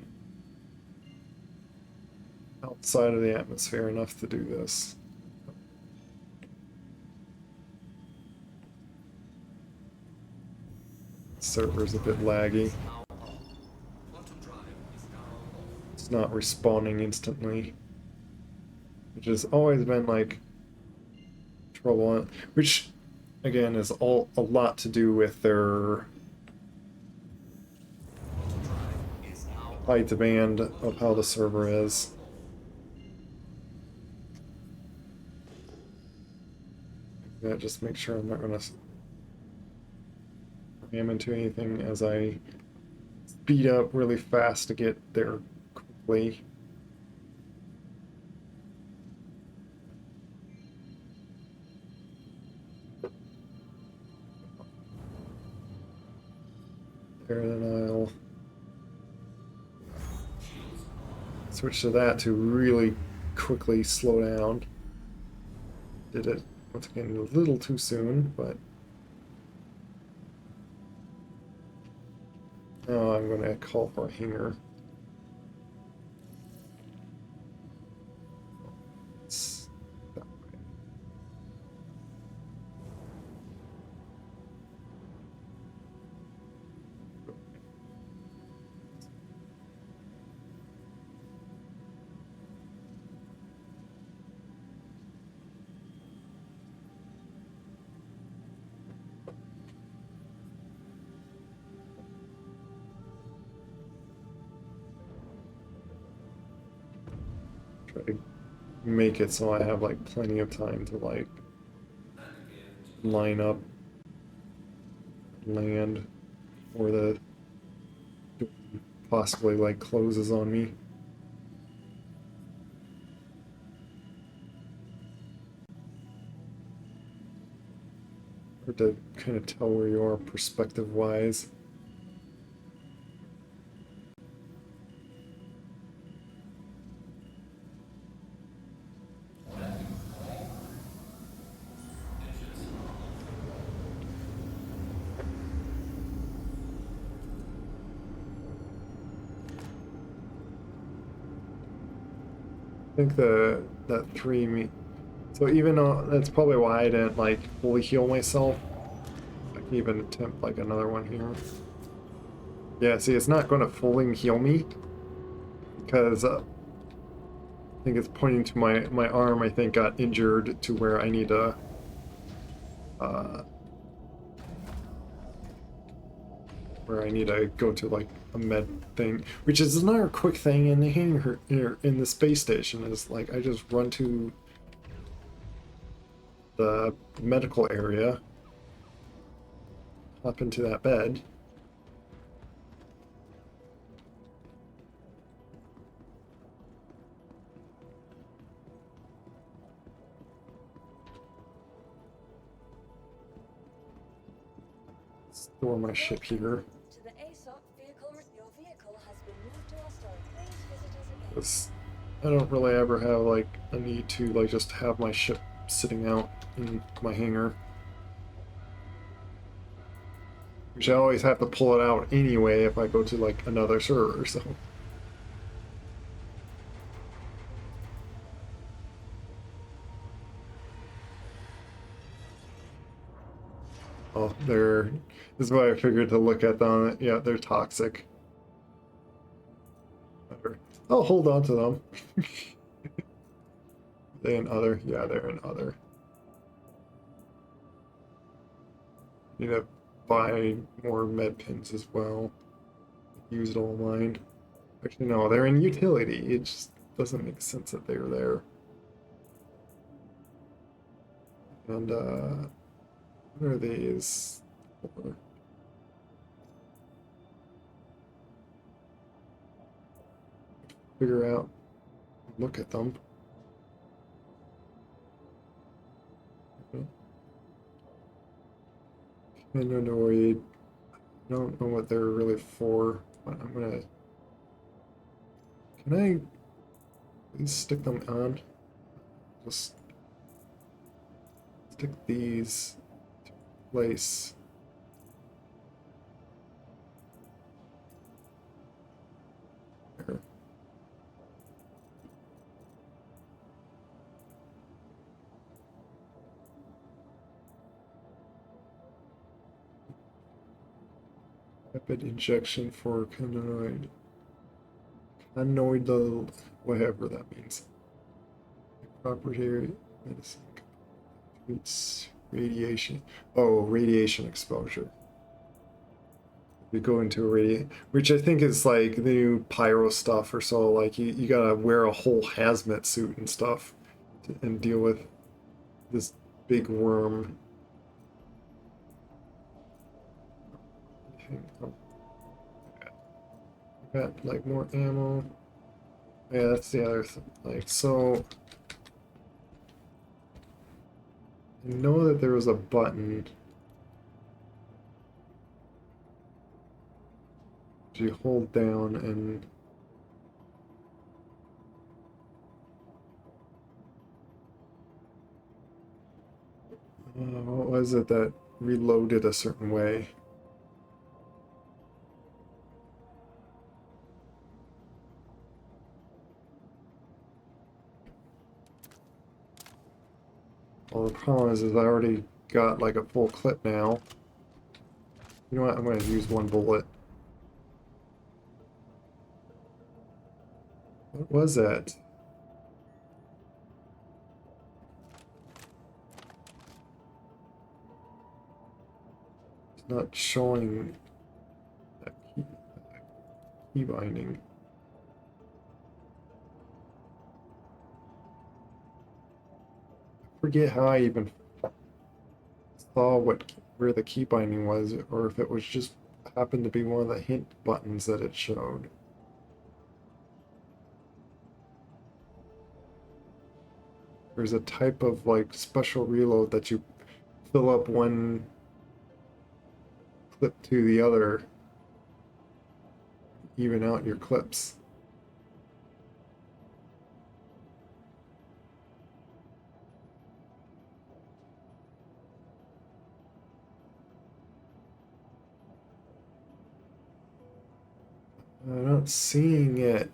outside of the atmosphere enough to do this. Server's a bit laggy. it's not respawning instantly, which has always been like trouble. Which, again, is all a lot to do with their high demand of how the server is. Yeah, just make sure I'm not gonna ram into anything as I speed up really fast to get there quickly. There, then I'll switch to that to really quickly slow down. Did it once again a little too soon, but now I'm going to call for a hanger. It's that way. Try to make it so I have like plenty of time to like line up, land, or the possibly like closes on me. Hard to kind of tell where you are perspective wise. I think that 3 so even though that's probably why I didn't like fully heal myself. I can even attempt like another one here. Yeah, see, it's not going to fully heal me because I think it's pointing to my arm. I think got injured to where I need to go to like a med thing, which is another quick thing in the space station is like I just run to the medical area, hop into that bed. Store my ship here. To the ASOP vehicle. Your vehicle has been moved to our storage. Please visit us again. 'Cause I don't really ever have like a need to like just have my ship sitting out in my hangar. Which I always have to pull it out anyway if I go to like another server, so. Oh, this is why I figured to look at them. Yeah, they're toxic. I'll hold on to them. They in other? Yeah, they're in other. Need to buy more med pins as well. Used all mine. Actually, no, they're in utility. It just doesn't make sense that they're there. And, what are these for? Figure out, look at them. Android. I don't know what they're really for, but I'm gonna. Can I please stick them on? Just stick these to place. There. Rapid injection for cannabinoid. Anoidal, whatever that means. Property, medicine, treats radiation. Oh, radiation exposure. You go into a which I think is like the new pyro stuff or so. Like you gotta wear a whole hazmat suit and stuff and deal with this big worm. Oh, got like more ammo. Yeah, that's the other thing. Like, so I know that there was a button. You hold down and what was it that reloaded a certain way? Well, the problem is I already got like a full clip now. You know what? I'm going to use one bullet. What was that? It's not showing that key binding. I forget how I even saw where the key binding was, or if it was just happened to be one of the hint buttons that it showed. There's a type of like special reload that you fill up one clip to the other, even out your clips. I'm not seeing it.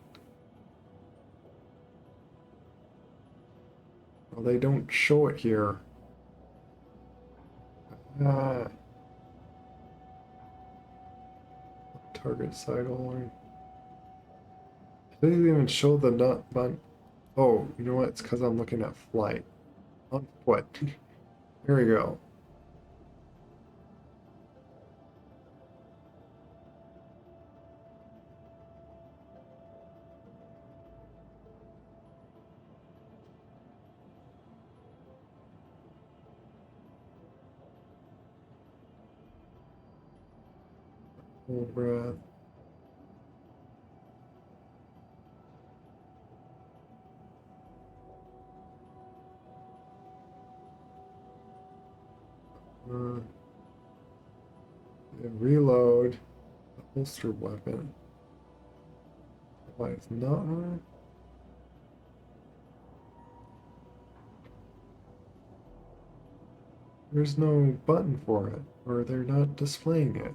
Well, they don't show it here. Ah. Target side alarm. It doesn't even show the nut button. Oh, you know what? It's because I'm looking at flight. On foot. Here we go. Hold breath. Reload. The holster weapon. Why it's not on? There's no button for it, or they're not displaying it.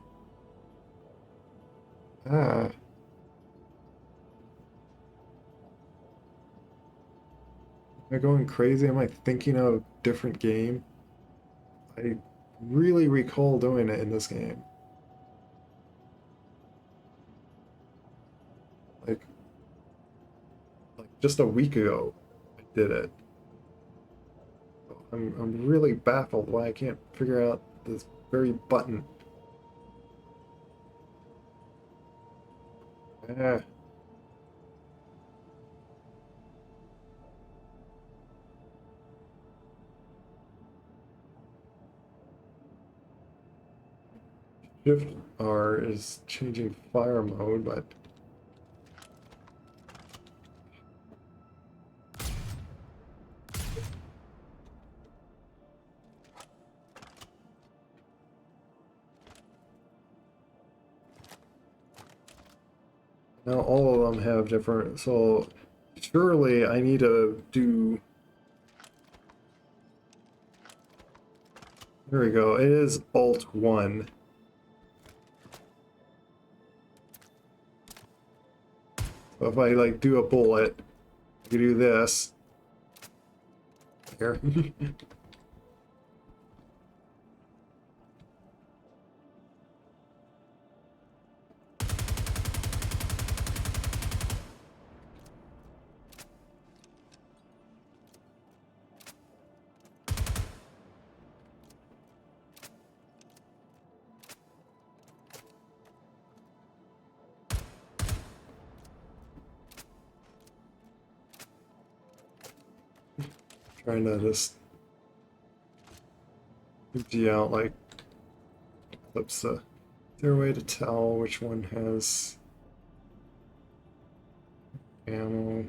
Ah. Am I going crazy? Am I thinking of a different game? I really recall doing it in this game. Like just a week ago, I did it. I'm really baffled why I can't figure out this very button. Ah. Shift R is changing fire mode, but now all of them have different, so surely I need to do, there we go, it is Alt 1. So if I like do a bullet, I can do this. Here. Trying to just empty out like clips. Is there a way to tell which one has ammo,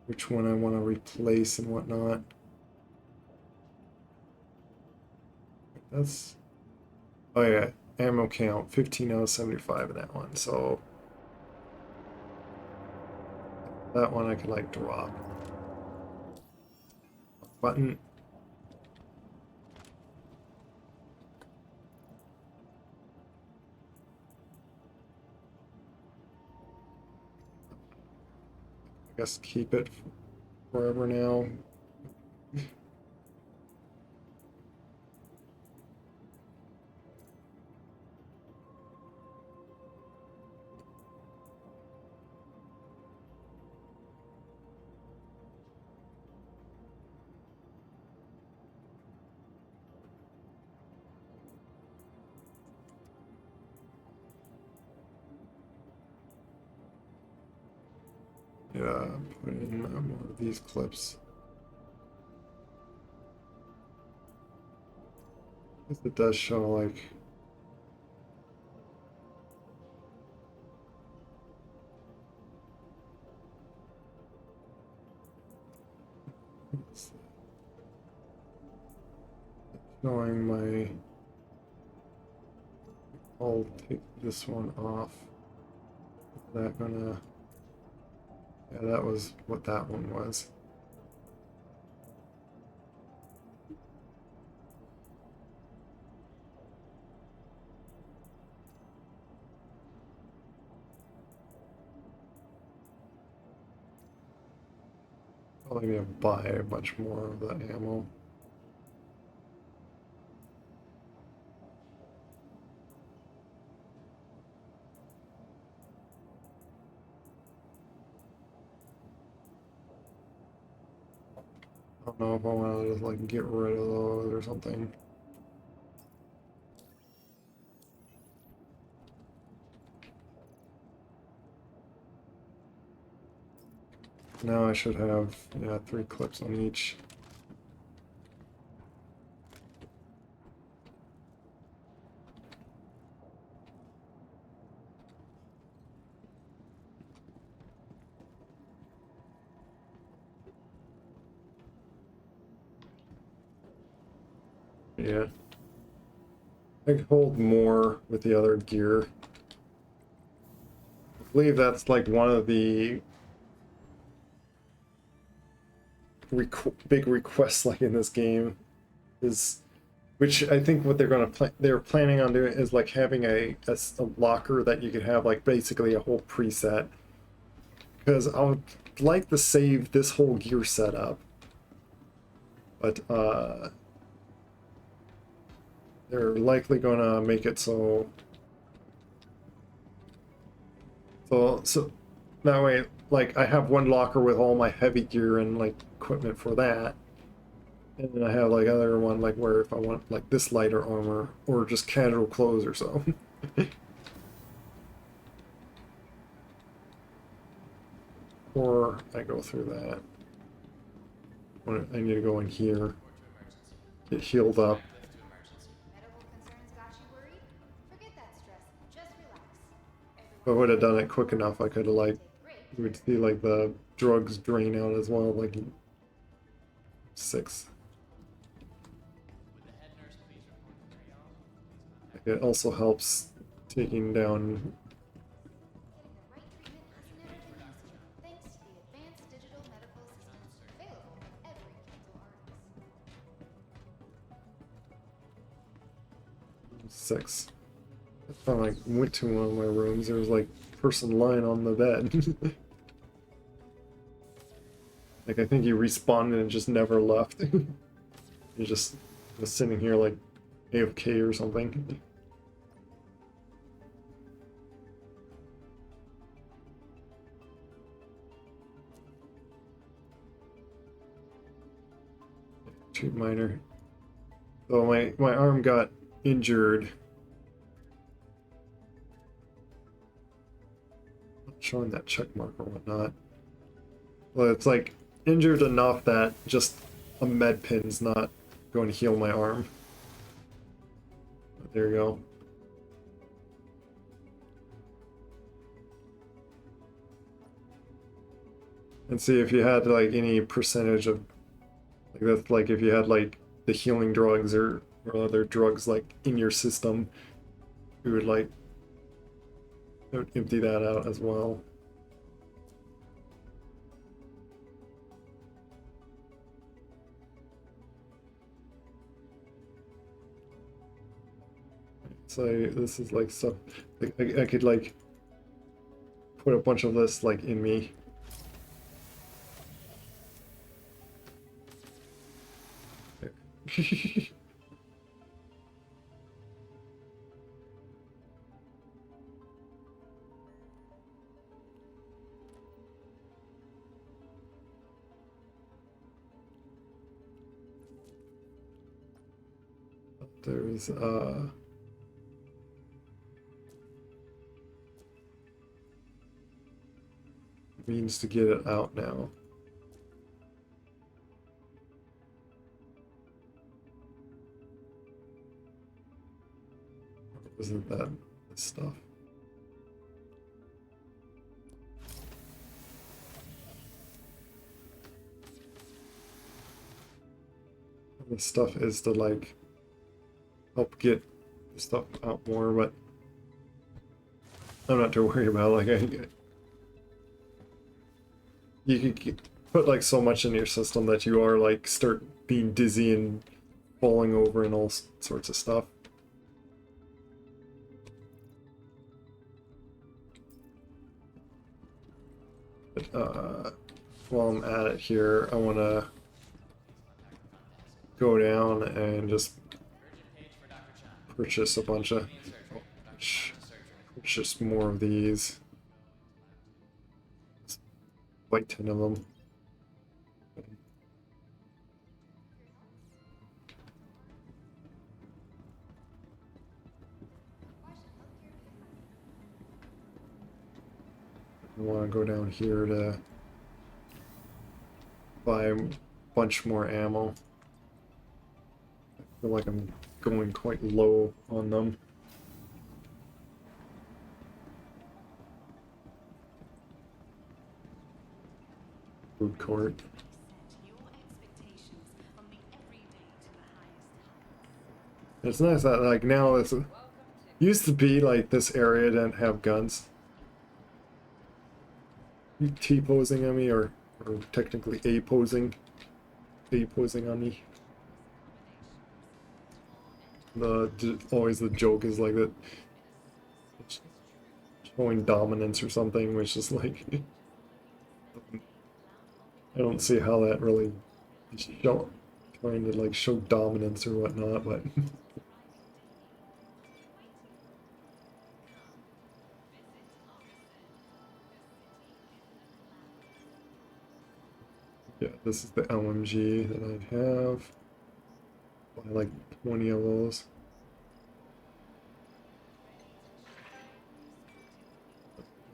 which one I want to replace and whatnot? That's, oh yeah, ammo count 15 out of 75 in that one. So that one I could like drop. Button. I guess keep it forever now. Yeah, put in more of these clips. Because it does show like showing my. I'll take this one off. Is that gonna? Yeah, that was what that one was. Probably need to buy a bunch more of the ammo. I don't know if I want to just like get rid of those or something. Now I should have, yeah, 3 clips on each. Yeah. I could hold more with the other gear. I believe that's like one of the big requests like in this game is, which I think what they're planning on doing is like having a locker that you could have like basically a whole preset, because I would like to save this whole gear setup, but they're likely gonna make it so that way like I have one locker with all my heavy gear and like equipment for that. And then I have like other one like where if I want like this lighter armor or just casual clothes or so. Or I go through that. When I need to go in here, get healed up. Medical concerns got you worried? Forget that stress. Just relax. If I would have done it quick enough, I could have like, Take breaks. you would see like the drugs drain out as well, like 6. Like, it also helps taking down. Getting the right treatment has never been easier, thanks to the advanced digital medical systems available at every dental artist. 6. I like went to one of my rooms. There was like a person lying on the bed. Like I think he respawned and just never left. He just was sitting here like AFK or something. Tube miner. So my arm got injured. Not showing that check mark or whatnot. Well, it's like injured enough that just a med pin's not going to heal my arm. But there you go. And see if you had like any percentage of like that's like if you had like the healing drugs or other drugs like in your system, you would like it would empty that out as well. So this is like stuff like I could like put a bunch of this like in me. There's means to get it out now. Isn't that stuff? The stuff is to like help get the stuff out more, but I'm not too worried about like you can put like so much in your system that you are like start being dizzy and falling over and all sorts of stuff. But while I'm at it here, I want to go down and just purchase a bunch of purchase more of these, like 10 of them. I want to go down here to buy a bunch more ammo. I feel like I'm going quite low on them. Food court. It's nice that like now this used to be like this area didn't have guns. You T-posing on me or technically A-posing on me. Always the joke is like that showing dominance or something, which is like I don't see how that really trying to like show dominance or whatnot, but yeah, this is the LMG that I have. Buy like 20 of those.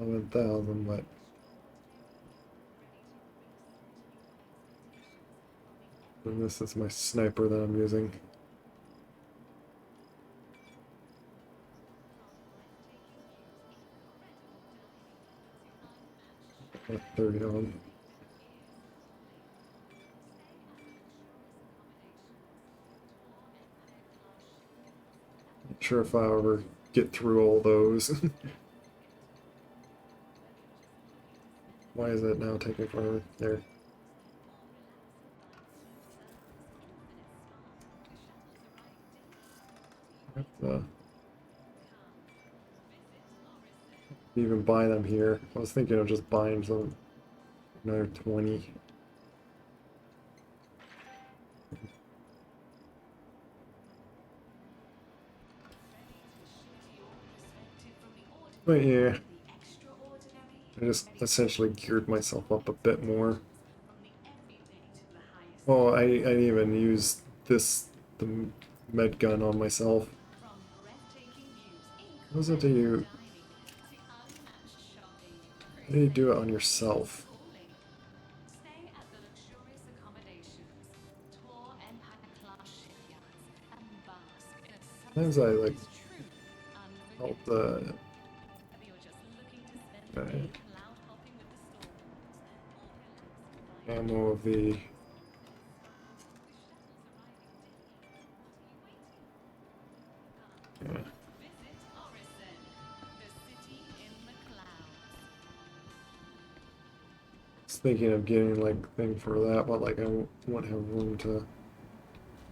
$11,000, but and this is my sniper that I'm using. Got 30 on. Not sure if I ever get through all those. Why is that now taking forever? There. Even buy them here. I was thinking of just buying some another 20. But yeah, I just essentially geared myself up a bit more. Oh, I didn't even use the med gun on myself. What was it that you... How do you do it on yourself? Sometimes I like help the ammo of the yeah. I was thinking of getting like thing for that, but like I won't have room to.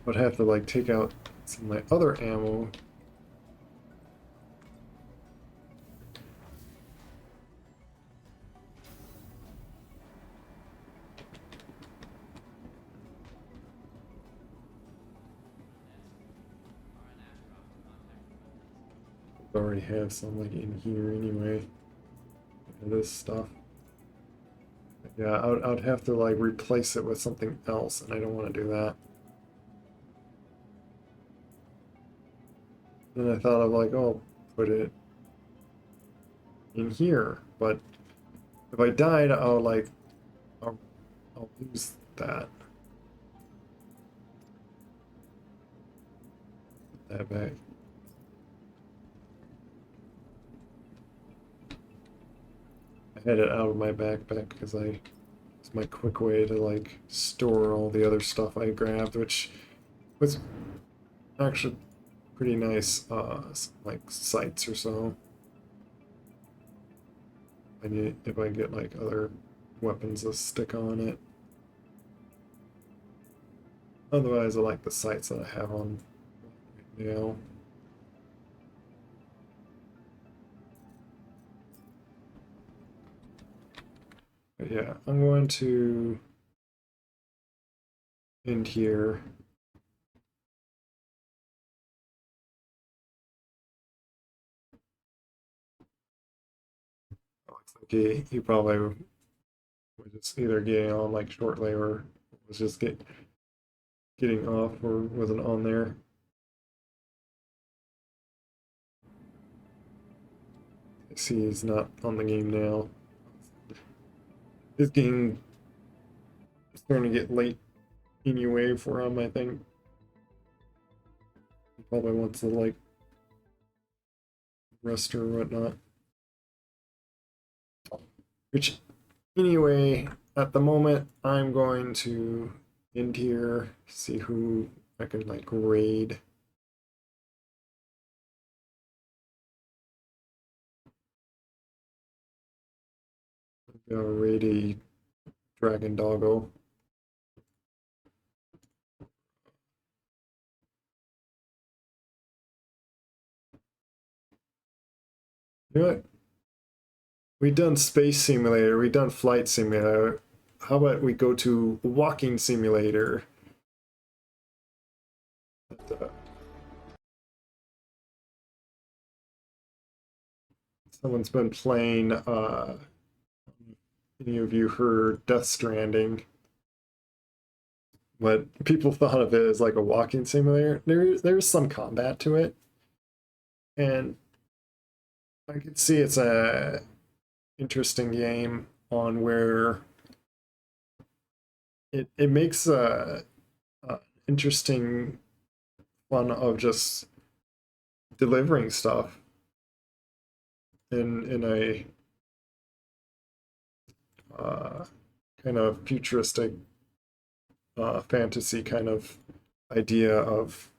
Would have to like take out some of my other ammo. I already have some like in here anyway. This stuff. Yeah, I'd have to like replace it with something else, and I don't want to do that. Then I thought of like, oh, put it in here, but if I died, I'll, I'll lose that. Put that back. I had it out of my backpack because it's my quick way to like store all the other stuff I grabbed, which was actually pretty nice, like sights or so. I need if I get like other weapons to stick on it. Otherwise, I like the sights that I have on right now. But yeah, I'm going to end here. Looks like he probably was just either getting on like shortly or was just getting off or wasn't on there. I see he's not on the game now. This game is starting to get late anyway for him, I think. He probably wants to like rest or whatnot. Which, anyway, at the moment, I'm going to end here, see who I can like raid. Raid a dragon doggo. You know what? We've done Space Simulator, we've done Flight Simulator. How about we go to Walking Simulator? Someone's been playing, any of you heard Death Stranding? But people thought of it as like a walking simulator. There's some combat to it. And I could see it's a interesting game on where it makes a interesting fun of just delivering stuff in a kind of futuristic fantasy kind of idea of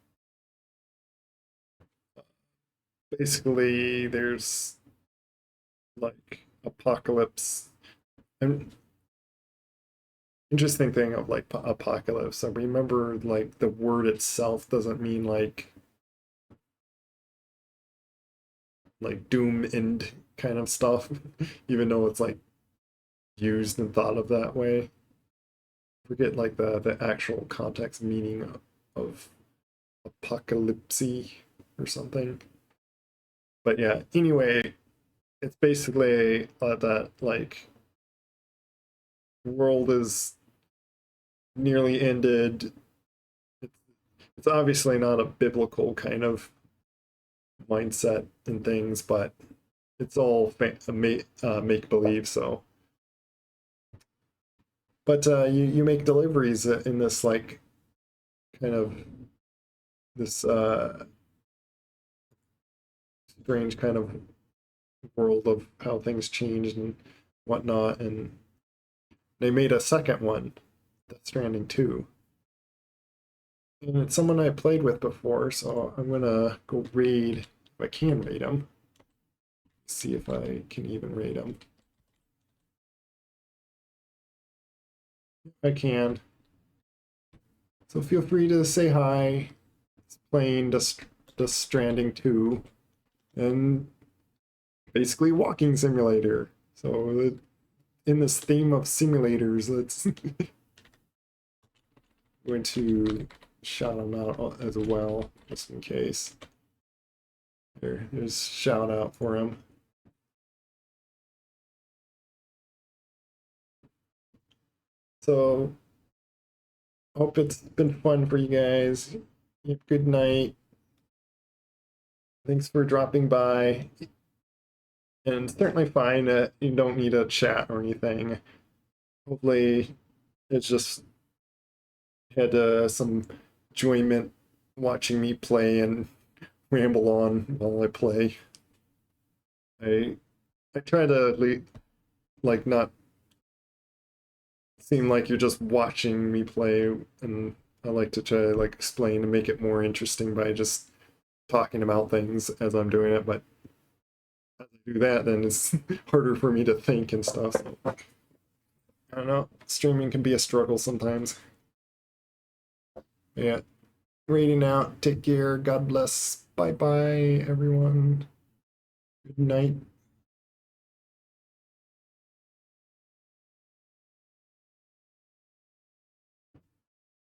basically there's like apocalypse. And interesting thing of like apocalypse. I remember like the word itself doesn't mean like doom end kind of stuff, even though it's like used and thought of that way. Forget like the actual context meaning of apocalypse or something. But yeah, anyway, it's basically that like world is nearly ended. It's obviously not a biblical kind of mindset and things, but it's all make believe. So, but you make deliveries in this like kind of this strange kind of world of how things changed and whatnot. And they made a second one, Death Stranding 2. And it's someone I played with before, so I'm gonna go raid, if I can raid him. See if I can even raid him. I can. So feel free to say hi. It's playing Death Stranding 2. And basically walking simulator. So in this theme of simulators, let's going to shout him out as well, just in case. There's shout out for him. So hope it's been fun for you guys. Good night. Thanks for dropping by. And certainly fine that you don't need a chat or anything. Hopefully it's just had some enjoyment watching me play and ramble on while I play. I try to like not seem like you're just watching me play, and I like to try to like explain and make it more interesting by just talking about things as I'm doing it, but as I do that, then it's harder for me to think and stuff. So, I don't know, streaming can be a struggle sometimes. Yeah, rating out, take care, God bless, bye bye everyone, good night.